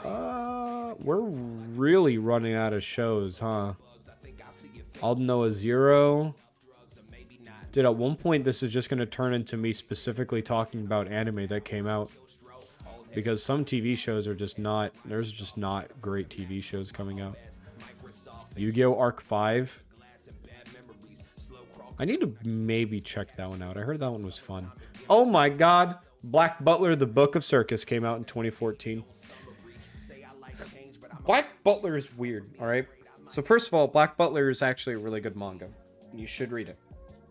We're really running out of shows, huh? Aldnoah Zero. Dude, at one point this is just going to turn into me specifically talking about anime that came out. Because some TV shows are just not, there's just not great TV shows coming out. Yu-Gi-Oh! Arc 5. I need to maybe check that one out. I heard that one was fun. Oh my god! Black Butler, The Book of Circus came out in 2014. Black Butler is weird, alright? So first of all, Black Butler is actually a really good manga. You should read it.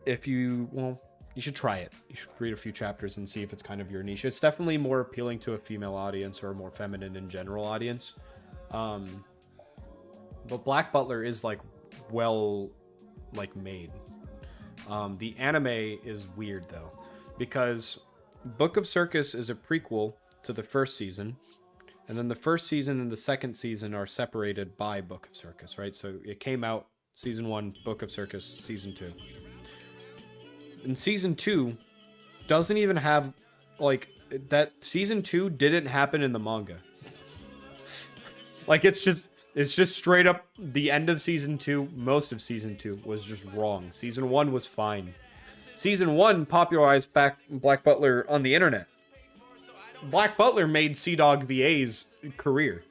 If you, well, you should try it. You should read a few chapters and see if it's kind of your niche. It's definitely more appealing to a female audience or a more feminine in general audience. But Black Butler is like well like made. The anime is weird though, because Book of Circus is a prequel to the first season, and then the first season and the second season are separated by Book of Circus, right? So it came out season 1, Book of Circus, season 2. And season 2 doesn't even have, like, that season 2 didn't happen in the manga. Like, it's just straight up the end of season 2, most of season 2 was just wrong. Season 1 was fine. Season 1 popularized Black Butler on the internet. Black Butler made Sea-Dog VA's career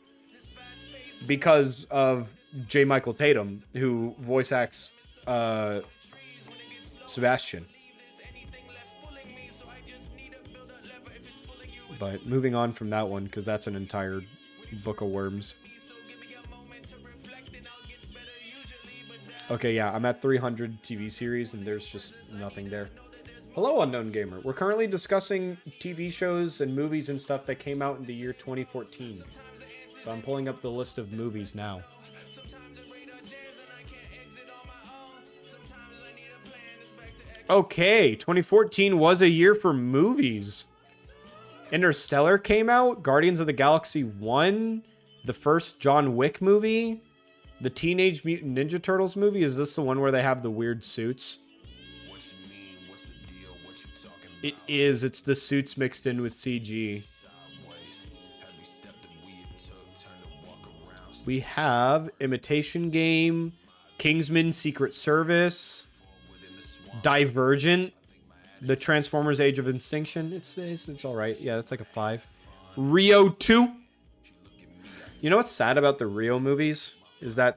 because of J. Michael Tatum, who voice acts Sebastian. But moving on from that one, because that's an entire book of worms. Okay, yeah, I'm at 300 TV series, and there's just nothing there. Hello, Unknown Gamer. We're currently discussing TV shows and movies and stuff that came out in the year 2014. So I'm pulling up the list of movies now. Okay, 2014 was a year for movies. Interstellar came out, Guardians of the Galaxy 1, the first John Wick movie, the Teenage Mutant Ninja Turtles movie. Is this the one where they have the weird suits? It is. It's the suits mixed in with CG. We have Imitation Game, Kingsman Secret Service, Divergent, The Transformers Age of Extinction. It's all right. Yeah, that's like a 5. Rio 2. You know what's sad about the Rio movies? Is that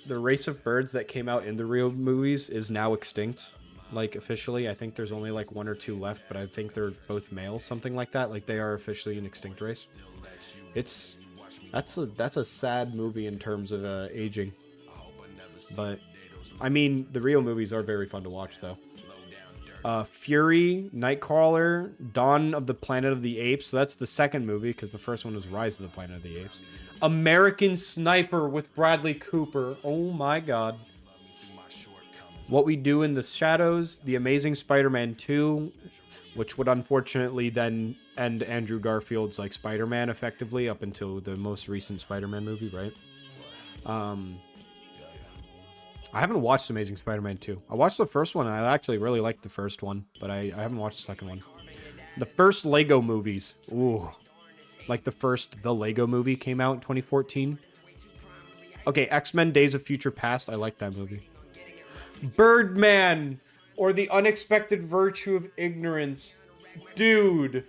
the race of birds that came out in the Rio movies is now extinct. Like, officially. I think there's only like 1 or 2 left, but I think they're both male, something like that. Like, they are officially an extinct race. That's a sad movie in terms of aging. But, I mean, the Rio movies are very fun to watch, though. Fury, Nightcrawler, Dawn of the Planet of the Apes. So that's the second movie, because the first one was Rise of the Planet of the Apes. American Sniper with Bradley Cooper. Oh my god. What We Do in the Shadows, The Amazing Spider-Man 2, which would unfortunately then end Andrew Garfield's like Spider-Man effectively up until the most recent Spider-Man movie, right? I haven't watched Amazing Spider-Man 2. I watched the first one, and I actually really liked the first one, but I haven't watched the second one. The first Lego movies. Ooh. Like the Lego movie came out in 2014. Okay, X-Men Days of Future Past. I like that movie. Birdman, or The Unexpected Virtue of Ignorance. Dude.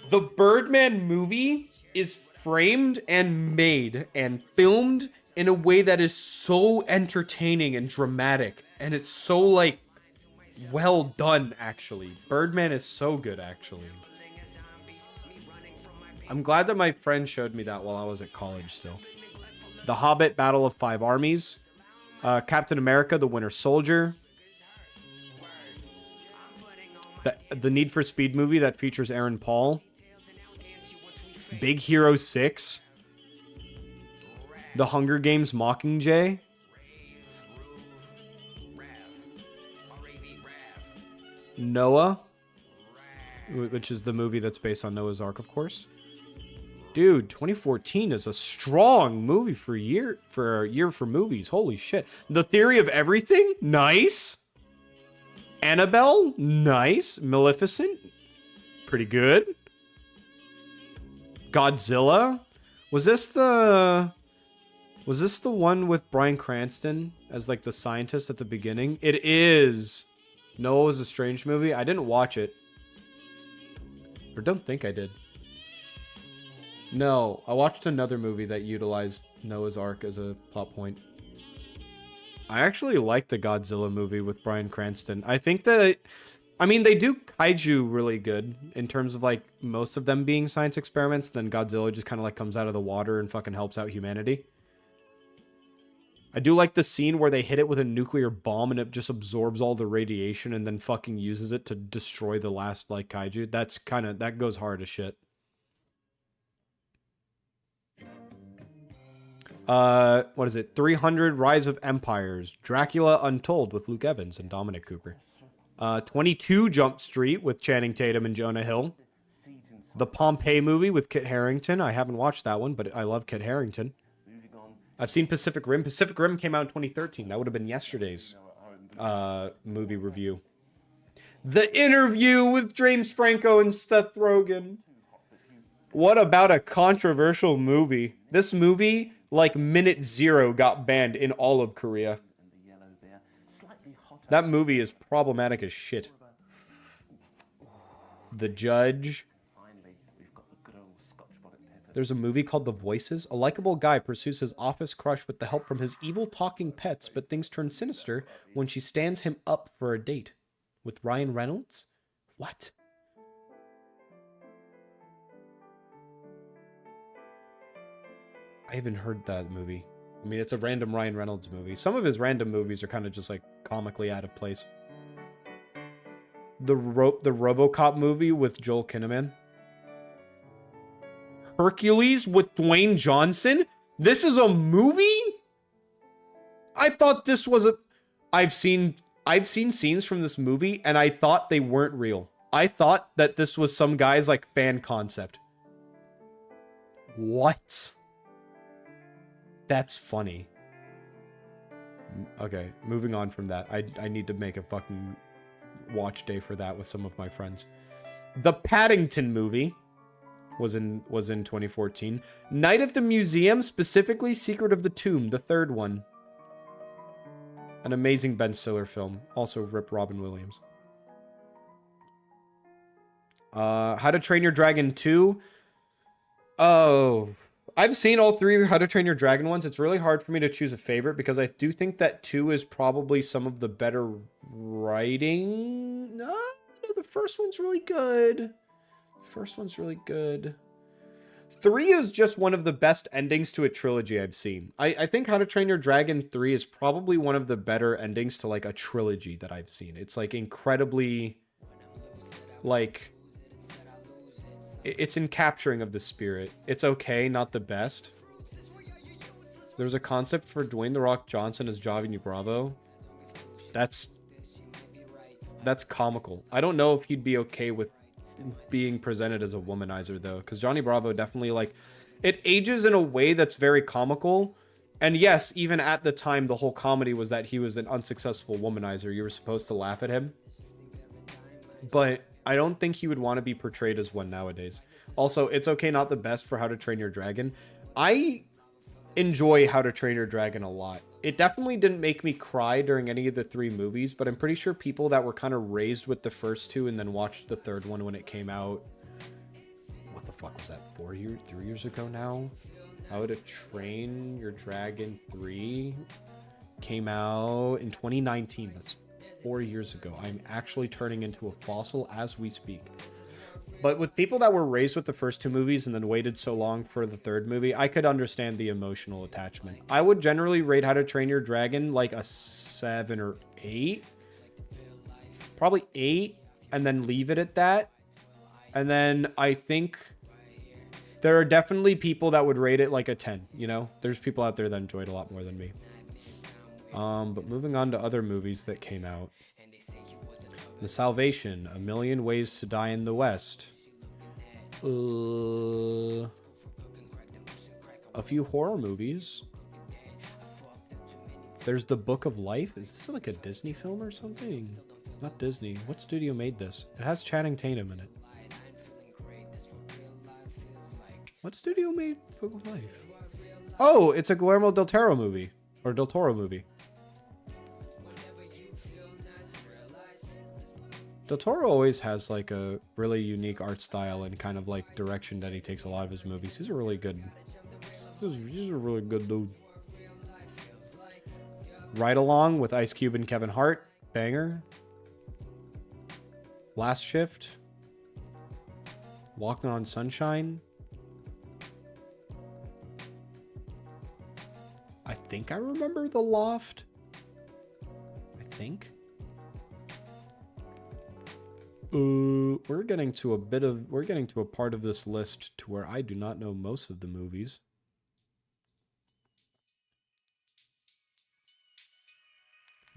The Birdman movie is framed and made and filmed in a way that is so entertaining and dramatic. And it's so, like, well done, actually. Birdman is so good, actually. I'm glad that my friend showed me that while I was at college still. The Hobbit, Battle of Five Armies. Captain America, The Winter Soldier. The Need for Speed movie that features Aaron Paul. Big Hero 6. The Hunger Games Mockingjay. Noah, which is the movie that's based on Noah's Ark, of course. Dude, 2014 is a strong movie for a year for movies. Holy shit. The Theory of Everything? Nice. Annabelle? Nice. Maleficent? Pretty good. Godzilla? Was this the one with Bryan Cranston as like the scientist at the beginning? It is. Noah was a strange movie. I didn't watch it. Or don't think I did. No, I watched another movie that utilized Noah's Ark as a plot point. I actually liked the Godzilla movie with Bryan Cranston. I think that, I mean, they do kaiju really good in terms of like most of them being science experiments. Then Godzilla just kind of like comes out of the water and fucking helps out humanity. I do like the scene where they hit it with a nuclear bomb and it just absorbs all the radiation and then fucking uses it to destroy the last like kaiju. That goes hard as shit. What is it? 300 Rise of Empires. Dracula Untold with Luke Evans and Dominic Cooper. 22 Jump Street with Channing Tatum and Jonah Hill. The Pompeii movie with Kit Harington. I haven't watched that one, but I love Kit Harington. I've seen Pacific Rim. Pacific Rim came out in 2013. That would have been yesterday's movie review. The Interview with James Franco and Seth Rogen. What about a controversial movie? This movie, like minute 0, got banned in all of Korea. That movie is problematic as shit. The Judge. There's a movie called The Voices. A likable guy pursues his office crush with the help from his evil talking pets, but things turn sinister when she stands him up for a date. With Ryan Reynolds? What? I haven't heard that movie. I mean, it's a random Ryan Reynolds movie. Some of his random movies are kind of just like comically out of place. The RoboCop movie with Joel Kinnaman. Hercules with Dwayne Johnson? This is a movie? I thought this was a... I've seen I've seen scenes from this movie and I thought they weren't real. I thought that this was some guy's like fan concept. What? That's funny. Okay, moving on from that. I need to make a fucking watch day for that with some of my friends. The Paddington movie was in 2014. Night at the Museum, specifically Secret of the Tomb, the third one. An amazing Ben Stiller film. Also, rip Robin Williams. How to Train Your Dragon 2. Oh, I've seen all three How to Train Your Dragon ones. It's really hard for me to choose a favorite because I do think that 2 is probably some of the better writing. No, the first one's really good. First one's really good. 3 is just one of the best endings to a trilogy I've seen. I think How to Train Your Dragon 3 is probably one of the better endings to like a trilogy that I've seen. It's like incredibly like it's in capturing of the spirit. It's okay, not the best. There's a concept for Dwayne The Rock Johnson as Johnny Bravo. That's comical. I don't know if he'd be okay with being presented as a womanizer though, because Johnny Bravo definitely like it ages in a way that's very comical. And yes, even at the time, the whole comedy was that he was an unsuccessful womanizer. You were supposed to laugh at him, but I don't think he would want to be portrayed as one nowadays. Also, it's okay, not the best for How to Train Your Dragon. I enjoy How to Train Your Dragon a lot. It definitely didn't make me cry during any of the 3 movies, but I'm pretty sure people that were kind of raised with the first 2 and then watched the third one when it came out. What the fuck was that? 3 years ago now? How to Train Your Dragon 3 came out in 2019. That's 4 years ago. I'm actually turning into a fossil as we speak. But with people that were raised with the first 2 movies and then waited so long for the third movie, I could understand the emotional attachment. I would generally rate How to Train Your Dragon like a 7 or 8. Probably 8, and then leave it at that. And then I think there are definitely people that would rate it like a 10, you know? There's people out there that enjoyed it a lot more than me. But moving on to other movies that came out. The Salvation, A Million Ways to Die in the West. A few horror movies. There's The Book of Life. Is this like a Disney film or something? Not Disney. What studio made this? It has Channing Tatum in it. What studio made Book of Life? Oh, it's a Guillermo del Toro movie. Or del Toro movie. Del Toro always has like a really unique art style and kind of like direction that he takes a lot of his movies. He's a really good dude. Ride Along with Ice Cube and Kevin Hart, banger. Last Shift. Walking on Sunshine. I think I remember The Loft. I think. We're getting to a part of this list to where I do not know most of the movies.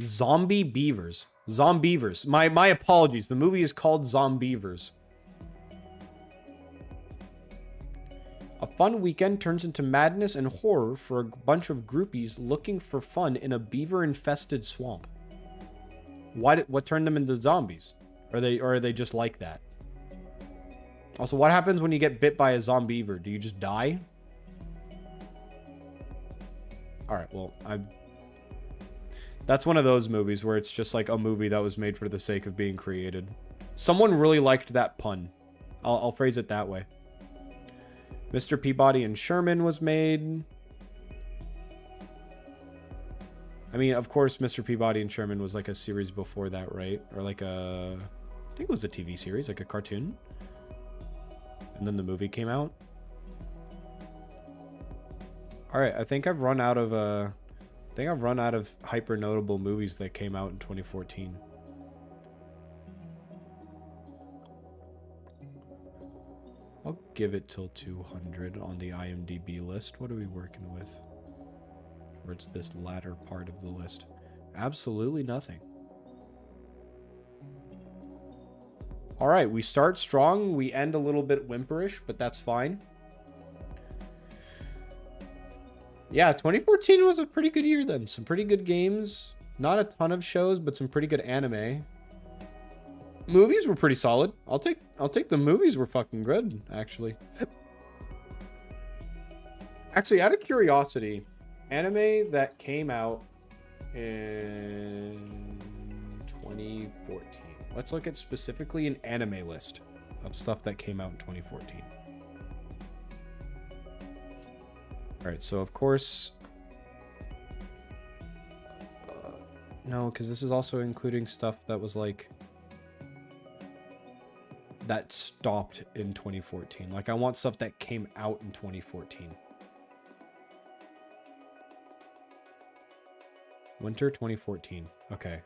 Zombie Beavers. Zombievers. My apologies. The movie is called Zombievers. A fun weekend turns into madness and horror for a bunch of groupies looking for fun in a beaver-infested swamp. What turned them into zombies? Or are they just like that? Also, what happens when you get bit by a zombiever? Do you just die? Alright, well, that's one of those movies where it's just like a movie that was made for the sake of being created. Someone really liked that pun. I'll phrase it that way. Mr. Peabody and Sherman was made. I mean, of course, Mr. Peabody and Sherman was like a series before that, right? Or like I think it was a TV series, like a cartoon. And then the movie came out. All right, I think I've run out of hyper notable movies that came out in 2014. I'll give it till 200 on the IMDb list. What are we working with? Or it's this latter part of the list. Absolutely nothing. All right, we start strong. We end a little bit whimperish, but that's fine. Yeah, 2014 was a pretty good year then. Some pretty good games. Not a ton of shows, but some pretty good anime. Movies were pretty solid. I'll take the movies were fucking good, actually. Actually, out of curiosity, anime that came out in 2014. Let's look at specifically an anime list of stuff that came out in 2014. All right, so of course, no, because this is also including stuff that was like, that stopped in 2014. Like, I want stuff that came out in 2014. Winter 2014. Okay.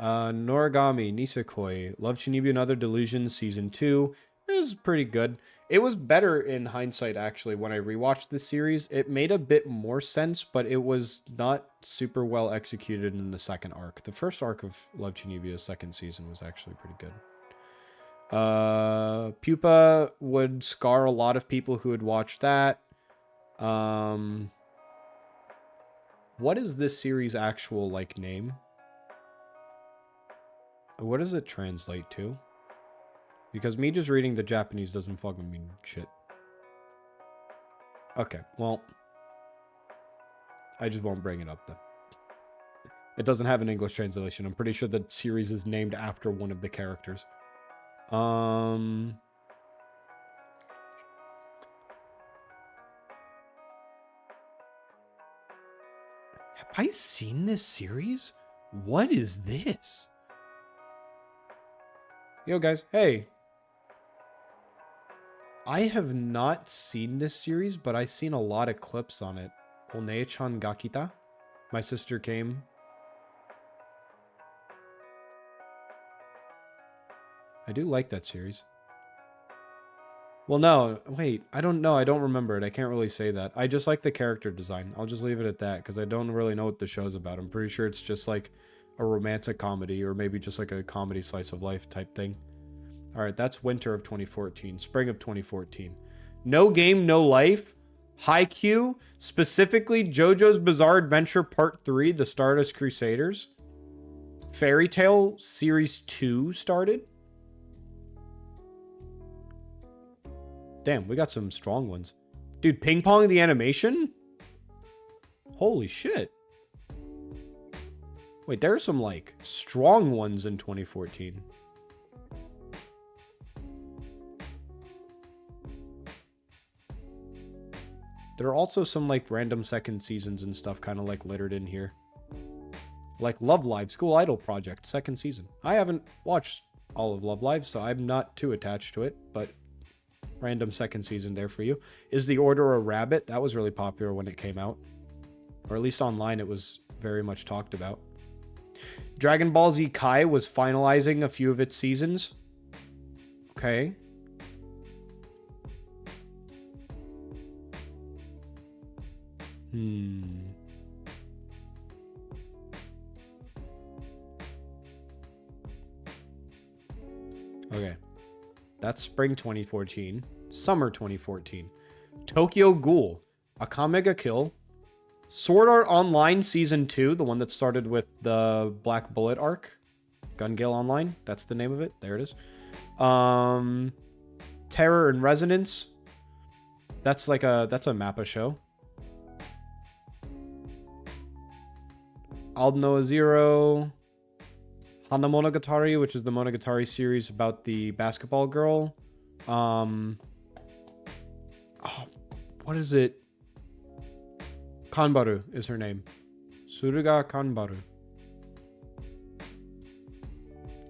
Noragami, Nisekoi, Love Shinibi and Other Delusions Season 2. It was pretty good. It was better in hindsight, actually, when I rewatched this series. It made a bit more sense, but it was not super well executed in the second arc. The first arc of Love Chunibia's second season was actually pretty good. Pupa would scar a lot of people who had watched that. What is this series' actual, like, name? What does it translate to? Because me just reading the Japanese doesn't fucking mean shit. Okay, well, I just won't bring it up then. It doesn't have an English translation. I'm pretty sure the series is named after one of the characters. Have I seen this series? What is this? Yo, guys. Hey. I have not seen this series, but I've seen a lot of clips on it. Onei-chan ga kita? My sister came. I do like that series. Well, no. Wait. I don't know. I don't remember it. I can't really say that. I just like the character design. I'll just leave it at that, because I don't really know what the show's about. I'm pretty sure it's just like a romantic comedy, or maybe just like a comedy slice of life type thing. All right, that's winter of 2014, spring of 2014. No Game, No Life, Haikyuu, specifically JoJo's Bizarre Adventure Part 3, The Stardust Crusaders. Fairy Tail Series 2 started. Damn, we got some strong ones. Dude, Ping Pong the animation? Holy shit. Wait, there are some, like, strong ones in 2014. There are also some, like, random second seasons and stuff kind of, like, littered in here. Like Love Live, School Idol Project, second season. I haven't watched all of Love Live, so I'm not too attached to it, but random second season there for you. Is the Order a Rabbit? That was really popular when it came out. Or at least online, it was very much talked about. Dragon Ball Z Kai was finalizing a few of its seasons. Okay. Okay. That's spring 2014. Summer 2014. Tokyo Ghoul. Akame ga Kill. Sword Art Online Season 2. The one that started with the Black Bullet arc. Gun Gale Online. That's the name of it. There it is. Terror and Resonance. That's like that's a MAPPA show. Aldnoah Zero. Hana Monogatari, which is the Monogatari series about the basketball girl. What is it? Kanbaru is her name. Suruga Kanbaru.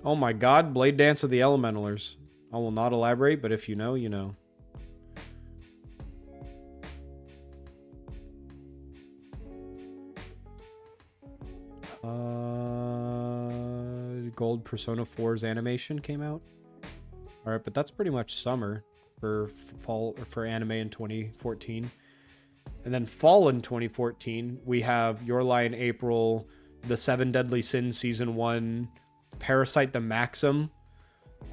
Oh my god, Blade Dance of the Elementalers. I will not elaborate, but if you know, you know. Gold Persona 4's animation came out. All right, but that's pretty much summer for fall for anime in 2014. And then fall in 2014, we have Your Lie in April, The Seven Deadly Sins Season 1, Parasite the Maxim,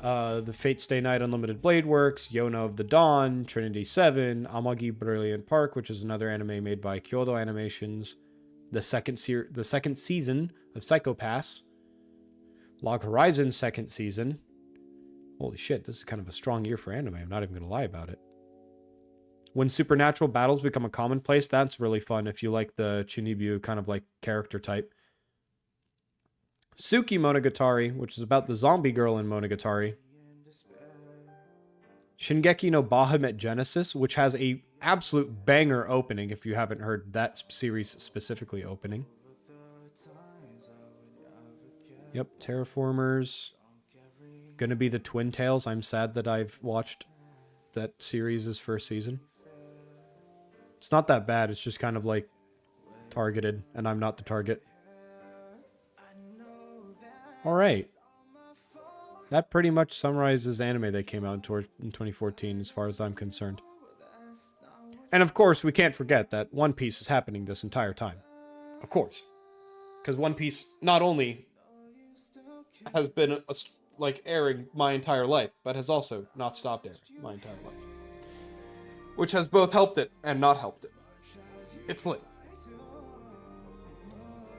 the Fate Stay Night Unlimited Blade Works, Yona of the Dawn, Trinity 7, Amagi Brilliant Park, which is another anime made by Kyoto Animations, the second season of Psycho Pass, Log Horizon second season. Holy shit, this is kind of a strong year for anime. I'm not even going to lie about it. When supernatural battles become a commonplace, that's really fun if you like the Chunibyo kind of like character type. Suki Monogatari, which is about the zombie girl in Monogatari. Shingeki no Bahamut Genesis, which has a absolute banger opening if you haven't heard that series specifically opening. Yep, Terraformers. Gonna be the Twin Tails. I'm sad that I've watched that series' first season. It's not that bad. It's just kind of like targeted, and I'm not the target. Alright. That pretty much summarizes anime that came out in 2014 as far as I'm concerned. And of course, we can't forget that One Piece is happening this entire time. Of course. Because One Piece not only has been like airing my entire life, but has also not stopped airing my entire life. Which has both helped it and not helped it. It's lit.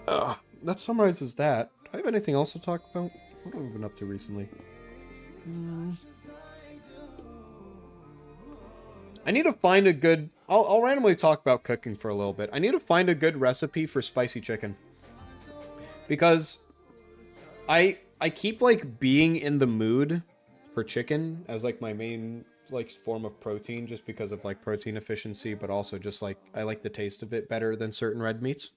That summarizes that. Do I have anything else to talk about? What have I been up to recently? I need to find a good... I'll randomly talk about cooking for a little bit. I need to find a good recipe for spicy chicken. Because I keep, like, being in the mood for chicken as, like, my main, like, form of protein, just because of, like, protein efficiency, but also just, like, I like the taste of it better than certain red meats.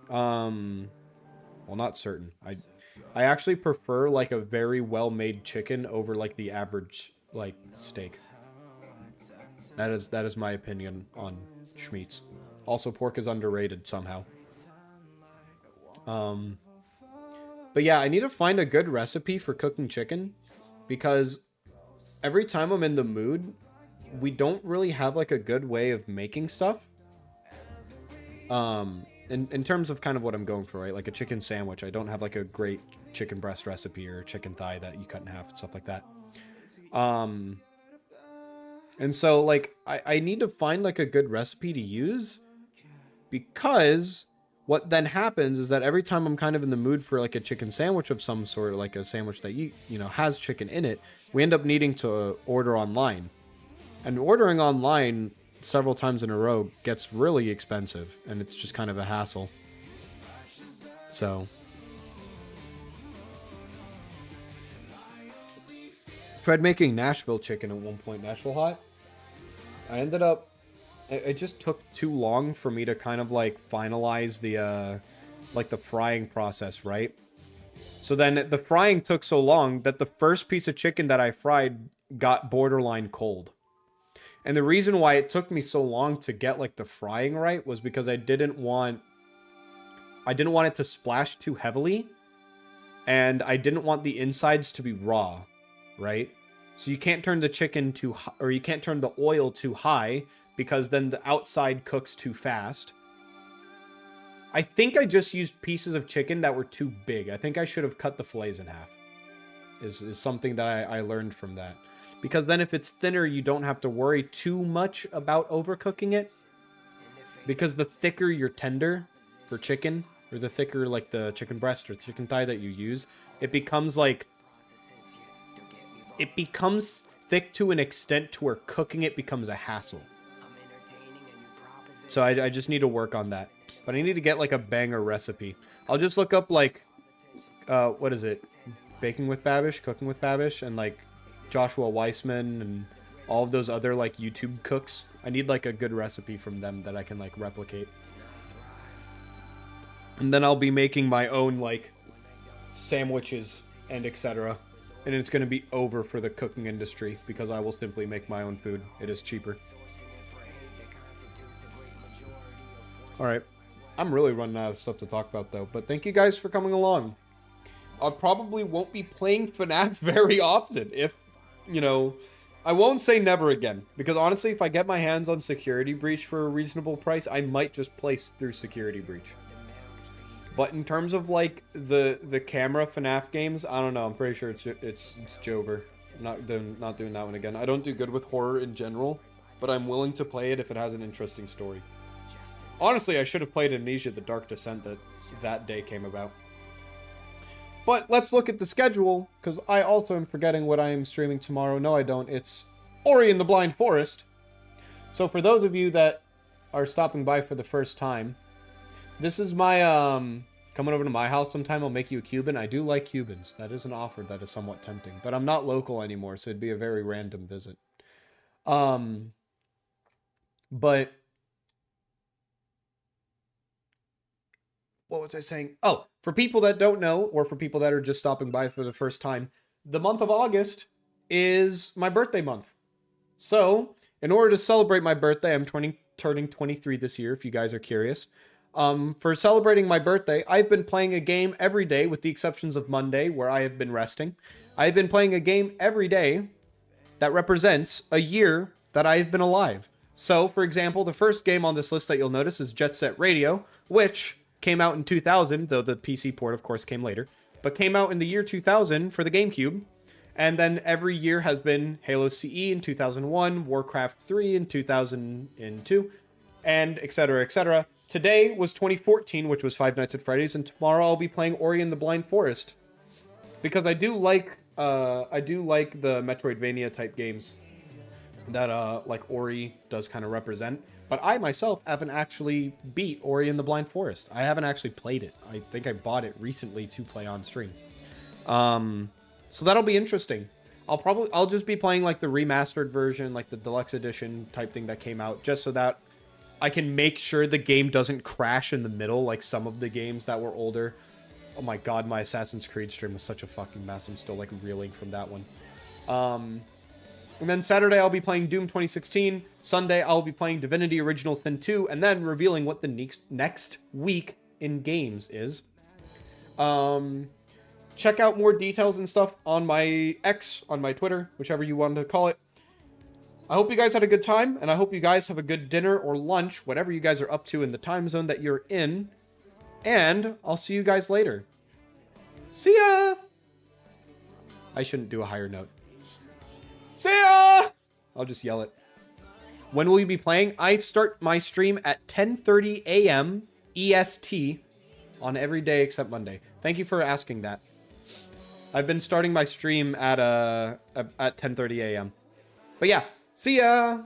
Well, not certain. I actually prefer, like, a very well-made chicken over, like, the average, like, steak. That is my opinion on schmeats. Also, pork is underrated somehow. But yeah, I need to find a good recipe for cooking chicken, because every time I'm in the mood, we don't really have, like, a good way of making stuff. In terms of kind of what I'm going for, right? Like a chicken sandwich, I don't have, like, a great chicken breast recipe or chicken thigh that you cut in half and stuff like that. And so, like, I need to find, like, a good recipe to use, because what then happens is that every time I'm kind of in the mood for, like, a chicken sandwich of some sort, like a sandwich that, you know, has chicken in it, we end up needing to order online. And ordering online several times in a row gets really expensive, and it's just kind of a hassle. So tried making Nashville chicken at one point, Nashville hot. I ended up, it just took too long for me to kind of, like, finalize the like the frying process, right? So then the frying took so long that the first piece of chicken that I fried got borderline cold. And the reason why it took me so long to get, like, the frying right was because I didn't want it to splash too heavily, and I didn't want the insides to be raw, right? So you can't turn the chicken or you can't turn the oil too high, because then the outside cooks too fast. I think I just used pieces of chicken that were too big. I think I should have cut the fillets in half. Is something that I learned from that. Because then if it's thinner, you don't have to worry too much about overcooking it. Because the thicker your tender for chicken, or the thicker, like, the chicken breast or chicken thigh that you use, it becomes, like, it becomes thick to an extent to where cooking it becomes a hassle. So I just need to work on that. But I need to get, like, a banger recipe. I'll just look up, like, what is it? Baking with Babish, Cooking with Babish, and, like, Joshua Weissman and all of those other, like, YouTube cooks. I need, like, a good recipe from them that I can, like, replicate. And then I'll be making my own, like, sandwiches and etc. And it's going to be over for the cooking industry, because I will simply make my own food. It is cheaper. Alright. I'm really running out of stuff to talk about, though. But thank you guys for coming along. I probably won't be playing FNAF very often. If, you know, I won't say never again. Because honestly, if I get my hands on Security Breach for a reasonable price, I might just play through Security Breach. But in terms of like the camera FNAF games, I don't know. I'm pretty sure it's Jover. I'm not doing that one again. I don't do good with horror in general, but I'm willing to play it if it has an interesting story. Honestly, I should have played Amnesia: The Dark Descent that day came about. But let's look at the schedule, because I also am forgetting what I am streaming tomorrow. No, I don't. It's Ori and the Blind Forest. So for those of you that are stopping by for the first time, this is my, coming over to my house sometime, I'll make you a Cuban. I do like Cubans. That is an offer that is somewhat tempting. But I'm not local anymore, so it'd be a very random visit. But what was I saying? Oh, for people that don't know, or for people that are just stopping by for the first time, the month of August is my birthday month. So, in order to celebrate my birthday, I'm turning 23 this year, if you guys are curious. For celebrating my birthday, I've been playing a game every day, with the exceptions of Monday, where I have been resting. I've been playing a game every day that represents a year that I've been alive. So, for example, the first game on this list that you'll notice is Jet Set Radio, which came out in 2000, though the PC port, of course, came later, but came out in the year 2000 for the GameCube. And then every year has been Halo CE in 2001, Warcraft 3 in 2002, and etc., etc. Today was 2014, which was Five Nights at Freddy's, and tomorrow I'll be playing Ori and the Blind Forest, because I do like the Metroidvania type games that like Ori does kind of represent. But I myself haven't actually beat Ori and the Blind Forest. I haven't actually played it. I think I bought it recently to play on stream. So that'll be interesting. I'll just be playing like the remastered version, like the deluxe edition type thing that came out, just so that I can make sure the game doesn't crash in the middle like some of the games that were older. Oh my god, my Assassin's Creed stream was such a fucking mess. I'm still like reeling from that one. And then Saturday I'll be playing Doom 2016. Sunday I'll be playing Divinity Original Sin 2, and then revealing what the next week in games is. Check out more details and stuff on my X, on my Twitter, whichever you want to call it. I hope you guys had a good time, and I hope you guys have a good dinner or lunch, whatever you guys are up to in the time zone that you're in. And I'll see you guys later. See ya! I shouldn't do a higher note. See ya! I'll just yell it. When will you be playing? I start my stream at 10:30 a.m. EST on every day except Monday. Thank you for asking that. I've been starting my stream at 10:30 a.m. But yeah, see ya!